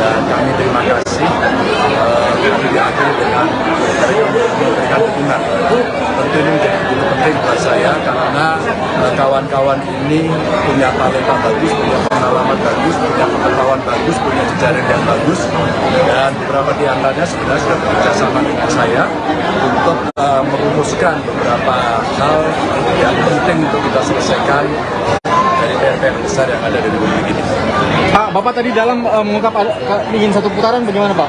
dan kami terima kasih. Kami diakhiri dengan memberikan dukungan. Tentu ini menjadi penting buat saya karena kawan-kawan ini punya talenta bagus, punya pengalaman bagus, punya pengetahuan bagus, punya jejaring yang bagus, dan beberapa di antaranya sebenarnya sudah bekerja sama dengan saya untuk merumuskan beberapa hal yang penting untuk kita selesaikan dari PR besar yang ada di Republik ini. Pak, Bapak tadi dalam mengungkap ingin 1 putaran, bagaimana Pak?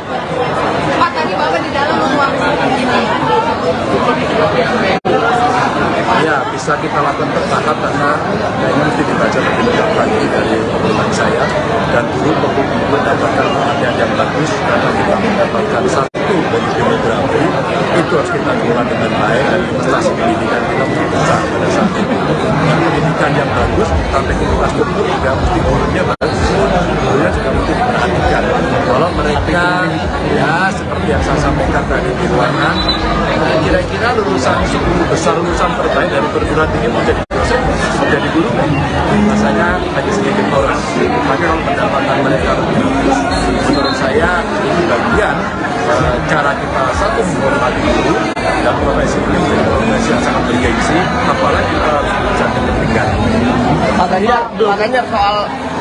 Pak, tadi Bapak di dalam mengungkap ini. Ya, bisa kita lakukan bertahap karena ini mesti dibaca lebih lengkap lagi dari pengumuman saya, dan dulu perlu mendapatkan perhatian yang bagus karena kita mendapatkan 1 bonus demografi itu harus kita kelola dengan baik, dan investasi pendidikan kita mesti besar pada saat itu. Dan pendidikan yang bagus sampai infrastruktur juga mesti bonusnya bagus, bonusnya juga mesti diperhatikan. Kalau mereka ya seperti yang saya sampaikan tadi di ruangan, kira-kira lulusan 10 besar lulusan terbaik dari perguruan tinggi menjadi dosen. jadi guru rasanya lagi sedikit boros. Tapi kalau pendapatan mereka lebih bagus, menurut saya ini bagian cara kita satu menghormati guru dan profesi ini menjadi profesi yang sangat bergengsi, apalagi kita harus menjadi pendidikan. Pak Ganjar, soal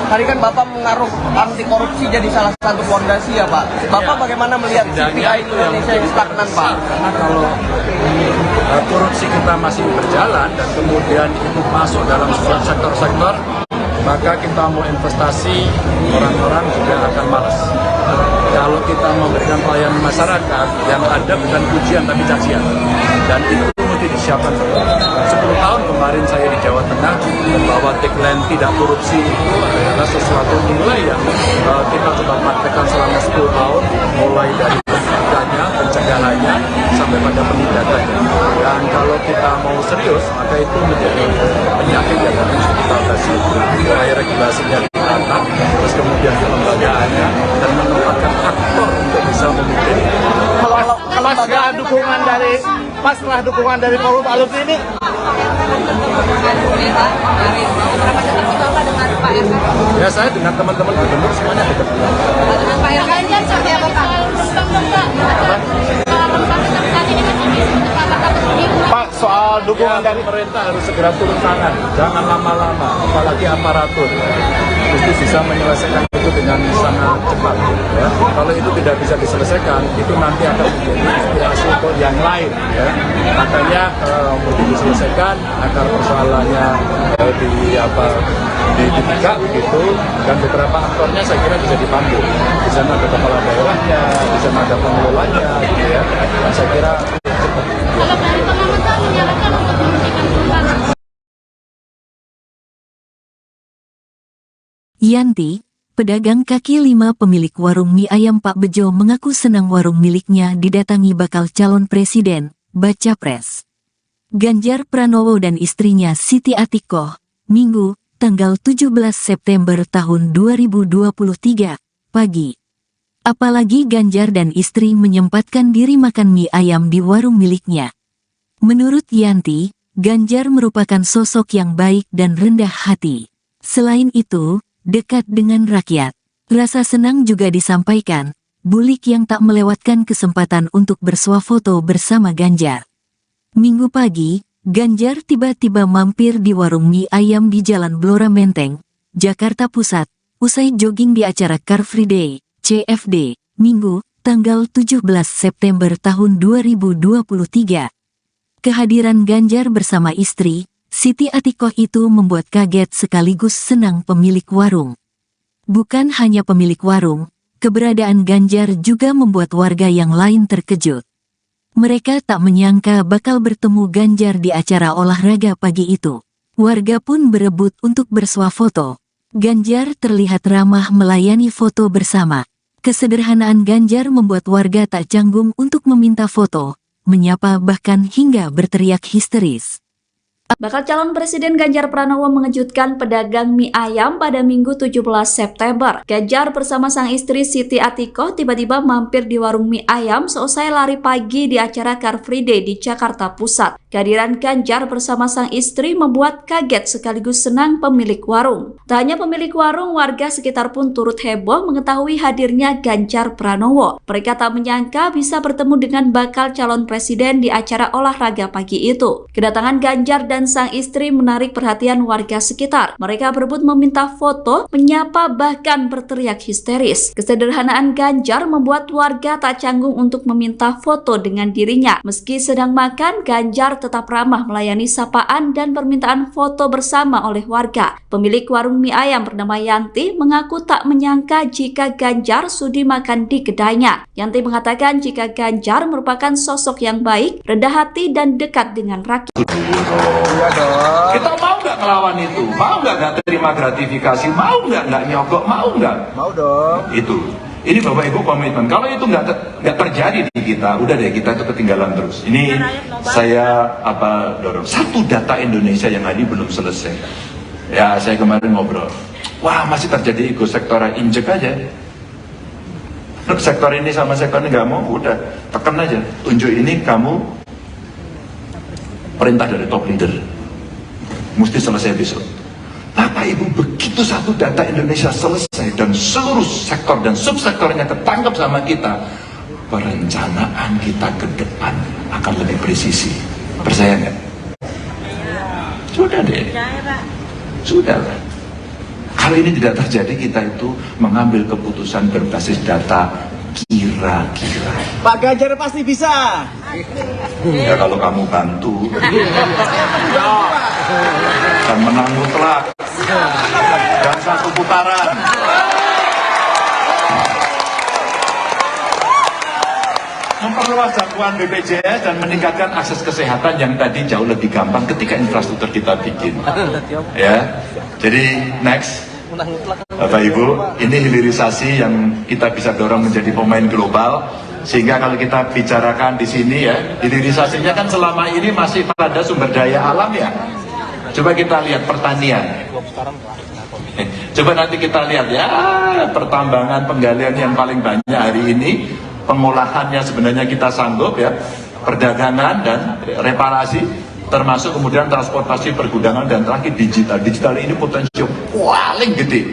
tadi kan Bapak menaruh anti korupsi jadi salah satu fondasi ya Pak. Bapak bagaimana melihat CPI Indonesia yang stagnan Pak? Karena kalau korupsi kita masih berjalan dan kemudian itu masuk dalam sebuah sektor-sektor, maka kita mau investasi, orang-orang juga akan malas. Kalau kita memberikan pelayanan masyarakat, yang ada bukan pujian tapi cacian, dan itu mesti disiapkan. 10 tahun kemarin saya di Jawa Tengah bahwa tagline tidak korupsi itu adalah sesuatu nilai yang kita coba praktekkan selama 10 tahun, mulai dari pencegahannya sampai pada penindakannya. Dan kalau kita mau serius, maka itu menjadi penyakit yang harus kita atasi. Mulai regulasinya ditata, terus kemudian kelembagaannya, dan menempatkan aktor untuk bisa memimpin. Kalau setelah dukungan dari Forum Alumni ini, ya saya dengan teman-teman gubernur semuanya dekat. Dengan Pak Ganjar seperti apa Pak? Pak, soal dukungan dari Pemerintah harus segera turun tangan, jangan lama-lama, apalagi aparatur. Mesti bisa menyelesaikan itu dengan sangat cepat. Ya. Kalau itu tidak bisa diselesaikan, itu nanti akan menjadi inspirasi untuk yang lain. Ya. Makanya mesti diselesaikan agar persoalannya dibuka begitu, dan beberapa aktornya saya kira bisa dipanggil. Di sana ada kepala daerahnya, di sana ada pengelolanya, gitu ya. Dan saya kira cepat. Kalau dari pengamatan menyarankan untuk menghentikan perubahan. Yanti, pedagang kaki lima pemilik warung mie ayam Pak Bejo mengaku senang warung miliknya didatangi bakal calon presiden, baca pres. Ganjar Pranowo dan istrinya Siti Atikoh, Minggu, tanggal 17 September tahun 2023, pagi. Apalagi Ganjar dan istri menyempatkan diri makan mie ayam di warung miliknya. Menurut Yanti, Ganjar merupakan sosok yang baik dan rendah hati. Selain itu, dekat dengan rakyat. Rasa senang juga disampaikan, Bulik yang tak melewatkan kesempatan untuk bersuah foto bersama Ganjar. Minggu pagi, Ganjar tiba-tiba mampir di warung mie ayam di Jalan Blora Menteng, Jakarta Pusat, usai jogging di acara Car Free Day, CFD, Minggu, tanggal 17 September tahun 2023. Kehadiran Ganjar bersama istri, Siti Atikoh itu membuat kaget sekaligus senang pemilik warung. Bukan hanya pemilik warung, keberadaan Ganjar juga membuat warga yang lain terkejut. Mereka tak menyangka bakal bertemu Ganjar di acara olahraga pagi itu. Warga pun berebut untuk bersuah foto. Ganjar terlihat ramah melayani foto bersama. Kesederhanaan Ganjar membuat warga tak canggung untuk meminta foto, menyapa bahkan hingga berteriak histeris. Bakal calon Presiden Ganjar Pranowo mengejutkan pedagang mie ayam pada Minggu 17 September. Ganjar bersama sang istri Siti Atikoh tiba-tiba mampir di warung mie ayam seusai lari pagi di acara Car Free Day di Jakarta Pusat. Kehadiran Ganjar bersama sang istri membuat kaget sekaligus senang pemilik warung. Tak hanya pemilik warung, warga sekitar pun turut heboh mengetahui hadirnya Ganjar Pranowo. Mereka tak menyangka bisa bertemu dengan bakal calon presiden di acara olahraga pagi itu. Kedatangan Ganjar dan sang istri menarik perhatian warga sekitar. Mereka berebut meminta foto, menyapa bahkan berteriak histeris. Kesederhanaan Ganjar membuat warga tak canggung untuk meminta foto dengan dirinya. Meski sedang makan, Ganjar tetap ramah melayani sapaan dan permintaan foto bersama oleh warga. Pemilik warung mie ayam bernama Yanti mengaku tak menyangka jika Ganjar sudi makan di kedainya. Yanti mengatakan jika Ganjar merupakan sosok yang baik, rendah hati dan dekat dengan rakyat. Kita mau nggak melawan itu? Mau nggak terima gratifikasi? Mau nggak nyogok? Mau nggak? mau dong. Itu. Ini Bapak Ibu komitmen. Kalau itu nggak terjadi di kita, udah deh kita itu ketinggalan terus. Ini saya dorong. Satu data Indonesia yang tadi belum selesai. Ya saya kemarin ngobrol. Wah masih terjadi ego sektoral, injek aja. Sektor ini sama sektor ini nggak mau, udah tekan aja. Tunjuk ini kamu perintah dari top leader. mesti selesai besok. Bapak Ibu, begitu satu data Indonesia selesai dan seluruh sektor dan subsektornya ketangkep sama kita, perencanaan kita ke depan akan lebih presisi. Percaya nggak? Sudah deh. Sudah lah. Kalau ini tidak terjadi, kita itu mengambil keputusan berbasis data kira-kira. Pak Ganjar pasti bisa. Ya kalau kamu bantu. Dan menang mutlak. Dan satu putaran. Memperluas jangkauan BPJS dan meningkatkan akses kesehatan yang tadi jauh lebih gampang ketika infrastruktur kita bikin. Ya, jadi next, Bapak Ibu, ini hilirisasi yang kita bisa dorong menjadi pemain global. Sehingga kalau kita bicarakan di sini ya, hilirisasinya kan selama ini masih pada sumber daya alam ya. Coba kita lihat pertanian. Coba nanti kita lihat ya, pertambangan penggalian yang paling banyak hari ini. Pengolahannya sebenarnya kita sanggup ya, perdagangan dan reparasi, termasuk kemudian transportasi, pergudangan, dan terakhir digital. Digital ini potensi paling gede.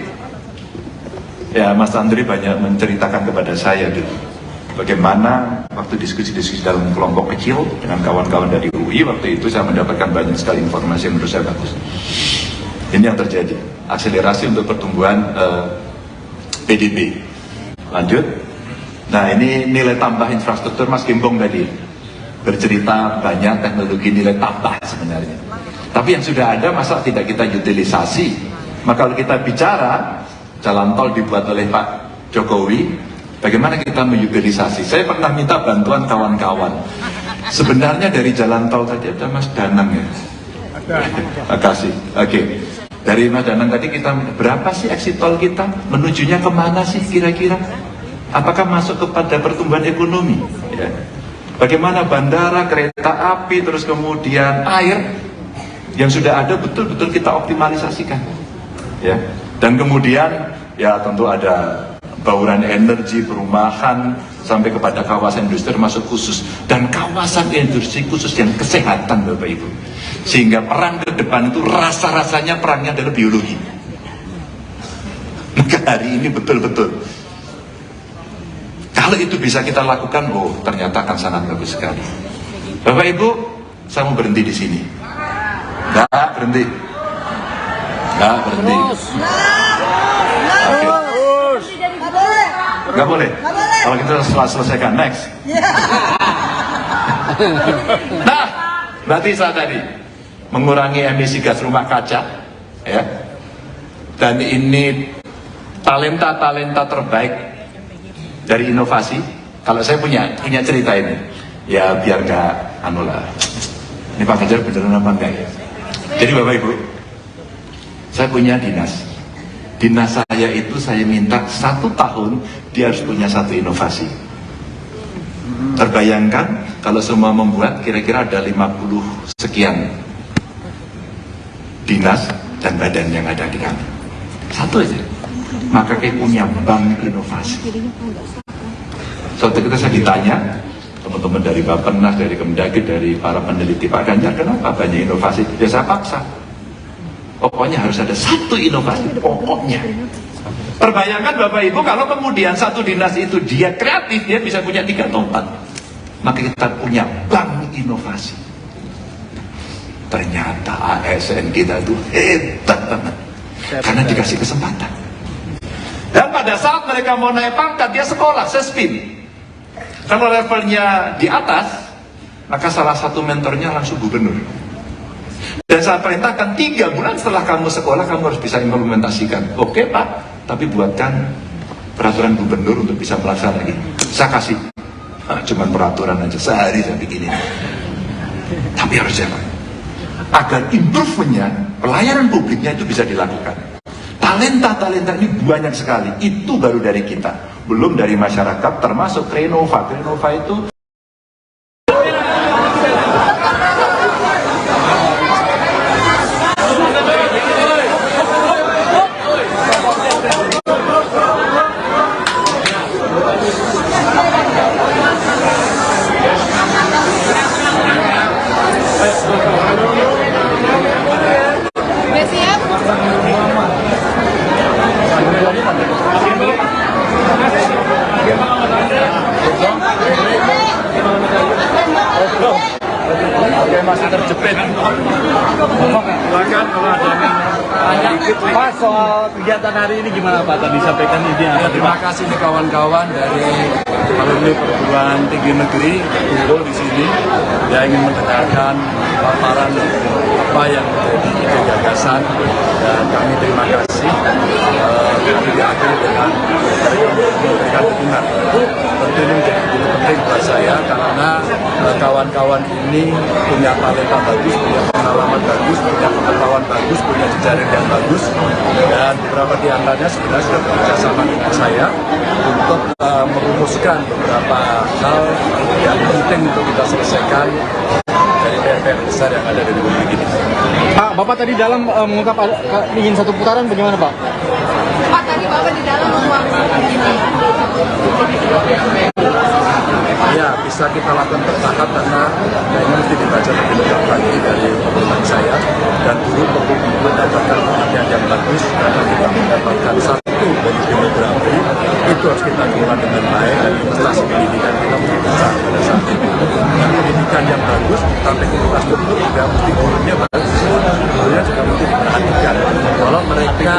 Ya, Mas Andri banyak menceritakan kepada saya dulu, bagaimana waktu diskusi-diskusi dalam kelompok kecil dengan kawan-kawan dari UI, waktu itu saya mendapatkan banyak sekali informasi yang menurut saya bagus. Ini yang terjadi, akselerasi untuk pertumbuhan PDB. Lanjut. Nah, ini nilai tambah infrastruktur Mas Gembong tadi bercerita banyak teknologi nilai tambah sebenarnya. Tapi yang sudah ada masa tidak kita utilisasi? Maka kalau kita bicara jalan tol dibuat oleh Pak Jokowi, bagaimana kita mengutilisasi? Saya pernah minta bantuan kawan-kawan. Sebenarnya dari jalan tol tadi ada Mas Danang ya. Makasih. Oke. Dari Mas Danang tadi kita berapa sih exit tol kita? Menujunya kemana sih kira-kira? Apakah masuk kepada pertumbuhan ekonomi? Ya. Bagaimana bandara, kereta api, terus kemudian air yang sudah ada betul-betul kita optimalisasikan. Ya. Dan kemudian ya tentu ada bauran energi, perumahan, sampai kepada kawasan industri termasuk khusus. Dan kawasan industri khusus yang kesehatan Bapak Ibu. Sehingga perang ke depan itu rasa-rasanya perangnya adalah biologi. Maka hari ini betul-betul kalau itu bisa kita lakukan, oh ternyata akan sangat bagus sekali. Bapak Ibu, saya mau berhenti di sini. Nggak berhenti. Nggak berhenti. Oke. Nggak boleh. Kalau kita selesaikan, next. Nah, berarti saya tadi mengurangi emisi gas rumah kaca, ya. Dan ini talenta-talenta terbaik dari inovasi. Kalau saya punya cerita ini, ya biar nggak lah. Ini Pak Ganjar beneran apa enggak ya? Jadi Bapak Ibu, saya punya dinas. Dinas saya itu saya minta 1 tahun dia harus punya 1 inovasi. Terbayangkan kalau semua membuat kira-kira ada 50 sekian dinas dan badan yang ada di kami. 1 aja. Maka kayak punya bank inovasi. Suatu ketika saya ditanya, teman-teman dari Bappenas, dari Kemdagri, dari para peneliti, Pak Ganjar, kenapa banyak inovasi? Ya saya paksa. Pokoknya harus ada 1 inovasi, pokoknya. Terbayangkan Bapak Ibu, kalau kemudian 1 dinas itu dia kreatif, dia bisa punya 3 atau 4. Maka kita punya bank inovasi. Ternyata ASN kita itu hebat banget. Karena dikasih kesempatan. Dan pada saat mereka mau naik pangkat, dia sekolah, sespin. Kalau levelnya di atas, maka salah satu mentornya langsung gubernur. Dan saya perintahkan 3 bulan setelah kamu sekolah, kamu harus bisa implementasikan. Oke Pak, tapi buatkan peraturan gubernur untuk bisa melaksanakan. Saya kasih, cuman peraturan aja, sehari saya bikinin. Tapi harus siapa? Agar improvementnya, pelayanan publiknya itu bisa dilakukan. Talenta-talenta ini banyak sekali, itu baru dari kita, belum dari masyarakat, termasuk Renova. Renova itu Silakan kalau ada yang Pak, soal kegiatan hari ini gimana Pak? Tadi sampaikan ide Ya, apa? terima kasih nih kawan-kawan dari alumni perguruan tinggi negeri kumpul di sini. Dia ingin mendengarkan paparan apa yang menjadi ide gagasan, dan kami terima kasih. Kami diakhiri dengan memberikan dukungan. Tentu ini menjadi penting buat saya karena kawan-kawan ini punya talenta bagus, punya pengalaman bagus, punya pengetahuan bagus, punya jejaring yang bagus, dan beberapa di antaranya sebenarnya sudah bekerja sama dengan saya untuk merumuskan beberapa hal yang penting untuk kita selesaikan dari PR besar yang ada di Republik ini. Pak, Bapak tadi dalam mengungkap ingin satu putaran bagaimana Pak? Pak, tadi Bapak di dalam Ya, bisa kita lakukan bertahap karena kayaknya mesti dibaca lebih lengkap lagi dari pengumuman saya, dan dulu perlu mendapatkan perhatian yang bagus karena kita mendapatkan satu dari demografi itu harus kita kelola dengan baik, dan investasi pendidikan kita mesti besar pada saat itu. Dan pendidikan yang bagus sampai infrastruktur juga mesti gurunya bagus, gurunya juga mesti diperhatikan. Kalau mereka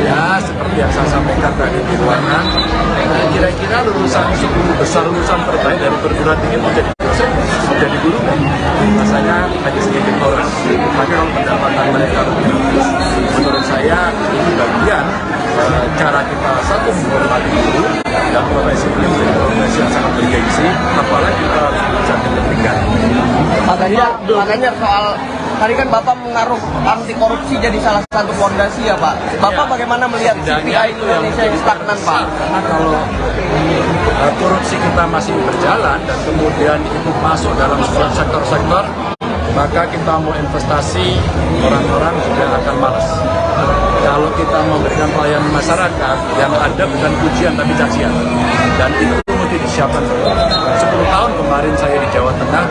ya seperti yang saya sampaikan tadi di ruangan, kira-kira lulusan 10 besar lulusan terbaik dari perguruan tinggi menjadi dosen, menjadi guru, rasanya hanya sedikit orang. Maka kalau pendapatan mereka lebih bagus, menurut saya ini bagian cara kita satu menghormati guru, dan profesi ini menjadi profesi yang sangat bergengsi, apalagi kita harus belajar kepentingan. Makanya soal tadi kan Bapak menaruh anti korupsi jadi salah satu fondasi ya Pak. Bapak bagaimana melihat CPI Indonesia yang stagnan Pak? Karena kalau korupsi kita masih berjalan dan kemudian itu masuk dalam sebuah sektor-sektor, maka kita mau investasi, orang-orang juga akan malas. Kalau kita memberikan pelayanan masyarakat, yang ada bukan pujian tapi cacian, dan itu mesti disiapkan. 10 tahun kemarin saya di Jawa Tengah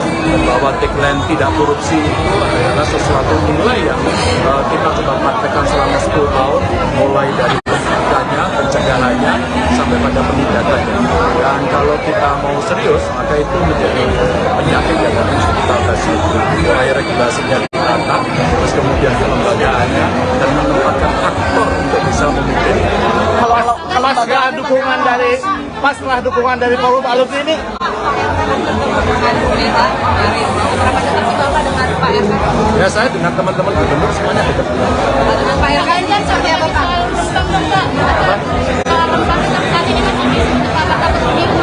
bahwa tagline tidak korupsi itu adalah sesuatu nilai yang kita coba praktekkan selama 10 tahun, mulai dari pencegahannya sampai pada penindakannya. Dan kalau kita mau serius, maka itu menjadi penyakit yang harus kita atasi. Mulai regulasinya ditata, terus kemudian kelembagaannya, dan menempatkan aktor untuk bisa memimpin. Kalau setelah dukungan dari forum alumni ini, Ya, saya dengan teman-teman gubernur semuanya dekat. Pak Ganjar seperti apa Pak?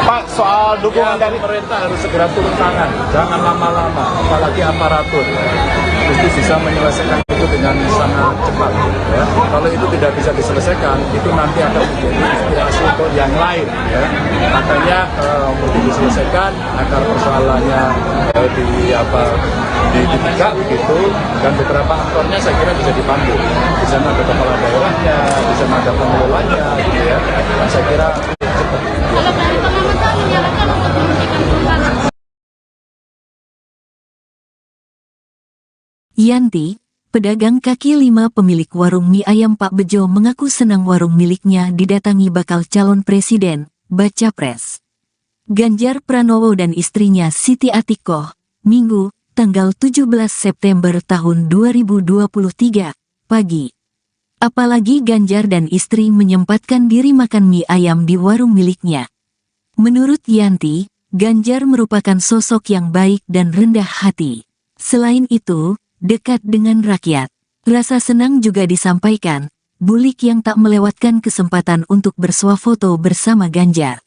Pak, soal dukungan dari Pemerintah harus segera turun tangan, jangan lama-lama, apalagi aparatur. Mesti bisa menyelesaikan itu dengan sangat cepat. Ya. Kalau itu tidak bisa diselesaikan, itu nanti akan menjadi inspirasi untuk yang lain. Ya. Makanya mesti diselesaikan agar persoalannya dibuka begitu, dan beberapa aktornya saya kira bisa dipandu. Di sana ada kepala daerahnya, di sana ada pengelolanya, gitu ya. Dan saya kira cepat. Kalau dari pengamatan menyarankan untuk menghentikan perubahan. Yanti, pedagang kaki lima pemilik warung mie ayam Pak Bejo mengaku senang warung miliknya didatangi bakal calon presiden, baca pres. Ganjar Pranowo dan istrinya Siti Atikoh, Minggu, tanggal 17 September tahun 2023, pagi. Apalagi Ganjar dan istri menyempatkan diri makan mie ayam di warung miliknya. Menurut Yanti, Ganjar merupakan sosok yang baik dan rendah hati. Selain itu, dekat dengan rakyat. Rasa senang juga disampaikan, Bulik yang tak melewatkan kesempatan untuk bersuah foto bersama Ganjar.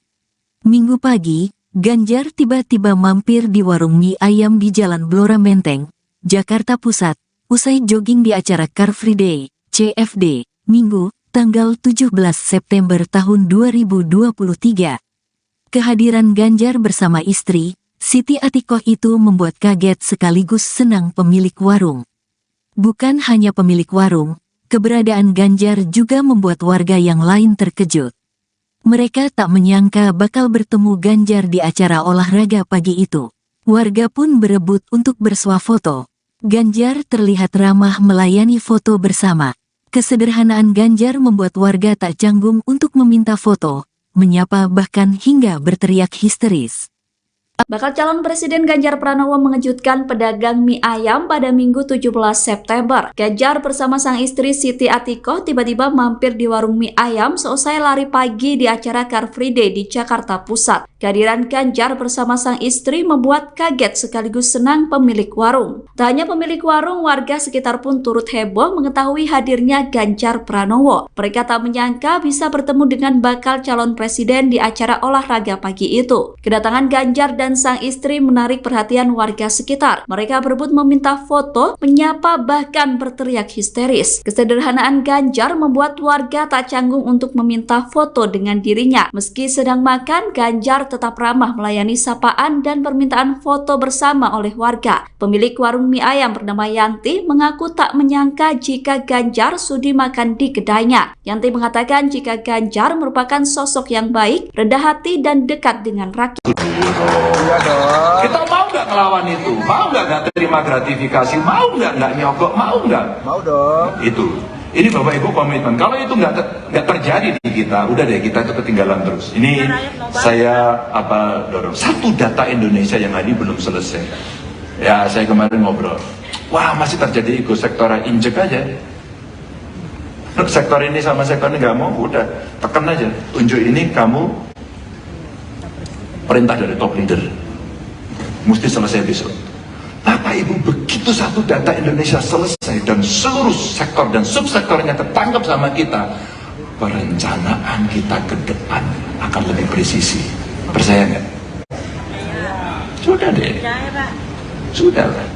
Minggu pagi, Ganjar tiba-tiba mampir di warung mie ayam di Jalan Blora Menteng, Jakarta Pusat, usai jogging di acara Car Free Day, CFD, Minggu, tanggal 17 September tahun 2023. Kehadiran Ganjar bersama istri, Siti Atikoh itu membuat kaget sekaligus senang pemilik warung. Bukan hanya pemilik warung, keberadaan Ganjar juga membuat warga yang lain terkejut. Mereka tak menyangka bakal bertemu Ganjar di acara olahraga pagi itu. Warga pun berebut untuk bersuah foto. Ganjar terlihat ramah melayani foto bersama. Kesederhanaan Ganjar membuat warga tak canggung untuk meminta foto, menyapa bahkan hingga berteriak histeris. Bakal calon Presiden Ganjar Pranowo mengejutkan pedagang mie ayam pada Minggu 17 September. Ganjar bersama sang istri Siti Atikoh tiba-tiba mampir di warung mie ayam seusai lari pagi di acara Car Free Day di Jakarta Pusat. Kehadiran Ganjar bersama sang istri membuat kaget sekaligus senang pemilik warung. Tak hanya pemilik warung, warga sekitar pun turut heboh mengetahui hadirnya Ganjar Pranowo. Mereka tak menyangka bisa bertemu dengan bakal calon presiden di acara olahraga pagi itu. Kedatangan Ganjar dan sang istri menarik perhatian warga sekitar. Mereka berebut meminta foto, menyapa, bahkan berteriak histeris. Kesederhanaan Ganjar membuat warga tak canggung untuk meminta foto dengan dirinya. Meski sedang makan, Ganjar tetap ramah melayani sapaan dan permintaan foto bersama oleh warga. Pemilik warung mie ayam bernama Yanti mengaku tak menyangka jika Ganjar sudi makan di kedainya. Yanti mengatakan jika Ganjar merupakan sosok yang baik, rendah hati, dan dekat dengan rakyat. Kita mau nggak ngelawan itu? Mau nggak terima gratifikasi? Mau nggak nyogok? Mau nggak? Mau dong. Itu. Ini Bapak Ibu komitmen. Kalau itu nggak terjadi di kita, udah deh kita itu ketinggalan terus. Ini saya dorong. Satu data Indonesia yang hari belum selesai. Ya saya kemarin ngobrol. Wah masih terjadi ego sektoral, injek aja. Sektor ini sama sektor ini nggak mau, udah tekan aja. Tunjuk ini kamu perintah dari top leader. Mesti selesai besok. Bapak Ibu, begitu satu data Indonesia selesai dan seluruh sektor dan subsektornya ketangkap sama kita, perencanaan kita ke depan akan lebih presisi. Percaya nggak? Sudah deh. Sudah lah.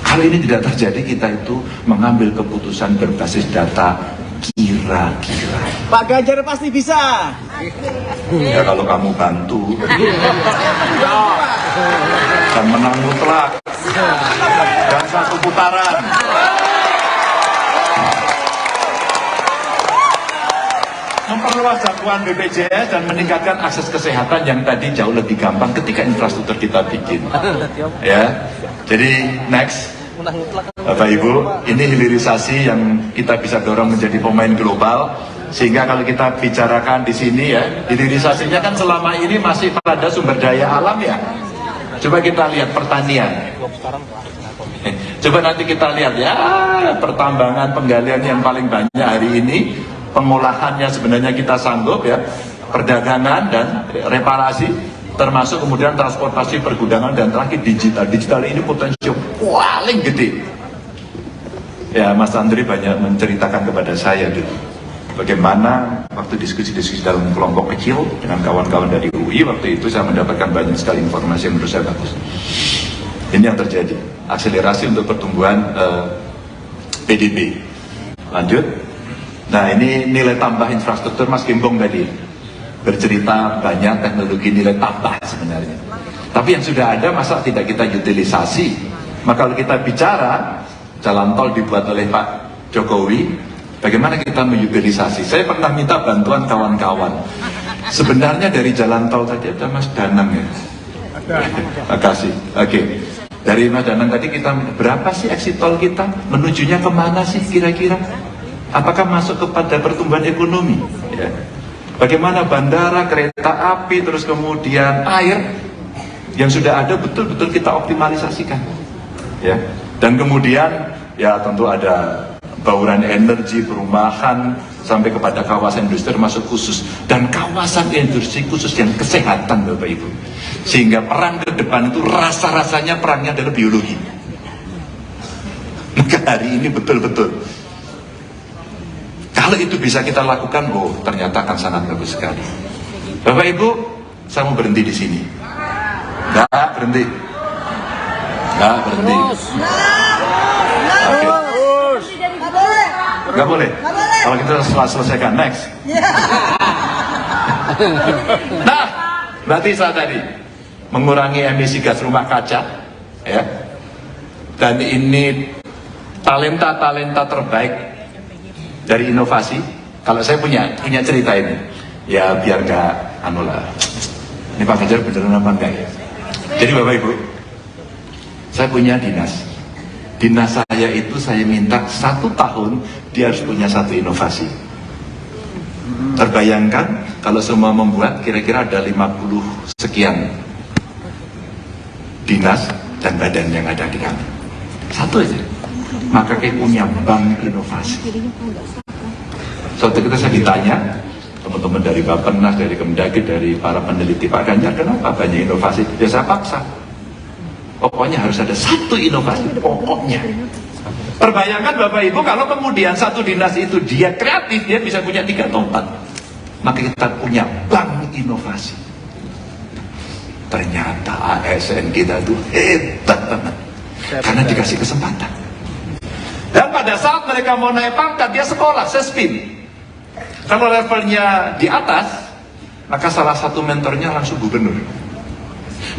Kalau ini tidak terjadi, kita itu mengambil keputusan berbasis data kira-kira. Pak Ganjar pasti bisa. Ya kalau kamu bantu dan menang mutlak dan satu putaran. Memperluas jangkauan BPJS dan meningkatkan akses kesehatan yang tadi jauh lebih gampang ketika infrastruktur kita bikin. Ya, jadi next. Bapak Ibu, ini hilirisasi yang kita bisa dorong menjadi pemain global, sehingga kalau kita bicarakan di sini ya, hilirisasinya kan selama ini masih pada sumber daya alam ya. Coba kita lihat pertanian. Coba nanti kita lihat ya, pertambangan penggalian yang paling banyak hari ini, pengolahannya sebenarnya kita sanggup ya, perdagangan dan reparasi, termasuk kemudian transportasi, pergudangan, dan terakhir digital. Digital ini potensi paling gede. Ya, Mas Andri banyak menceritakan kepada saya dulu bagaimana waktu diskusi-diskusi dalam kelompok kecil dengan kawan-kawan dari UI, waktu itu saya mendapatkan banyak sekali informasi yang menurut saya bagus. Ini yang terjadi, akselerasi untuk pertumbuhan PDB. Lanjut. Nah, ini nilai tambah infrastruktur Mas Gembong tadi bercerita banyak teknologi nilai tambah sebenarnya. Tapi yang sudah ada masa tidak kita utilisasi? Maka kalau kita bicara jalan tol dibuat oleh Pak Jokowi, bagaimana kita mengutilisasi? Saya pernah minta bantuan kawan-kawan. Sebenarnya dari jalan tol tadi ada Mas Danang ya. Makasih. Oke. Dari Mas Danang tadi kita berapa sih exit tol kita? Menujunya kemana sih kira-kira? Apakah masuk kepada pertumbuhan ekonomi? Ya. Bagaimana bandara, kereta api, terus kemudian air yang sudah ada betul-betul kita optimalisasikan, ya. Dan kemudian ya tentu ada bauran energi, perumahan, sampai kepada kawasan industri termasuk khusus, dan kawasan industri khusus yang kesehatan Bapak Ibu. Sehingga perang ke depan itu rasa-rasanya perangnya adalah biologi. Maka hari ini betul-betul kalau itu bisa kita lakukan, oh ternyata akan sangat bagus sekali. Bapak Ibu, saya mau berhenti di sini. Nggak berhenti. Oke. Nggak boleh. Kalau kita selesaikan, next. Nah, berarti saya tadi mengurangi emisi gas rumah kaca, ya. Dan ini talenta-talenta terbaik dari inovasi. Kalau saya punya cerita ini, ya biar nggak ini Pak Ganjar beneran apa enggak ya? Jadi Bapak Ibu, saya punya dinas saya itu saya minta 1 tahun dia harus punya 1 inovasi. Terbayangkan kalau semua membuat kira-kira ada 50 sekian dinas dan badan yang ada di kami. Satu aja. Maka kayak punya bank inovasi. Suatu ketika saya ditanya, teman-teman dari Bappenas, dari Kemdagri, dari para peneliti, Pak Ganjar, kenapa banyak inovasi? Ya saya paksa. Pokoknya harus ada satu inovasi, pokoknya. Perbayangkan Bapak Ibu, kalau kemudian satu dinas itu dia kreatif, dia bisa punya 3 atau 4. Maka kita punya bank inovasi. Ternyata ASN kita itu hebat banget. Karena dikasih kesempatan. Dan pada saat mereka mau naik pangkat, dia sekolah, sespin. Kalau levelnya di atas, maka salah satu mentornya langsung gubernur.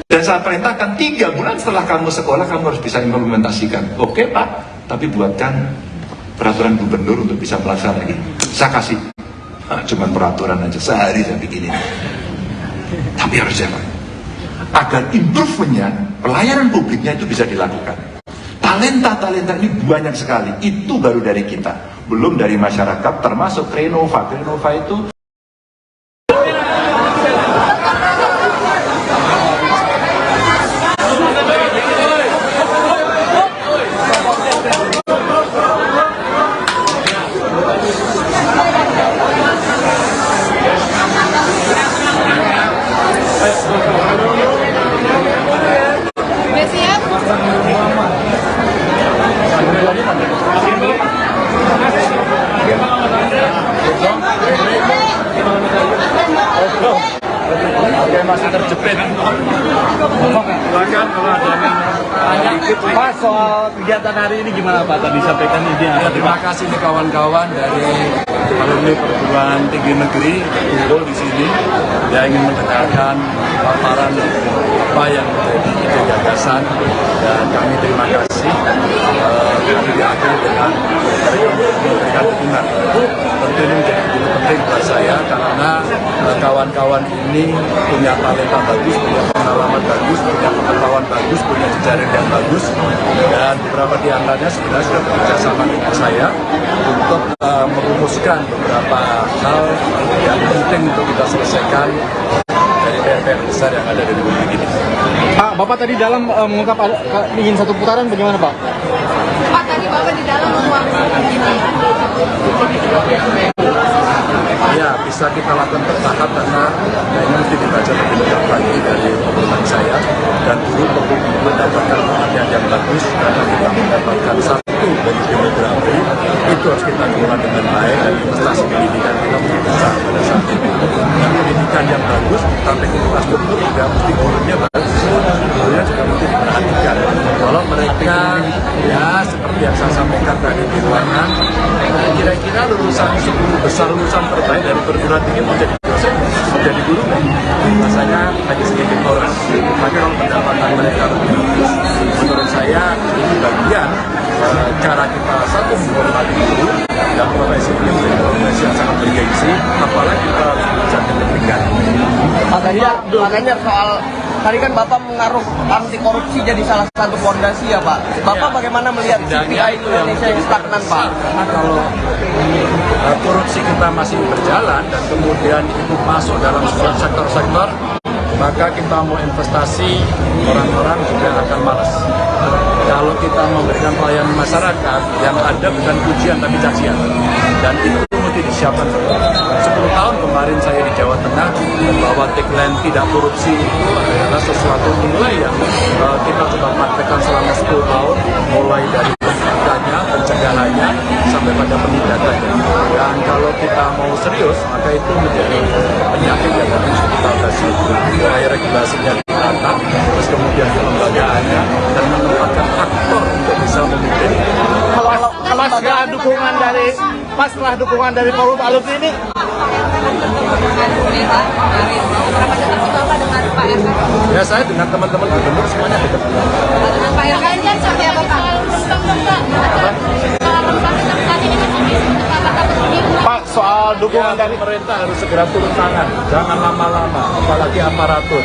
Dan saya perintahkan 3 bulan setelah kamu sekolah, kamu harus bisa implementasikan. Oke Pak, tapi buatkan peraturan gubernur untuk bisa melaksanakan ini. Saya kasih, cuman peraturan aja, sehari saya bikinin. Tapi harus jalan. Agar improve-nya, pelayanan publiknya itu bisa dilakukan. Talenta-talenta ini banyak sekali. Itu baru dari kita. Belum dari masyarakat, termasuk Renova. Renova itu masih terjepit. Silakan kalau ada yang Pak, soal kegiatan hari ini gimana Pak? Tadi sampaikan ini. terima kasih nih kawan-kawan dari alumni perguruan tinggi negeri kumpul di sini yang ingin mendengarkan paparan apa yang menjadi ide gagasan, dan kami terima kasih kami diakhiri dengan memberikan dukungan. Tentu ini menjadi begitu penting buat saya karena kawan-kawan ini punya talenta bagus, punya pengalaman bagus, punya pengetahuan bagus, punya jejaring yang bagus, dan beberapa di antaranya sebenarnya sudah bekerja sama dengan saya untuk merumuskan beberapa hal yang penting untuk kita selesaikan dari PR besar yang ada di Republik ini. Pak, Bapak tadi dalam mengungkap ingin satu putaran, bagaimana Pak? Pak, tadi Bapak di dalam Ya, bisa kita lakukan bertahap karena ini mesti dibaca lebih lengkap lagi dari obrolan saya, dan dulu perlu mendapatkan perhatian yang bagus karena kita mendapatkan satu dari demografi itu harus kita kelola dengan baik, dan investasi pendidikan kita mesti besar pada saat itu. Dan pendidikan yang bagus sampai infrastruktur juga mesti gurunya bagus, gurunya juga mesti diperhatikan. Kalau mereka ya seperti yang saya sampaikan tadi di ruangan, kira-kira lulusan 10 besar lulusan terbaik dari perguruan tinggi mau jadi dosen, mau jadi guru, rasanya hanya sedikit orang. Tapi kalau pendapatan mereka lebih bagus, menurut saya ini bagian cara kita satu menghormati guru, dan profesi ini menjadi profesi yang sangat bergengsi, apalagi kita bisa diberikan. Pak Ganjar, soal tadi kan Bapak mengaruh anti korupsi jadi salah satu fondasi ya Pak. Bapak bagaimana melihat CPI Indonesia yang stagnan Pak? Karena kalau korupsi kita masih berjalan dan kemudian itu masuk dalam sebuah sektor-sektor, maka kita mau investasi, orang-orang juga akan malas. Kalau kita memberikan pelayanan masyarakat, yang ada bukan pujian tapi cacian, dan itu mesti disiapkan. 10 tahun kemarin saya di Jawa Tengah membawa tagline tidak korupsi itu adalah sesuatu nilai yang kita coba praktekkan selama 10 tahun, mulai dari pencegahannya sampai pada penindakannya. Dan kalau kita mau serius, maka itu menjadi penyakit yang harus kita atasi. Mulai regulasinya ditata, terus kemudian kelembagaannya, dan menempatkan aktor untuk bisa memimpin. Kalau setelah dukungan dari forum alumni ini, ya saya dengan teman-teman gubernur semuanya dekat. dengan Pak Ganjar seperti apa Pak? Pak, soal dukungan dari Pemerintah harus segera turun tangan, jangan lama-lama, apalagi aparatur.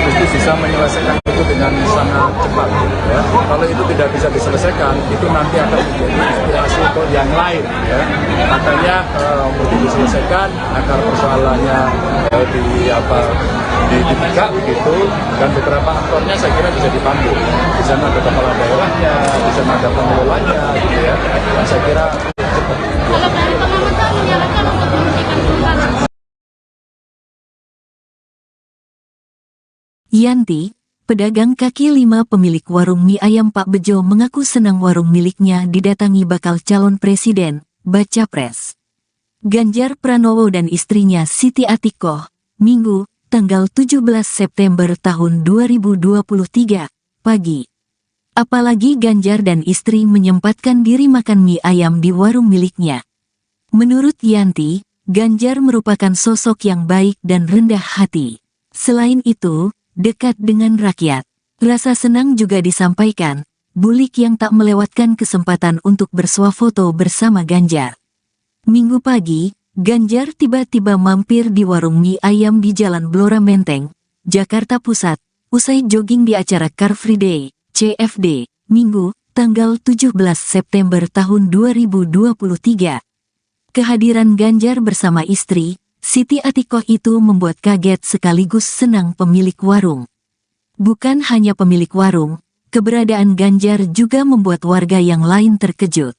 Mesti bisa menyelesaikan itu dengan sangat cepat. Ya. Kalau itu tidak bisa diselesaikan, itu nanti akan menjadi inspirasi untuk yang lain ya. Makanya untuk diselesaikan agar persoalannya dibuka begitu, dan beberapa aktornya saya kira bisa dipanggil. Di sana ada kepala daerahnya, di sana ada pengelolanya gitu ya. Dan saya kira cepat. Kalau dari pengamatan menyarankan untuk menghentikan perubahan. Yanti, pedagang kaki lima pemilik warung mie ayam Pak Bejo mengaku senang warung miliknya didatangi bakal calon presiden, baca pres. Ganjar Pranowo dan istrinya Siti Atikoh, Minggu, tanggal 17 September tahun 2023, pagi. Apalagi Ganjar dan istri menyempatkan diri makan mie ayam di warung miliknya. Menurut Yanti, Ganjar merupakan sosok yang baik dan rendah hati. Selain itu, dekat dengan rakyat. Rasa senang juga disampaikan, Bulik yang tak melewatkan kesempatan untuk bersuah foto bersama Ganjar. Minggu pagi, Ganjar tiba-tiba mampir di warung mie ayam di Jalan Blora Menteng, Jakarta Pusat, usai jogging di acara Car Free Day, CFD, Minggu, tanggal 17 September tahun 2023. Kehadiran Ganjar bersama istri, Siti Atikoh itu membuat kaget sekaligus senang pemilik warung. Bukan hanya pemilik warung, keberadaan Ganjar juga membuat warga yang lain terkejut.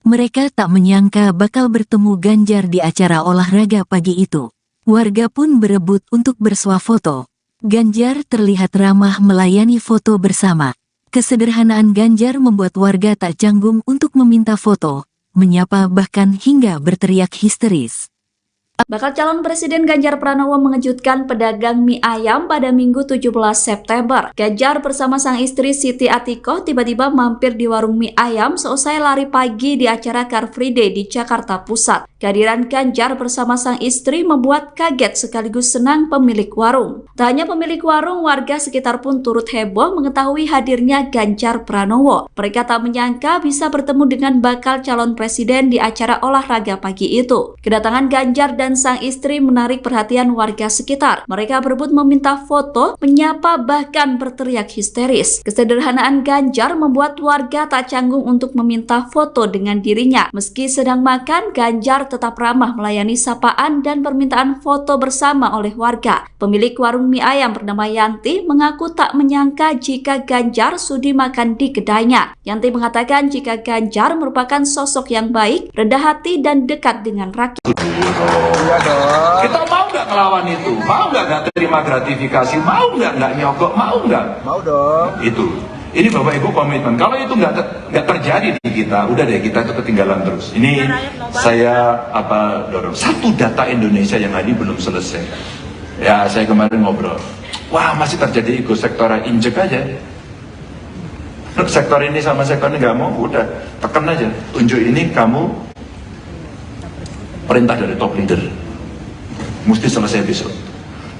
Mereka tak menyangka bakal bertemu Ganjar di acara olahraga pagi itu. Warga pun berebut untuk bersuah foto. Ganjar terlihat ramah melayani foto bersama. Kesederhanaan Ganjar membuat warga tak canggung untuk meminta foto, menyapa bahkan hingga berteriak histeris. Bakal calon Presiden Ganjar Pranowo mengejutkan pedagang mie ayam pada Minggu 17 September. Ganjar bersama sang istri Siti Atikoh tiba-tiba mampir di warung mie ayam seusai lari pagi di acara Car Free Day di Jakarta Pusat. Kehadiran Ganjar bersama sang istri membuat kaget sekaligus senang pemilik warung. Tak hanya pemilik warung, warga sekitar pun turut heboh mengetahui hadirnya Ganjar Pranowo. Mereka tak menyangka bisa bertemu dengan bakal calon presiden di acara olahraga pagi itu. Kedatangan Ganjar dan sang istri menarik perhatian warga sekitar. Mereka berebut meminta foto, menyapa bahkan berteriak histeris. Kesederhanaan Ganjar membuat warga tak canggung untuk meminta foto dengan dirinya. Meski sedang makan, Ganjar tetap ramah melayani sapaan dan permintaan foto bersama oleh warga. Pemilik warung mie ayam bernama Yanti mengaku tak menyangka jika Ganjar sudi makan di kedainya. Yanti mengatakan jika Ganjar merupakan sosok yang baik, rendah hati dan dekat dengan rakyat. Kita mau nggak melawan itu? Mau nggak terima gratifikasi? Mau nggak nyogok? Mau nggak? Mau dong. Itu. Ini Bapak Ibu komitmen. Kalau itu nggak terjadi di kita, udah deh kita itu ketinggalan terus. Ini saya dorong. Satu data Indonesia yang tadi belum selesai. Ya saya kemarin ngobrol. Wah masih terjadi ego sektoral, injek aja. Sektor ini sama sektor ini nggak mau, udah tekan aja. Tunjuk ini kamu perintah dari top leader. Mesti selesai besok.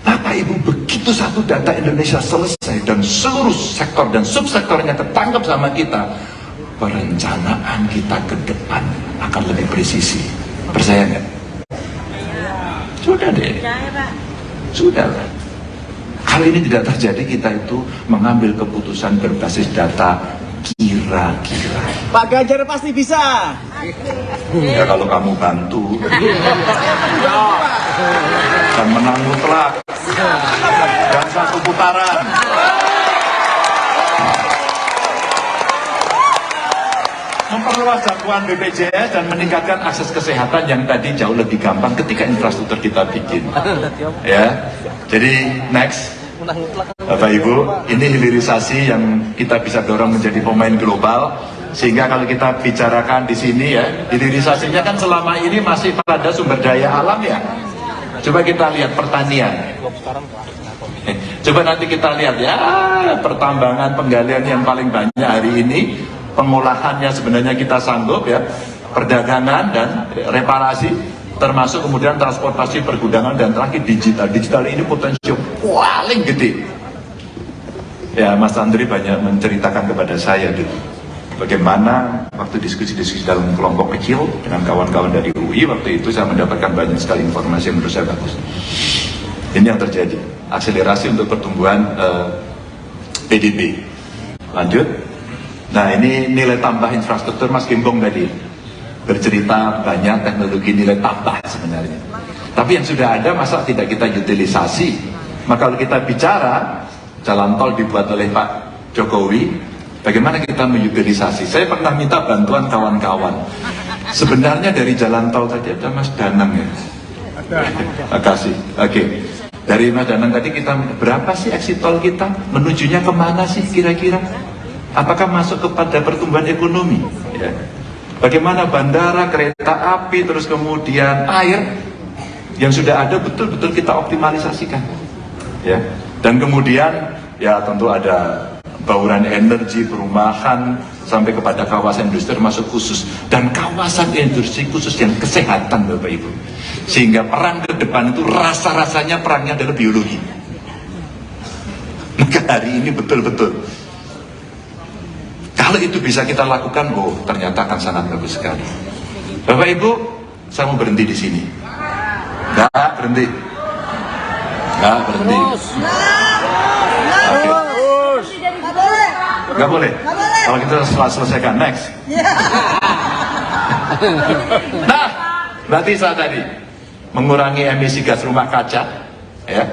Bapak Ibu, begitu satu data Indonesia selesai dan seluruh sektor dan subsektornya ketangkep sama kita, perencanaan kita ke depan akan lebih presisi. Percaya nggak? Sudah deh. Sudah lah. Kalau ini tidak terjadi, kita itu mengambil keputusan berbasis data kira-kira. Pak Ganjar pasti bisa. Ya kalau kamu bantu. Dan menang mutlak. Dan satu putaran. Memperluas jangkauan BPJS dan meningkatkan akses kesehatan yang tadi jauh lebih gampang ketika infrastruktur kita bikin. Ya, jadi next, Bapak Ibu, ini hilirisasi yang kita bisa dorong menjadi pemain global. Sehingga kalau kita bicarakan di sini ya, hilirisasinya kan selama ini masih pada sumber daya alam ya. Coba kita lihat pertanian. Coba nanti kita lihat ya, pertambangan, penggalian yang paling banyak hari ini, pengolahannya sebenarnya kita sanggup ya, perdagangan dan reparasi, termasuk kemudian transportasi, pergudangan, dan terakhir digital. Digital ini potensi paling gede. Ya, Mas Andri banyak menceritakan kepada saya dulu, bagaimana waktu diskusi-diskusi dalam kelompok kecil dengan kawan-kawan dari UI, waktu itu saya mendapatkan banyak sekali informasi yang menurut saya bagus. Ini yang terjadi, akselerasi untuk pertumbuhan PDB. Lanjut. Nah ini nilai tambah infrastruktur Mas Gembong tadi. bercerita banyak teknologi nilai tambah sebenarnya. Tapi yang sudah ada masa tidak kita utilisasi? Maka kalau kita bicara jalan tol dibuat oleh Pak Jokowi, bagaimana kita mengutilisasi? Saya pernah minta bantuan kawan-kawan. Sebenarnya dari jalan tol tadi ada Mas Danang ya. Terima kasih. Oke. Dari Mas Danang tadi kita berapa sih exit tol kita? Menujunya kemana sih kira-kira? Apakah masuk kepada pertumbuhan ekonomi? Ya. Bagaimana bandara, kereta api, terus kemudian air yang sudah ada betul-betul kita optimalisasikan. Ya. Dan kemudian ya tentu ada bauran energi, perumahan, sampai kepada kawasan industri termasuk khusus. Dan kawasan industri khusus yang kesehatan Bapak Ibu. Sehingga perang ke depan itu rasa-rasanya perangnya adalah biologi. Maka hari ini betul-betul kalau itu bisa kita lakukan, oh ternyata akan sangat bagus sekali. Bapak Ibu, saya mau berhenti di sini. Nggak berhenti. Nggak berhenti. Oke. Nggak boleh. Kalau kita setelah selesaikan next. Nah, berarti saya tadi mengurangi emisi gas rumah kaca, ya.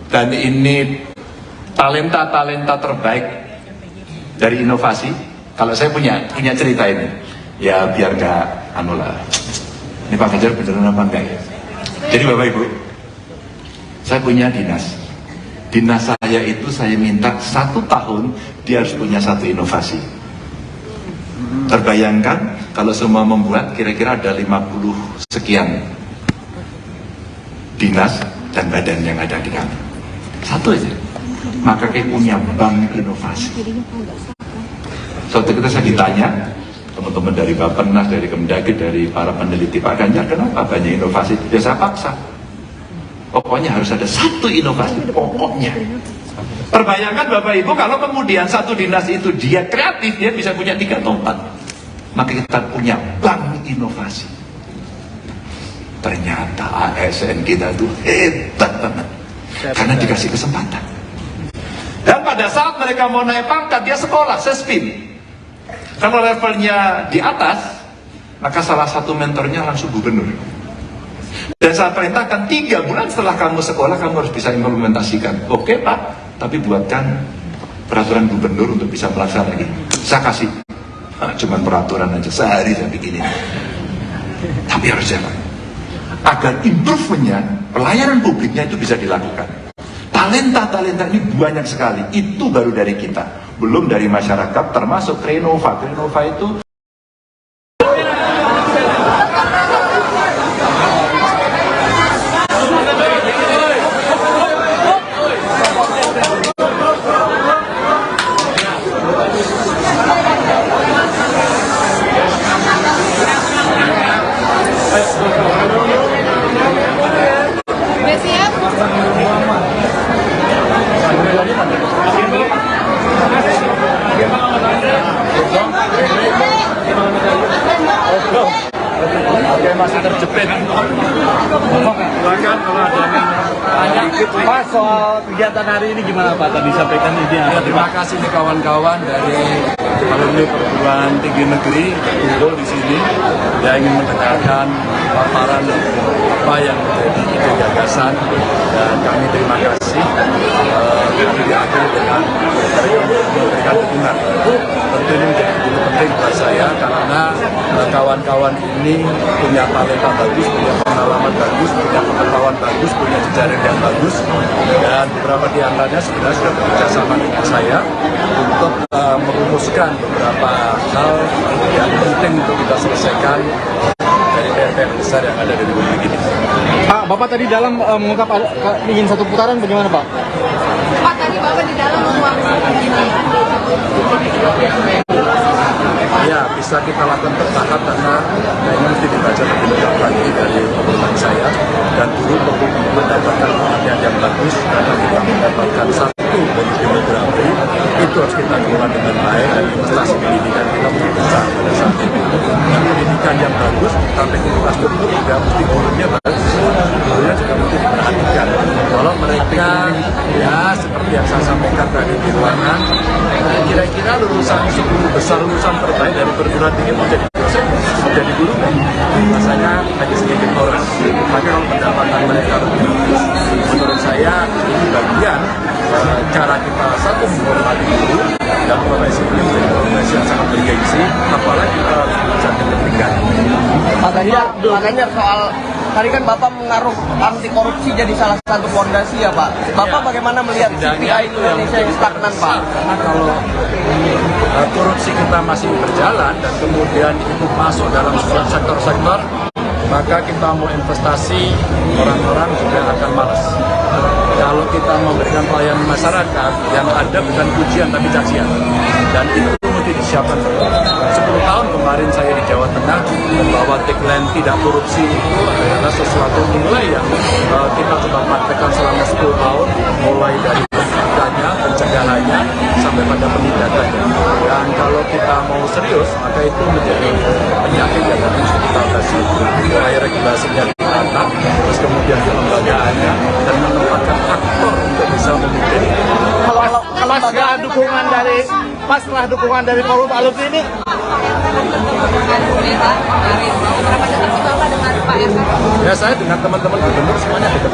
Dan ini talenta-talenta terbaik dari inovasi. Kalau saya punya cerita ini, ya biar nggak lah. Ini Pak Ganjar beneran apa enggak ya? Jadi Bapak Ibu, saya punya dinas. Dinas saya itu saya minta 1 tahun dia harus punya 1 inovasi. Terbayangkan kalau semua membuat kira-kira ada 50 sekian dinas dan badan yang ada di kami. 1 aja. Maka kayak punya bank inovasi. Suatu ketika saya ditanya teman-teman dari Bappenas, dari Kemdagri, dari para peneliti Pak Ganjar, kenapa banyak inovasi? Ya saya paksa. Pokoknya harus ada 1 inovasi, pokoknya. Terbayangkan Bapak Ibu kalau kemudian 1 dinas itu dia kreatif, dia bisa punya 3 atau 4. Maka kita punya bank inovasi. Ternyata ASN kita itu hebat banget. Karena dikasih kesempatan. Dan pada saat mereka mau naik pangkat, dia sekolah, sespim. Kalau levelnya di atas, maka salah satu mentornya langsung gubernur. Dan saya perintahkan 3 bulan setelah kamu sekolah, kamu harus bisa implementasikan. Oke Pak, tapi buatkan peraturan gubernur untuk bisa melaksanakan. Saya kasih, cuman peraturan aja, sehari saya bikinin. Tapi harus jalan. Agar improvementnya, pelayanan publiknya itu bisa dilakukan. Talenta-talenta ini banyak sekali, itu baru dari kita, belum dari masyarakat, termasuk Renova. Renova itu masih terjepit. Silakan kalau ada Pak, soal kegiatan hari ini gimana Pak? Tadi sampaikan ini apa? Terima kasih nih kawan-kawan dari alumni perguruan tinggi negeri kumpul di sini. Dia ingin mendengarkan paparan apa yang menjadi gagasan, dan kami terima kasih. Kami diakhiri dengan memberikan dukungan. Tentu ini menjadi penting buat saya karena kawan-kawan ini punya talenta bagus, punya pengalaman bagus, punya pengetahuan bagus, punya jejaring yang bagus, dan beberapa di antaranya sebenarnya sudah bekerja sama dengan saya untuk merumuskan beberapa hal yang penting untuk kita selesaikan dari PR besar yang ada di Republik ini. Pak, Bapak tadi dalam mengungkap ingin 1 putaran, bagaimana Pak? Pak, tadi Bapak di dalam Ya, bisa kita lakukan bertahap karena ini mesti dibaca lebih lengkap lagi dari pengumuman saya, dan dulu perlu mendapatkan perhatian yang bagus karena kita mendapatkan 1 bonus demografi itu harus kita kelola dengan baik, dan investasi pendidikan kita mesti besar pada saat itu. Dan pendidikan yang bagus sampai ke infrastruktur juga mesti gurunya bagus, gurunya juga mesti diperhatikan. Kalau mereka ya seperti yang saya sampaikan tadi di ruangan, kira-kira lulusan 10 besar lulusan terbaik dari perguruan tinggi menjadi dosen. jadi guru kan rasanya hanya sedikit boros. Maka kalau pendapatan mereka lebih bagus, menurut saya ini bagian cara kita satu menghormati guru dan profesi ini menjadi profesi yang sangat bergengsi, apalagi jadi kepentingan. Pak Ganjar, soal tadi kan Bapak menaruh anti korupsi jadi salah satu fondasi ya Pak. Bapak bagaimana melihat CPI Indonesia yang stagnan Pak? Karena kalau korupsi kita masih berjalan dan kemudian itu masuk dalam sektor-sektor, maka kita mau investasi, orang-orang juga akan malas. Kalau kita memberikan pelayanan masyarakat, yang ada bukan pujian tapi cacian. Dan itu mesti disiapkan. 10 tahun kemarin saya di Jawa Tengah, bahwa tagline tidak korupsi itu adalah sesuatu nilai yang kita coba praktekkan selama 10 tahun, mulai dari pencegahannya sampai pada penindakannya. Dan kalau kita mau serius, maka itu menjadi penyakit yang harus kita atasi. Mulai regulasinya ditata, terus kemudian kelembagaannya, dan menempatkan aktor untuk bisa memimpin. Kalau setelah dukungan dari Forum Alumni ini, ya saya dengan teman-teman gubernur semuanya dekat.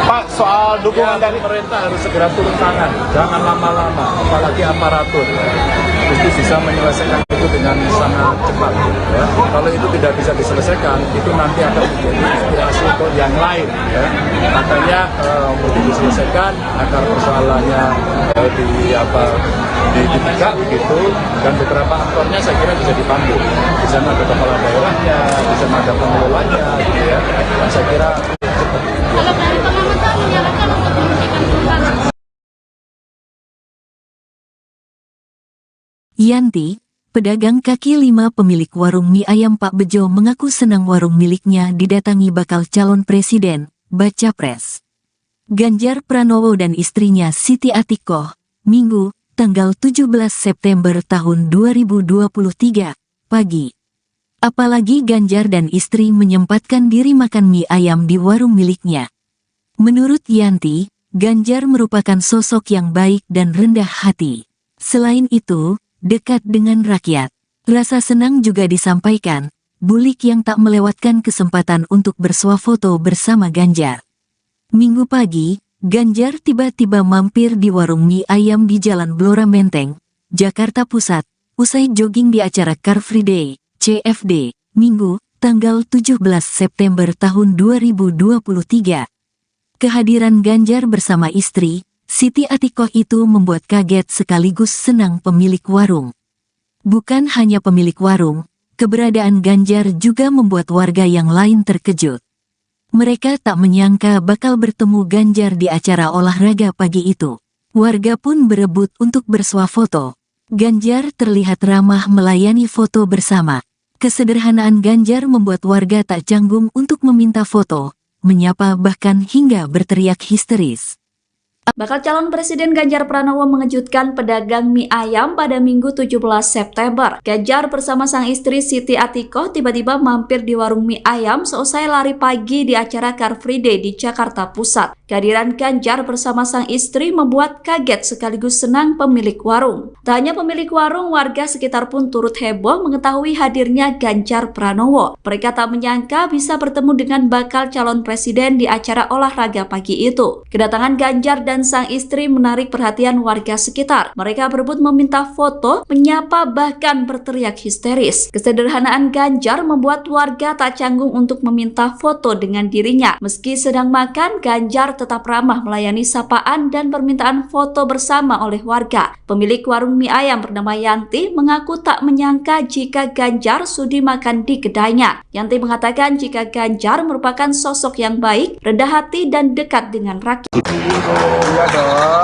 Pak, soal dukungan dari Pemerintah harus segera turun tangan, jangan lama-lama, apalagi aparatur. Itu bisa menyelesaikan itu dengan sangat cepat. Ya. Kalau itu tidak bisa diselesaikan, itu nanti akan menjadi inspirasi untuk yang lain. Ya. Makanya mesti diselesaikan agar persoalannya ditegak begitu, dan beberapa aktornya saya kira bisa dipandu. Di sana ada kepala daerahnya, di sana ada pengelolanya, gitu ya. Dan saya kira Kalau dari pengamatan menyarankan untuk menghentikan perubahan. Yanti, pedagang kaki lima pemilik warung mie ayam Pak Bejo mengaku senang warung miliknya didatangi bakal calon presiden, baca pres. Ganjar Pranowo dan istrinya Siti Atikoh, Minggu, tanggal 17 September tahun 2023, pagi. Apalagi Ganjar dan istri menyempatkan diri makan mie ayam di warung miliknya. Menurut Yanti, Ganjar merupakan sosok yang baik dan rendah hati. Selain itu, dekat dengan rakyat. Rasa senang juga disampaikan, Bulik yang tak melewatkan kesempatan untuk bersuah foto bersama Ganjar. Minggu pagi, Ganjar tiba-tiba mampir di warung mie ayam di Jalan Blora Menteng, Jakarta Pusat, usai jogging di acara Car Free Day, CFD, Minggu, tanggal 17 September tahun 2023. Kehadiran Ganjar bersama istri, Siti Atikoh itu membuat kaget sekaligus senang pemilik warung. Bukan hanya pemilik warung, keberadaan Ganjar juga membuat warga yang lain terkejut. Mereka tak menyangka bakal bertemu Ganjar di acara olahraga pagi itu. Warga pun berebut untuk bersuah foto. Ganjar terlihat ramah melayani foto bersama. Kesederhanaan Ganjar membuat warga tak canggung untuk meminta foto, menyapa bahkan hingga berteriak histeris. Bakal calon Presiden Ganjar Pranowo mengejutkan pedagang mie ayam pada Minggu 17 September. Ganjar bersama sang istri Siti Atikoh tiba-tiba mampir di warung mie ayam seusai lari pagi di acara Car Free Day di Jakarta Pusat. Kehadiran Ganjar bersama sang istri membuat kaget sekaligus senang pemilik warung. Tak hanya pemilik warung, warga sekitar pun turut heboh mengetahui hadirnya Ganjar Pranowo. Mereka tak menyangka bisa bertemu dengan bakal calon presiden di acara olahraga pagi itu. Kedatangan Ganjar dan sang istri menarik perhatian warga sekitar. Mereka berebut meminta foto, menyapa bahkan berteriak histeris. Kesederhanaan Ganjar membuat warga tak canggung untuk meminta foto dengan dirinya. Meski sedang makan, Ganjar tetap ramah melayani sapaan dan permintaan foto bersama oleh warga. Pemilik warung mie ayam bernama Yanti mengaku tak menyangka jika Ganjar sudi makan di kedainya. Yanti mengatakan jika Ganjar merupakan sosok yang baik, rendah hati dan dekat dengan rakyat.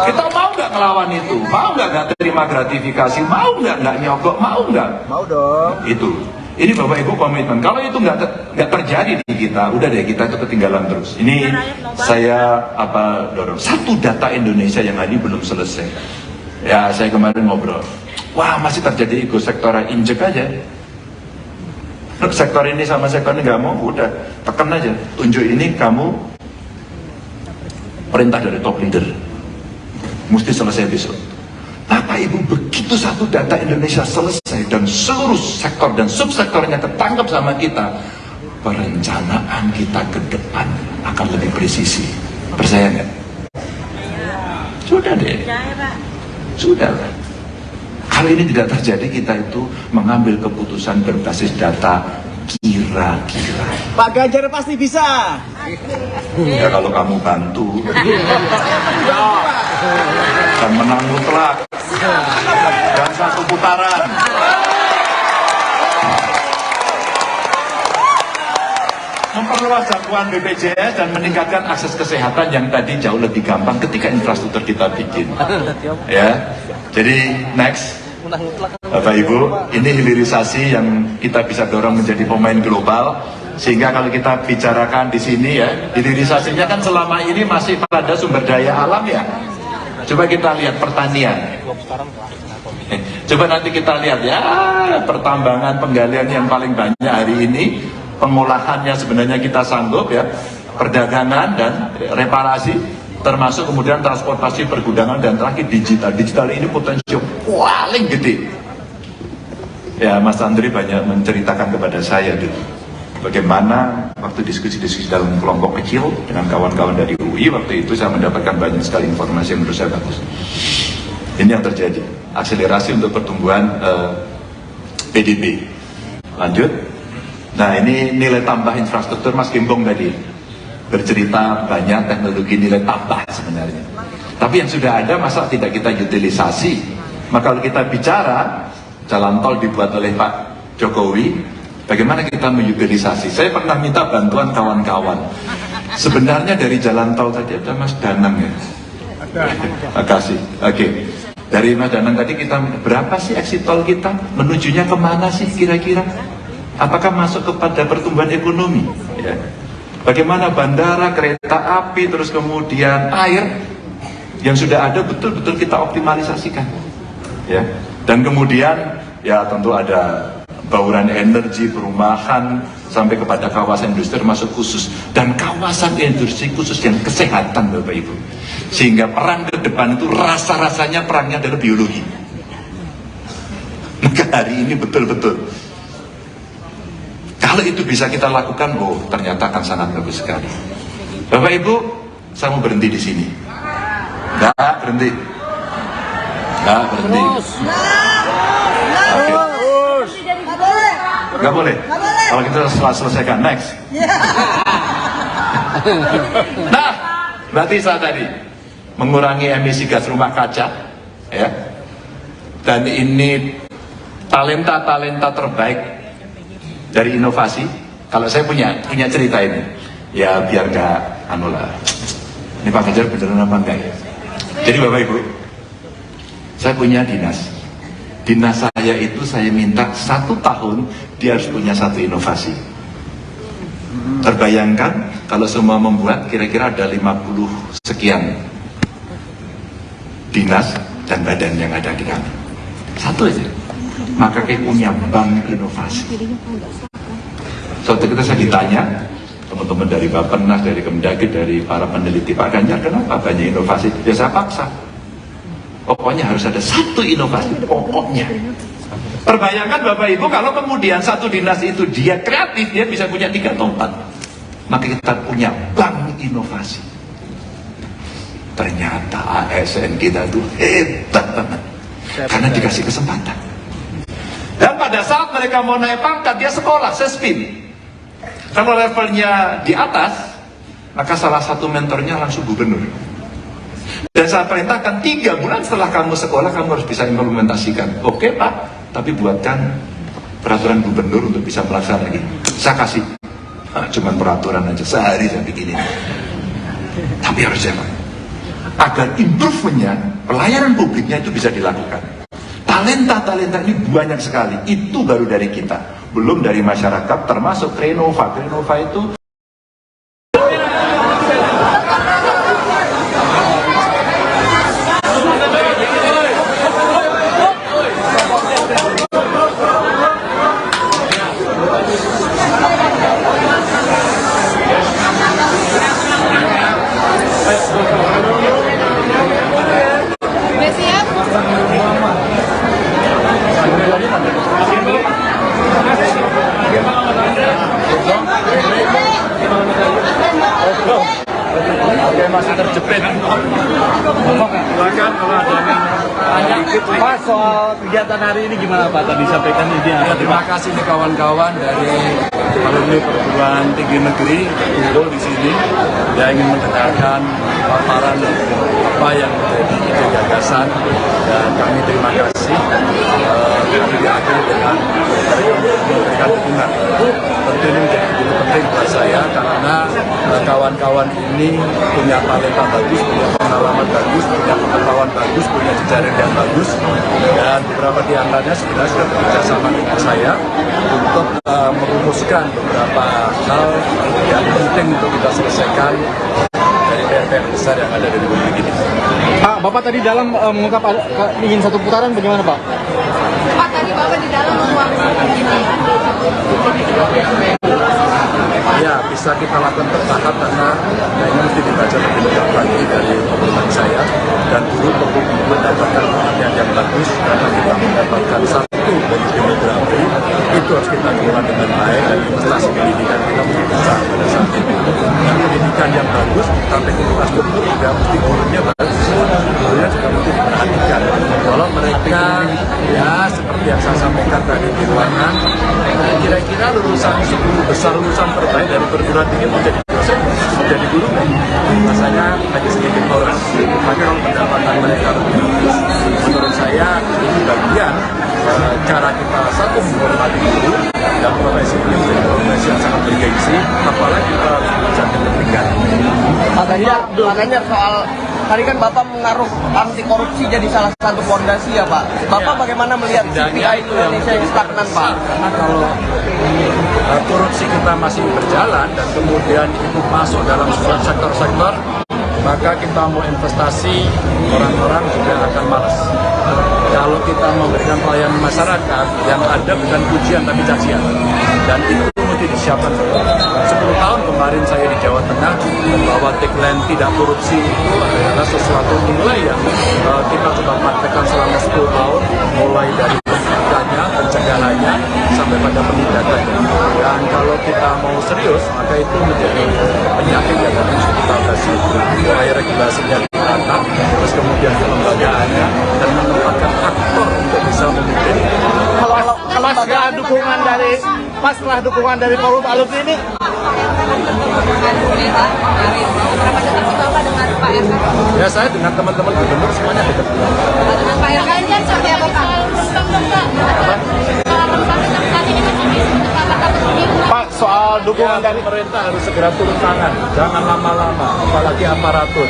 Kita mau nggak ngelawan itu? Mau nggak terima gratifikasi? Mau nggak nyogok? Mau nggak? mau dong. Itu. Ini Bapak Ibu komitmen. Kalau itu nggak terjadi di kita, udah deh kita itu ketinggalan terus. Ini saya dorong. Satu data Indonesia yang tadi belum selesai. Ya saya kemarin ngobrol. Wah masih terjadi ego sektoral, injek aja. Sektor ini sama sektor ini nggak mau, udah tekan aja. Tunjuk ini kamu perintah dari top leader. mesti selesai besok. Bapak Ibu, begitu satu data Indonesia selesai dan seluruh sektor dan subsektornya ketangkep sama kita, perencanaan kita ke depan akan lebih presisi. Percaya nggak? Sudah deh. Sudah lah. Kalau ini tidak terjadi, kita itu mengambil keputusan berbasis data kira-kira. Pak Ganjar pasti bisa. Ya kalau kamu bantu dan menang mutlak dan satu putaran. Memperluas jangkauan BPJS dan meningkatkan akses kesehatan yang tadi jauh lebih gampang ketika infrastruktur kita bikin. Ya, jadi next. Bapak Ibu, ini hilirisasi yang kita bisa dorong menjadi pemain global, sehingga kalau kita bicarakan di sini ya, hilirisasinya kan selama ini masih pada sumber daya alam ya. Coba kita lihat pertanian. Coba nanti kita lihat ya, pertambangan penggalian yang paling banyak hari ini, pengolahannya sebenarnya kita sanggup ya, perdagangan dan reparasi, termasuk kemudian transportasi, pergudangan, dan terakhir digital. Digital ini potensi paling gede. Ya, Mas Andri banyak menceritakan kepada saya dulu bagaimana waktu diskusi-diskusi dalam kelompok kecil dengan kawan-kawan dari UI, waktu itu saya mendapatkan banyak sekali informasi yang menurut saya bagus. Ini yang terjadi, akselerasi untuk pertumbuhan PDB. Lanjut. Nah, ini nilai tambah infrastruktur Mas Gembong tadi bercerita banyak teknologi nilai tambah sebenarnya. Tapi yang sudah ada masa tidak kita utilisasi? Maka kalau kita bicara jalan tol dibuat oleh Pak Jokowi, bagaimana kita mengutilisasi? Saya pernah minta bantuan kawan-kawan. Sebenarnya dari jalan tol tadi ada Mas Danang ya. Makasih. Oke. Dari Mas Danang tadi kita berapa sih exit tol kita? Menujunya kemana sih kira-kira? Apakah masuk kepada pertumbuhan ekonomi? Ya. Bagaimana bandara, kereta api, terus kemudian air yang sudah ada betul-betul kita optimalisasikan, ya. Dan kemudian ya tentu ada bauran energi, perumahan, sampai kepada kawasan industri termasuk khusus, dan kawasan industri khusus yang kesehatan, Bapak Ibu. Sehingga perang ke depan itu rasa-rasanya perangnya adalah biologi. Maka hari ini betul-betul kalau itu bisa kita lakukan, oh ternyata akan sangat bagus sekali. Bapak Ibu, saya mau berhenti di sini. Enggak berhenti. Enggak berhenti. Oke. Enggak boleh. Kalau kita selesaikan, next. Nah, berarti saya tadi mengurangi emisi gas rumah kaca, ya. Dan ini talenta-talenta terbaik dari inovasi. Kalau saya punya cerita ini, ya biar gak lah. Ini Pak Ganjar beneran apa enggak ya? Jadi Bapak Ibu, saya punya dinas. Dinas saya itu saya minta 1 tahun dia harus punya 1 inovasi. Terbayangkan kalau semua membuat kira-kira ada 50 sekian dinas dan badan yang ada di kami. 1 aja. Maka kayak punya bank inovasi. Suatu ketika saya ditanya, teman-teman dari Bappenas, dari Kemdagri, dari para peneliti, Pak Ganjar, kenapa banyak inovasi? Ya saya paksa. Pokoknya harus ada 1 inovasi, pokoknya. Perbayangkan Bapak Ibu, kalau kemudian 1 dinas itu dia kreatif, dia bisa punya 3 atau 4. Maka kita punya bank inovasi. Ternyata ASN kita itu hebat banget. Karena dikasih kesempatan. Dan pada saat mereka mau naik pangkat, dia sekolah, sespin. Kalau levelnya di atas, maka salah satu mentornya langsung gubernur. Dan saya perintahkan 3 bulan setelah kamu sekolah, kamu harus bisa implementasikan. Oke Pak, tapi buatkan peraturan gubernur untuk bisa melaksanakan ini. Saya kasih, cuman peraturan aja, sehari saya bikinin. Tapi harus siapa? Agar improvementnya, pelayanan publiknya itu bisa dilakukan. Talenta-talenta ini banyak sekali. Itu baru dari kita. Belum dari masyarakat, termasuk Renova. Renova itu Pak, soal kegiatan hari ini gimana Pak? Tadi sampaikan ide Ya, terima kasih nih kawan-kawan dari alumni perguruan tinggi negeri kumpul di sini yang ingin mendengarkan paparan apa yang menjadi ide gagasan, dan kami terima kasih kami diakhiri dengan memberikan dukungan. Tentu ini menjadi begitu penting buat saya karena kawan-kawan ini punya talenta bagus, punya pengalaman bagus, punya pengetahuan bagus, punya jejaring yang bagus, dan beberapa di antaranya sebenarnya sudah bekerja sama dengan saya untuk merumuskan beberapa hal yang penting untuk kita selesaikan dari PR besar yang ada di Republik ini. Pak, Bapak tadi dalam mengungkap ingin satu putaran, bagaimana Pak? Pak, tadi Bapak di dalam menguangkan Ya, bisa kita lakukan bertahap karena ini mesti dibaca lebih lengkap lagi dari obrolan saya, dan dulu perlu mendapatkan perhatian yang bagus karena kita mendapatkan satu dari demografi itu harus kita kelola dengan baik, dan investasi pendidikan kita mesti besar pada saat itu. Dan pendidikan yang bagus sampai ke infrastruktur juga mesti gurunya bagus, gurunya juga mesti diperhatikan. Kalau mereka ya seperti yang saya sampaikan tadi di ruangan, kira-kira lulusan 10 besar lulusan terbaik dari perguruan tinggi menjadi dosen, menjadi guru, rasanya hanya sedikit orang. Maka kalau pendapatan mereka lebih bagus, menurut saya ini bagian cara kita satu menghormati guru, dan profesi ini menjadi profesi yang sangat bergengsi, apalagi kita belajar kepentingan. Makanya soal tadi kan Bapak mengaruh anti korupsi jadi salah satu fondasi ya Pak. Bapak bagaimana melihat CPI Indonesia yang stagnan Pak? Karena kalau korupsi kita masih berjalan dan kemudian itu masuk dalam sebuah sektor-sektor, maka kita mau investasi, orang-orang juga akan malas. Kalau kita memberikan pelayanan masyarakat, yang ada bukan pujian tapi cacian, dan itu mesti disiapkan. 10 tahun kemarin saya di Jawa Tengah membawa tagline tidak korupsi itu adalah sesuatu nilai yang kita coba praktekkan selama 10 tahun, mulai dari pencegahannya sampai pada penindakannya. Dan kalau kita mau serius, maka itu menjadi penyakit yang harus kita atasi. Mulai regulasinya ditata, terus kemudian kelembagaannya, dan menempatkan aktor untuk bisa memimpin. Kalau setelah dukungan dari forum alumni ini, ya saya dengan teman-teman gubernur semuanya dekat. dengan Pak Ganjar seperti apa Pak? Pak, soal dukungan dari Pemerintah harus segera turun tangan, jangan lama-lama, apalagi aparatur.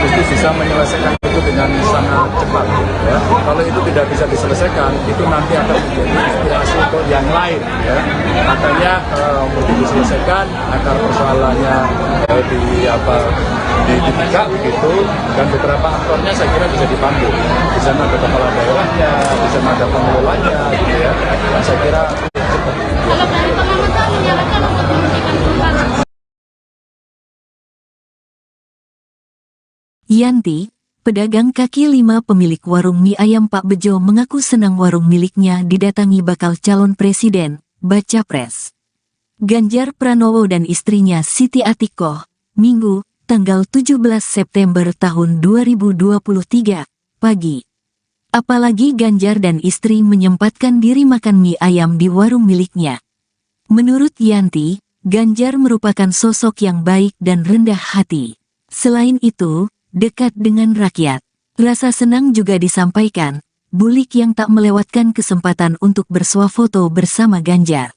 Mesti bisa menyelesaikan itu dengan sangat cepat. Ya. Kalau itu tidak bisa diselesaikan, itu nanti akan menjadi inspirasi untuk yang lain. Ya. Makanya mesti diselesaikan agar persoalannya dibuka begitu, dan beberapa aktornya saya kira bisa dipanggil. Di sana ada kepala daerahnya, di sana ada pengelolanya, gitu ya. Dan saya kira Kalau dari pengamatan menyarankan untuk menghentikan perubahan. Yanti, pedagang kaki lima pemilik warung mie ayam Pak Bejo mengaku senang warung miliknya didatangi bakal calon presiden, baca pres. Ganjar Pranowo dan istrinya Siti Atikoh, Minggu, tanggal 17 September tahun 2023, pagi. Apalagi Ganjar dan istri menyempatkan diri makan mie ayam di warung miliknya. Menurut Yanti, Ganjar merupakan sosok yang baik dan rendah hati. Selain itu, dekat dengan rakyat. Rasa senang juga disampaikan, Bulik yang tak melewatkan kesempatan untuk bersuah foto bersama Ganjar.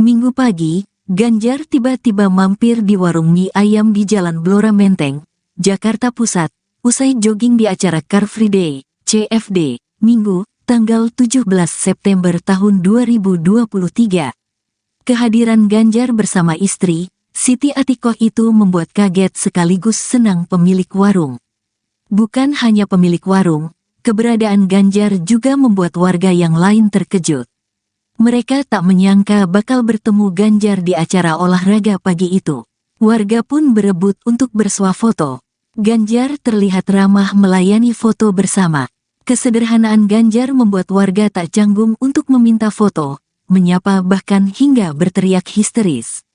Minggu pagi, Ganjar tiba-tiba mampir di warung mie ayam di Jalan Blora Menteng, Jakarta Pusat, usai jogging di acara Car Free Day, CFD, Minggu, tanggal 17 September tahun 2023. Kehadiran Ganjar bersama istri, Siti Atikoh itu membuat kaget sekaligus senang pemilik warung. Bukan hanya pemilik warung, keberadaan Ganjar juga membuat warga yang lain terkejut. Mereka tak menyangka bakal bertemu Ganjar di acara olahraga pagi itu. Warga pun berebut untuk bersuah foto. Ganjar terlihat ramah melayani foto bersama. Kesederhanaan Ganjar membuat warga tak canggung untuk meminta foto, menyapa bahkan hingga berteriak histeris.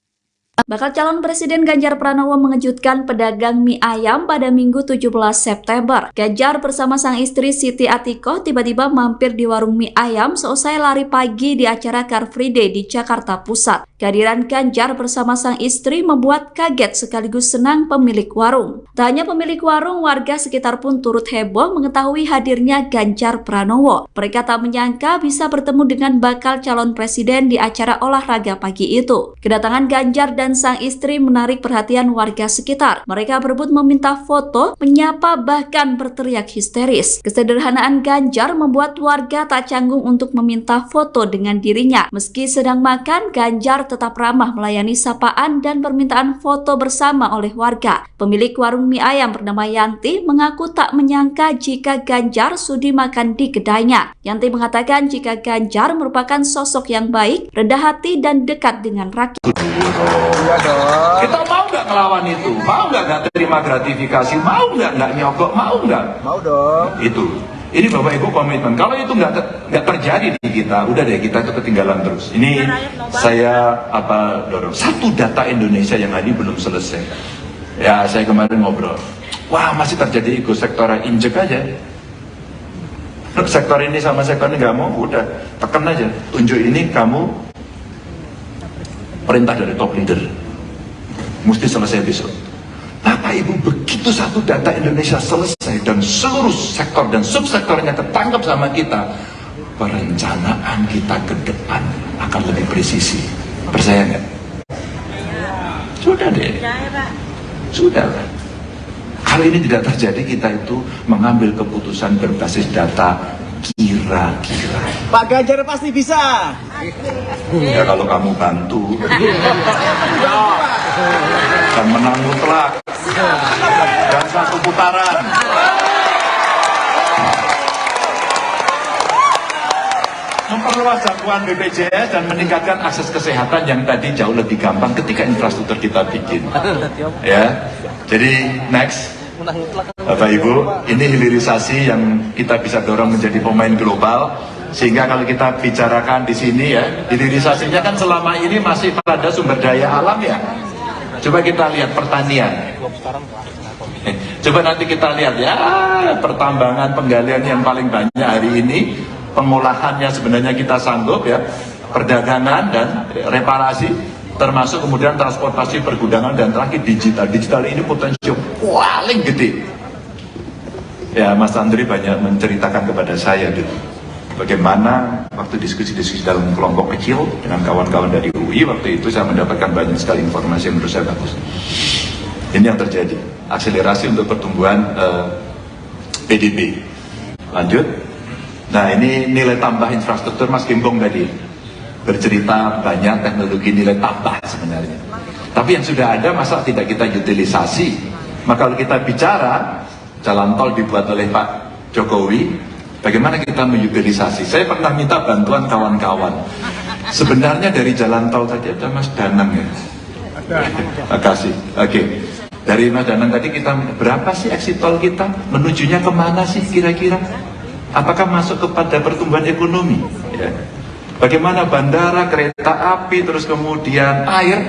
Bakal calon Presiden Ganjar Pranowo mengejutkan pedagang mie ayam pada Minggu 17 September. Ganjar bersama sang istri Siti Atikoh tiba-tiba mampir di warung mie ayam seusai lari pagi di acara Car Free Day di Jakarta Pusat. Kehadiran Ganjar bersama sang istri membuat kaget sekaligus senang pemilik warung. Tak hanya pemilik warung, warga sekitar pun turut heboh mengetahui hadirnya Ganjar Pranowo. Mereka tak menyangka bisa bertemu dengan bakal calon presiden di acara olahraga pagi itu. Kedatangan Ganjar dan sang istri menarik perhatian warga sekitar. Mereka berebut meminta foto, menyapa, bahkan berteriak histeris. Kesederhanaan Ganjar membuat warga tak canggung untuk meminta foto dengan dirinya. Meski sedang makan, Ganjar tetap ramah melayani sapaan dan permintaan foto bersama oleh warga. Pemilik warung mie ayam bernama Yanti mengaku tak menyangka jika Ganjar sudi makan di kedainya. Yanti mengatakan jika Ganjar merupakan sosok yang baik, rendah hati dan dekat dengan rakyat. Kita mau nggak melawan itu? Mau nggak terima gratifikasi? Mau nggak nyogok? Mau nggak? Mau dong. Itu. Ini Bapak Ibu komitmen. Kalau itu nggak terjadi di kita, udah deh kita itu ketinggalan terus. Ini saya dorong. Satu data Indonesia yang tadi belum selesai. Ya saya kemarin ngobrol. Wah masih terjadi ego sektoral, injek aja. Sektor ini sama sektor ini nggak mau, udah tekan aja. Tunjuk ini kamu perintah dari top leader. Mesti selesai besok. Bapak Ibu, begitu satu data Indonesia selesai dan seluruh sektor dan subsektornya ketangkap sama kita, perencanaan kita ke depan akan lebih presisi. Percaya nggak? Sudah deh. Sudah lah. Kalau ini tidak terjadi, kita itu mengambil keputusan berbasis data kira-kira. Pak Ganjar pasti bisa. Ya kalau kamu bantu. Dan menang mutlak. Dan satu putaran. Memperluas jangkauan BPJS dan meningkatkan akses kesehatan yang tadi jauh lebih gampang ketika infrastruktur kita bikin. Ya, jadi next, Bapak Ibu, ini hilirisasi yang kita bisa dorong menjadi pemain global. Sehingga kalau kita bicarakan di sini ya, hilirisasinya kan selama ini masih pada sumber daya alam ya. Coba kita lihat pertanian. Coba nanti kita lihat ya, pertambangan, penggalian yang paling banyak hari ini, pengolahannya sebenarnya kita sanggup ya, perdagangan dan reparasi, termasuk kemudian transportasi, pergudangan, dan terakhir digital. Digital ini potensi paling gede. Ya, Mas Andri banyak menceritakan kepada saya dulu, bagaimana waktu diskusi-diskusi dalam kelompok kecil dengan kawan-kawan dari UI, waktu itu saya mendapatkan banyak sekali informasi yang menurut saya bagus. Ini yang terjadi, akselerasi untuk pertumbuhan PDB. Lanjut. Nah ini nilai tambah infrastruktur, Mas Gembong tadi bercerita banyak teknologi nilai tambah sebenarnya. Tapi yang sudah ada masa tidak kita utilisasi. Maka kalau kita bicara jalan tol dibuat oleh Pak Jokowi, bagaimana kita mengutilisasi? Saya pernah minta bantuan kawan-kawan. Sebenarnya dari jalan tol tadi ada Mas Danang ya. Terima kasih. Oke. Dari Mas Danang tadi kita berapa sih exit tol kita? Menujunya kemana sih kira-kira? Apakah masuk kepada pertumbuhan ekonomi? Ya. Bagaimana bandara, kereta api, terus kemudian air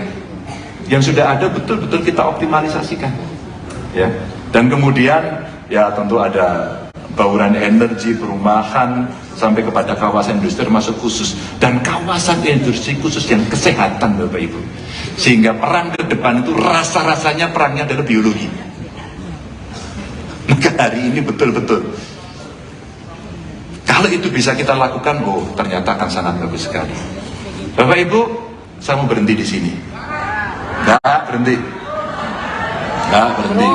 yang sudah ada betul-betul kita optimalisasikan. Ya. Dan kemudian ya tentu ada bauran energi, perumahan, sampai kepada kawasan industri termasuk khusus, dan kawasan industri khusus yang kesehatan Bapak Ibu. Sehingga perang ke depan itu rasa-rasanya perangnya adalah biologi. Maka hari ini betul-betul kalau itu bisa kita lakukan, oh ternyata akan sangat bagus sekali. Bapak Ibu, saya mau berhenti di sini. Nggak berhenti. Nggak berhenti.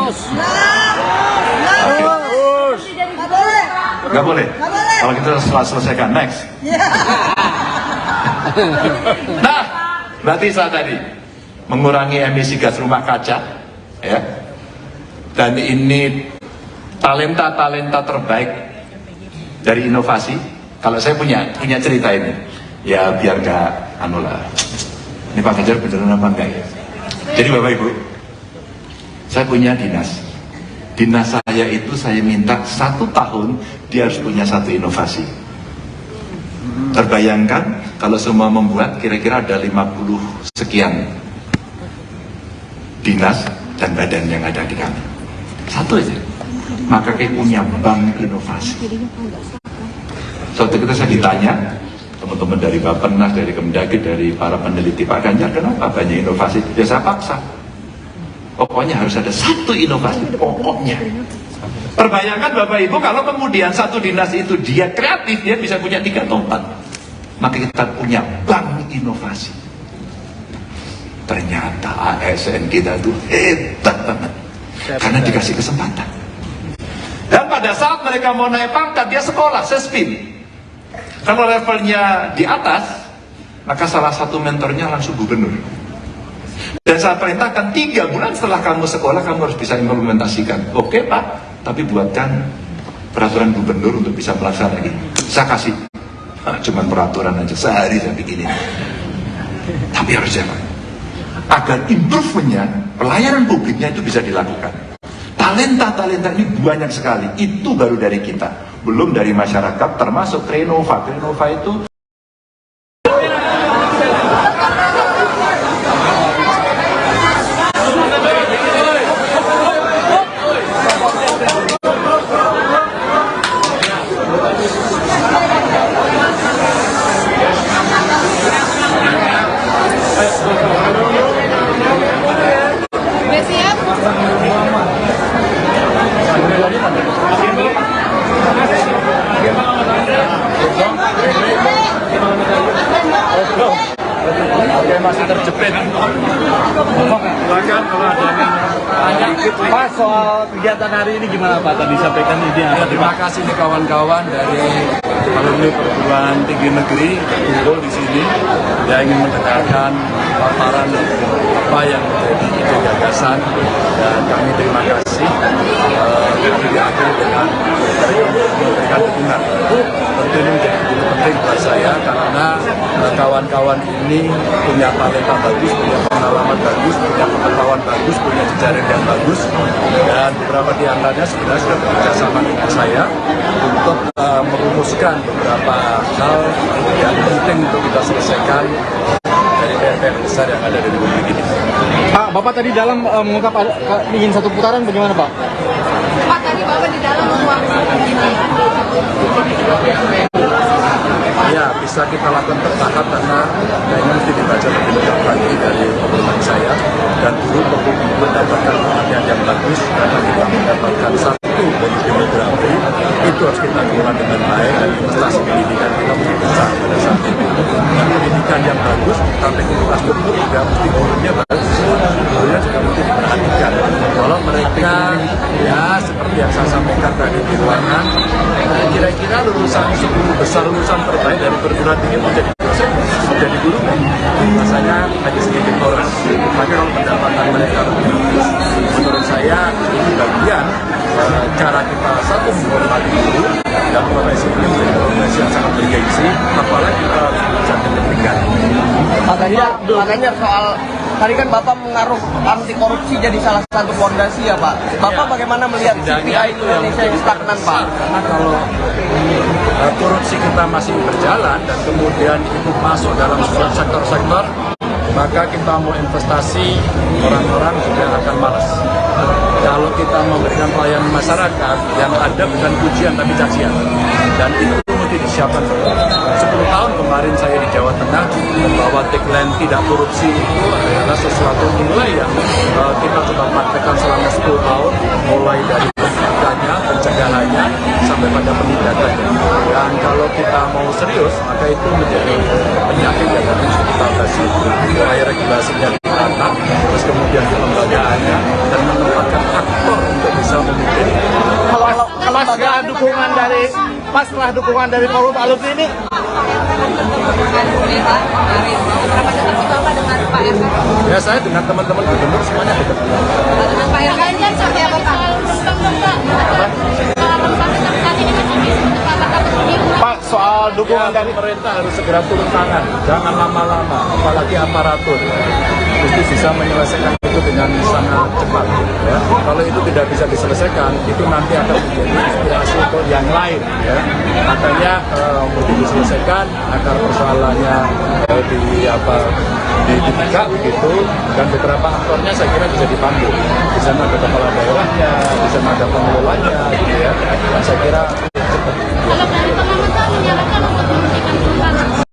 Oke. Nggak boleh. Kalau kita selesaikan, next. Nah, berarti saya tadi mengurangi emisi gas rumah kaca, ya. Dan ini talenta-talenta terbaik dari inovasi. Kalau saya punya cerita ini, ya biar nggak ini Pak Ganjar beneran apa enggak ya? Jadi Bapak Ibu, saya punya dinas saya itu saya minta 1 tahun dia harus punya 1 inovasi. Terbayangkan kalau semua membuat kira-kira ada 50 sekian dinas dan badan yang ada di kami. Satu aja. Maka kita punya bank inovasi. Suatu ketika saya ditanya, teman-teman dari Bappenas, dari Kemdagri, dari para peneliti Pak Ganjar, kenapa banyak inovasi? Ya saya paksa. Pokoknya harus ada satu inovasi, pokoknya. Perbayangkan Bapak Ibu, kalau kemudian satu dinas itu dia kreatif, dia bisa punya 3 atau 4. Maka kita punya bank inovasi. Ternyata ASN kita itu hebat banget. Karena dikasih kesempatan. Dan pada saat mereka mau naik pangkat, dia sekolah, sespin. Kalau levelnya di atas, maka salah satu mentornya langsung gubernur. Dan saya perintahkan 3 bulan setelah kamu sekolah, kamu harus bisa implementasikan. Oke Pak, tapi buatkan peraturan gubernur untuk bisa melaksanakan ini. Saya kasih, cuman peraturan aja, sehari saya bikinin. Tapi harus siapa? Agar improvementnya, pelayanan publiknya itu bisa dilakukan. Talenta-talenta ini banyak sekali, itu baru dari kita, belum dari masyarakat, termasuk Renova. Renova itu masih terjepit. Silakan kalau ada Pak, soal kegiatan hari ini gimana Pak? Tadi sampaikan ide apa? Terima kasih nih kawan-kawan dari alumni perguruan tinggi negeri kumpul di sini. Dia ingin mendengarkan paparan apa yang menjadi ide gagasan, dan kami terima kasih. Kami diakhiri dengan memberikan dukungan. Tentu ini menjadi penting buat saya karena kawan-kawan ini punya talenta bagus, punya pengalaman bagus, punya pengetahuan bagus, punya jejaring yang bagus, dan beberapa di antaranya sebenarnya sudah bekerja sama dengan saya untuk merumuskan beberapa hal yang penting untuk kita selesaikan dari PR besar yang ada di Republik ini. Pak, Bapak tadi dalam mengungkap ingin satu putaran, bagaimana Pak? Pak, tadi Bapak di dalam Ya, bisa kita lakukan bertahap karena kayaknya mesti dibaca lebih lengkap lagi dari pengumuman saya, dan dulu perlu mendapatkan perhatian yang bagus karena kita mendapatkan satu dari demografi itu harus kita kelola dengan baik, dan investasi pendidikan kita mesti besar pada saat itu. Dan pendidikan yang bagus sampai infrastruktur juga mesti gurunya bagus, gurunya juga mesti diperhatikan. Kalau mereka ya seperti yang saya sampaikan tadi di ruangan, kira-kira lulusan 10 besar lulusan terbaik dari perguruan tinggi menjadi dosen, menjadi guru, rasanya hanya sedikit orang. Maka kalau pendapatan mereka lebih bagus, menurut saya ini bagian cara kita satu menghormati guru, dan profesi ini menjadi profesi yang sangat bergengsi, apalagi kita belajar pendidikan. Pak Ganjar, soal tadi kan Bapak mengaruh anti korupsi jadi salah satu fondasi ya Pak. Bapak bagaimana melihat CPI Indonesia yang stagnan Pak? Karena kalau korupsi kita masih berjalan dan kemudian itu masuk dalam sebuah sektor-sektor, maka kita mau investasi, orang-orang juga akan malas. Kalau kita memberikan pelayanan masyarakat, yang ada bukan pujian tapi cacian, dan itu mesti disiapkan. 10 tahun kemarin saya di Jawa Tengah membawa tagline tidak korupsi itu adalah sesuatu nilai yang kita coba praktekkan selama 10 tahun, mulai dari pencegahannya sampai pada penindakannya. Dan kalau kita mau serius, maka itu menjadi penyakit yang harus kita atasi, mulai regulasinya ditata, terus kemudian pelembagaannya, dan menempatkan aktor untuk bisa memimpin. Kalau setelah dukungan dari forum alumni ini, ya saya dengan teman-teman gubernur semuanya dekat. Pak Ganjar seperti apa Pak? Pak, soal dukungan dari Pemerintah harus segera turun tangan, jangan lama-lama, apalagi aparatur. Mesti bisa menyelesaikan itu dengan sangat cepat. Ya. Kalau itu tidak bisa diselesaikan, itu nanti akan menjadi inspirasi untuk yang lain. Ya. Makanya untuk diselesaikan agar persoalannya ditegak begitu, dan beberapa aktornya saya kira bisa dipanggil. Di sana ada kepala daerahnya, di sana ada pengelolanya, gitu ya. Dan saya kira Kalau dari pengamatan menyarankan untuk menghentikan perubahan.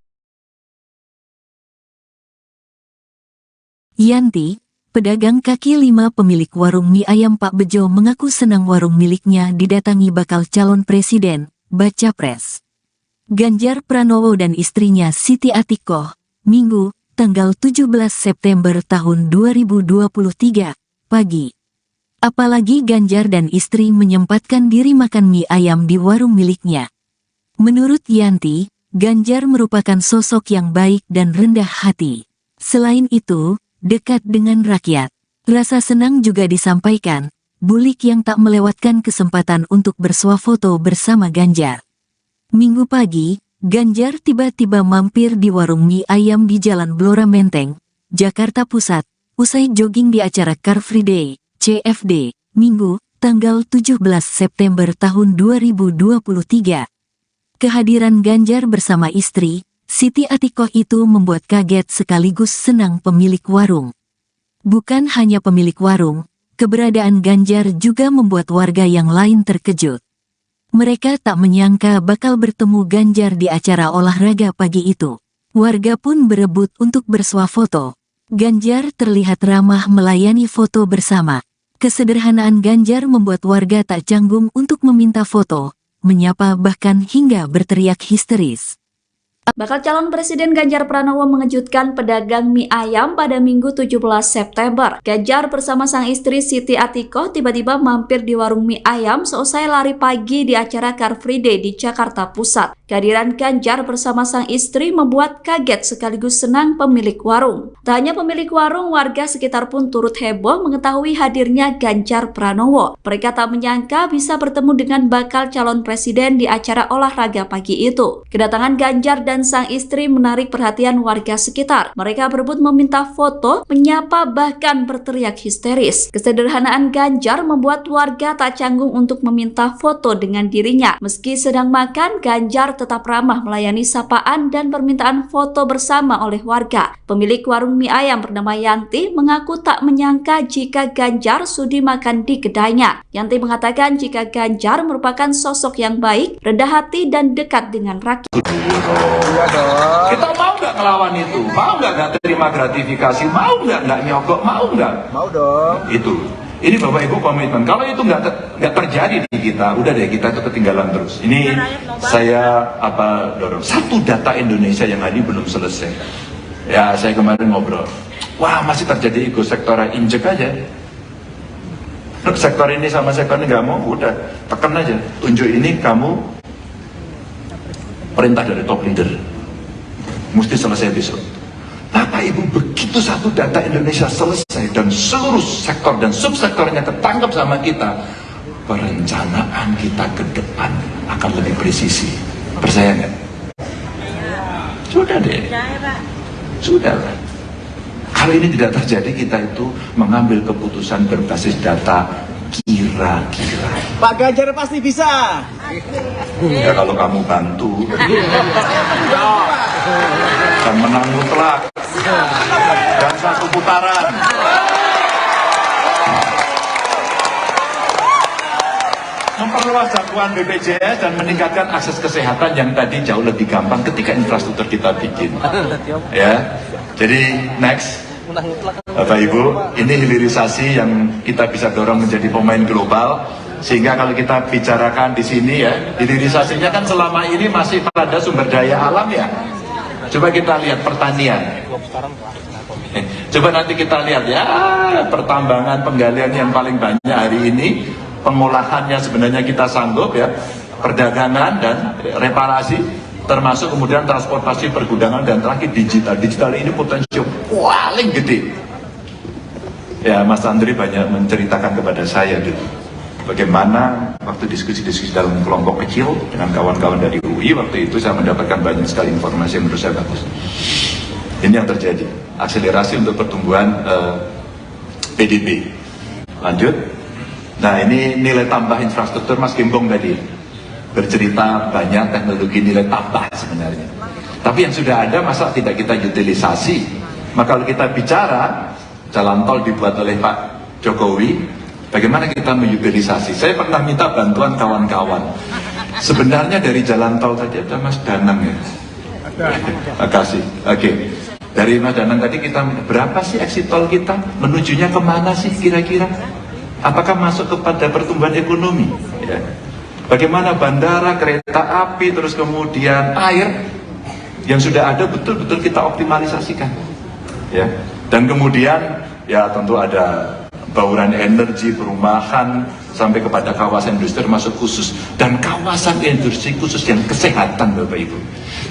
Yanti, pedagang kaki lima pemilik warung mie ayam Pak Bejo mengaku senang warung miliknya didatangi bakal calon presiden, baca pres. Ganjar Pranowo dan istrinya Siti Atikoh, Minggu, tanggal 17 September tahun 2023, pagi. Apalagi Ganjar dan istri menyempatkan diri makan mie ayam di warung miliknya. Menurut Yanti, Ganjar merupakan sosok yang baik dan rendah hati. Selain itu, dekat dengan rakyat. Rasa senang juga disampaikan, Bulik yang tak melewatkan kesempatan untuk bersuah foto bersama Ganjar. Minggu pagi, Ganjar tiba-tiba mampir di warung mie ayam di Jalan Blora Menteng, Jakarta Pusat, usai jogging di acara Car Free Day, CFD, Minggu, tanggal 17 September tahun 2023. Kehadiran Ganjar bersama istri, Siti Atikoh itu membuat kaget sekaligus senang pemilik warung. Bukan hanya pemilik warung, keberadaan Ganjar juga membuat warga yang lain terkejut. Mereka tak menyangka bakal bertemu Ganjar di acara olahraga pagi itu. Warga pun berebut untuk bersuah foto. Ganjar terlihat ramah melayani foto bersama. Kesederhanaan Ganjar membuat warga tak canggung untuk meminta foto, menyapa bahkan hingga berteriak histeris. Bakal calon Presiden Ganjar Pranowo mengejutkan pedagang mie ayam pada Minggu 17 September. Ganjar bersama sang istri Siti Atikoh tiba-tiba mampir di warung mie ayam seusai lari pagi di acara Car Free Day di Jakarta Pusat. Kehadiran Ganjar bersama sang istri membuat kaget sekaligus senang pemilik warung. Tak hanya pemilik warung, warga sekitar pun turut heboh mengetahui hadirnya Ganjar Pranowo. Mereka tak menyangka bisa bertemu dengan bakal calon presiden di acara olahraga pagi itu. Kedatangan Ganjar dan sang istri menarik perhatian warga sekitar. Mereka berebut meminta foto, menyapa bahkan berteriak histeris. Kesederhanaan Ganjar membuat warga tak canggung untuk meminta foto dengan dirinya. Meski sedang makan, Ganjar tetap ramah melayani sapaan dan permintaan foto bersama oleh warga. Pemilik warung mie ayam bernama Yanti mengaku tak menyangka jika Ganjar sudi makan di kedainya. Yanti mengatakan jika Ganjar merupakan sosok yang baik, rendah hati dan dekat dengan rakyat. Kita mau nggak ngelawan itu? Mau nggak terima gratifikasi? Mau nggak nyogok? Mau nggak? Mau dong. Itu. Ini Bapak Ibu komitmen. Kalau itu nggak terjadi di kita, udah deh kita itu ketinggalan terus. Ini saya dorong. Satu data Indonesia yang hari belum selesai. Ya saya kemarin ngobrol. Wah masih terjadi ego sektoral, injek aja. Sektor ini sama sektor ini nggak mau, udah tekan aja. Tunjuk ini kamu perintah dari top leader. Mesti selesai besok. Bapak Ibu, begitu satu data Indonesia selesai dan seluruh sektor dan subsektornya ketangkap sama kita, perencanaan kita ke depan akan lebih presisi. Percaya nggak? Sudah deh. Sudah lah. Kalau ini tidak terjadi, kita itu mengambil keputusan berbasis data kira-kira. Pak Ganjar pasti bisa. Ya kalau kamu bantu dan menang mutlak dan satu putaran. Memperluas jangkauan BPJS dan meningkatkan akses kesehatan yang tadi jauh lebih gampang ketika infrastruktur kita bikin. Ya, jadi next. Bapak Ibu, ini hilirisasi yang kita bisa dorong menjadi pemain global, sehingga kalau kita bicarakan di sini ya, hilirisasinya kan selama ini masih pada sumber daya alam ya. Coba kita lihat pertanian. Coba nanti kita lihat ya, pertambangan penggalian yang paling banyak hari ini, pengolahannya sebenarnya kita sanggup ya, perdagangan dan reparasi, termasuk kemudian transportasi, pergudangan, dan terakhir digital. Digital ini potensi paling gede. Ya, Mas Andri banyak menceritakan kepada saya dulu bagaimana waktu diskusi-diskusi dalam kelompok kecil dengan kawan-kawan dari UI, waktu itu saya mendapatkan banyak sekali informasi yang menurut saya bagus. Ini yang terjadi, akselerasi untuk pertumbuhan PDB. Lanjut. Nah, ini nilai tambah infrastruktur Mas Gembong tadi. bercerita banyak teknologi nilai tambah sebenarnya. Tapi yang sudah ada masa tidak kita utilisasi? Maka kalau kita bicara jalan tol dibuat oleh Pak Jokowi, bagaimana kita mengutilisasi? Saya pernah minta bantuan kawan-kawan. Sebenarnya dari jalan tol tadi ada Mas Danang ya. Makasih. Oke. Dari Mas Danang tadi kita berapa sih exit tol kita? Menujunya kemana sih kira-kira? Apakah masuk kepada pertumbuhan ekonomi? Ya. Bagaimana bandara, kereta api, terus kemudian air yang sudah ada betul-betul kita optimalisasikan. Ya. Dan kemudian ya tentu ada bauran energi, perumahan, sampai kepada kawasan industri termasuk khusus. Dan kawasan industri khusus yang kesehatan Bapak Ibu.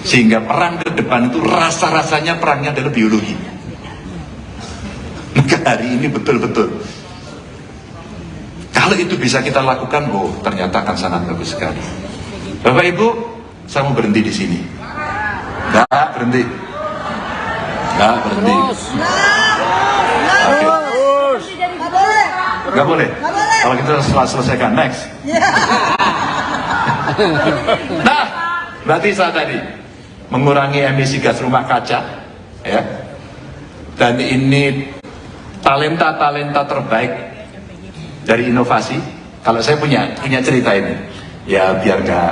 Sehingga perang ke depan itu rasa-rasanya perangnya adalah biologi. Maka hari ini betul-betul kalau itu bisa kita lakukan, oh ternyata akan sangat bagus sekali. Bapak Ibu, saya mau berhenti di sini. Nggak berhenti. Oke. Nggak boleh. Kalau kita selesaikan, next. Nah, berarti saya tadi mengurangi emisi gas rumah kaca, ya. Dan ini talenta terbaik dari inovasi. Kalau saya punya cerita ini, ya biar nggak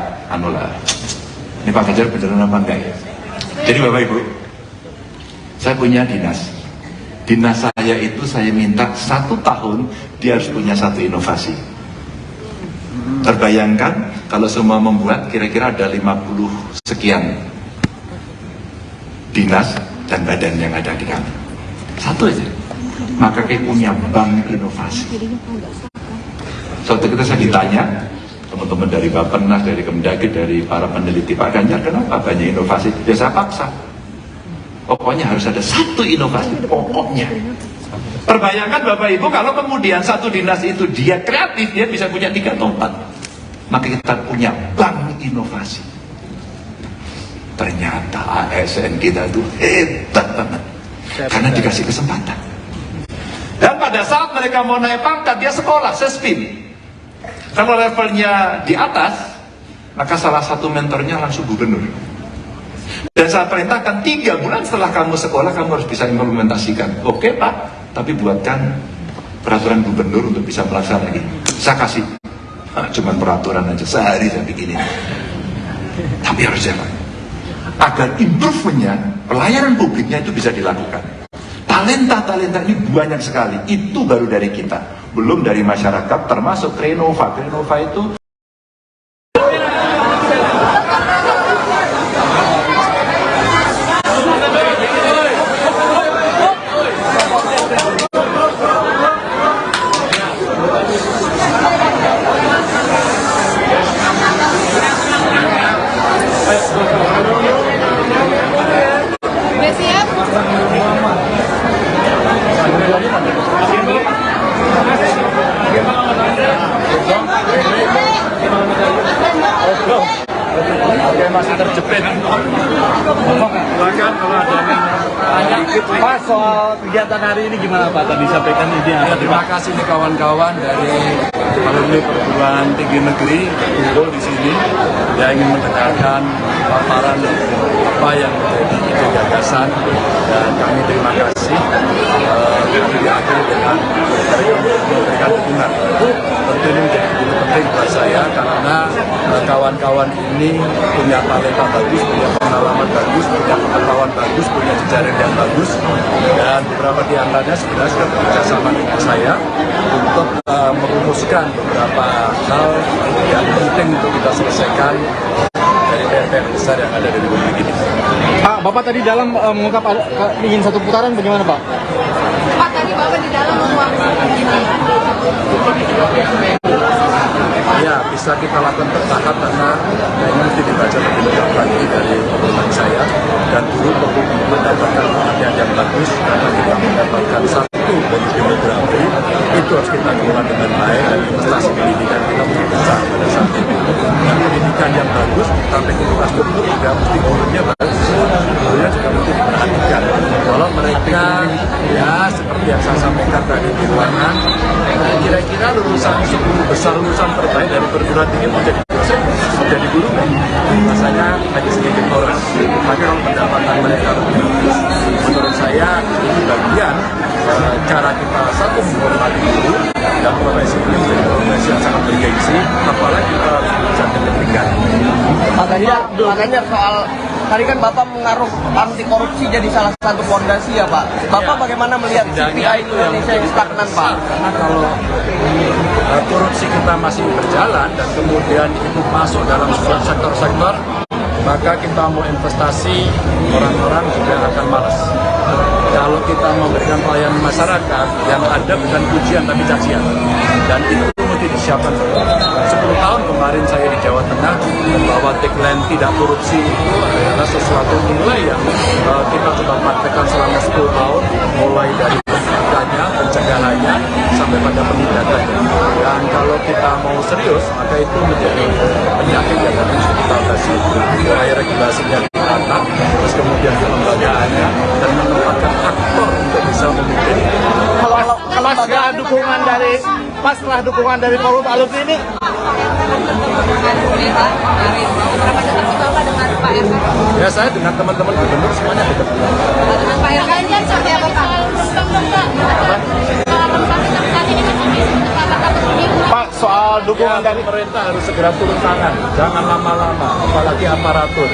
ini Pak Ganjar beneran apa enggak ya? Jadi Bapak Ibu, saya punya dinas saya itu saya minta 1 tahun dia harus punya 1 inovasi. Terbayangkan kalau semua membuat kira-kira ada 50 sekian dinas dan badan yang ada di kami. 1 aja. Maka kayak punya bank inovasi. Suatu ketika saya ditanya teman-teman dari Bappenas, dari Kemdagri, dari para peneliti Pak Ganjar, kenapa banyak inovasi? Ya saya paksa. Pokoknya harus ada 1 inovasi, pokoknya. Terbayangkan Bapak Ibu kalau kemudian 1 dinas itu dia kreatif, dia bisa punya 3 atau 4. Maka kita punya bank inovasi. Ternyata ASN kita itu hebat banget. Karena dikasih kesempatan. Dan pada saat mereka mau naik pangkat, dia sekolah, sespim. Kalau levelnya di atas, maka salah satu mentornya langsung gubernur. Dan saya perintahkan 3 bulan setelah kamu sekolah, kamu harus bisa implementasikan. Oke Pak, tapi buatkan peraturan gubernur untuk bisa melaksanakan. Saya kasih, cuman peraturan aja, sehari saya bikinin. Tapi harus jalan. Agar improve-nya, pelayanan publiknya itu bisa dilakukan. Talenta ini banyak sekali. Itu baru dari kita. Belum dari masyarakat, termasuk Renova. Renova itu masih terjepit. Silakan kalau ada yang Pak, soal kegiatan hari ini gimana Pak? Tadi sampaikan ide apa? terima kasih nih kawan-kawan dari alumni perguruan tinggi negeri kumpul di sini yang ingin mendengarkan paparan apa yang menjadi ide gagasan, dan kami terima kasih kami diakhiri dengan memberikan dukungan. Tentu ini menjadi begitu penting buat saya karena kawan-kawan ini punya talenta bagus, punya pengalaman bagus, punya pengetahuan bagus, punya jejaring yang bagus, dan beberapa di antaranya sebenarnya sudah bekerja sama dengan saya untuk merumuskan beberapa hal yang penting untuk kita selesaikan dari PR besar yang ada di Republik ini. Pak, Bapak tadi dalam mengungkap ingin 1 putaran, bagaimana Pak? Pak, tadi Bapak di dalam Ya, bisa kita lakukan bertahap karena ini mesti dibaca lebih lengkap lagi dari pengumuman saya, dan dulu perlu mendapatkan perhatian yang bagus karena kita mendapatkan 1 bonus demografi itu harus kita kelola dengan baik, dan investasi pendidikan kita mesti besar pada saat itu. Dan pendidikan yang bagus sampai infrastruktur juga mesti gurunya bagus, gurunya juga mesti diperhatikan. Kalau mereka ya seperti yang saya sampaikan tadi di ruangan, kira-kira lulusan 10 besar lulusan terbaik dari perguruan tinggi menjadi dosen. menjadi guru kan rasanya hanya sedikit boros. Tapi kalau pendapatan mereka lebih bagus, menurut saya ini bagian cara kita satu menghormati guru dan profesi ini menjadi profesi yang sangat bergengsi, apalagi kita bisa kepentingan. Makanya soal tadi kan Bapak mengaruh anti korupsi jadi salah satu fondasi ya Pak. Bapak bagaimana melihat CPI Indonesia yang stagnan Pak? Karena kalau korupsi kita masih berjalan dan kemudian itu masuk dalam sebuah sektor-sektor, maka kita mau investasi, orang-orang juga akan malas. Kalau kita memberikan pelayanan masyarakat, yang ada bukan pujian tapi cacian. Dan itu mesti disiapkan. 10 tahun kemarin saya di Jawa Tengah bahwa tagline tidak korupsi itu adalah sesuatu nilai yang kita coba praktekkan selama 10 tahun, mulai dari pencegahannya sampai pada penindakannya. Dan kalau kita mau serius, maka itu menjadi penyakit yang harus kita atasi. Mulai regulasinya ditata, terus kemudian kelembagaannya, dan menempatkan aktor untuk bisa memimpin. Kalau setelah dukungan dari setelah dukungan dari forum alumni ini, ya saya dengan teman-teman gubernur semuanya dekat. Dengan Pak Ganjar seperti apa Pak? Pak, soal dukungan dari pemerintah harus segera turun tangan, jangan lama-lama, apalagi aparatur.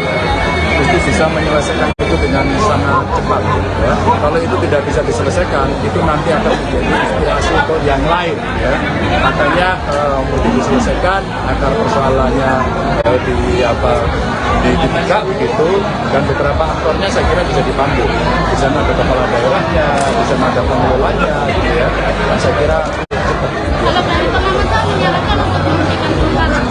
Mesti bisa menyelesaikan itu dengan sangat cepat. Ya. Kalau itu tidak bisa diselesaikan, itu nanti akan menjadi inspirasi untuk yang lain. Ya. Makanya mesti diselesaikan agar persoalannya dibuka begitu, dan beberapa aktornya saya kira bisa dipanggil. Di sana ada kepala daerahnya, di sana ada pengelolanya, gitu ya. Dan saya kira cepat. Kalau dari pengamatan menyarankan untuk menghentikan perubahan.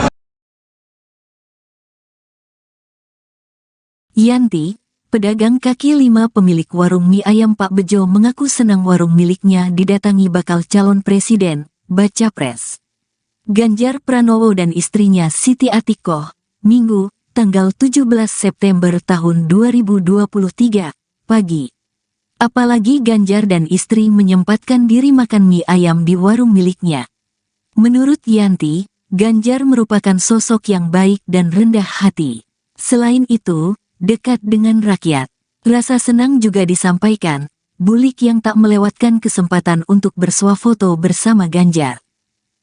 Yanti, pedagang kaki lima pemilik warung mie ayam Pak Bejo mengaku senang warung miliknya didatangi bakal calon presiden, baca pres. Ganjar Pranowo dan istrinya Siti Atikoh, Minggu, tanggal 17 September tahun 2023, pagi. Apalagi Ganjar dan istri menyempatkan diri makan mie ayam di warung miliknya. Menurut Yanti, Ganjar merupakan sosok yang baik dan rendah hati. Selain itu, dekat dengan rakyat. Rasa senang juga disampaikan, Bulik yang tak melewatkan kesempatan untuk bersuah foto bersama Ganjar.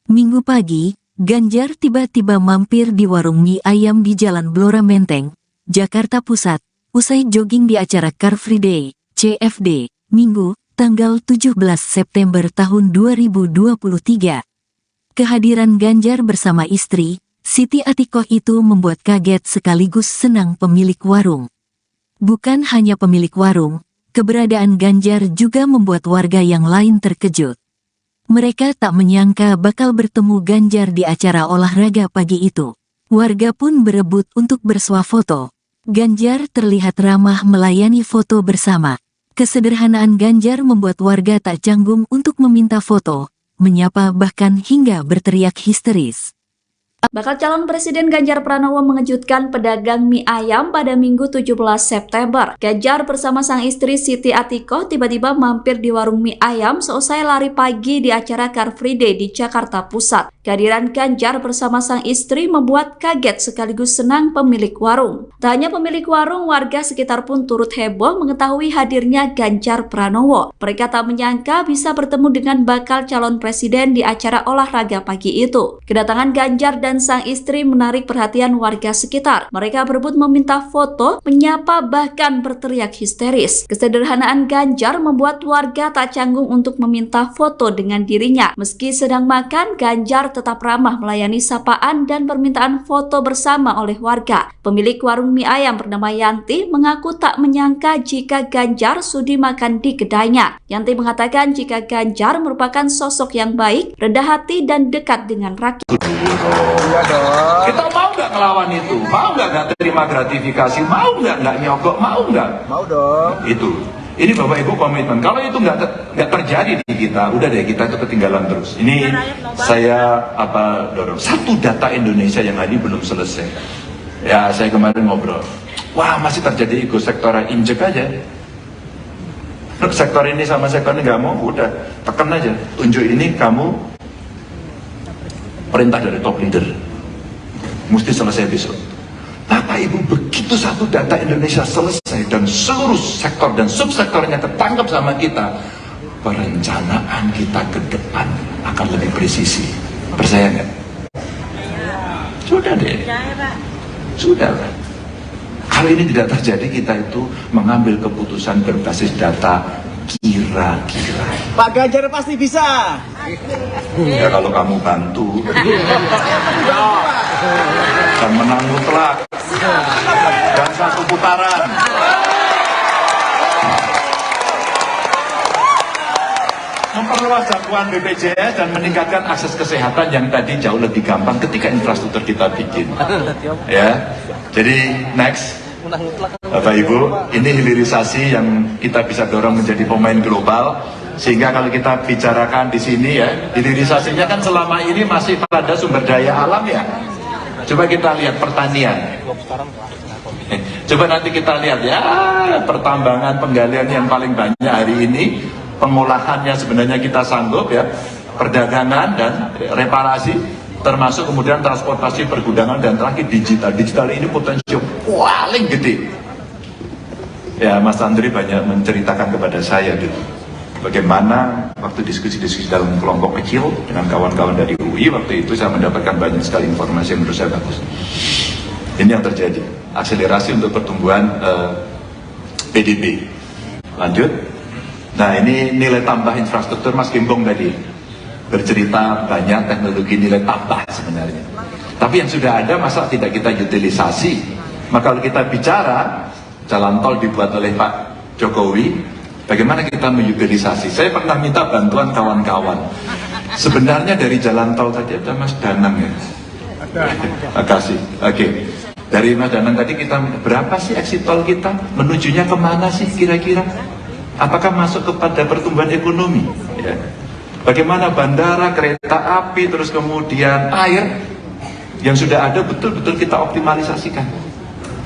Minggu pagi, Ganjar tiba-tiba mampir di warung mie ayam di Jalan Blora Menteng, Jakarta Pusat, usai jogging di acara Car Free Day, CFD, Minggu, tanggal 17 September tahun 2023. Kehadiran Ganjar bersama istri, Siti Atikoh itu membuat kaget sekaligus senang pemilik warung. Bukan hanya pemilik warung, keberadaan Ganjar juga membuat warga yang lain terkejut. Mereka tak menyangka bakal bertemu Ganjar di acara olahraga pagi itu. Warga pun berebut untuk bersuah foto. Ganjar terlihat ramah melayani foto bersama. Kesederhanaan Ganjar membuat warga tak canggung untuk meminta foto, menyapa bahkan hingga berteriak histeris. Bakal calon Presiden Ganjar Pranowo mengejutkan pedagang mie ayam pada Minggu 17 September. Ganjar bersama sang istri Siti Atikoh tiba-tiba mampir di warung mie ayam seusai lari pagi di acara Car Free Day di Jakarta Pusat. Kehadiran Ganjar bersama sang istri membuat kaget sekaligus senang pemilik warung. Tak hanya pemilik warung, warga sekitar pun turut heboh mengetahui hadirnya Ganjar Pranowo. Mereka tak menyangka bisa bertemu dengan bakal calon presiden di acara olahraga pagi itu. Kedatangan Ganjar dan sang istri menarik perhatian warga sekitar. Mereka berebut meminta foto, menyapa bahkan berteriak histeris. Kesederhanaan Ganjar membuat warga tak canggung untuk meminta foto dengan dirinya. Meski sedang makan, Ganjar tetap ramah melayani sapaan dan permintaan foto bersama oleh warga. Pemilik warung mie ayam bernama Yanti mengaku tak menyangka jika Ganjar sudi makan di kedainya. Yanti mengatakan jika Ganjar merupakan sosok yang baik, rendah hati dan dekat dengan rakyat. Kita mau nggak ngelawan itu? Mau nggak terima gratifikasi? Mau nggak nyogok? Mau nggak? mau dong. Itu. Ini Bapak Ibu komitmen. Kalau itu nggak terjadi di kita, udah deh kita itu ketinggalan terus. Ini saya dorong. Satu data Indonesia yang tadi belum selesai. Ya saya kemarin ngobrol. Wah masih terjadi ego sektoral, injek aja. Sektor ini sama sektor ini nggak mau, udah tekan aja. Tunjuk ini kamu perintah dari top leader. mesti selesai besok. Bapak Ibu, begitu satu data Indonesia selesai dan seluruh sektor dan subsektornya ketangkap sama kita, perencanaan kita ke depan akan lebih presisi. Percaya nggak? Sudah deh. Sudah lah. Kalau ini tidak terjadi, kita itu mengambil keputusan berbasis data kira-kira. Pak Ganjar pasti bisa. Ya kalau kamu bantu dan menang mutlak dan satu putaran. Memperluas jangkauan BPJS dan meningkatkan akses kesehatan yang tadi jauh lebih gampang ketika infrastruktur kita bikin. Ya, jadi next, Bapak Ibu, ini hilirisasi yang kita bisa dorong menjadi pemain global. Sehingga kalau kita bicarakan di sini ya, hilirisasinya kan selama ini masih pada sumber daya alam ya. Coba kita lihat pertanian. Coba nanti kita lihat ya, pertambangan, penggalian yang paling banyak hari ini. Pengolahannya sebenarnya kita sanggup ya, perdagangan dan reparasi, termasuk kemudian transportasi, pergudangan, dan terakhir digital. Digital ini potensi paling gede. Ya, Mas Andri banyak menceritakan kepada saya gitu, bagaimana waktu diskusi-diskusi dalam kelompok kecil dengan kawan-kawan dari UI, waktu itu saya mendapatkan banyak sekali informasi yang menurut saya bagus. Ini yang terjadi, akselerasi untuk pertumbuhan PDB. Lanjut. Nah, ini nilai tambah infrastruktur. Mas Gembong tadi bercerita banyak teknologi nilai tambah sebenarnya. Tapi yang sudah ada masa tidak kita utilisasi. Maka kalau kita bicara jalan tol dibuat oleh Pak Jokowi, bagaimana kita mengutilisasi? Saya pernah minta bantuan kawan-kawan. Sebenarnya dari jalan tol tadi ada Mas Danang ya. Makasih. Oke. Dari Mas Danang tadi kita berapa sih exit tol kita? Menujunya kemana sih kira-kira? Apakah masuk kepada pertumbuhan ekonomi? Ya. Bagaimana bandara, kereta api, terus kemudian air yang sudah ada betul-betul kita optimalisasikan.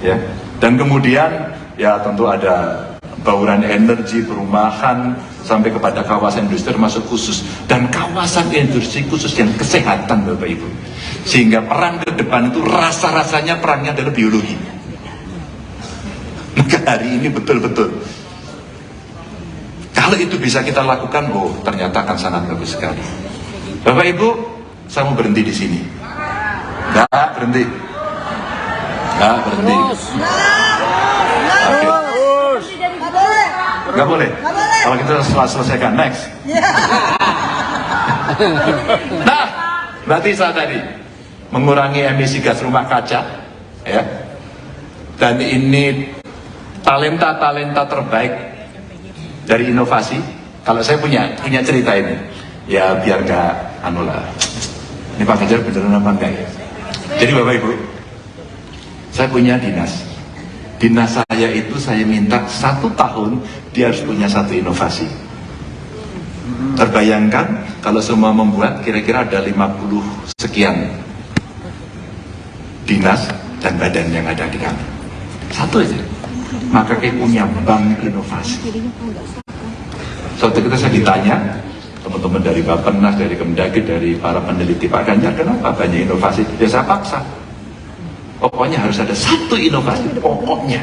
Ya. Dan kemudian ya tentu ada bauran energi, perumahan, sampai kepada kawasan industri masuk khusus, dan kawasan industri khusus yang kesehatan Bapak Ibu. Sehingga peran ke depan itu rasa-rasanya perannya adalah biologi. Maka hari ini betul-betul kalau itu bisa kita lakukan, oh ternyata akan sangat bagus sekali. Bapak Ibu, saya mau berhenti di sini. Nggak berhenti. Nggak berhenti. Oke. Nggak boleh. Kalau kita selesaikan, next. Nah, berarti saya tadi mengurangi emisi gas rumah kaca, ya. Dan ini talenta-talenta terbaik dari inovasi. Kalau saya punya cerita ini, ya biar gak lah. Ini Pak Ganjar beneran apa enggak ya? Jadi Bapak Ibu, saya punya dinas. Dinas saya itu saya minta 1 tahun dia harus punya 1 inovasi. Terbayangkan kalau semua membuat kira-kira ada 50 sekian dinas dan badan yang ada di kami. 1 aja. Maka kayak punya bank inovasi. Suatu ketika saya ditanya, teman-teman dari Bappenas, dari Kemdagri, dari para peneliti, Pak Ganjar, kenapa banyak inovasi? Ya saya paksa. Pokoknya harus ada 1 inovasi, pokoknya.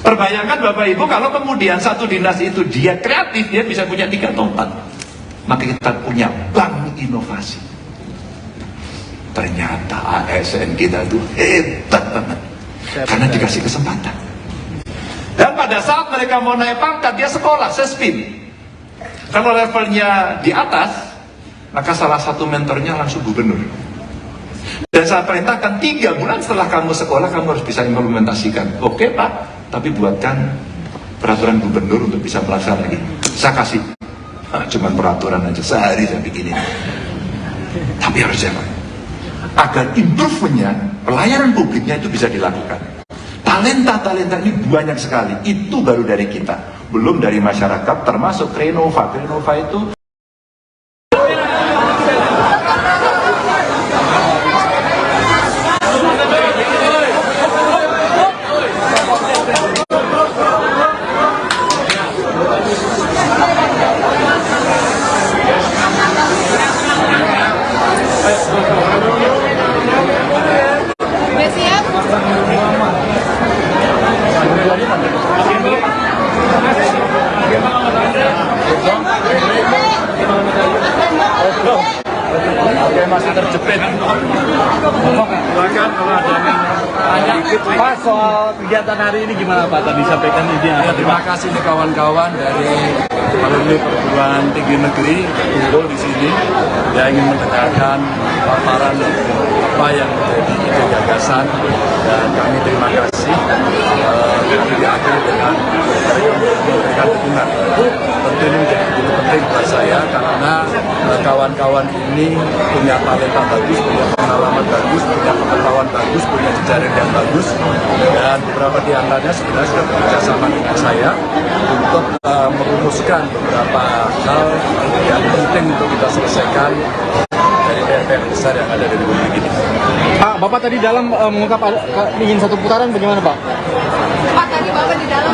Terbayangkan Bapak Ibu, kalau kemudian 1 dinas itu dia kreatif, dia bisa punya 3 atau 4. Maka kita punya bank inovasi. Ternyata ASN kita itu hebat banget. Karena dikasih kesempatan. Dan pada saat mereka mau naik pangkat, dia sekolah, sespin. Kalau levelnya di atas, maka salah satu mentornya langsung gubernur. Dan saya perintahkan 3 bulan setelah kamu sekolah, kamu harus bisa implementasikan. Oke Pak, tapi buatkan peraturan gubernur untuk bisa melaksanakan lagi. Saya kasih, cuman peraturan aja, sehari saya bikinin. Tapi harus jalan. Agar improve-nya, pelayanan publiknya itu bisa dilakukan. Talenta-talenta ini banyak sekali. Itu baru dari kita. Belum dari masyarakat, termasuk Renova. Renova itu soal kegiatan hari ini gimana Pak? Tadi sampaikan Ya, intinya. terima kasih nih kawan-kawan dari alumni perguruan tinggi negeri kumpul di sini. Ya, ingin mendengarkan paparan apa yang menjadi ide gagasan, dan kami terima kasih. Kami diakhiri dengan memberikan dukungan. Tentu ini menjadi begitu penting buat saya karena kawan-kawan ini punya talenta bagus, punya pengalaman bagus, punya pengetahuan bagus, punya jejaring yang bagus, dan beberapa di antaranya sebenarnya sudah bekerja sama dengan saya untuk merumuskan beberapa hal yang penting untuk kita selesaikan dari PR besar yang ada di Republik ini. Pak, Bapak tadi dalam mengungkap ingin satu putaran bagaimana Pak? Pak, tadi Bapak di dalam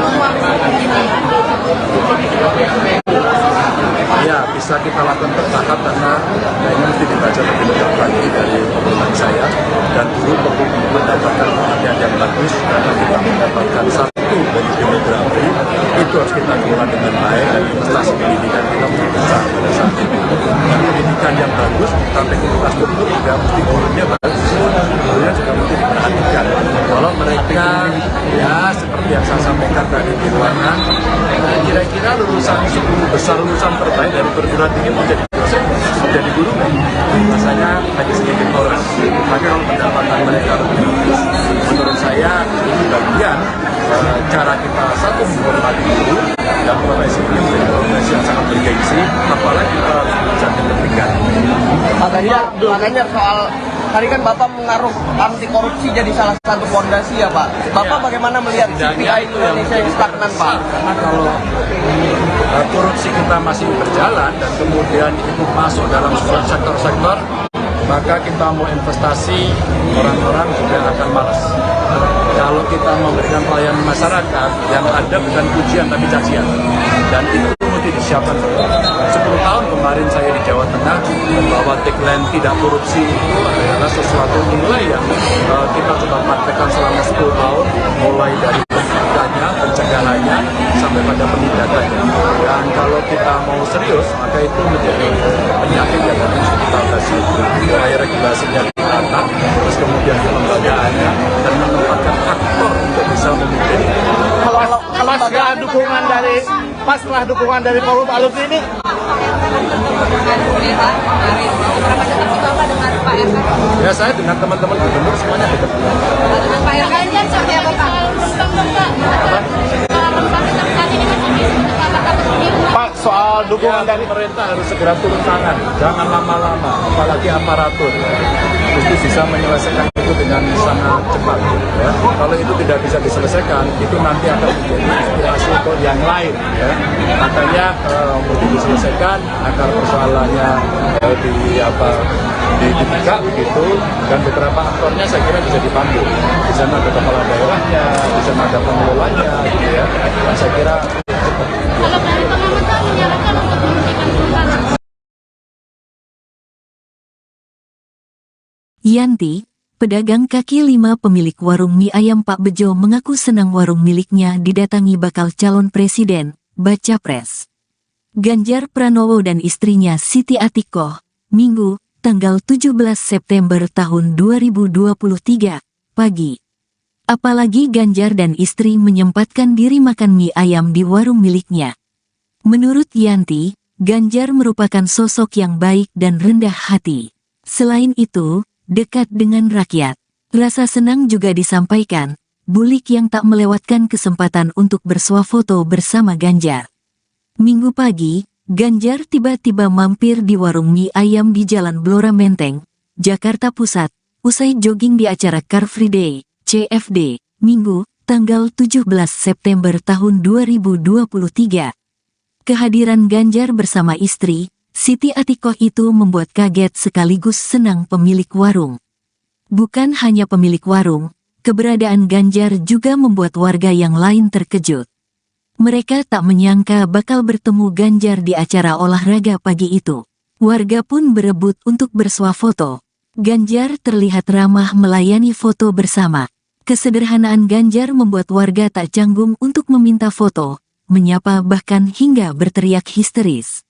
Ya, bisa kita lakukan bertahap karena ini mesti dibaca lebih lengkap lagi dari pengumuman saya, dan dulu perlu mendapatkan perhatian yang bagus karena kita mendapatkan satu dari demografi itu harus kita kelola dengan baik, dan investasi pendidikan kita mesti besar pada saat itu. Dan pendidikan yang bagus sampai infrastruktur juga mesti gurunya bagus, gurunya juga mesti diperhatikan. Kalau mereka ya seperti yang saya sampaikan tadi di ruangan, kira-kira lulusan 10 besar lulusan terbaik dari perguruan tinggi menjadi dosen, menjadi guru, rasanya hanya sedikit orang. Maka kalau pendapatan mereka lebih bagus, menurut saya ini bagian cara kita satu menghormati guru, dan profesi ini menjadi profesi yang sangat bergengsi, apalagi para lulusan yang ketiga. Makanya soal tadi kan Bapak mengaruh anti korupsi jadi salah satu fondasi ya Pak. Bapak bagaimana melihat KPI Indonesia yang stagnan Pak? Karena kalau korupsi kita masih berjalan dan kemudian itu masuk dalam sebuah sektor-sektor, maka kita mau investasi, orang-orang juga akan malas. Kalau kita memberikan pelayanan masyarakat, yang ada bukan pujian tapi cacian, dan itu mesti disiapkan. 10 tahun kemarin saya di Jawa Tengah bahwa tagline tidak korupsi itu adalah sesuatu nilai yang kita coba praktekkan selama 10 tahun, mulai dari pencegahannya sampai pada penindakannya. Dan kalau kita mau serius, maka itu menjadi penyakit yang harus kita atasi. Mulai regulasinya ditata, terus kemudian pelembagaannya, dan menempatkan aktor untuk bisa memimpin. Kalau setelah dukungan dari forum alumni ini, Ya, saya dengan teman-teman gubernur semuanya dekat. Pak Ganjar seperti apa Pak? Pak, soal dukungan dari Pemerintah harus segera turun tangan, jangan lama-lama, apalagi aparatur. Mesti bisa menyelesaikan itu dengan sangat cepat. Ya. Kalau itu tidak bisa diselesaikan, itu nanti akan menjadi inspirasi untuk yang lain. Ya. Makanya mesti diselesaikan agar persoalannya dibuka begitu, dan beberapa aktornya saya kira bisa dipanggil. Di sana ada kepala daerahnya, di sana ada pengelolanya, gitu ya. Dan saya kira Kalau dari pengamat menyarankan untuk menghentikan perubahan. Yanti, pedagang kaki lima pemilik warung mie ayam Pak Bejo mengaku senang warung miliknya didatangi bakal calon presiden, baca pres. Ganjar Pranowo dan istrinya Siti Atikoh, Minggu, tanggal 17 September tahun 2023, pagi. Apalagi Ganjar dan istri menyempatkan diri makan mie ayam di warung miliknya. Menurut Yanti, Ganjar merupakan sosok yang baik dan rendah hati. Selain itu, dekat dengan rakyat. Rasa senang juga disampaikan, bulik yang tak melewatkan kesempatan untuk bersuah foto bersama Ganjar. Minggu pagi, Ganjar tiba-tiba mampir di warung mie ayam di Jalan Blora Menteng, Jakarta Pusat, usai jogging di acara Car Free Day, CFD, Minggu, tanggal 17 September tahun 2023. Kehadiran Ganjar bersama istri, Siti Atikoh itu membuat kaget sekaligus senang pemilik warung. Bukan hanya pemilik warung, keberadaan Ganjar juga membuat warga yang lain terkejut. Mereka tak menyangka bakal bertemu Ganjar di acara olahraga pagi itu. Warga pun berebut untuk bersuah foto. Ganjar terlihat ramah melayani foto bersama. Kesederhanaan Ganjar membuat warga tak canggung untuk meminta foto, menyapa bahkan hingga berteriak histeris.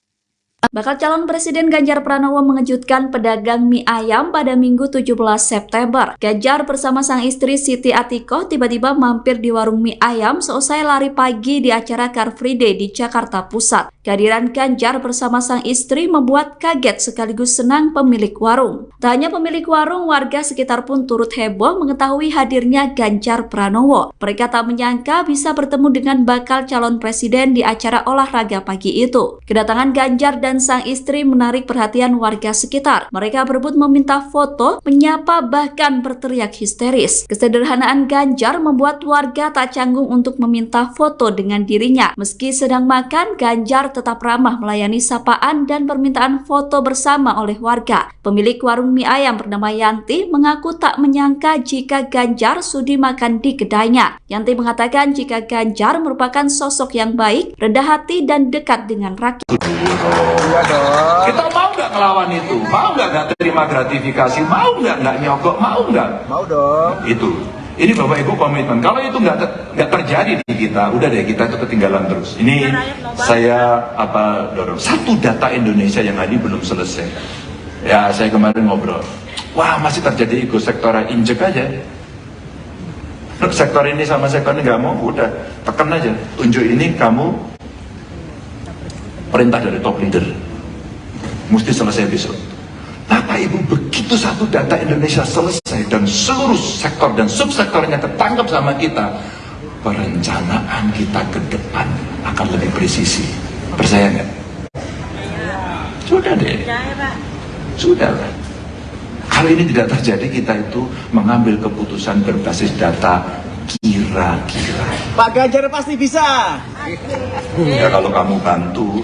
Bakal calon Presiden Ganjar Pranowo mengejutkan pedagang mie ayam pada Minggu 17 September. Ganjar bersama sang istri Siti Atikoh tiba-tiba mampir di warung mie ayam seusai lari pagi di acara Car Free Day di Jakarta Pusat. Kehadiran Ganjar bersama sang istri membuat kaget sekaligus senang pemilik warung. Tak hanya pemilik warung, warga sekitar pun turut heboh mengetahui hadirnya Ganjar Pranowo. Mereka tak menyangka bisa bertemu dengan bakal calon presiden di acara olahraga pagi itu. Kedatangan Ganjar dan sang istri menarik perhatian warga sekitar. Mereka berebut meminta foto, menyapa, bahkan berteriak histeris. Kesederhanaan Ganjar membuat warga tak canggung untuk meminta foto dengan dirinya. Meski sedang makan, Ganjar tetap ramah melayani sapaan dan permintaan foto bersama oleh warga. Pemilik warung mie ayam bernama Yanti mengaku tak menyangka jika Ganjar sudi makan di kedainya. Yanti mengatakan jika Ganjar merupakan sosok yang baik, rendah hati, dan dekat dengan rakyat. Kita mau nggak ngelawan itu? Mau nggak terima gratifikasi? Mau nggak nyogok? Mau nggak? Mau dong. Itu. Ini Bapak Ibu komitmen. Kalau itu nggak terjadi di kita, udah deh kita itu ketinggalan terus. Ini saya dorong. Satu data Indonesia yang tadi belum selesai. Ya saya kemarin ngobrol. Wah masih terjadi ego sektoral, injek aja. Sektor ini sama sektor ini nggak mau, udah tekan aja. Tunjuk ini kamu perintah dari top leader. Mesti selesai besok. Bapak Ibu, begitu satu data Indonesia selesai dan seluruh sektor dan subsektornya tertangkap sama kita, perencanaan kita ke depan akan lebih presisi. Percaya nggak? Sudah deh. Sudah lah. Kalau ini tidak terjadi, kita itu mengambil keputusan berbasis data kira-kira. Pak Ganjar pasti bisa. Ya kalau kamu bantu.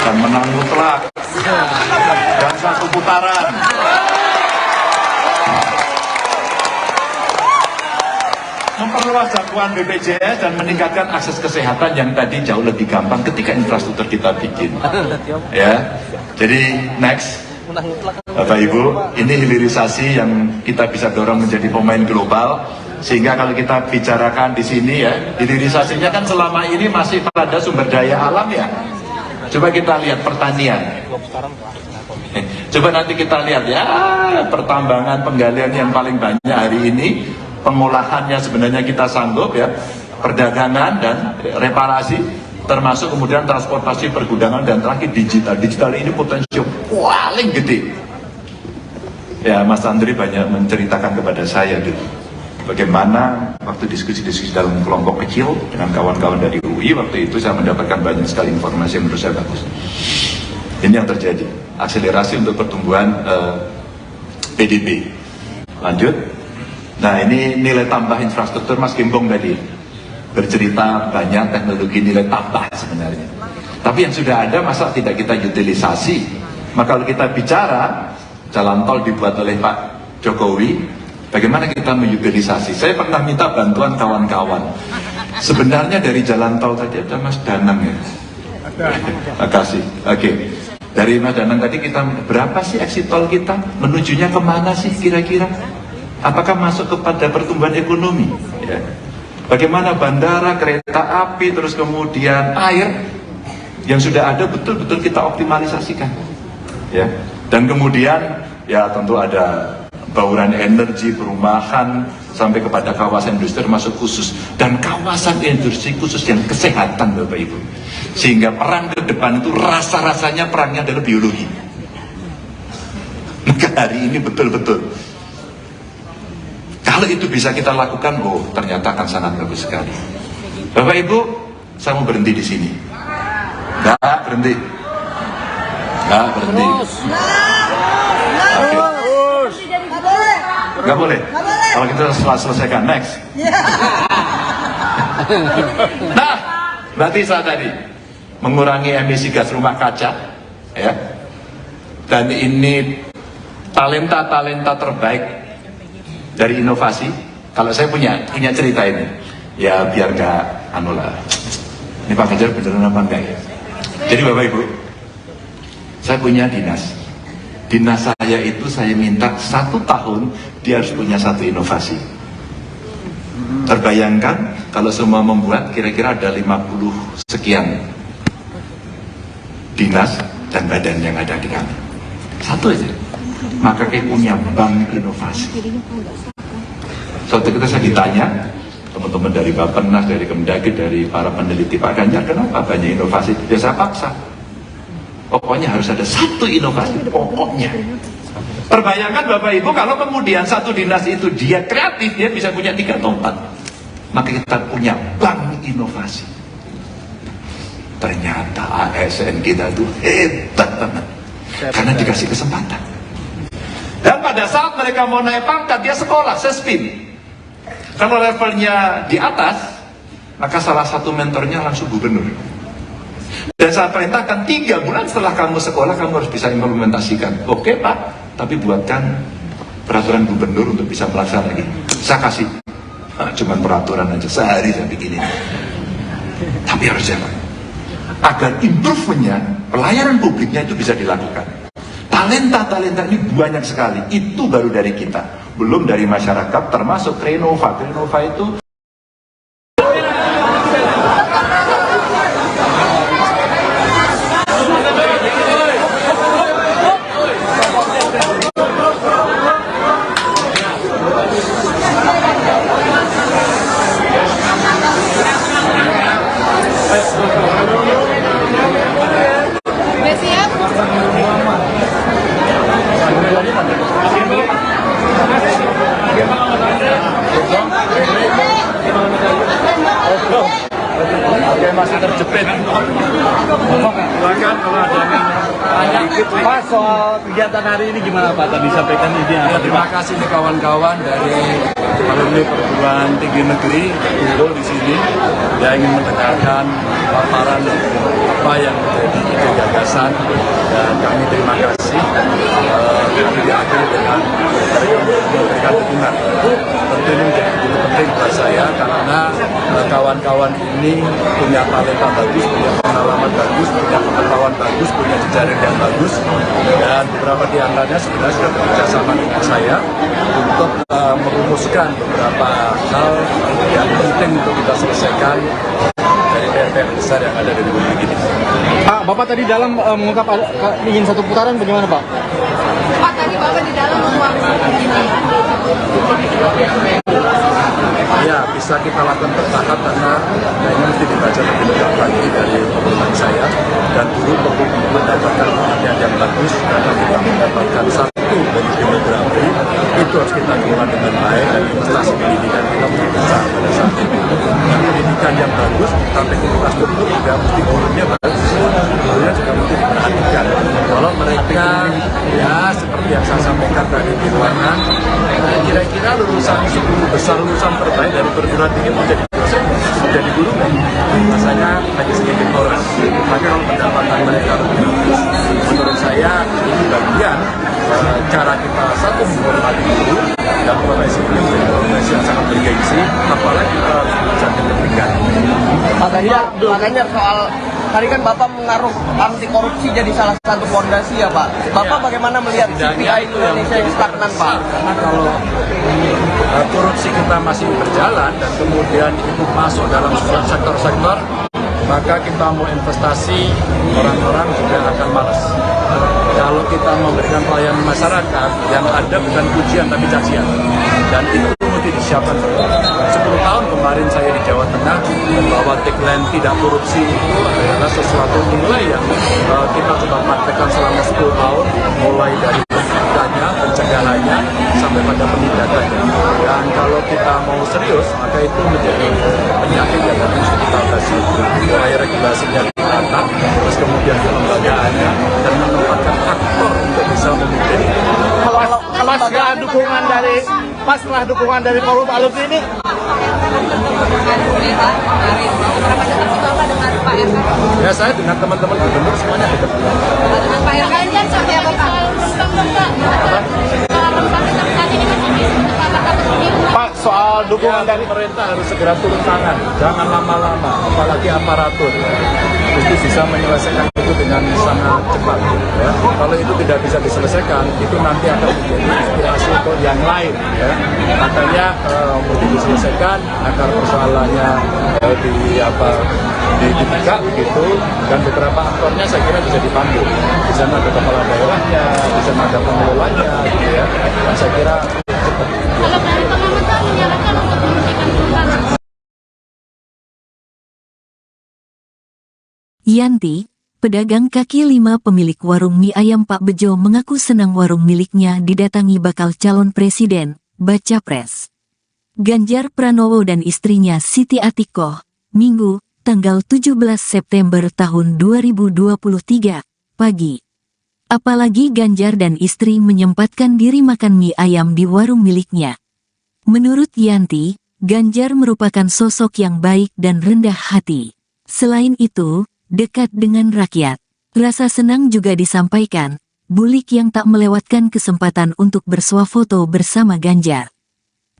Dan menang mutlak. Dan satu putaran. Memperluas jangkauan BPJS dan meningkatkan akses kesehatan yang tadi jauh lebih gampang ketika infrastruktur kita bikin. Ya, jadi next, Bapak Ibu, ini hilirisasi yang kita bisa dorong menjadi pemain global. Sehingga kalau kita bicarakan di sini ya, hilirisasinya kan selama ini masih pada sumber daya alam ya. Coba kita lihat pertanian. Coba nanti kita lihat ya, pertambangan penggalian yang paling banyak hari ini, pengolahannya sebenarnya kita sanggup ya, perdagangan dan reparasi, termasuk kemudian transportasi, pergudangan, dan terakhir digital. Digital ini potensi paling gede. Ya, Mas Andri banyak menceritakan kepada saya dulu, bagaimana waktu diskusi-diskusi dalam kelompok kecil dengan kawan-kawan dari UI, waktu itu saya mendapatkan banyak sekali informasi yang menurut saya bagus. Ini yang terjadi, akselerasi untuk pertumbuhan PDB. Lanjut. Nah ini nilai tambah infrastruktur, Mas Gimbong tadi bercerita banyak teknologi nilai tambah sebenarnya. Tapi yang sudah ada masa tidak kita utilisasi. Maka kalau kita bicara jalan tol dibuat oleh Pak Jokowi, bagaimana kita mengutilisasi? Saya pernah minta bantuan kawan-kawan. Sebenarnya dari jalan tol tadi ada Mas Danang ya. Makasih. Oke. Dari Mas Danang tadi kita berapa sih exit tol kita? Menujunya kemana sih kira-kira? Apakah masuk kepada pertumbuhan ekonomi? Ya. Bagaimana bandara, kereta api, terus kemudian air yang sudah ada betul-betul kita optimalisasikan. Ya. Dan kemudian ya tentu ada bauran energi, perumahan, sampai kepada kawasan industri termasuk khusus. Dan kawasan industri khusus yang kesehatan Bapak Ibu. Sehingga perang ke depan itu rasa-rasanya perangnya adalah biologi. Maka hari ini betul-betul. Kalau itu bisa kita lakukan, oh ternyata akan sangat bagus sekali. Bapak Ibu, saya mau berhenti di sini. Nggak berhenti. Nggak berhenti. Oke. Nggak boleh. Kalau kita selesaikan, next. Nah, berarti saya tadi mengurangi emisi gas rumah kaca, ya. Dan ini talenta-talenta terbaik dari inovasi. Kalau saya punya cerita ini, ya biar nggak ini Pak Ganjar beneran apa enggak ya? Jadi Bapak Ibu, saya punya dinas saya itu saya minta 1 tahun dia harus punya 1 inovasi. Terbayangkan kalau semua membuat kira-kira ada 50 sekian dinas dan badan yang ada di kami. Satu aja. Maka kita punya bank inovasi. Suatu ketika saya ditanya, teman-teman dari Bappenas, dari Kemdagri, dari para peneliti Pak Ganjar, kenapa banyak inovasi? Ya saya paksa. Pokoknya harus ada satu inovasi, pokoknya. Perbayangkan Bapak Ibu, kalau kemudian satu dinas itu dia kreatif, dia bisa punya 3 atau 4. Maka kita punya bank inovasi. Ternyata ASN kita itu hebat banget. Karena dikasih kesempatan. Dan pada saat mereka mau naik pangkat, dia sekolah, sespin. Kalau levelnya di atas, maka salah satu mentornya langsung gubernur. Dan saya perintahkan 3 bulan setelah kamu sekolah, kamu harus bisa implementasikan. Oke Pak, tapi buatkan peraturan gubernur untuk bisa melaksanakan lagi. Saya kasih, cuman peraturan aja, sehari saya bikinin. Tapi harus jalan. Agar improve-nya, pelayanan publiknya itu bisa dilakukan. Talenta-talenta ini banyak sekali, itu baru dari kita. Belum dari masyarakat, termasuk Renova. Renova itu masih terjepit. Silakan kalau ada yang Pak, soal kegiatan hari ini gimana Pak? Tadi sampaikan ide apa? terima kasih nih kawan-kawan dari alumni perguruan tinggi negeri Unggul di sini yang ingin mendengarkan paparan apa yang menjadi ide gagasan, dan kami terima kasih. Kami diakhiri dengan memberikan dukungan. Tentu ini menjadi begitu penting buat saya karena kawan-kawan ini punya talenta bagus, punya pengalaman bagus, punya pengetahuan bagus, punya jejaring yang bagus, dan beberapa di antaranya sebenarnya sudah bekerja sama dengan saya untuk merumuskan beberapa hal yang penting untuk kita selesaikan dari PR besar yang ada di Republik ini. Pak, Bapak tadi dalam mengungkap ingin satu putaran, bagaimana Pak? Pak, tadi Bapak di dalam mengungkap Ya, bisa kita lakukan bertahap karena ini mesti dibaca lebih lengkap lagi dari pengumuman saya, dan dulu perlu mendapatkan pengertian yang bagus karena kita mendapatkan satu dari demografi itu harus kita kelola dengan baik, dan investasi pendidikan kita mesti besar pada saat itu. Dan pendidikan yang bagus, tapi infrastruktur juga mesti gurunya bagus, gurunya juga mesti diperhatikan. Kalau mereka ya seperti yang saya sampaikan tadi di ruangan, kira-kira lulusan 10 besar lulusan terbaik dari perguruan tinggi mau jadi dosen, mau jadi guru kan? Rasanya hanya sedikit orang. Maka kalau pendapatan mereka lebih bagus, menurut saya ini bagian cara kita satu menghormati guru, dan profesi ini menjadi profesi yang sangat bergengsi, apalagi kita harus belajar kepentingan. Pak Ganjar, soal tadi kan Bapak menaruh anti korupsi jadi salah satu fondasi ya Pak. Bapak bagaimana melihat CPI Indonesia yang stagnan Pak? Karena kalau korupsi kita masih berjalan dan kemudian itu masuk dalam sebuah sektor-sektor, maka kita mau investasi, orang-orang juga akan malas. Kalau kita memberikan pelayanan masyarakat, yang ada bukan pujian tapi cacian, dan itu mesti disiapkan. 10 tahun kemarin saya di Jawa Tengah membawa tagline tidak korupsi itu adalah sesuatu nilai yang kita coba praktekkan selama 10 tahun, mulai dari pencegahannya sampai pada penindakannya. Dan kalau kita mau serius, maka itu menjadi penyakit yang harus kita atasi. Mulai regulasinya ditata, terus kemudian kelembagaannya, dan menempatkan aktor untuk bisa memimpin. Kalau setelah dukungan dari forum alumni ini, ya saya dengan teman-teman gubernur semuanya dekat. dengan Pak Ganjar seperti apa Pak? Pak, soal dukungan dari pemerintah harus segera turun tangan, jangan lama-lama, apalagi aparatur. Itu bisa menyelesaikan itu dengan sangat cepat. Ya. Kalau itu tidak bisa diselesaikan, itu nanti akan menjadi inspirasi untuk yang lain. Ya. Makanya untuk diselesaikan agar persoalannya dibuka gitu, dan beberapa aktornya saya kira bisa dipanggil. Di sana ada kepala daerahnya, di sana ada pengelolanya, gitu ya. Dan saya kira cepat. Kalau dari pengamatan menyarankan untuk menghentikan perubahan. Yanti, pedagang kaki lima pemilik warung mie ayam Pak Bejo mengaku senang warung miliknya didatangi bakal calon presiden, baca pres. Ganjar Pranowo dan istrinya Siti Atikoh, Minggu, tanggal 17 September tahun 2023, pagi. Apalagi Ganjar dan istri menyempatkan diri makan mie ayam di warung miliknya. Menurut Yanti, Ganjar merupakan sosok yang baik dan rendah hati. Selain itu, dekat dengan rakyat. Rasa senang juga disampaikan, Bulik yang tak melewatkan kesempatan untuk bersuah foto bersama Ganjar.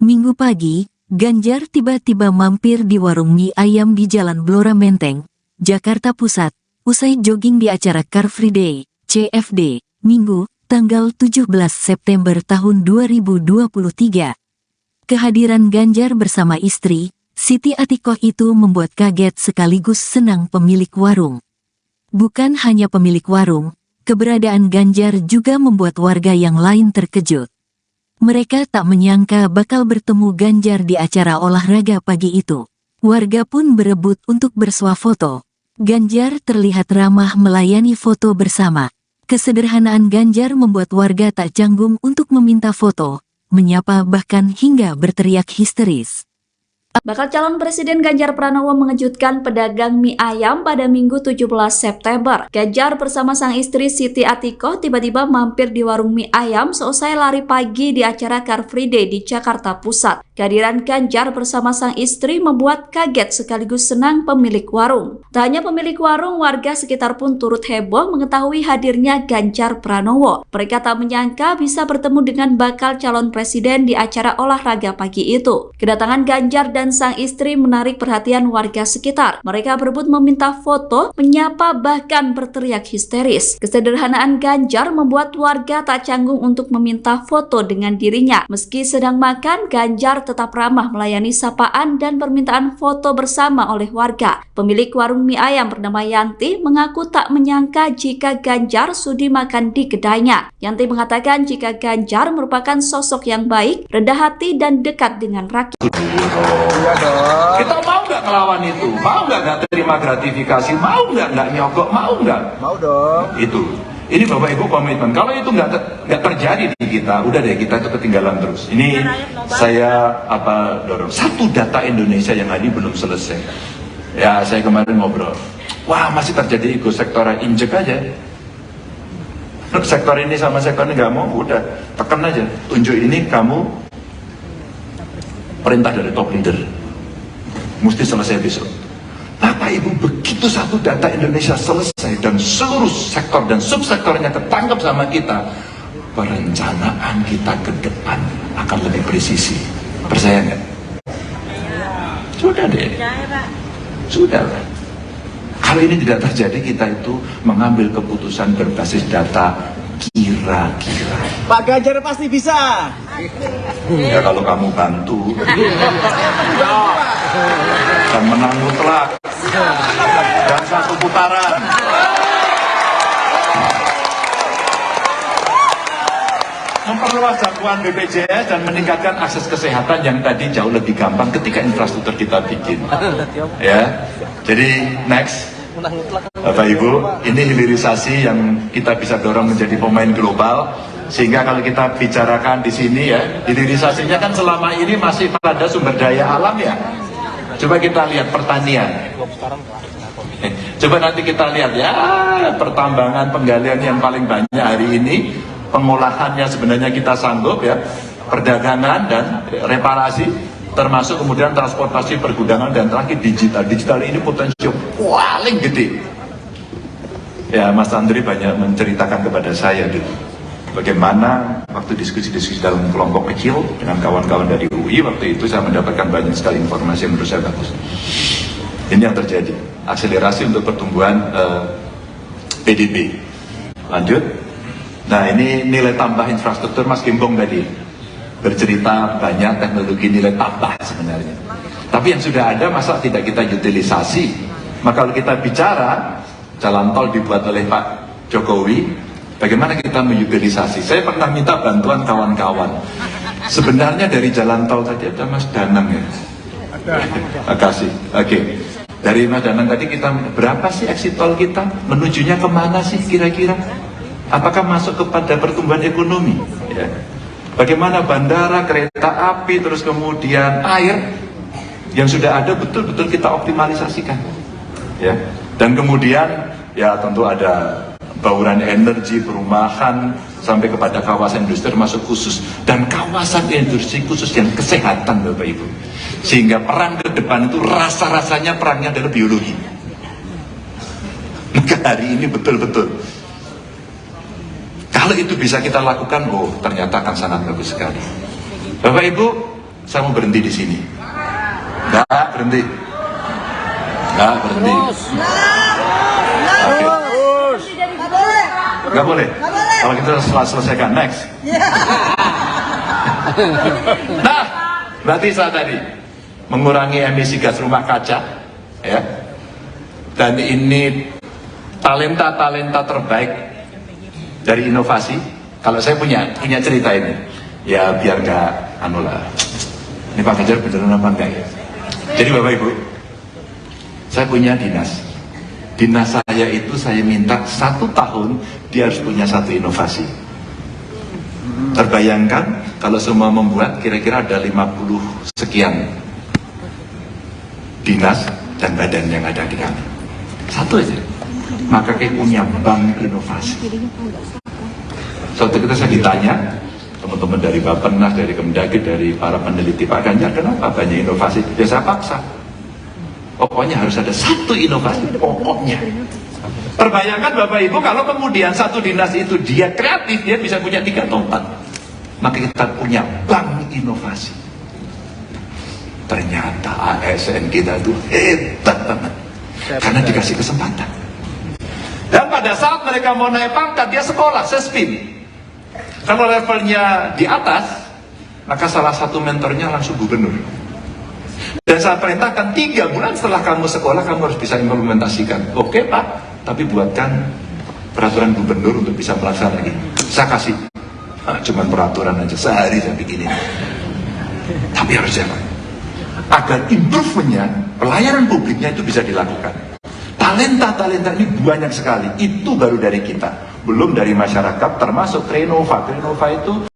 Minggu pagi, Ganjar tiba-tiba mampir di warung mie ayam di Jalan Blora Menteng, Jakarta Pusat, usai jogging di acara Car Free Day, CFD, Minggu, tanggal 17 September tahun 2023. Kehadiran Ganjar bersama istri, Siti Atikoh itu membuat kaget sekaligus senang pemilik warung. Bukan hanya pemilik warung, keberadaan Ganjar juga membuat warga yang lain terkejut. Mereka tak menyangka bakal bertemu Ganjar di acara olahraga pagi itu. Warga pun berebut untuk bersuah foto. Ganjar terlihat ramah melayani foto bersama. Kesederhanaan Ganjar membuat warga tak canggung untuk meminta foto, menyapa bahkan hingga berteriak histeris. Bakal calon Presiden Ganjar Pranowo mengejutkan pedagang mie ayam pada Minggu 17 September. Ganjar bersama sang istri Siti Atikoh tiba-tiba mampir di warung mie ayam seusai lari pagi di acara Car Free Day di Jakarta Pusat. Kehadiran Ganjar bersama sang istri membuat kaget sekaligus senang pemilik warung. Tak hanya pemilik warung, warga sekitar pun turut heboh mengetahui hadirnya Ganjar Pranowo. Mereka tak menyangka bisa bertemu dengan bakal calon presiden di acara olahraga pagi itu. Kedatangan Ganjar dan sang istri menarik perhatian warga sekitar. Mereka berebut meminta foto, menyapa bahkan berteriak histeris. Kesederhanaan Ganjar membuat warga tak canggung untuk meminta foto dengan dirinya. Meski sedang makan, Ganjar tetap ramah melayani sapaan dan permintaan foto bersama oleh warga. Pemilik warung mie ayam bernama Yanti mengaku tak menyangka jika Ganjar sudi makan di kedainya. Yanti mengatakan jika Ganjar merupakan sosok yang baik, rendah hati dan dekat dengan rakyat. Kita mau nggak ngelawan itu? Mau nggak terima gratifikasi? Mau nggak nyogok? Mau nggak? mau dong. Itu. Ini Bapak Ibu komitmen. Kalau itu nggak terjadi di kita, udah deh kita itu ketinggalan terus. Ini saya dorong. Satu data Indonesia yang tadi belum selesai. Ya saya kemarin ngobrol. Wah masih terjadi ego sektoral, injek aja. Sektor ini sama sektor ini nggak mau, udah tekan aja. Tunjuk ini kamu perintah dari top leader. Mesti selesai besok. Bapak Ibu, begitu satu data Indonesia selesai dan seluruh sektor dan subsektornya ketangkap sama kita, perencanaan kita ke depan akan lebih presisi. Percaya nggak? Sudah deh. Sudah lah. Kalau ini tidak terjadi, kita itu mengambil keputusan berbasis data kira-kira. Pak Ganjar pasti bisa. Ya kalau kamu bantu dan menang mutlak dan satu putaran. Memperluas jangkauan BPJS dan meningkatkan akses kesehatan yang tadi jauh lebih gampang ketika infrastruktur kita bikin. Ya, jadi next. Bapak Ibu, ini hilirisasi yang kita bisa dorong menjadi pemain global, sehingga kalau kita bicarakan di sini ya, hilirisasinya kan selama ini masih pada sumber daya alam ya. Coba kita lihat pertanian. Coba nanti kita lihat ya, pertambangan penggalian yang paling banyak hari ini, pengolahannya sebenarnya kita sanggup ya, perdagangan dan reparasi, termasuk kemudian transportasi, pergudangan, dan terakhir digital. Digital ini potensi paling gede. Ya, Mas Andri banyak menceritakan kepada saya dulu. bagaimana waktu diskusi-diskusi dalam kelompok kecil dengan kawan-kawan dari UI, waktu itu saya mendapatkan banyak sekali informasi yang menurut saya bagus. Ini yang terjadi, akselerasi untuk pertumbuhan PDB. Lanjut. Nah, ini nilai tambah infrastruktur, Mas Gembong tadi bercerita banyak teknologi nilai tambah sebenarnya. Tapi yang sudah ada masa tidak kita utilisasi? Maka kalau kita bicara jalan tol dibuat oleh Pak Jokowi, bagaimana kita mengutilisasi? Saya pernah minta bantuan kawan-kawan. Sebenarnya dari jalan tol tadi ada Mas Danang ya. Makasih. Oke. Dari Mas Danang tadi kita berapa sih exit tol kita? Menujunya kemana sih kira-kira? Apakah masuk kepada pertumbuhan ekonomi? Ya. Bagaimana bandara, kereta api, terus kemudian air yang sudah ada betul-betul kita optimalisasikan. Ya. Dan kemudian ya tentu ada bauran energi, perumahan, sampai kepada kawasan industri termasuk khusus, dan kawasan industri khusus yang kesehatan Bapak Ibu, sehingga perang ke depan itu rasa-rasanya perangnya adalah biologi. Maka hari ini betul-betul kalau itu bisa kita lakukan, oh ternyata akan sangat bagus sekali. Bapak Ibu, saya mau berhenti di sini. Nggak berhenti. Oke. Nggak boleh. Kalau kita selesaikan, next. Nah, berarti saya tadi mengurangi emisi gas rumah kaca, ya. Dan ini talenta terbaik dari inovasi. Kalau saya punya cerita ini, ya biar nggak ini Pak Ganjar beneran apa enggak ya? Jadi Bapak Ibu, saya punya dinas saya itu saya minta 1 tahun dia harus punya 1 inovasi. Terbayangkan kalau semua membuat, kira-kira ada 50 sekian dinas dan badan yang ada di kami. 1 aja. Maka kayak punya bank inovasi. Suatu ketika saya ditanya, teman-teman dari Bappenas, dari Kemdagri, dari para peneliti Pak Ganjar, kenapa banyak inovasi? Ya saya paksa. Pokoknya harus ada 1 inovasi, pokoknya. Terbayangkan Bapak Ibu kalau kemudian 1 dinas itu dia kreatif, dia bisa punya 3 atau 4. Maka kita punya bank inovasi. Ternyata ASN kita itu hebat banget. Karena dikasih kesempatan. Dan pada saat mereka mau naik pangkat, dia sekolah, sespim. Kalau levelnya di atas, maka salah satu mentornya langsung gubernur. Dan saya perintahkan 3 bulan setelah kamu sekolah, kamu harus bisa implementasikan. Oke Pak, tapi buatkan peraturan gubernur untuk bisa melaksanakan ini. Saya kasih, cuman peraturan aja, sehari saya bikinin. Tapi harus jalan. Agar improve-nya, pelayanan publiknya itu bisa dilakukan. Talenta ini banyak sekali, itu baru dari kita. Belum dari masyarakat, termasuk Renova itu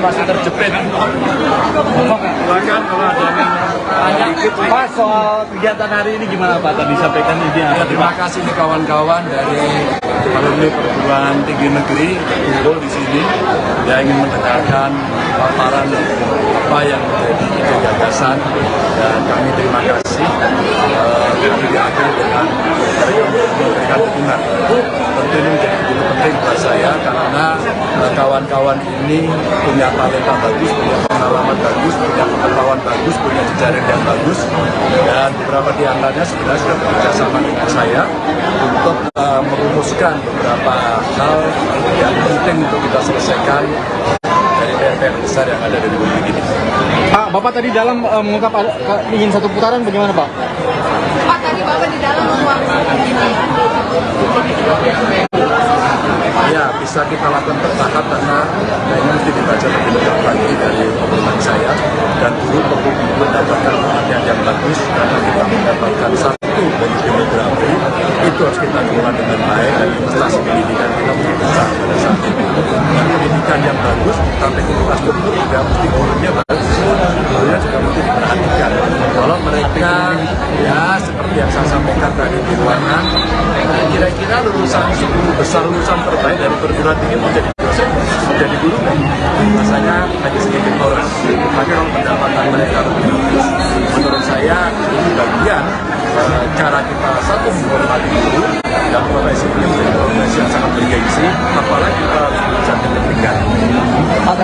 masih terjepit. Silakan kalau ada yang Pak, soal kegiatan hari ini gimana Pak? Tadi sampaikan ini. Terima kasih nih kawan-kawan dari alumni perguruan tinggi negeri kumpul di sini yang ingin mendengarkan paparan apa yang menjadi ide gagasan, dan kami terima kasih kami diakhiri dengan memberikan dukungan. Tentu ini menjadi begitu penting buat saya karena kawan-kawan ini punya talenta bagus, punya pengalaman bagus, punya pengetahuan bagus, punya jejaring yang bagus, dan beberapa di antaranya sebenarnya sudah bekerja sama dengan saya untuk merumuskan beberapa hal yang penting untuk kita selesaikan dari PR besar yang ada di Republik ini. Pak, Bapak tadi dalam mengungkap ingin 1 putaran, bagaimana Pak? Pak, tadi Bapak di dalam Ya, bisa kita lakukan bertahap karena ini mesti dibaca lebih lengkap lagi dari obrolan saya, dan dulu perlu mendapatkan perhatian yang bagus karena kita mendapatkan 1 dari demografi itu harus kita kelola dengan baik, dan investasi pendidikan sebetulnya bagus. Sebetulnya juga mesti diperhatikan. Kalau mereka ya seperti yang saya sampaikan tadi di ruangan, kira-kira lulusan 10 besar lulusan terbaik dari perguruan tinggi mau jadi dosen, mau jadi guru kan? Rasanya hanya sedikit orang. Tapi kalau pendapatan mereka lebih bagus, menurut saya ini bagian cara kita satu menghormati guru dan profesi ini menjadi profesi yang sangat bergengsi, apalagi kita bisa diberikan. Pak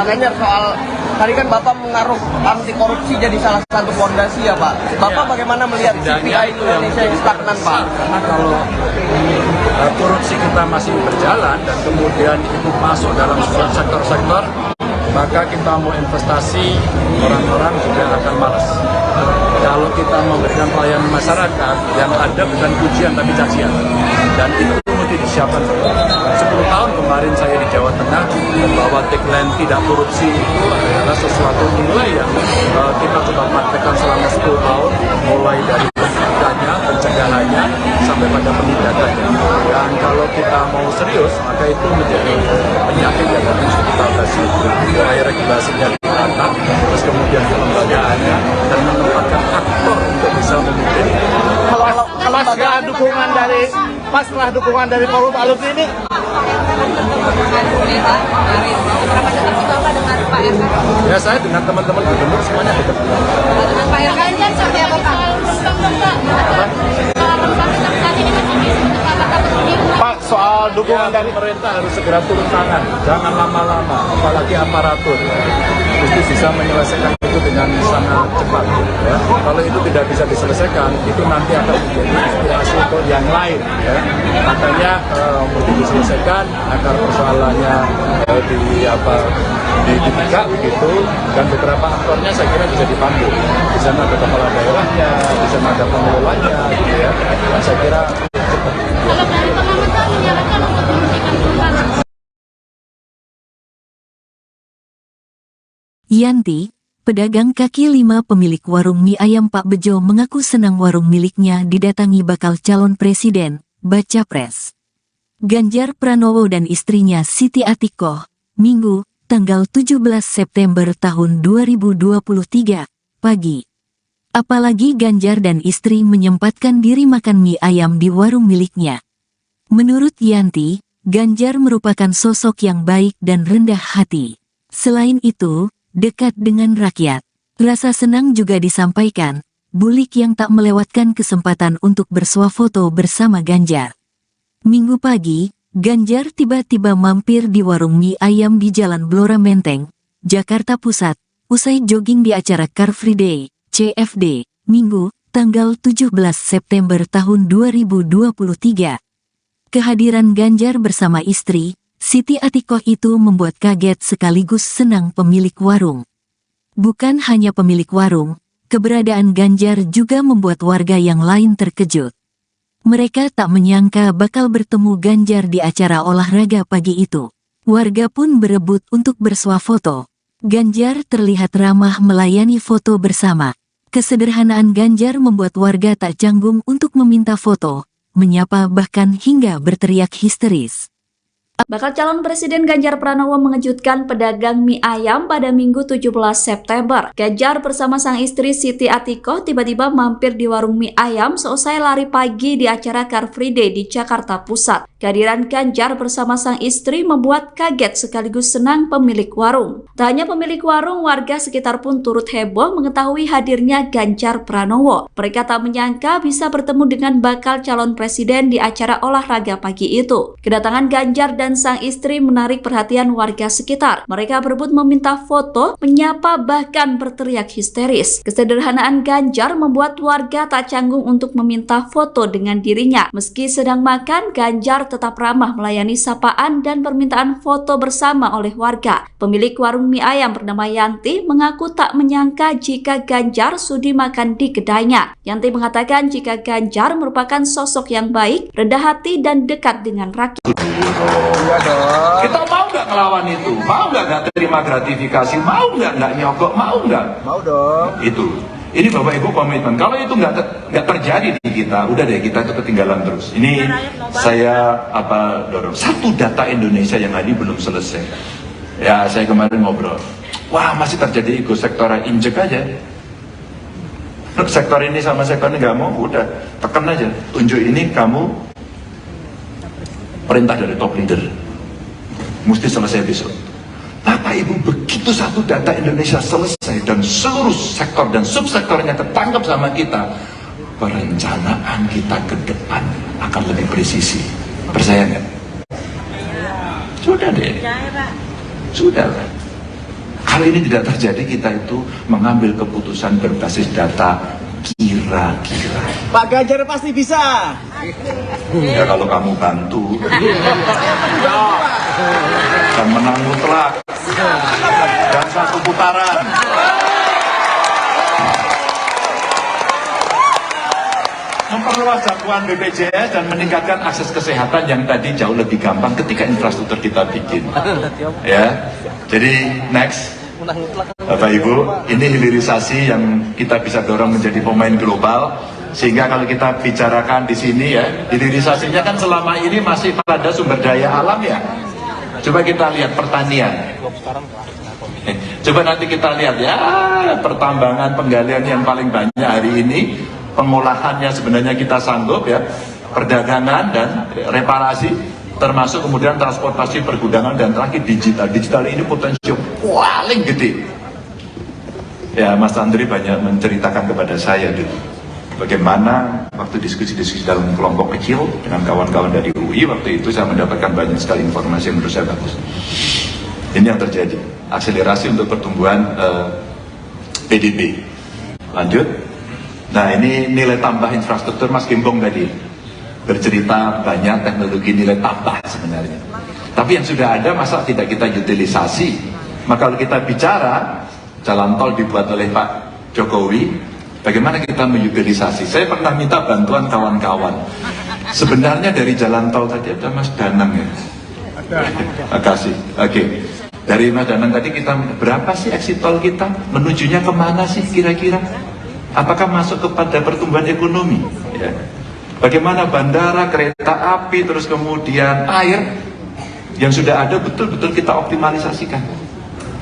Ganjar, soal tadi kan Bapak mengaruh anti korupsi jadi salah satu fondasi ya Pak. Bapak bagaimana melihat CPI Indonesia yang stagnan Pak? Karena kalau korupsi kita masih berjalan dan kemudian itu masuk dalam sebuah sektor-sektor, maka kita mau investasi, orang-orang juga akan malas. Kalau kita memberikan pelayanan masyarakat, yang ada bukan pujian tapi cacian. Dan itu mesti disiapkan. 10 tahun kemarin saya di Jawa Tengah membawa tagline tidak korupsi itu adalah sesuatu nilai yang kita coba praktekkan selama 10 tahun, mulai dari pencegahannya sampai pada penindakannya. Dan kalau kita mau serius, maka itu menjadi penyakit yang harus kita atasi. Mulai regulasinya ditata, terus kemudian kelembagaannya, dan menempatkan aktor untuk bisa memimpin. Kalau setelah dukungan dari Forum Alumni ini, ya saya dengan teman-teman gubernur semuanya dekat. Dengan Pak Ganjar seperti apa Pak? Pak, soal dukungan dari Pemerintah harus segera turun tangan, jangan lama-lama, apalagi aparatur. Mesti bisa menyelesaikan itu dengan sangat cepat. Ya. Kalau itu tidak bisa diselesaikan, itu nanti akan menjadi inspirasi untuk yang lain. Ya. Makanya mesti diselesaikan agar persoalannya dibuka begitu, dan beberapa aktornya saya kira bisa dipanggil. Di sana ada kepala daerahnya, di sana ada pengelolanya, gitu ya. Dan saya kira cepat. Kalau dari pengamatan menyarankan untuk menghentikan perubahan. Yanti, pedagang kaki lima pemilik warung mie ayam Pak Bejo mengaku senang warung miliknya didatangi bakal calon presiden, baca pres. Ganjar Pranowo dan istrinya Siti Atikoh, Minggu, tanggal 17 September tahun 2023, pagi. Apalagi Ganjar dan istri menyempatkan diri makan mie ayam di warung miliknya. Menurut Yanti, Ganjar merupakan sosok yang baik dan rendah hati. Selain itu, dekat dengan rakyat. Rasa senang juga disampaikan, Bulik yang tak melewatkan kesempatan untuk bersuah foto bersama Ganjar. Minggu pagi, Ganjar tiba-tiba mampir di warung mie ayam di Jalan Blora Menteng, Jakarta Pusat, usai jogging di acara Car Free Day, CFD, Minggu, tanggal 17 September tahun 2023. Kehadiran Ganjar bersama istri, Siti Atikoh itu membuat kaget sekaligus senang pemilik warung. Bukan hanya pemilik warung, keberadaan Ganjar juga membuat warga yang lain terkejut. Mereka tak menyangka bakal bertemu Ganjar di acara olahraga pagi itu. Warga pun berebut untuk bersuah foto. Ganjar terlihat ramah melayani foto bersama. Kesederhanaan Ganjar membuat warga tak canggung untuk meminta foto, menyapa bahkan hingga berteriak histeris. Bakal calon Presiden Ganjar Pranowo mengejutkan pedagang mie ayam pada Minggu 17 September. Ganjar bersama sang istri Siti Atikoh tiba-tiba mampir di warung mie ayam seusai lari pagi di acara Car Free Day di Jakarta Pusat. Kehadiran Ganjar bersama sang istri membuat kaget sekaligus senang pemilik warung. Tak hanya pemilik warung, warga sekitar pun turut heboh mengetahui hadirnya Ganjar Pranowo. Mereka tak menyangka bisa bertemu dengan bakal calon presiden di acara olahraga pagi itu. Kedatangan Ganjar dan sang istri menarik perhatian warga sekitar. Mereka berebut meminta foto, menyapa bahkan berteriak histeris. Kesederhanaan Ganjar membuat warga tak canggung untuk meminta foto dengan dirinya. Meski sedang makan, Ganjar tetap ramah melayani sapaan dan permintaan foto bersama oleh warga. Pemilik warung mie ayam bernama Yanti mengaku tak menyangka jika Ganjar sudi makan di kedainya. Yanti mengatakan jika Ganjar merupakan sosok yang baik, rendah hati dan dekat dengan rakyat. Kita mau nggak ngelawan itu? Mau nggak terima gratifikasi? Mau nggak nyogok? Mau nggak? mau dong. Itu. Ini Bapak Ibu komitmen. Kalau itu nggak terjadi di kita, udah deh kita itu ketinggalan terus. Ini saya dorong. Satu data Indonesia yang tadi belum selesai. Ya saya kemarin ngobrol. Wah, masih terjadi ego sektoral, injek aja. Sektor ini sama sektor ini nggak mau, udah tekan aja. Tunjuk ini kamu perintah dari top leader. Mesti selesai besok. Bapak Ibu, begitu satu data Indonesia selesai dan seluruh sektor dan subsektornya ketangkap sama kita, perencanaan kita ke depan akan lebih presisi. Percaya nggak? Sudah deh. Sudah lah. Kalau ini tidak terjadi, kita itu mengambil keputusan berbasis data kira-kira. Pak Ganjar pasti bisa. Ya kalau kamu bantu. Dan menang mutlak. Dan satu putaran. Memperluas jangkauan BPJS dan meningkatkan akses kesehatan yang tadi jauh lebih gampang ketika infrastruktur kita bikin. Ya, jadi next. Bapak Ibu, ini hilirisasi yang kita bisa dorong menjadi pemain global, sehingga kalau kita bicarakan di sini ya, hilirisasinya kan selama ini masih pada sumber daya alam ya. Coba kita lihat pertanian. Coba nanti kita lihat ya, pertambangan penggalian yang paling banyak hari ini, pengolahannya sebenarnya kita sanggup ya, perdagangan dan reparasi, termasuk kemudian transportasi, pergudangan, dan terakhir digital. Digital ini potensi paling gede. Ya, Mas Andri banyak menceritakan kepada saya dulu bagaimana waktu diskusi-diskusi dalam kelompok kecil dengan kawan-kawan dari UI, waktu itu saya mendapatkan banyak sekali informasi yang menurut saya bagus. Ini yang terjadi, akselerasi untuk pertumbuhan PDB. Lanjut. Nah, ini nilai tambah infrastruktur. Mas Gembong tadi bercerita banyak teknologi nilai tambah sebenarnya. Tapi yang sudah ada masa tidak kita utilisasi? Maka kalau kita bicara jalan tol dibuat oleh Pak Jokowi, bagaimana kita mengutilisasi? Saya pernah minta bantuan kawan-kawan. Sebenarnya dari jalan tol tadi ada Mas Danang ya? Makasih. Oke. Dari Mas Danang tadi kita berapa sih exit tol kita? Menujunya kemana sih kira-kira? Apakah masuk kepada pertumbuhan ekonomi? Ya. Bagaimana bandara, kereta api, terus kemudian air yang sudah ada betul-betul kita optimalisasikan,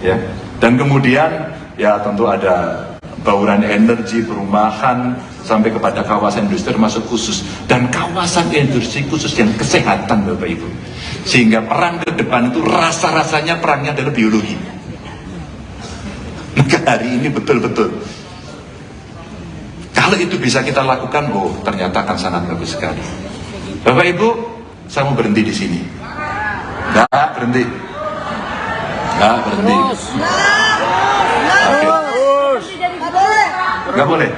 ya. Dan kemudian ya tentu ada bauran energi, perumahan, sampai kepada kawasan industri masuk khusus, dan kawasan industri khusus yang kesehatan, Bapak Ibu. Sehingga perang ke depan itu rasa-rasanya perangnya adalah biologi. Maka hari ini betul-betul kalau itu bisa kita lakukan, oh ternyata akan sangat bagus sekali. Bapak Ibu, saya mau berhenti di sini. Nggak berhenti. Nggak berhenti. Oke. Nggak boleh.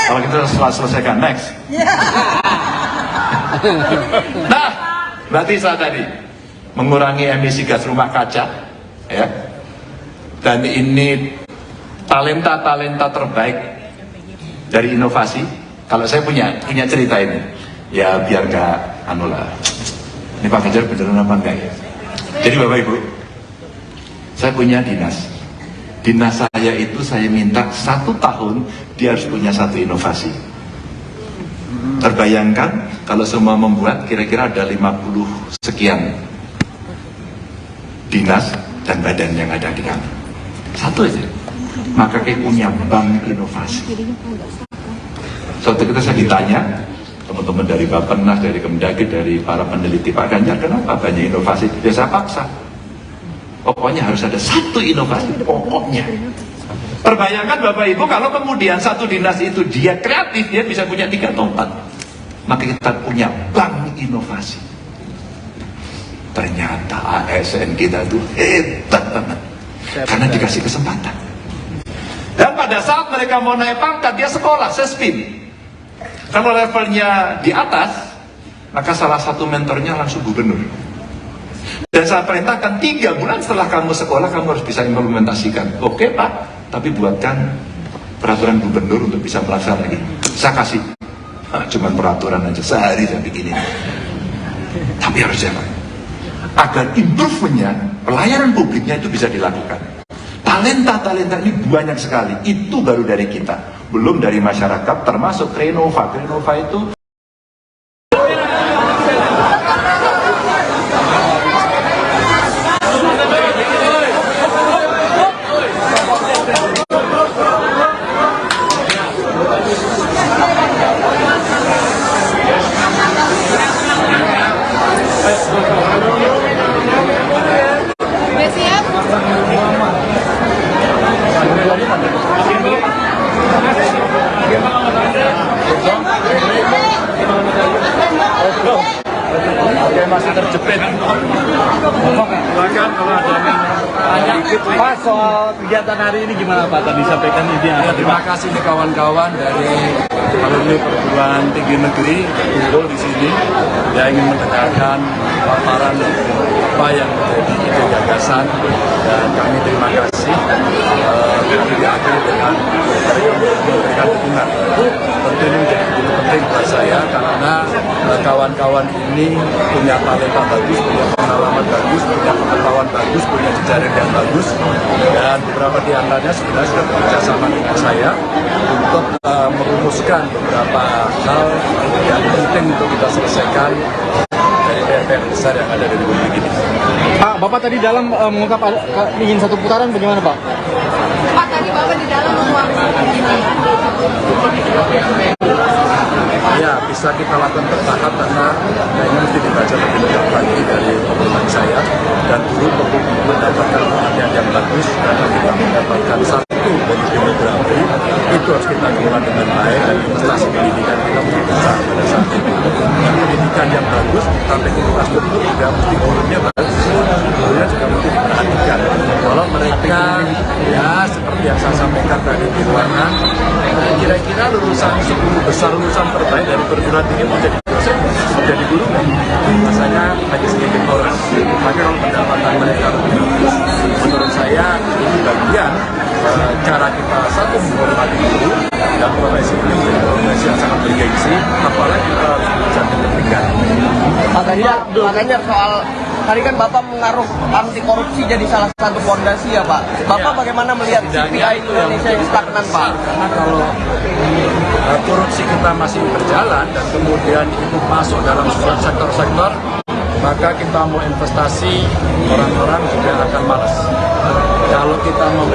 Kalau kita selesaikan, next. Nah, berarti saya tadi mengurangi emisi gas rumah kaca, ya. Dan ini talenta-talenta terbaik dari inovasi. Kalau saya punya cerita ini, ya biar nggak lah. Ini Pak Ganjar beneran apa enggak ya? Jadi Bapak Ibu, saya punya dinas. Dinas saya itu saya minta 1 tahun dia harus punya 1 inovasi. Terbayangkan kalau semua membuat kira-kira ada 50 sekian dinas dan badan yang ada di kami. 1 aja. Maka kayak punya bank inovasi. Suatu ketika saya ditanya, teman-teman dari Bappenas, dari Kemdagri, dari para peneliti, Pak Ganjar, kenapa banyak inovasi? Ya saya paksa. Pokoknya harus ada 1 inovasi, pokoknya. Terbayangkan Bapak Ibu, kalau kemudian 1 dinas itu dia kreatif, dia bisa punya 3 atau 4. Maka kita punya bank inovasi. Ternyata ASN kita itu hebat banget. Karena dikasih kesempatan. Dan pada saat mereka mau naik pangkat, dia sekolah, sespin. Kalau levelnya di atas, maka salah satu mentornya langsung gubernur. Dan saya perintahkan 3 bulan setelah kamu sekolah, kamu harus bisa implementasikan. Oke Pak, tapi buatkan peraturan gubernur untuk bisa melaksanakan lagi. Saya kasih, cuman peraturan aja, sehari saya bikin ini. Tapi harus jalan. Agar improve-nya, pelayanan publiknya itu bisa dilakukan. Talenta-talenta ini banyak sekali. Itu baru dari kita. Belum dari masyarakat, termasuk Renova. Renova itu Pak, soal kegiatan hari ini gimana Pak tadi sampaikan intinya? Ya, terima kasih nih kawan-kawan dari alumni perguruan tinggi negeri kumpul di sini. Ya, ingin mendengarkan paparan apa yang menjadi ide gagasan, dan kami terima kasih. Kami diakhiri dengan memberikan dukungan. Tentu ini menjadi penting buat saya karena kawan-kawan ini punya talenta bagus, punya pengalaman bagus, punya pengetahuan bagus, punya jejaring yang bagus, dan beberapa di antaranya sebenarnya sudah bekerja sama dengan saya untuk merumuskan beberapa hal yang penting untuk kita selesaikan dari PR besar yang ada di Republik ini. Pak, Bapak tadi dalam mengungkap ingin satu putaran, bagaimana Pak? Pak, tadi Bapak di dalam ruang Ya, bisa kita lakukan bertahap karena ini mesti dibaca lebih lengkap lagi dari pengumuman saya, dan guru perlu mendapatkan perhatian yang bagus karena kita mendapatkan satu dari demografi itu harus kita kelola dengan baik, dan investasi pendidikan kita mesti besar pada saat itu. Dan pendidikan yang bagus sampai infrastruktur juga mesti gurunya bagus, gurunya juga mesti diperhatikan. Kalau mereka ya seperti yang saya sampaikan tadi di ruangan, kira-kira lulusan 10 besar lulusan terbaik dari perguruan tinggi menjadi dosen, menjadi guru, rasanya hanya sedikit orang. Tapi kalau pendapatan mereka lebih bagus, menurut saya ini bagian cara kita satu menghormati guru, dan profesi ini menjadi profesi yang sangat bergengsi, apalagi kita harus bisa pendidikan. Makanya soal tadi kan Bapak mengaruh anti korupsi jadi salah satu fondasi ya Pak. Bapak bagaimana melihat CPI Indonesia yang stagnan Pak? Karena kalau korupsi kita masih berjalan dan kemudian itu masuk dalam sebuah sektor-sektor, maka kita mau investasi, orang-orang juga akan malas. Kalau kita mau